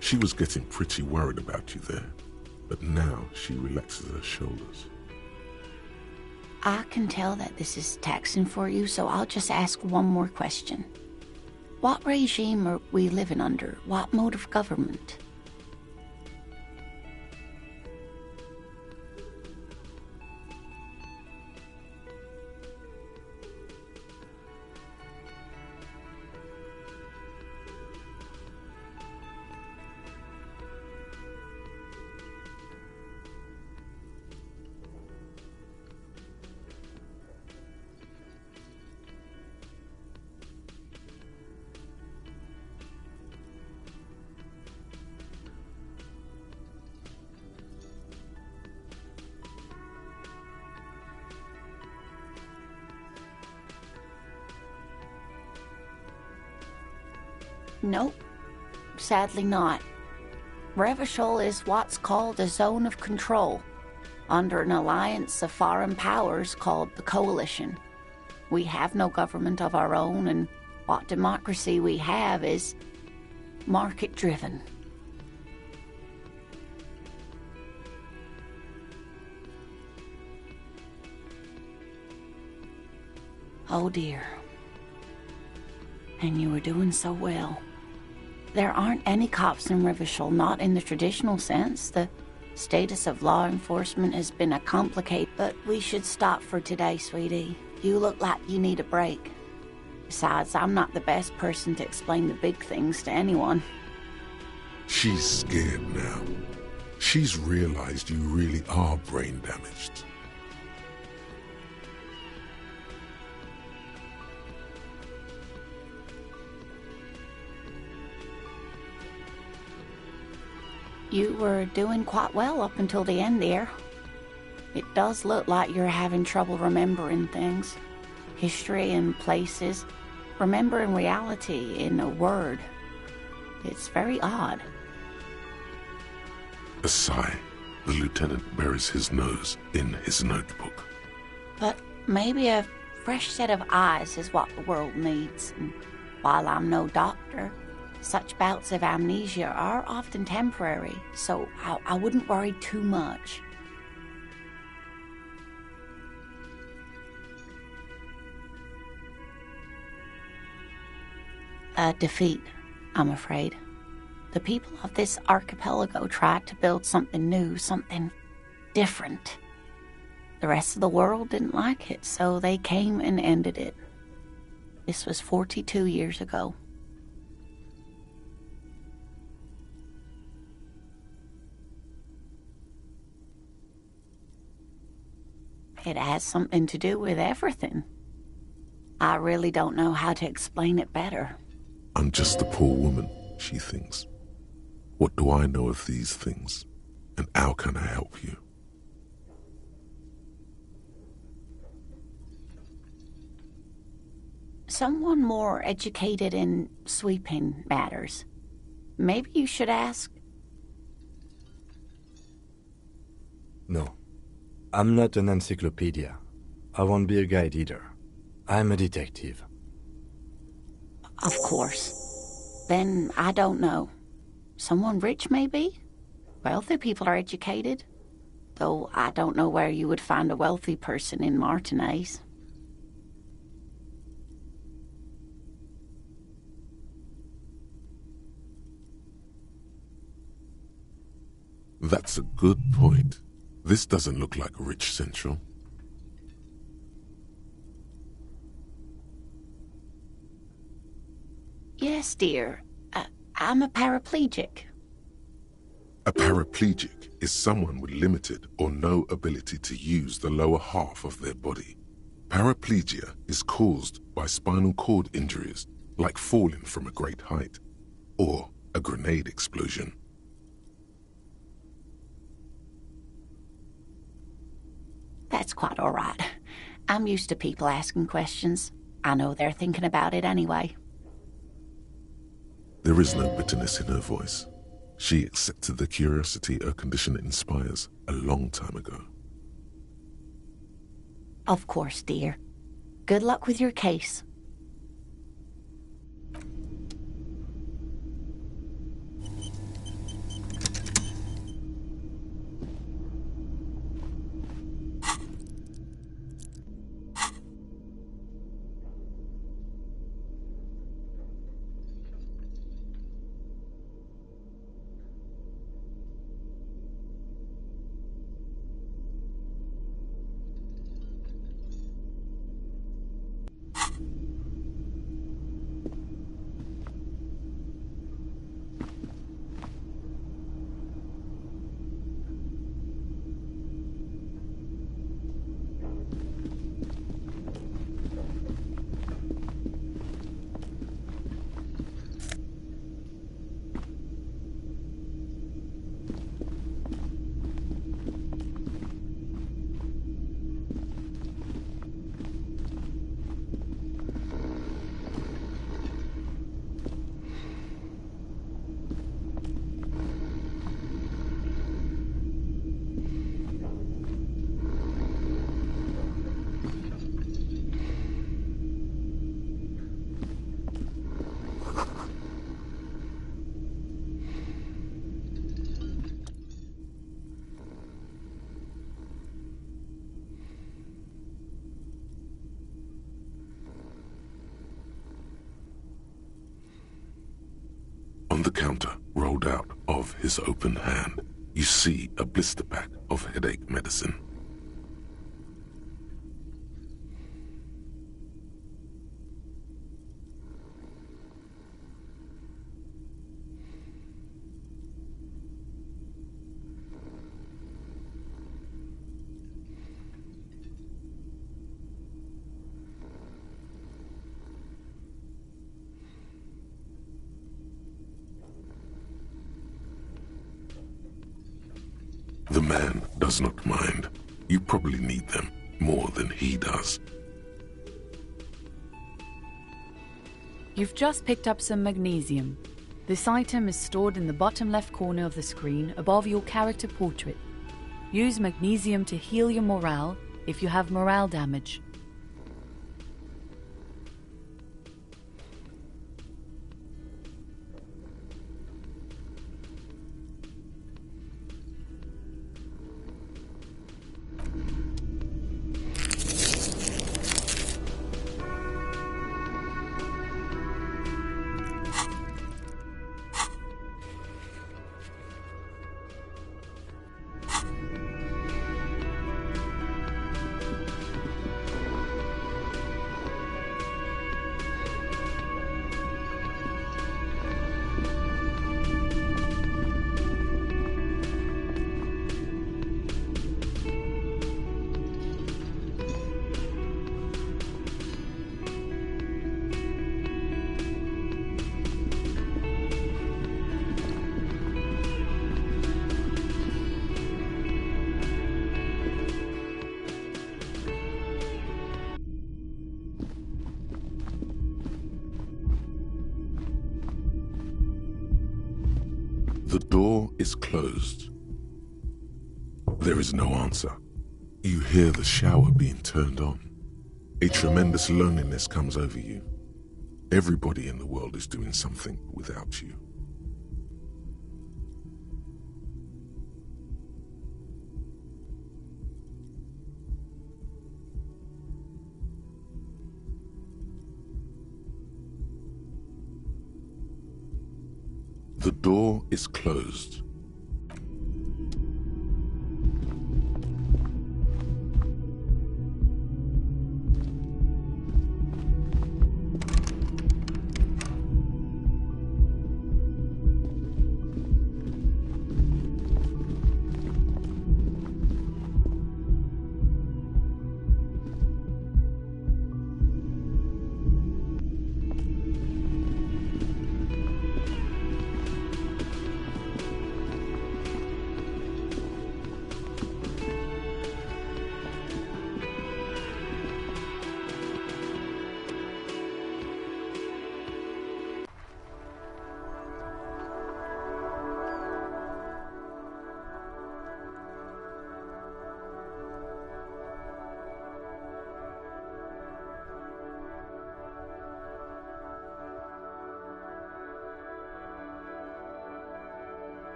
She was getting pretty worried about you there, but now she relaxes her shoulders. I can tell that this is taxing for you, so I'll just ask one more question. What regime are we living under? What mode of government? Nope, sadly not. Revachol is what's called a zone of control, under an alliance of foreign powers called the Coalition. We have no government of our own, and what democracy we have is market-driven. Oh dear. And you were doing so well. There aren't any cops in Revachol, not in the traditional sense. The status of law enforcement has been a complicated, but we should stop for today, sweetie. You look like you need a break. Besides, I'm not the best person to explain the big things to anyone. She's scared now. She's realized you really are brain damaged. You were doing quite well up until the end there. It does look like you're having trouble remembering things. History and places. Remembering reality in a word. It's very odd. A sigh. The lieutenant buries his nose in his notebook. But maybe a fresh set of eyes is what the world needs. And while I'm no doctor, such bouts of amnesia are often temporary, so I wouldn't worry too much. A defeat, I'm afraid. The people of this archipelago tried to build something new, something different. The rest of the world didn't like it, so they came and ended it. This was 42 years ago. It has something to do with everything. I really don't know how to explain it better. I'm just a poor woman, she thinks. What do I know of these things? And how can I help you? Someone more educated in sweeping matters. Maybe you should ask. No. I'm not an encyclopedia. I won't be a guide either. I'm a detective. Of course. Then I don't know. Someone rich, maybe? Wealthy people are educated. Though I don't know where you would find a wealthy person in Martinez. That's a good point. This doesn't look like Rich Central. Yes, dear. I'm a paraplegic. A paraplegic is someone with limited or no ability to use the lower half of their body. Paraplegia is caused by spinal cord injuries, like falling from a great height, or a grenade explosion. That's quite all right. I'm used to people asking questions. I know they're thinking about it anyway. There is no bitterness in her voice. She accepted the curiosity her condition inspires a long time ago. Of course, dear. Good luck with your case. On the counter, rolled out of his open hand, you see a blister pack of headache medicine. The man does not mind. You probably need them more than he does. You've just picked up some magnesium. This item is stored in the bottom left corner of the screen above your character portrait. Use magnesium to heal your morale if you have morale damage. The door is closed. There is no answer. You hear the shower being turned on. A tremendous loneliness comes over you. Everybody in the world is doing something without you. The door is closed.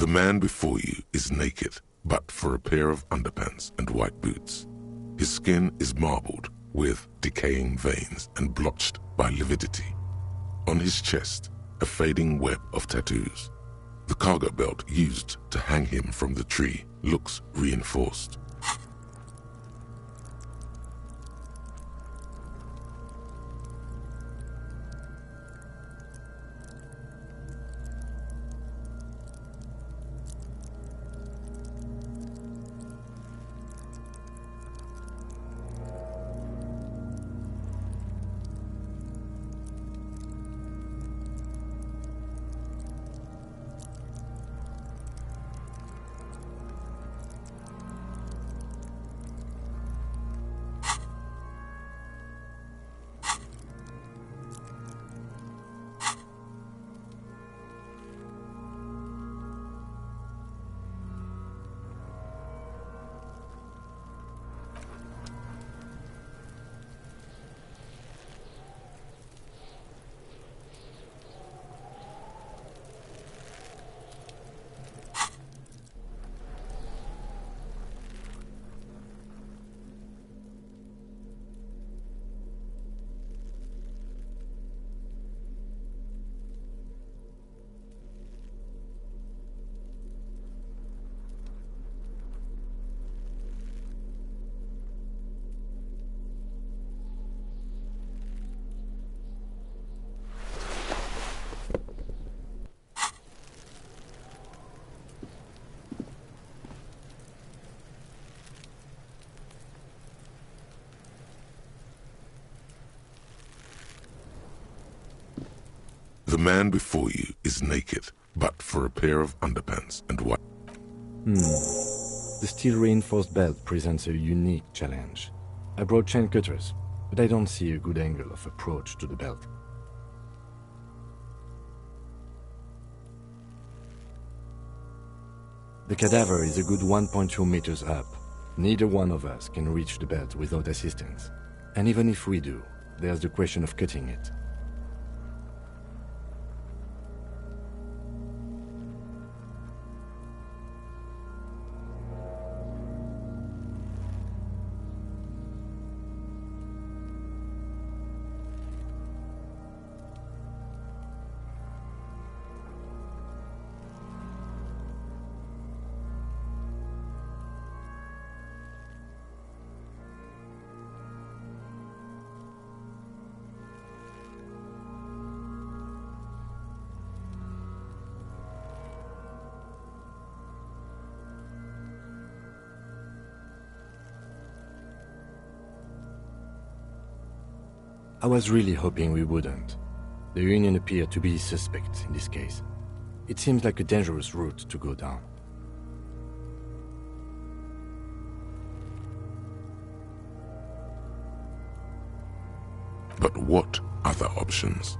The man before you is naked, but for a pair of underpants and white boots. His skin is marbled with decaying veins and blotched by lividity. On his chest, a fading web of tattoos. The cargo belt used to hang him from the tree looks reinforced. The man before you is naked, but for a pair of underpants and what? The steel-reinforced belt presents a unique challenge. I brought chain cutters, but I don't see a good angle of approach to the belt. The cadaver is a good 1.2 meters up. Neither one of us can reach the belt without assistance. And even if we do, there's the question of cutting it. I was really hoping we wouldn't. The Union appeared to be suspect in this case. It seems like a dangerous route to go down. But what other options?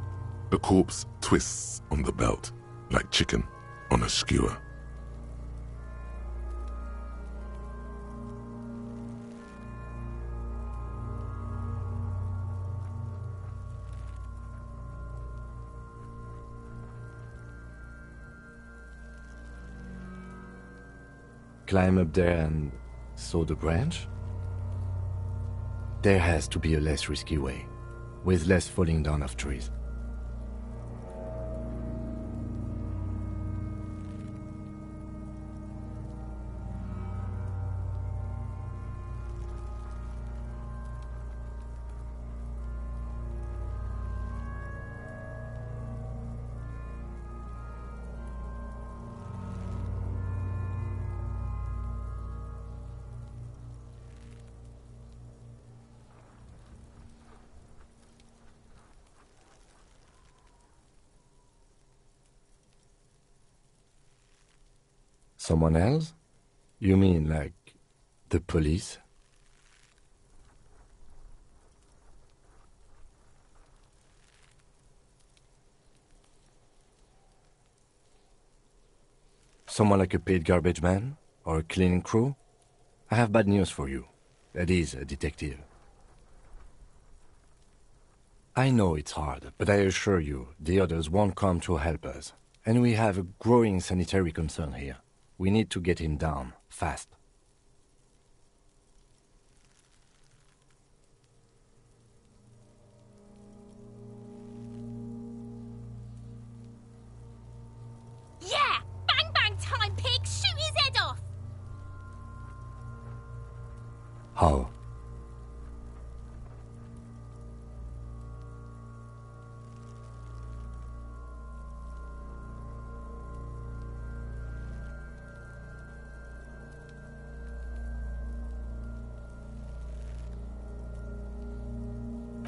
The corpse twists on the belt, like chicken on a skewer. Climb up there and saw the branch? There has to be a less risky way, with less falling down of trees. Someone else? You mean like the police? Someone like a paid garbage man? Or a cleaning crew? I have bad news for you. That is a detective. I know it's hard, but I assure you, the others won't come to help us. And we have a growing sanitary concern here. We need to get him down, fast. Yeah! Bang bang time, pig! Shoot his head off! How?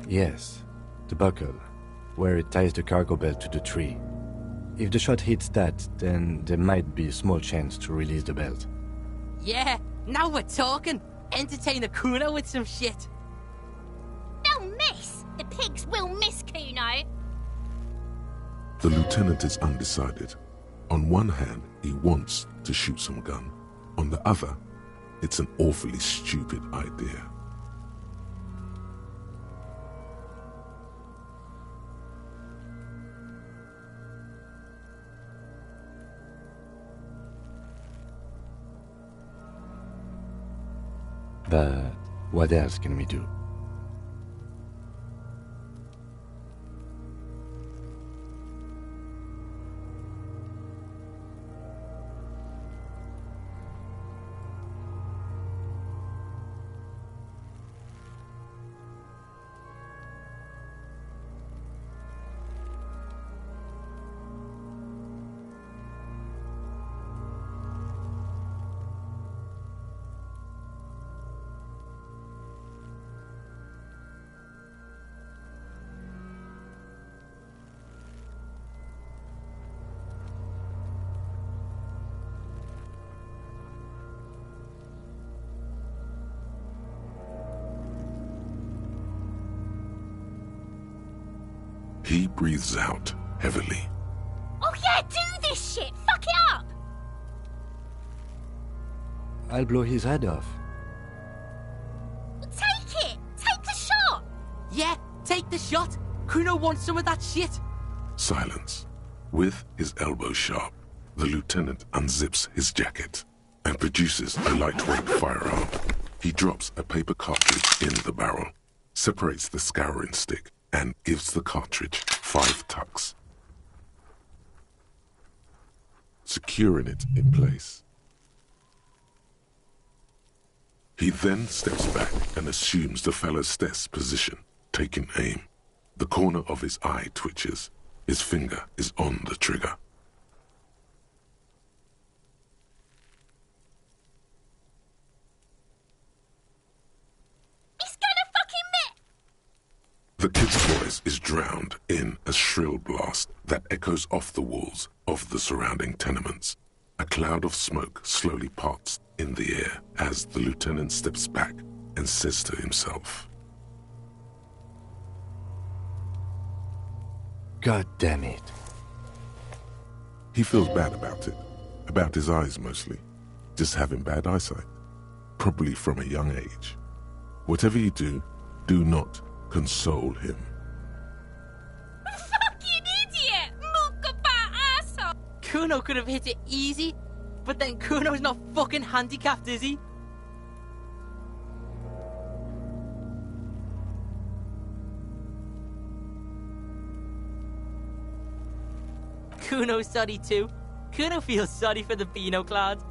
Yes, the buckle, where it ties the cargo belt to the tree. If the shot hits that, then there might be a small chance to release the belt. Yeah, now we're talking. Entertain a Kuno with some shit. They'll miss! The pigs will miss Kuno! The lieutenant is undecided. On one hand, he wants to shoot some gun. On the other, it's an awfully stupid idea. But what else can we do? He breathes out heavily. Oh yeah, do this shit! Fuck it up! I'll blow his head off. Take it! Take the shot! Yeah, take the shot! Kuno wants some of that shit! Silence. With his elbow sharp, the lieutenant unzips his jacket and produces a lightweight firearm. He drops a paper cartridge in the barrel, separates the scouring stick, and gives the cartridge 5 tucks, securing it in place. He then steps back and assumes the fellow's desk position, taking aim. The corner of his eye twitches. His finger is on the trigger. He's gonna fucking miss! The kid's voice is drowned in a shrill blast that echoes off the walls of the surrounding tenements. A cloud of smoke slowly parts in the air as the lieutenant steps back and says to himself, God damn it. He feels bad about it. About his eyes mostly. Just having bad eyesight. Probably from a young age. Whatever you do, do not console him. Fucking idiot! Mookabat asshole! Kuno could have hit it easy, but then Kuno's not fucking handicapped, is he? Kuno's sorry too. Kuno feels sorry for the Beano Cloud.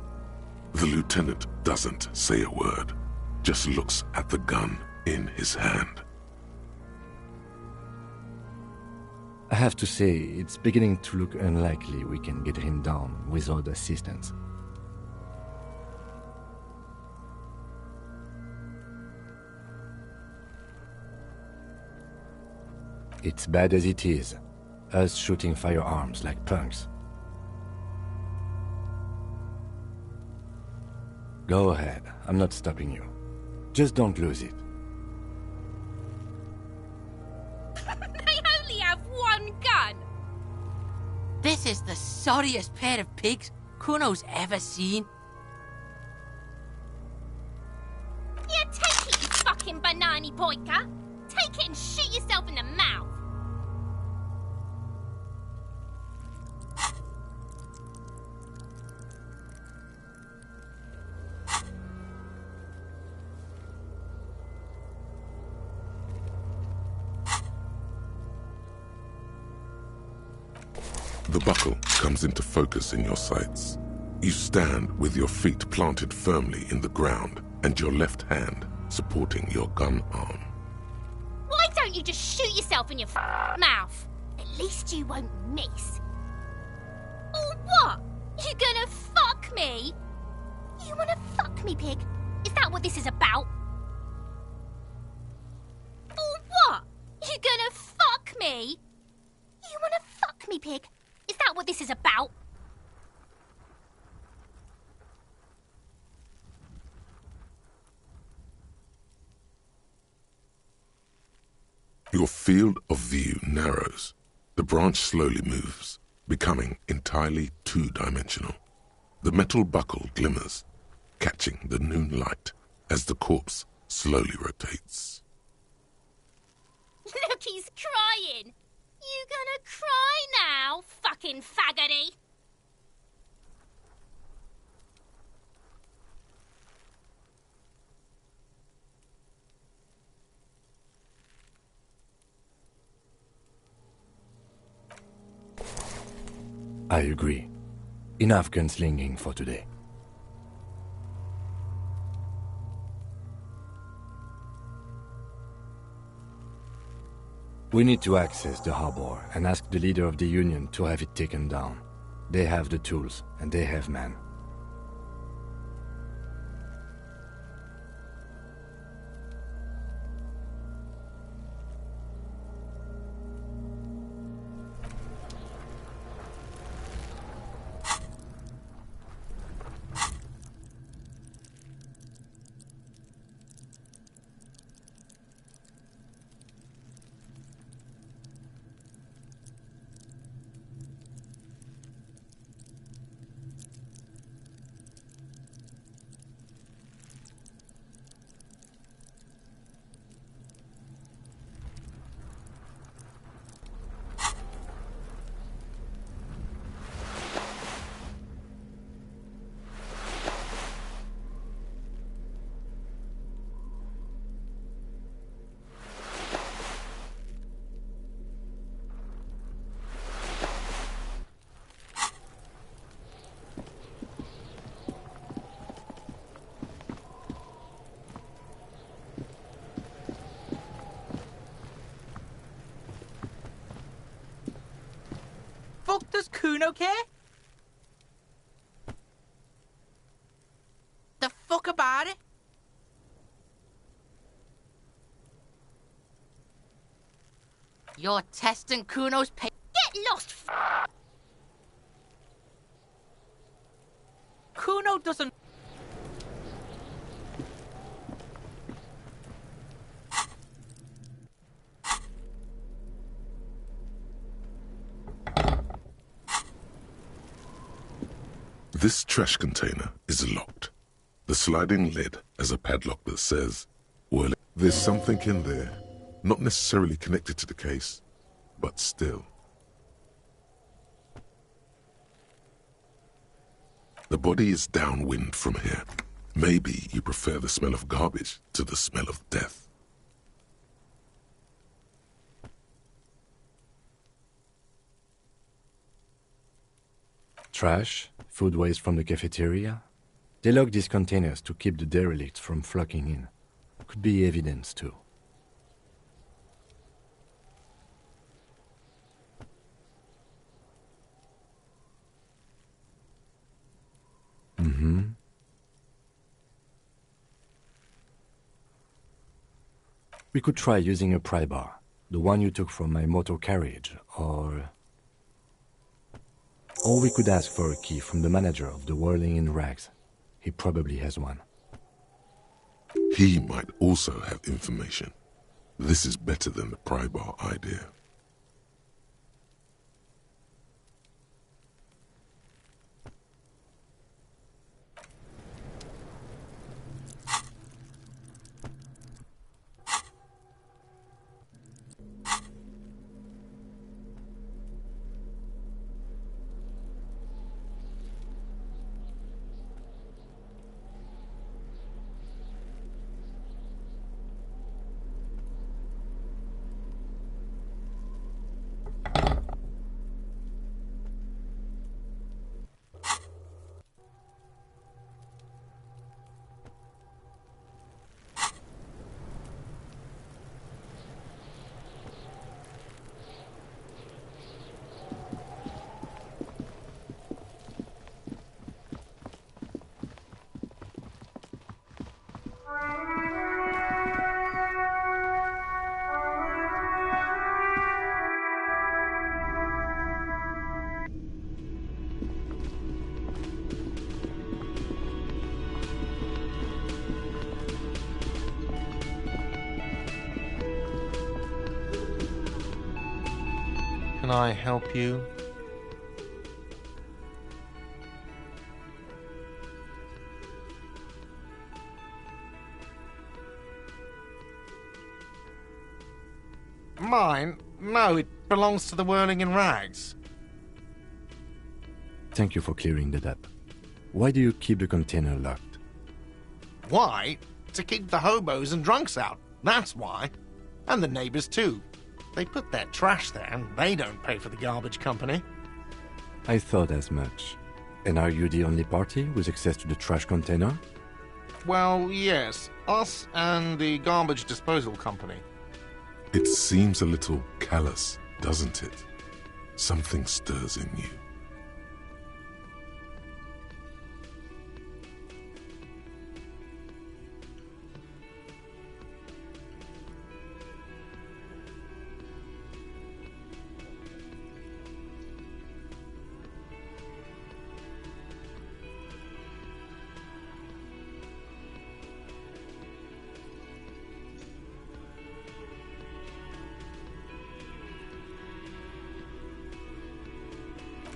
The lieutenant doesn't say a word, just looks at the gun in his hand. I have to say, it's beginning to look unlikely we can get him down without assistance. It's bad as it is, us shooting firearms like punks. Go ahead, I'm not stopping you. Just don't lose it. They only have one gun! This is the sorriest pair of pigs Kuno's ever seen. Yeah, take it, you fucking banani boika! Take it and shoot yourself in the mouth! The buckle comes into focus in your sights. You stand with your feet planted firmly in the ground and your left hand supporting your gun arm. Why don't you just shoot yourself in your mouth? At least you won't miss. Or what? You gonna fuck me? You wanna fuck me, pig? Is that what this is about? Or what? You gonna fuck me? You wanna fuck me, pig? Is that what this is about? Your field of view narrows. The branch slowly moves, becoming entirely two-dimensional. The metal buckle glimmers, catching the noon light as the corpse slowly rotates. Look, he's crying! You gonna cry now, fucking faggoty? I agree. Enough gunslinging for today. We need to access the harbor and ask the leader of the Union to have it taken down. They have the tools, and they have men. fuck does Kuno care? The fuck about it? You're testing Kuno's pa- Get lost, Kuno doesn't... This trash container is locked. The sliding lid has a padlock that says, well, there's something in there, not necessarily connected to the case, but still. The body is downwind from here. Maybe you prefer the smell of garbage to the smell of death. Trash, food waste from the cafeteria. They lock these containers to keep the derelicts from flocking in. Could be evidence too. Mm-hmm. We could try using a pry bar, the one you took from my motor carriage, or we could ask for a key from the manager of the Whirling in Rags. He probably has one. He might also have information. This is better than the pry bar idea. Can I help you? Mine? No, it belongs to the Whirling in Rags. Thank you for clearing that up. Why do you keep the container locked? Why? To keep the hobos and drunks out. That's why. And the neighbors too. They put their trash there and they don't pay for the garbage company. I thought as much. And are you the only party with access to the trash container? Well, yes. Us and the garbage disposal company. It seems a little callous, doesn't it? Something stirs in you.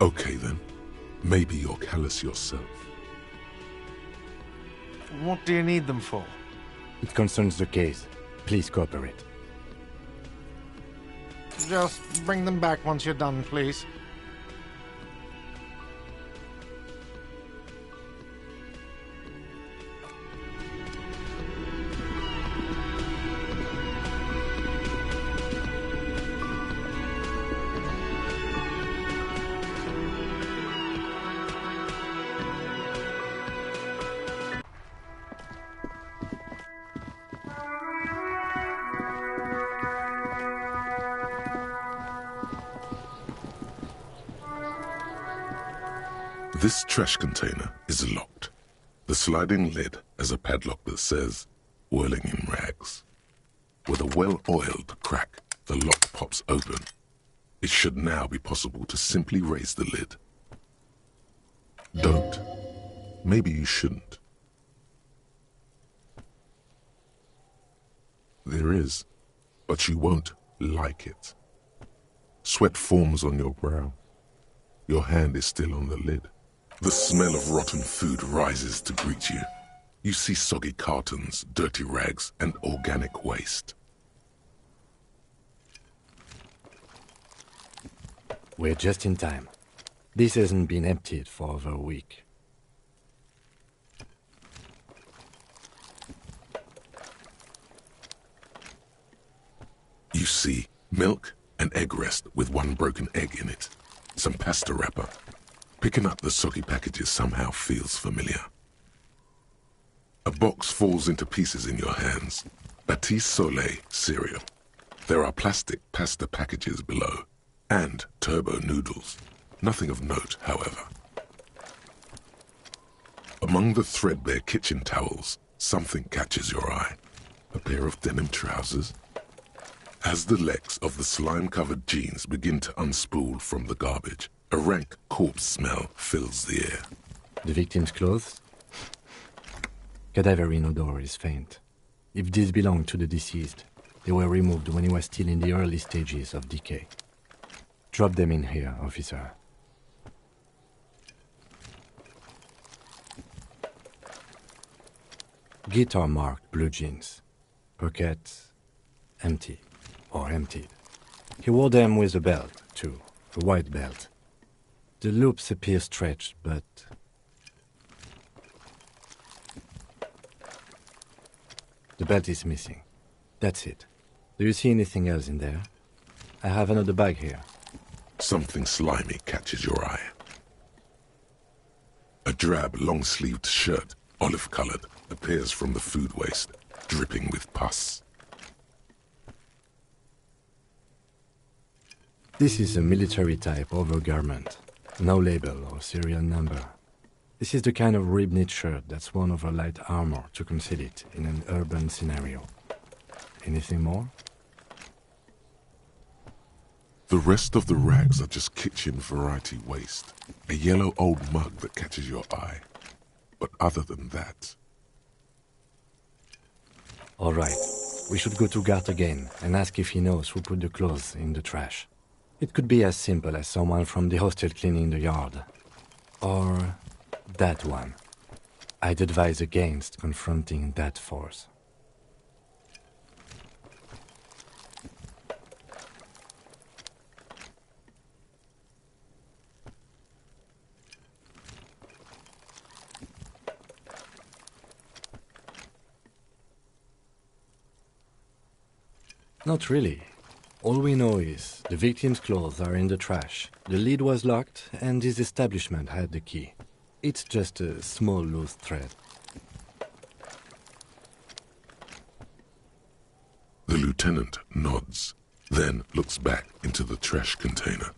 Okay then, maybe you're callous yourself. What do you need them for? It concerns the case. Please cooperate. Just bring them back once you're done, please. This trash container is locked. The sliding lid has a padlock that says, "Whirling in rags." With a well-oiled crack, the lock pops open. It should now be possible to simply raise the lid. Don't. Maybe you shouldn't. There is, but you won't like it. Sweat forms on your brow. Your hand is still on the lid. The smell of rotten food rises to greet you. You see soggy cartons, dirty rags, and organic waste. We're just in time. This hasn't been emptied for over a week. You see milk and egg rest with one broken egg in it. Some pasta wrapper. Picking up the soggy packages somehow feels familiar. A box falls into pieces in your hands. Batiste Soleil cereal. There are plastic pasta packages below. And turbo noodles. Nothing of note, however. Among the threadbare kitchen towels, something catches your eye. A pair of denim trousers. As the legs of the slime-covered jeans begin to unspool from the garbage, a rank corpse smell fills the air. The victim's clothes? Cadaverine odor is faint. If these belong to the deceased, they were removed when he was still in the early stages of decay. Drop them in here, officer. Guitar-marked blue jeans. Pockets empty. Or emptied. He wore them with a belt, too. A white belt. The loops appear stretched, but... The belt is missing. That's it. Do you see anything else in there? I have another bag here. Something slimy catches your eye. A drab, long-sleeved shirt, olive-colored, appears from the food waste, dripping with pus. This is a military-type overgarment. No label or serial number. This is the kind of rib-knit shirt that's worn over light armor to conceal it in an urban scenario. Anything more? The rest of the rags are just kitchen variety waste. A yellow old mug that catches your eye. But other than that... All right. We should go to Gart again and ask if he knows who put the clothes in the trash. It could be as simple as someone from the hostel cleaning the yard. Or that one. I'd advise against confronting that force. Not really. All we know is the victim's clothes are in the trash, the lid was locked, and his establishment had the key. It's just a small loose thread. The lieutenant nods, then looks back into the trash container.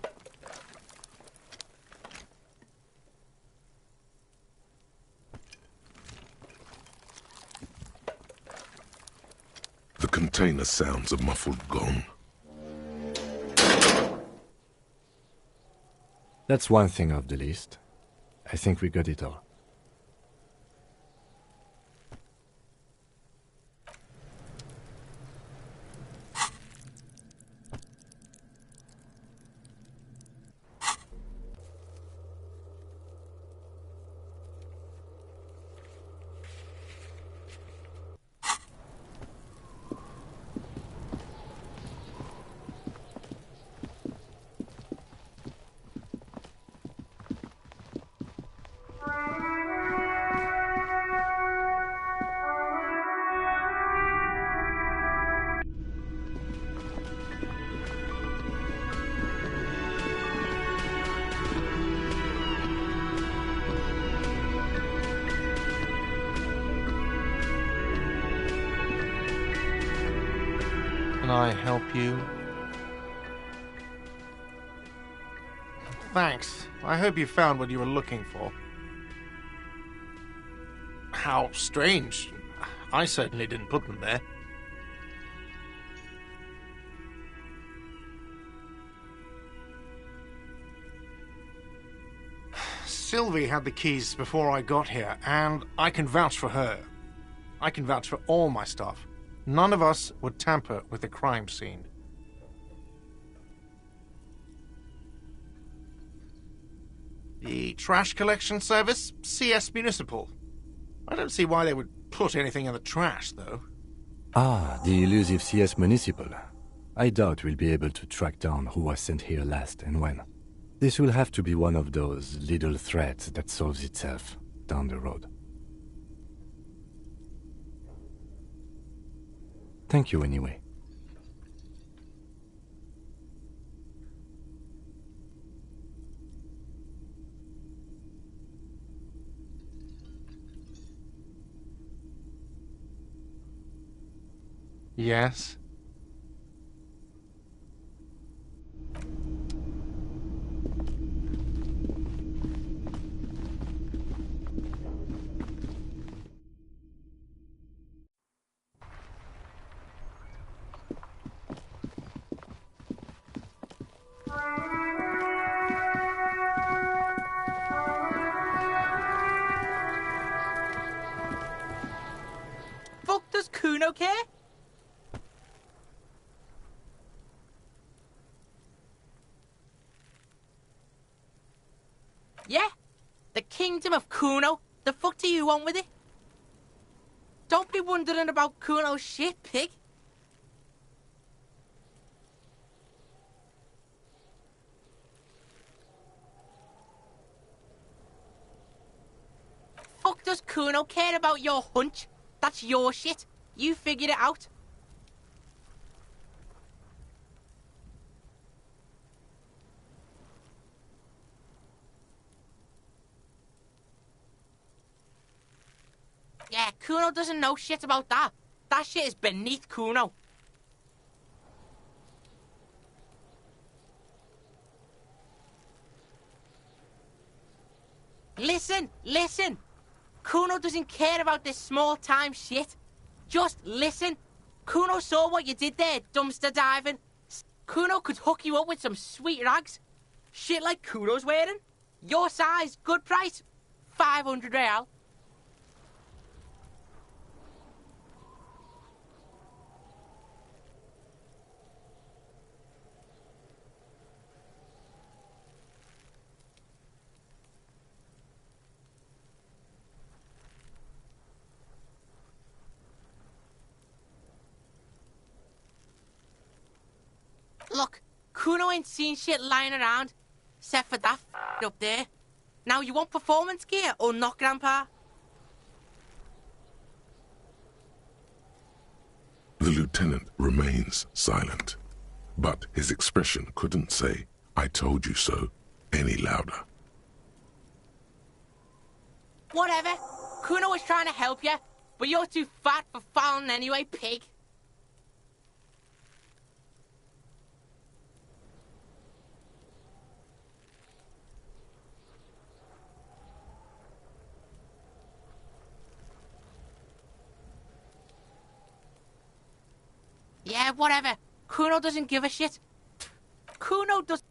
The container sounds a muffled gong. That's one thing off the list. I think we got it all. Can I help you? Thanks. I hope you found what you were looking for. How strange. I certainly didn't put them there. Sylvie had the keys before I got here, and I can vouch for her. I can vouch for all my staff. None of us would tamper with the crime scene. The trash collection service? CS Municipal. I don't see why they would put anything in the trash, though. Ah, the elusive CS Municipal. I doubt we'll be able to track down who was sent here last and when. This will have to be one of those little threats that solves itself down the road. Thank you anyway. Yes? Fuck does Kuno care? Yeah? The kingdom of Kuno? The fuck do you want with it? Don't be wondering about Kuno's shit, pig. Fuck does Kuno care about your hunch? That's your shit. You figured it out. Yeah, Kuno doesn't know shit about that. That shit is beneath Kuno. Listen! Kuno doesn't care about this small-time shit. Just listen. Kuno saw what you did there, dumpster diving. Kuno could hook you up with some sweet rags. Shit like Kuno's wearing. Your size, good price. 500 real. Look, Kuno ain't seen shit lying around, except for that up there. Now, you want performance gear or not, Grandpa? The lieutenant remains silent, but his expression couldn't say, "I told you so," any louder. Whatever. Kuno was trying to help you, but you're too fat for fouling anyway, pig. Yeah, whatever. Kuno doesn't give a shit. Kuno does...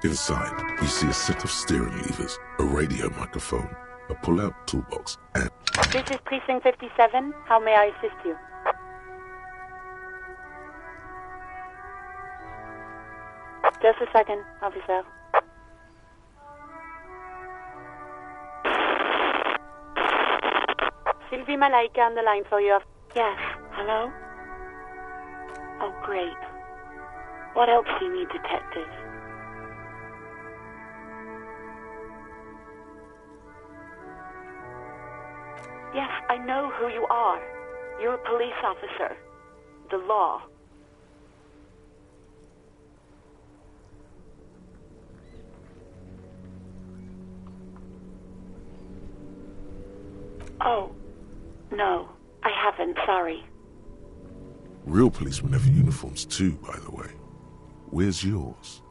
Inside, you see a set of steering levers, a radio microphone, a pull-out toolbox, and... This is Precinct 57. How may I assist you? Just a second, officer. Sylvie Malaika on the line for you. Yes, hello? Oh, great. What else do you need, detective? Yes, I know who you are. You're a police officer. The law. Oh, no, I haven't, sorry. Real policemen have uniforms too, by the way. Where's yours?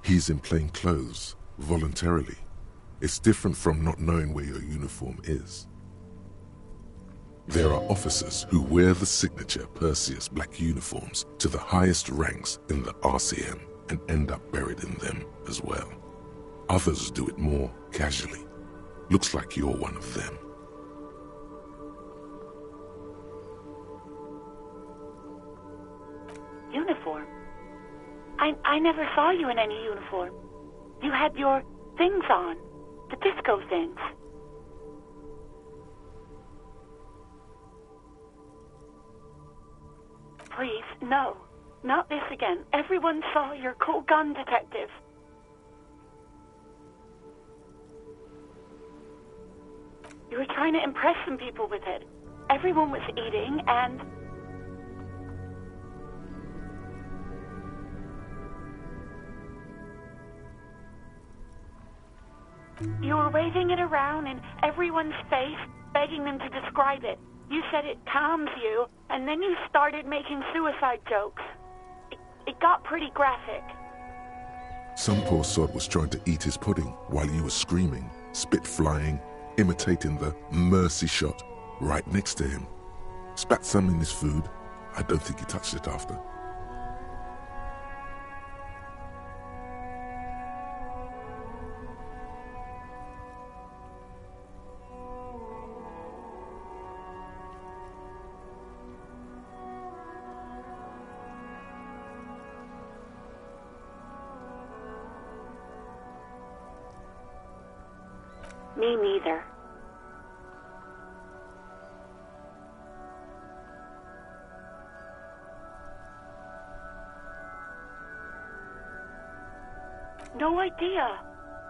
He's in plain clothes, voluntarily. It's different from not knowing where your uniform is. There are officers who wear the signature Perseus black uniforms to the highest ranks in the RCM and end up buried in them as well. Others do it more casually. Looks like you're one of them. Uniform? I never saw you in any uniform. You had your things on. The disco things. Please, no. Not this again. Everyone saw your cool gun, detective. You were trying to impress some people with it. Everyone was eating and... You were waving it around in everyone's face, begging them to describe it. You said it calms you, and then you started making suicide jokes. It got pretty graphic. Some poor sod was trying to eat his pudding while you were screaming, spit flying, imitating the mercy shot right next to him. Spat some in his food. I don't think he touched it after. Me neither. No idea.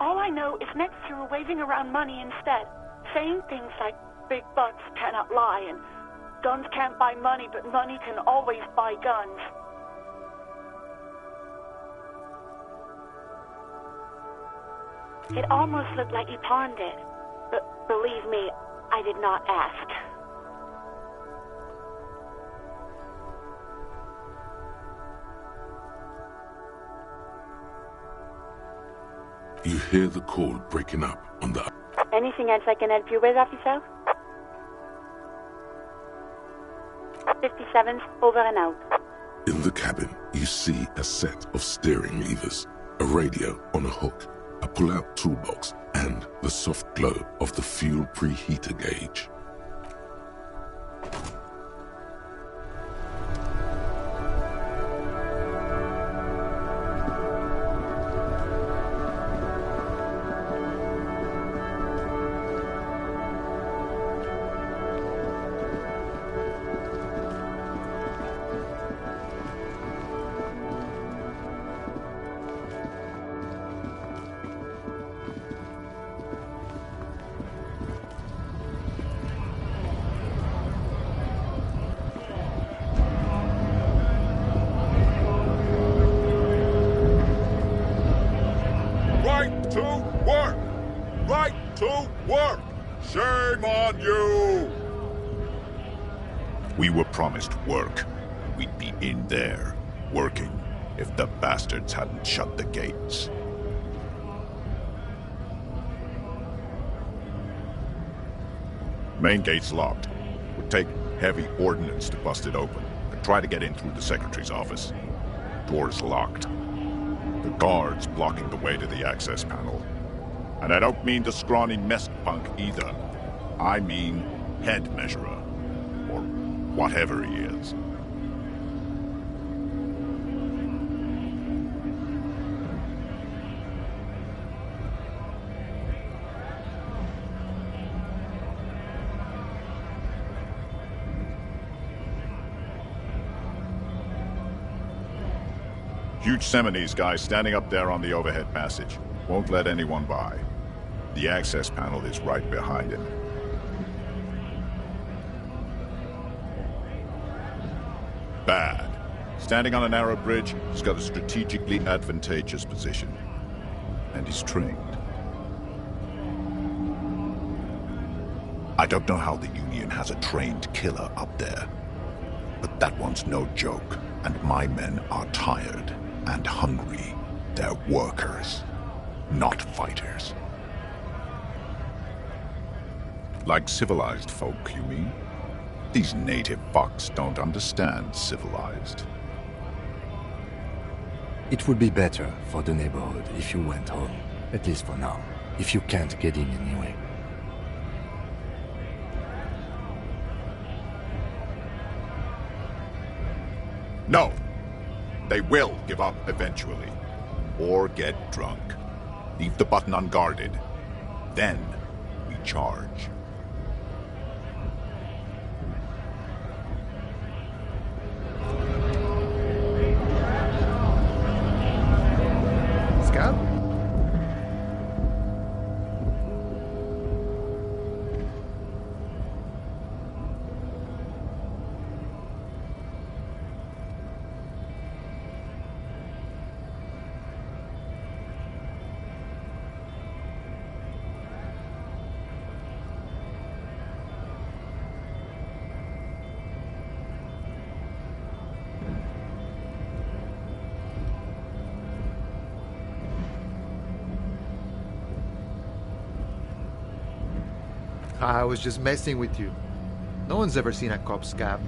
All I know is next you were waving around money instead, saying things like big bucks cannot lie and guns can't buy money, but money can always buy guns. It almost looked like you pawned it, but believe me, I did not ask. You hear the call breaking up on the... Anything else I can help you with, officer? 57's over and out. In the cabin, you see a set of steering levers, a radio on a hook, a pull-out toolbox, and the soft glow of the fuel preheater gauge. We were promised work. We'd be in there, working, if the bastards hadn't shut the gates. Main gate's locked. Would take heavy ordnance to bust it open, and try to get in through the secretary's office. Door's locked. The guard's blocking the way to the access panel. And I don't mean the scrawny mess punk either. I mean head measurer. Or whatever he is. Huge Seminese guy standing up there on the overhead passage. Won't let anyone by. The access panel is right behind him. Bad. Standing on a narrow bridge, he's got a strategically advantageous position. And he's trained. I don't know how the Union has a trained killer up there. But that one's no joke, and my men are tired. And hungry. They're workers, not fighters. Like civilized folk, you mean? These native fucks don't understand civilized. It would be better for the neighborhood if you went home, at least for now, if you can't get in anyway. No! They will give up eventually. Or get drunk. Leave the button unguarded. Then we charge. Scab? I was just messing with you. No one's ever seen a cop scab.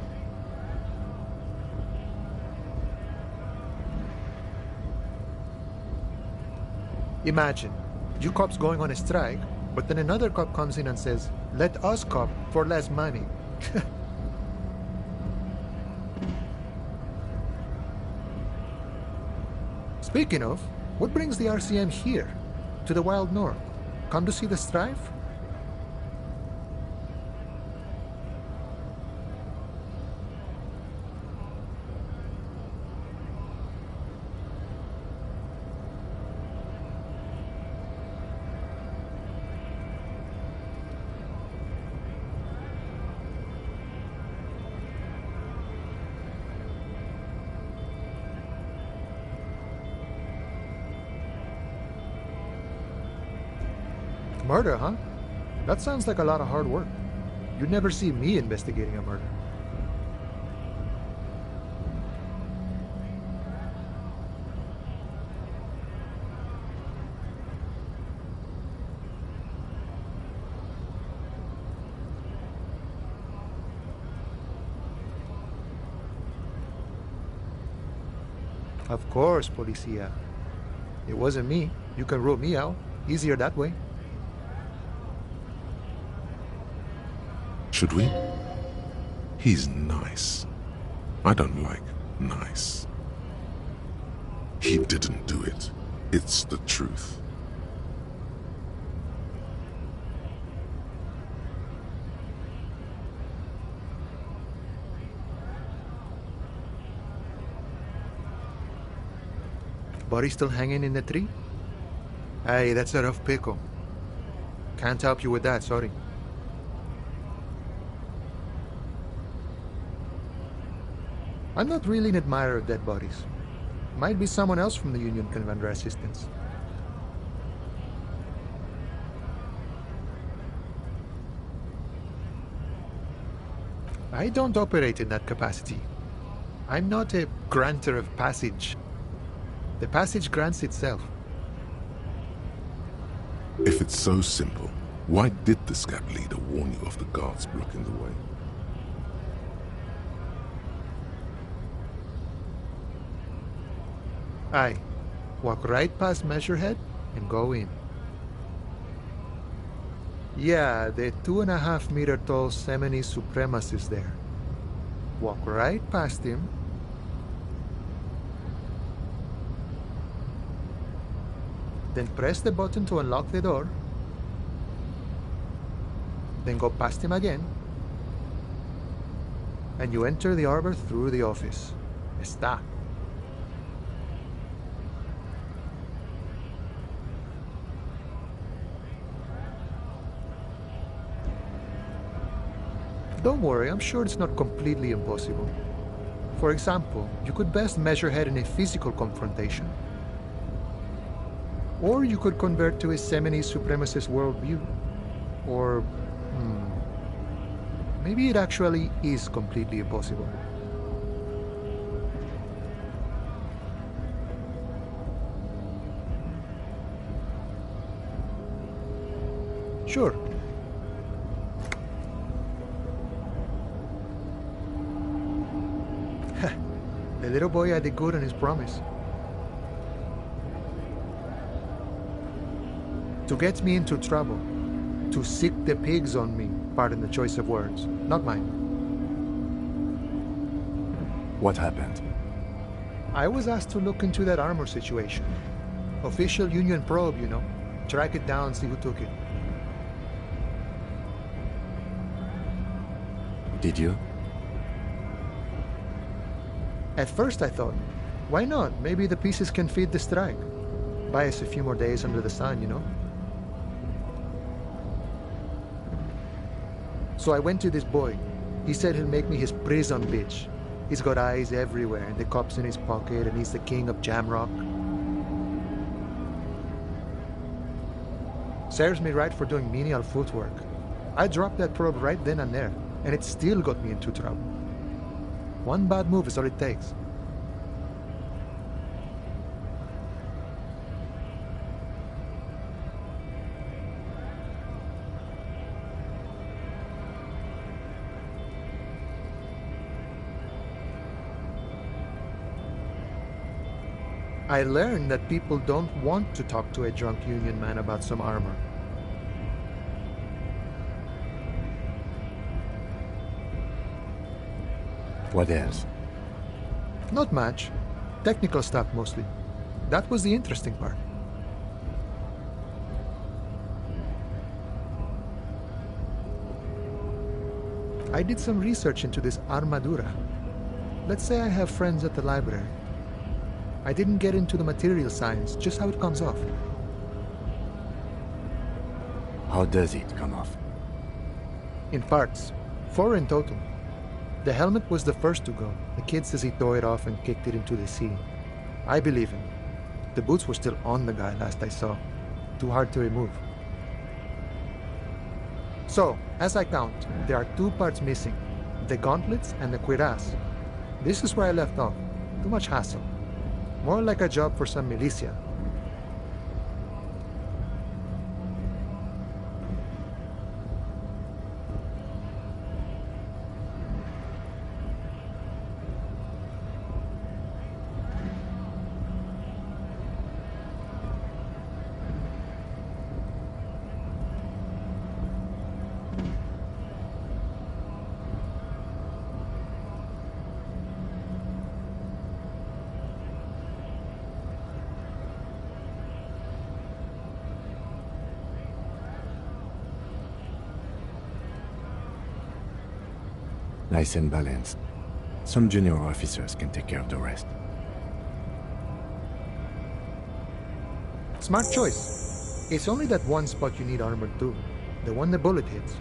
Imagine, you cops going on a strike, but then another cop comes in and says, "Let us cop for less money." Speaking of, what brings the RCM here, to the Wild North? Come to see the strife? Murder, huh? That sounds like a lot of hard work. You'd never see me investigating a murder. Of course, Policia. It wasn't me. You can rule me out. Easier that way. Should we? He's nice. I don't like nice. He didn't do it. It's the truth. Body still hanging in the tree? Hey, that's a rough pickle. Can't help you with that, sorry. I'm not really an admirer of dead bodies. Might be someone else from the Union can render assistance. I don't operate in that capacity. I'm not a granter of passage. The passage grants itself. If it's so simple, why did the scab leader warn you of the guards blocking the way? Aye. Walk right past Measurehead and go in. Yeah, the 2.5-meter tall Semini supremacist there. Walk right past him. Then press the button to unlock the door. Then go past him again. And you enter the arbor through the office. Está. Don't worry, I'm sure it's not completely impossible. For example, you could best Measurehead in a physical confrontation. Or you could convert to a Semini supremacist worldview. Or, maybe it actually is completely impossible. Sure. The little boy had the good on his promise. To get me into trouble. To sick the pigs on me. Pardon the choice of words. Not mine. What happened? I was asked to look into that armor situation. Official Union probe, you know. Track it down, see who took it. Did you? At first I thought, why not? Maybe the pieces can feed the strike. Buy us a few more days under the sun, you know? So I went to this boy. He said he'll make me his prison bitch. He's got eyes everywhere, and the cop's in his pocket, and he's the king of Jamrock. Serves me right for doing menial footwork. I dropped that probe right then and there, and it still got me into trouble. One bad move is all it takes. I learned that people don't want to talk to a drunk Union man about some armor. What else? Not much. Technical stuff mostly. That was the interesting part. I did some research into this armadura. Let's say I have friends at the library. I didn't get into the material science, just how it comes off. How does it come off? In parts. 4 in total. The helmet was the first to go. The kid says he tore it off and kicked it into the sea. I believe him. The boots were still on the guy last I saw. Too hard to remove. So, as I count, there are 2 parts missing. The gauntlets and the cuirass. This is where I left off. Too much hassle. More like a job for some militia. Nice and balanced. Some junior officers can take care of the rest. Smart choice. It's only that one spot you need armored too. The one the bullet hits.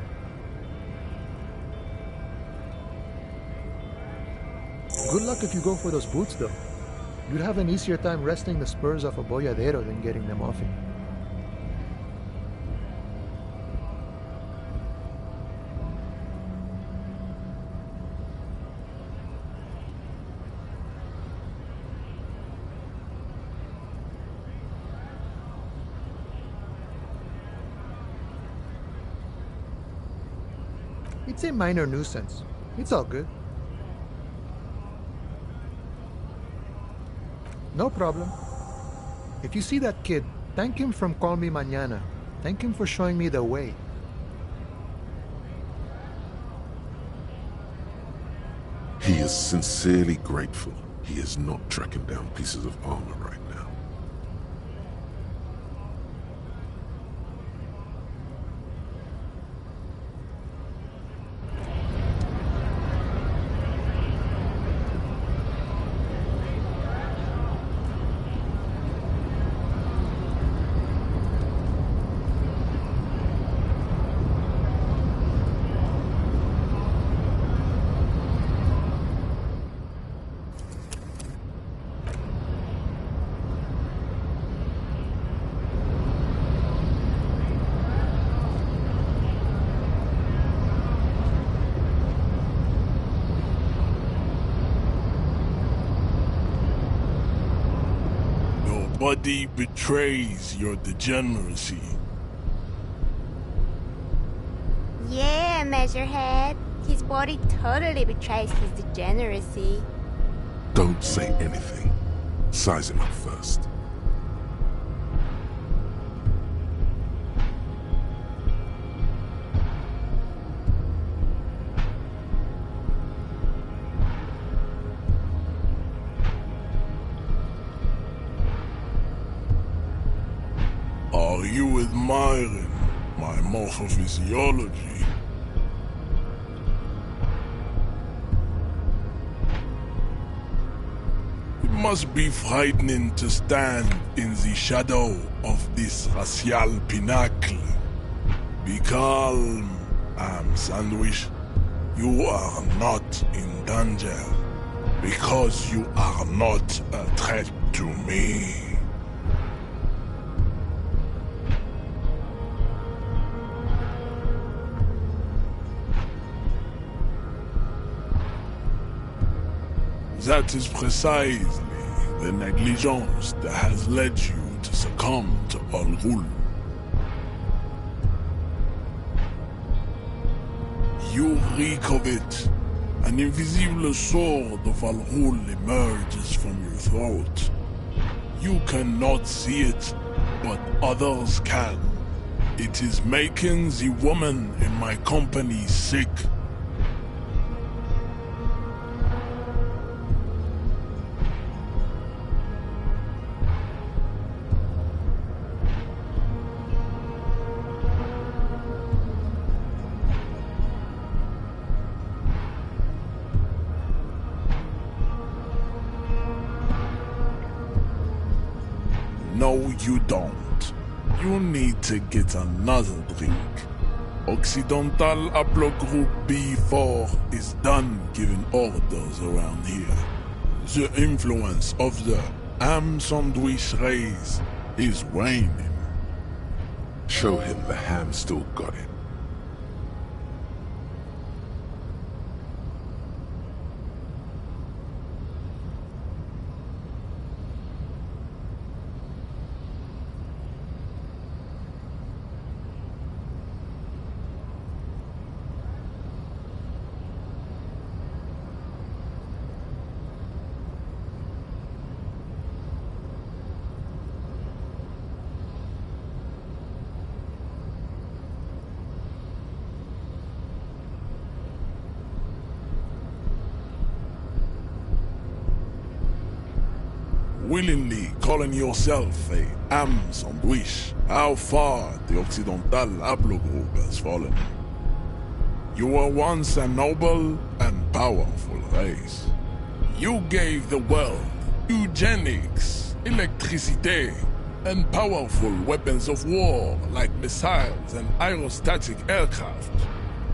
Good luck if you go for those boots though. You'd have an easier time wresting the spurs off a boyadero than getting them off him. It's a minor nuisance. It's all good. No problem. If you see that kid, thank him from Call Me Mañana. Thank him for showing me the way. He is sincerely grateful he is not tracking down pieces of armor right now. Nobody betrays your degeneracy. Yeah, Measurehead. His body totally betrays his degeneracy. Don't say anything. Size him up first. Are you admiring my morphophysiology? It must be frightening to stand in the shadow of this racial pinnacle. Be calm, Sandwich. You are not in danger, because you are not a threat to me. That is precisely the negligence that has led you to succumb to Al Ghul. You reek of it. An invisible sword of Al Ghul emerges from your throat. You cannot see it, but others can. It is making the woman in my company sick. No, you don't. You need to get another drink. Occidental Haplogroup B4 is done giving orders around here. The influence of the ham sandwich race is waning. Show him the ham still got it. Willingly calling yourself a ham sandwich, how far the Occidental Haplogroup has fallen. You were once a noble and powerful race. You gave the world eugenics, electricity, and powerful weapons of war like missiles and aerostatic aircraft.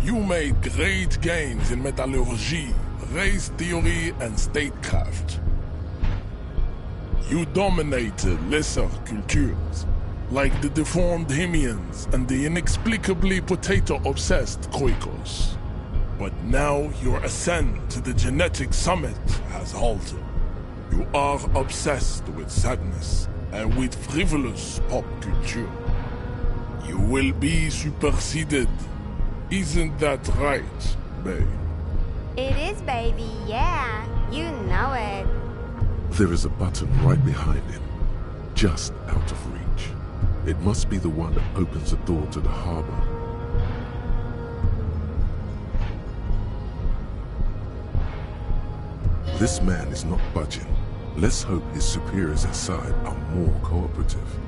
You made great gains in metallurgy, race theory, and statecraft. You dominated lesser cultures, like the deformed Hemians and the inexplicably potato-obsessed Quakers. But now your ascent to the genetic summit has halted. You are obsessed with sadness and with frivolous pop culture. You will be superseded. Isn't that right, babe? It is, baby, yeah. You know it. There is a button right behind him. just out of reach. It must be the one that opens the door to the harbor. This man is not budging. Let's hope his superiors inside are more cooperative.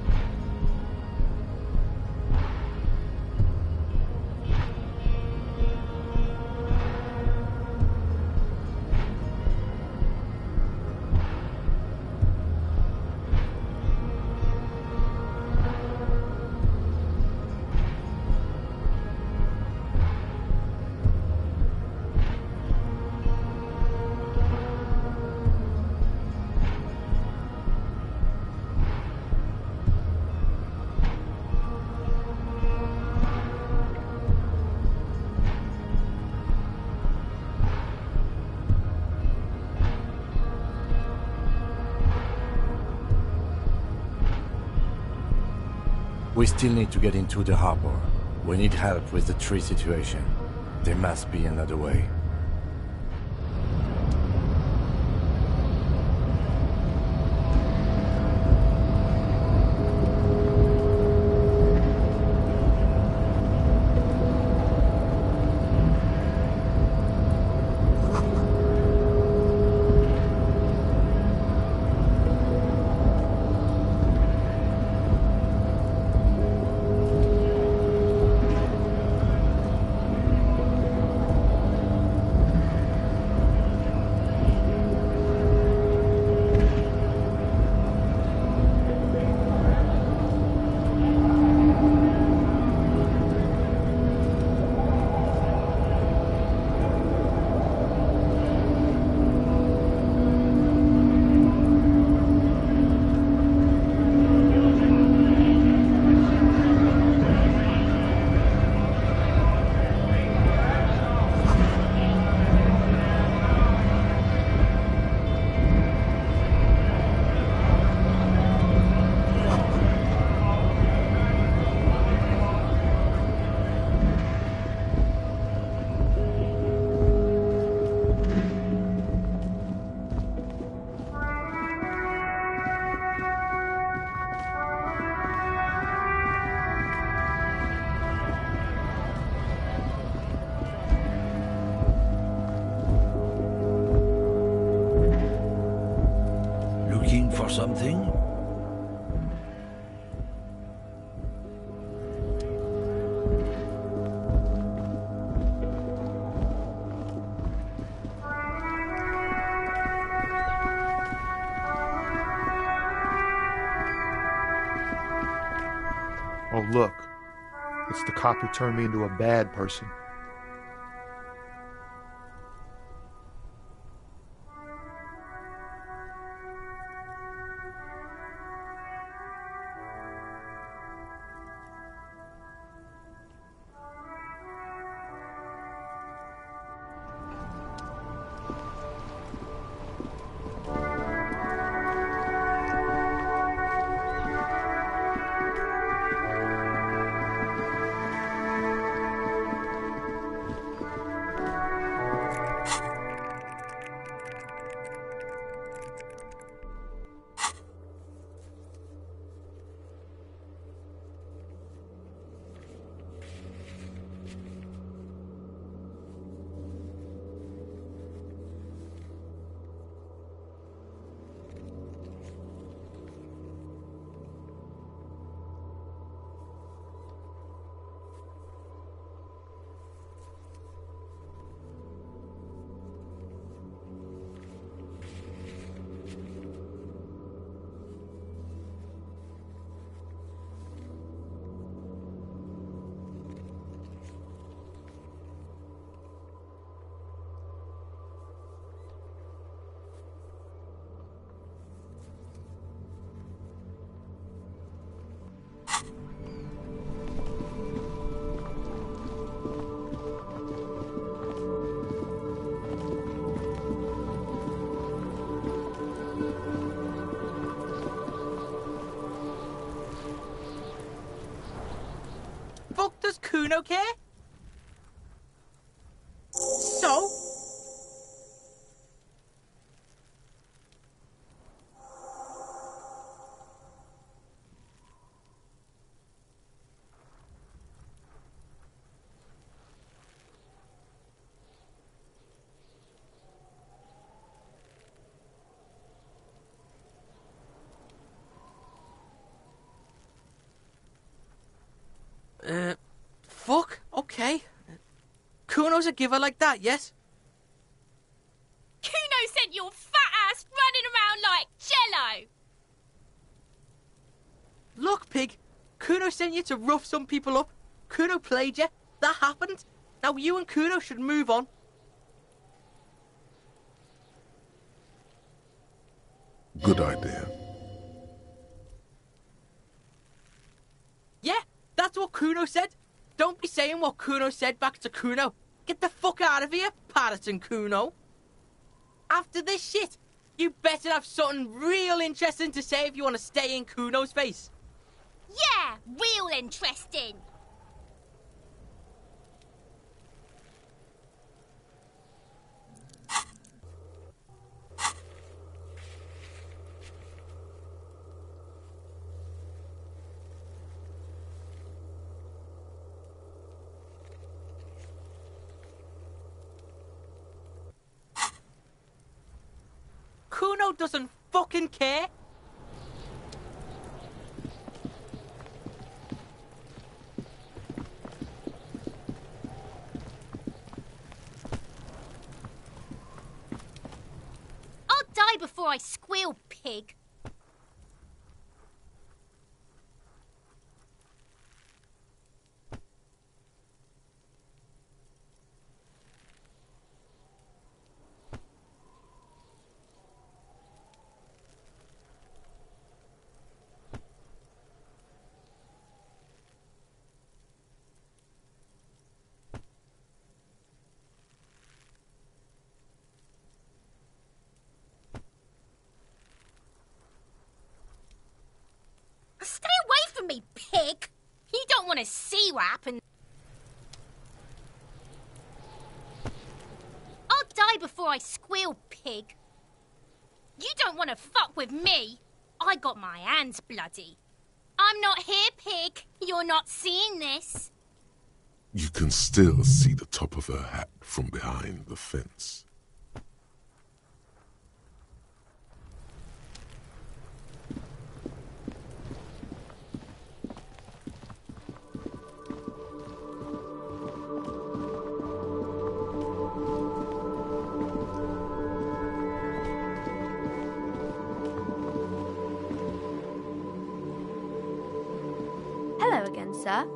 We still need to get into the harbor. We need help with the tree situation. There must be another way. Looking for something? Oh, look. It's the cop who turned me into a bad person. Fuck does Kuno care? So? Fuck, okay. Kuno's a giver like that, yes? Kuno sent your fat ass running around like jello! Look, pig, Kuno sent you to rough some people up. Kuno played you. That happened. Now you and Kuno should move on. Good idea. Yeah, that's what Kuno said. Don't be saying what Kuno said back to Kuno. Get the fuck out of here, Patterson Kuno. After this shit, you better have something real interesting to say if you want to stay in Kuno's face. Yeah, real interesting. Kuno doesn't fucking care. I'll die before I squeal, pig. Stay away from me, pig! You don't want to see what happened. I'll die before I squeal, pig. You don't want to fuck with me. I got my hands bloody. I'm not here, pig. You're not seeing this. You can still see the top of her hat from behind the fence. Hello again, sir.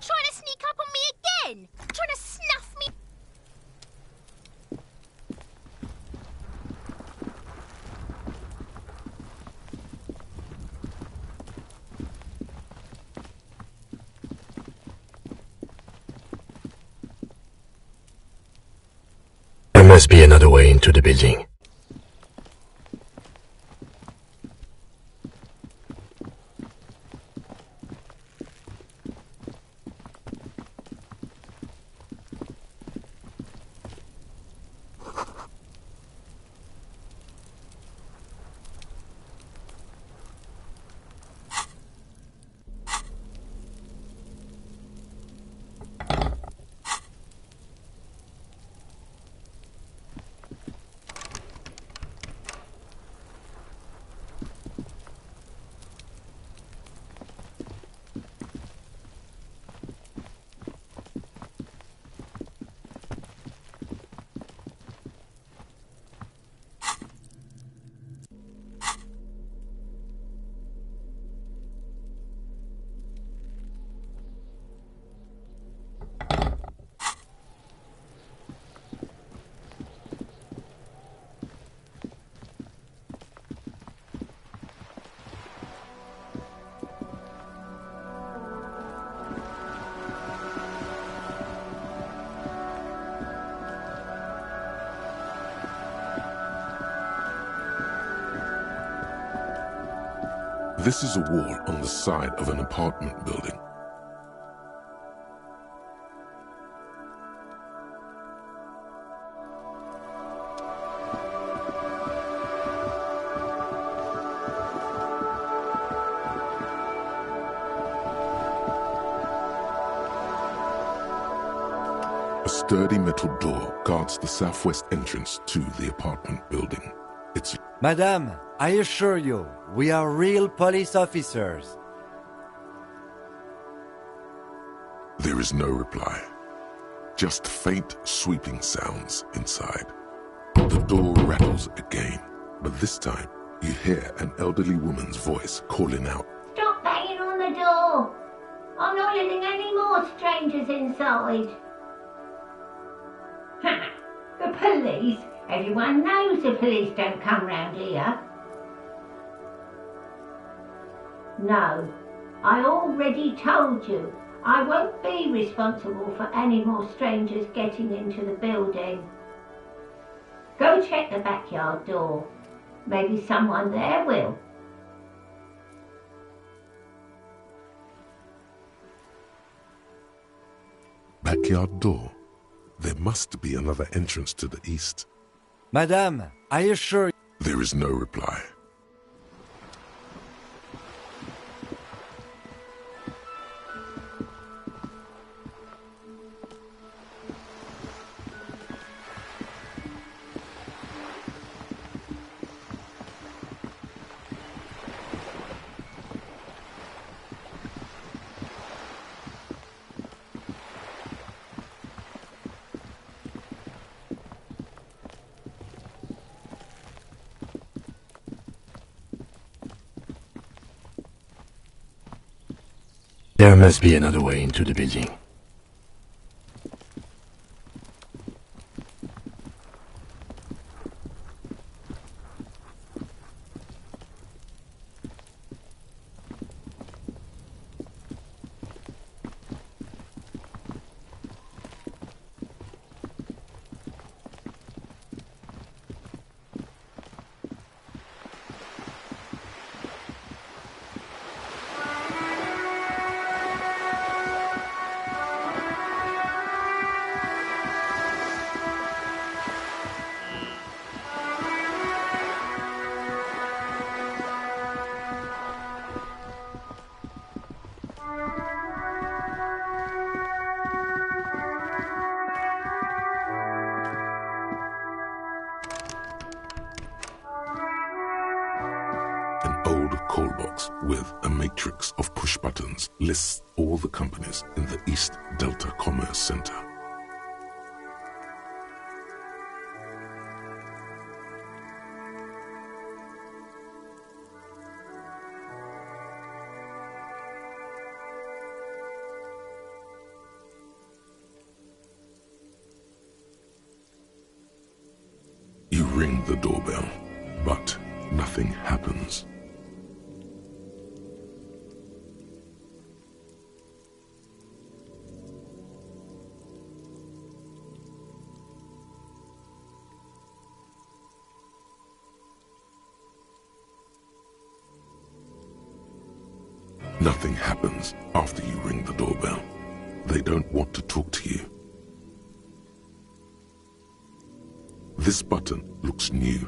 Trying to sneak up on me again? Trying to snuff me? There must be another way into the building. This is a wall on the side of an apartment building. A sturdy metal door guards the southwest entrance to the apartment building. It's... Madame, I assure you, we are real police officers. There is no reply. Just faint sweeping sounds inside. The door rattles again, but this time you hear an elderly woman's voice calling out. Stop banging on the door! I'm not letting any more strangers inside. The police? Everyone knows the police don't come round here. No, I already told you. I won't be responsible for any more strangers getting into the building. Go check the backyard door. Maybe someone there will. Backyard door? There must be another entrance to the east. Madame, I assure you... There is no reply. There must be another way into the building. Call box with a matrix of push buttons lists all the companies in the East Delta Commerce Center. You ring the doorbell, but nothing happens. Nothing happens after you ring the doorbell. They don't want to talk to you. This button looks new,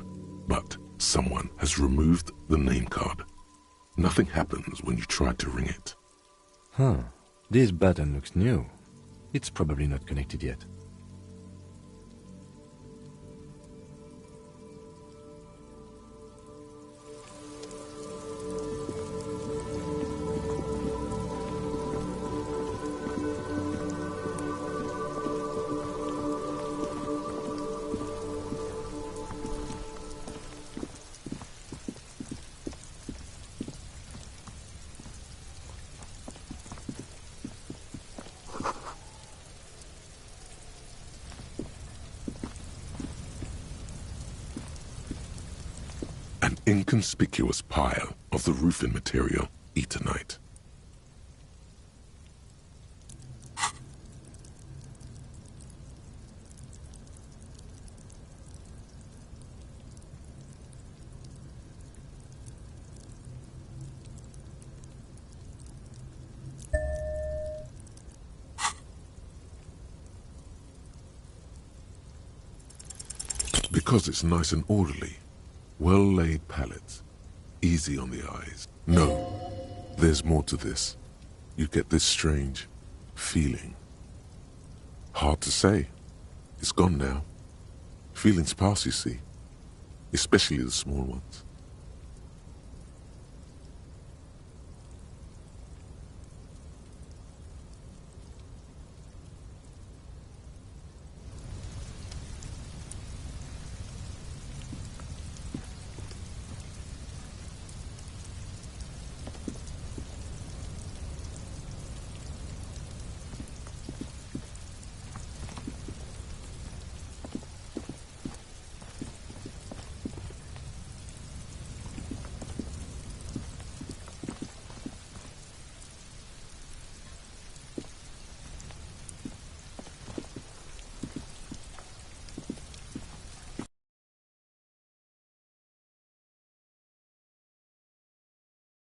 but someone has removed the name card. Nothing happens when you try to ring it. Huh. This button looks new. It's probably not connected yet. An inconspicuous pile of the roofing material, Eternite. Because it's nice and orderly. Well-laid palettes. Easy on the eyes. No, there's more to this. You get this strange feeling. Hard to say. It's gone now. Feelings pass, you see. Especially the small ones.